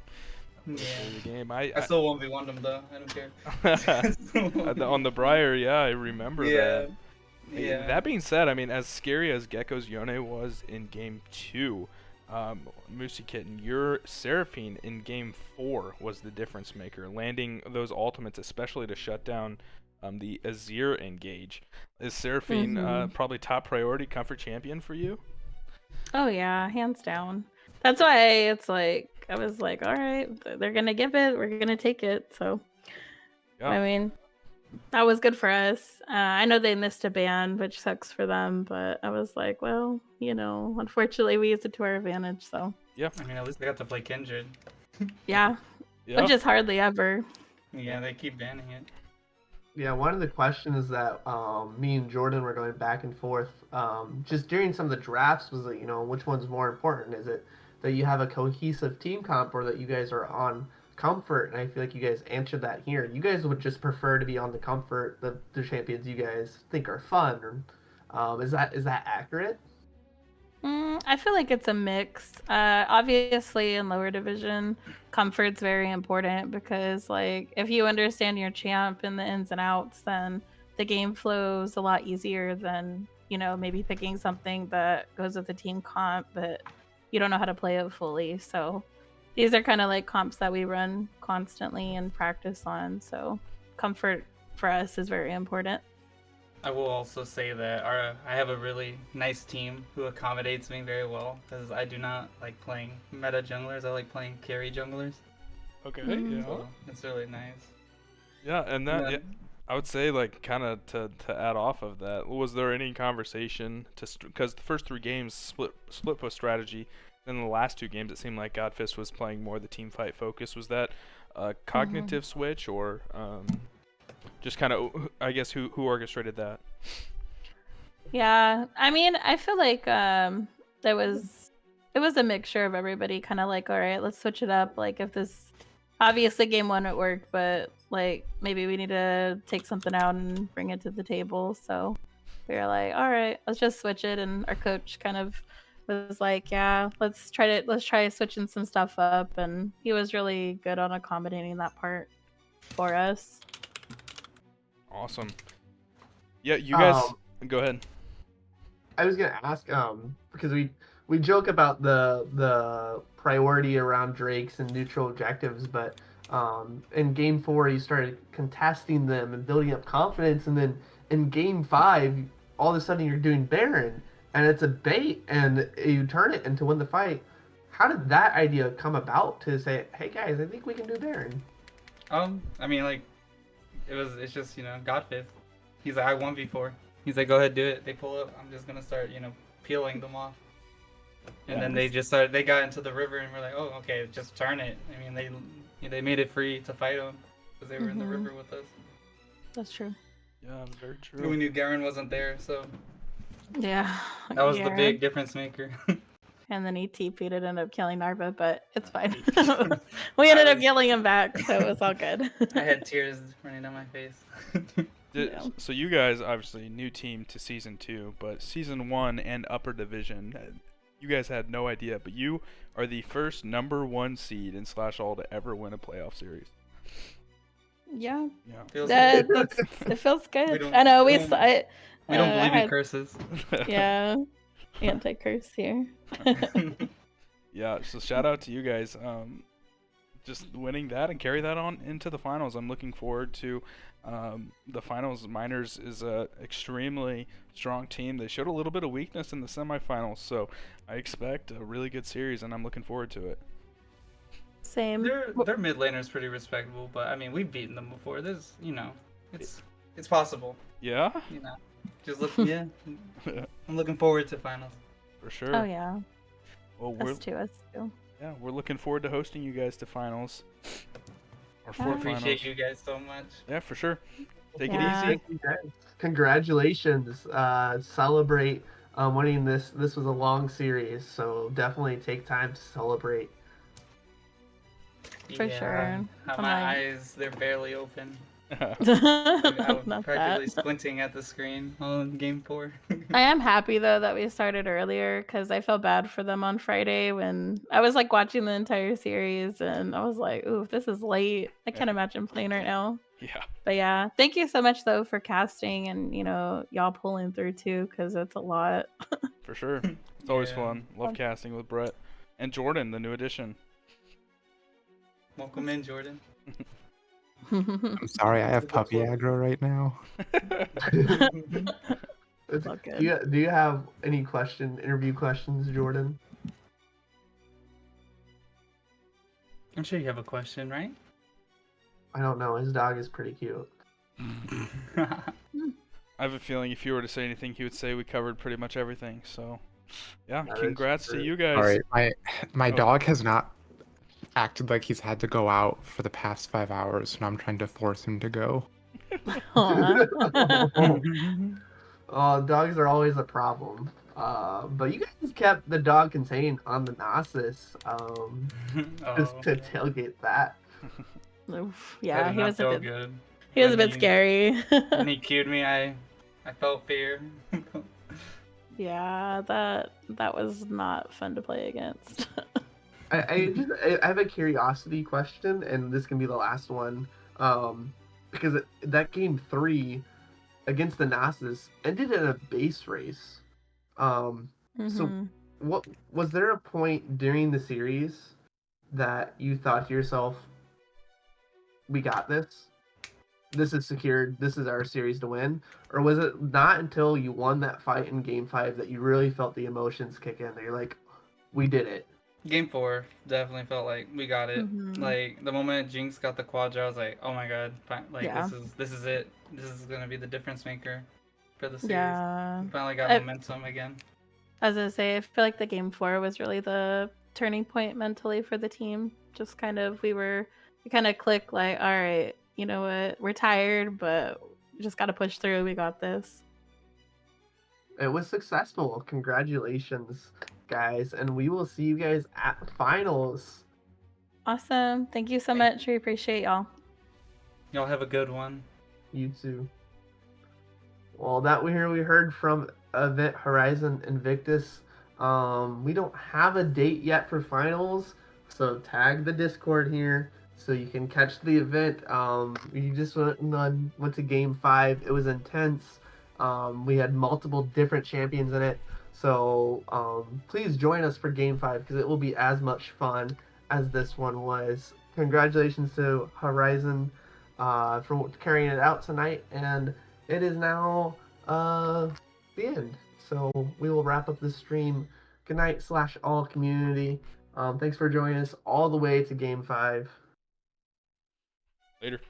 Yeah. I still 1v1 them though. I don't care. On the Briar, yeah, I remember that. Yeah. That being said, I mean, as scary as Gecko's Yone was in game 2, Moosey Kitten, your Seraphine in game 4 was the difference maker, landing those ultimates, especially to shut down the Azir engage. Is Seraphine probably top priority comfort champion for you? Oh yeah, hands down. That's why it's like, I was like, all right, they're gonna give it, we're gonna take it. So Yeah. I mean, that was good for us. I know they missed a ban, which sucks for them, but I was like, well, unfortunately we used it to our advantage. So Yeah. I mean, at least they got to play Kindred. yeah. Yeah. Which is hardly ever. Yeah, they keep banning it. Yeah, one of the questions that me and Jordan were going back and forth just during some of the drafts was that, which one's more important? Is it that you have a cohesive team comp or that you guys are on comfort? And I feel like you guys answered that here. You guys would just prefer to be on the comfort, the champions you guys think are fun. Is that accurate? I feel like it's a mix. Obviously, in lower division, comfort's very important because, like, if you understand your champ and the ins and outs, then the game flows a lot easier than maybe picking something that goes with the team comp, but you don't know how to play it fully. So these are kind of like comps that we run constantly and practice on. So comfort for us is very important. I will also say that I have a really nice team who accommodates me very well because I do not like playing meta junglers. I like playing carry junglers. Okay, Mhm. yeah. So it's really nice. Yeah, and that Yeah. yeah, I would say like kind of to add off of that, was there any conversation because the first 3 games split post strategy, then the last 2 games it seemed like Godfist was playing more the team fight focus. Was that a cognitive switch or just kind of I guess who orchestrated that? Yeah, I mean, I feel like there was it was a mixture of everybody kind of like, all right, let's switch it up. Like if this obviously game 1 it worked, but like maybe we need to take something out and bring it to the table. So we were like, all right, let's just switch it. And our coach kind of was like, yeah, let's try switching some stuff up. And he was really good on accommodating that part for us. Awesome. Yeah, you guys go ahead. I was gonna ask, because we joke about the priority around Drakes and neutral objectives, but in game 4 you started contesting them and building up confidence, and then in game 5, all of a sudden you're doing Baron, and it's a bait, and you turn it into win the fight. How did that idea come about to say, hey guys, I think we can do Baron? I mean, like, it's just, Godfist. He's like, I 1v4. He's like, go ahead, do it. They pull up. I'm just gonna start, peeling them off. And then they got into the river, and we're like, oh, okay, just turn it. I mean, they made it free to fight them because they were in the river with us. That's true. Yeah, very We true. knew Garen wasn't there, so Yeah. that was the Garen. big difference maker. And then he TP'd and ended up killing Narva, but it's fine. We ended up killing him back, so it was all good. I had tears running down my face. Yeah. So you guys obviously new team to season 2, but season 1 and upper division, you guys had no idea, but you are the first number 1 seed in /all to ever win a playoff series. Yeah. Yeah. Feels It feels good. don't- I know we don't believe in curses. Yeah. Anti-curse here. Yeah, so shout out to you guys. Just winning that and carry that on into the finals. I'm looking forward to the finals. Miners is a extremely strong team. They showed a little bit of weakness in the semifinals, so I expect a really good series, and I'm looking forward to it. Same. Their mid laner's pretty respectable, but I mean we've beaten them before. There's it's possible. Yeah, Just look I'm looking forward to finals. for sure. Oh yeah. Well, Us too. yeah, we're looking forward to hosting you guys to finals. Or I for Appreciate finals. you guys so much. Yeah, for sure. Take Yeah. it easy. Thank you guys. Congratulations. Celebrate winning this. This was a long series, so definitely take time to celebrate. For sure. My I'm like- eyes, they're barely open. I'm Not practically that. squinting at the screen on game 4. I am happy though that we started earlier because I felt bad for them on Friday when I was like watching the entire series and I was like, "Ooh, this is late. I can't imagine playing right now." Yeah, But yeah, thank you so much though for casting and y'all pulling through too because it's a lot. for sure. It's always Yeah. fun. Love casting with Brett and Jordan, the new addition. Welcome in, Jordan. I'm sorry, I have puppy aggro right now. It's- all good. do you have any interview questions, Jordan? I'm sure you have a question, right? I don't know. His dog is pretty cute. I have a feeling if you were to say anything, he would say we covered pretty much everything. So, yeah, That is congrats to true. you guys. All right, my Oh. dog has not acted like he's had to go out for the past 5 hours, and I'm trying to force him to go. Aw. Dogs are always a problem. But you guys kept the dog contained on the Gnosis, just to tailgate that. Oof. That Yeah, did he not was a feel bit. good. He was a When bit scary. When he cued me, I felt fear. Yeah, that was not fun to play against. I have a curiosity question, and this can be the last one. Because that game 3, against the Nasus ended in a base race. So Mhm. what was there a point during the series that you thought to yourself, we got this? This is secured. This is our series to win? Or was it not until you won that fight in game 5 that you really felt the emotions kick in? That you're like, we did it. Game 4 definitely felt like we got it. Mhm. Like the moment Jinx got the quadra, I was like, oh my god, like Yeah. this is it. This is gonna be the difference maker for the series. Yeah. We finally got momentum again. As I say, I feel like the game 4 was really the turning point mentally for the team. Just kind of we kind of clicked like, all right, you know what, we're tired, but we just got to push through. We got this. It was successful. Congratulations, guys. And we will see you guys at finals. Awesome. Thank you so much. We appreciate y'all. Y'all have a good one. You too. Well, that we heard from Event Horizon Invictus. We don't have a date yet for finals, so tag the Discord here so you can catch the event. We just went to Game 5. It was intense. We had multiple different champions in it. So please join us for Game 5 because it will be as much fun as this one was. Congratulations to Horizon for carrying it out tonight, and it is now the end. So we will wrap up the stream. Good night / all community. Thanks for joining us all the way to Game 5. Later.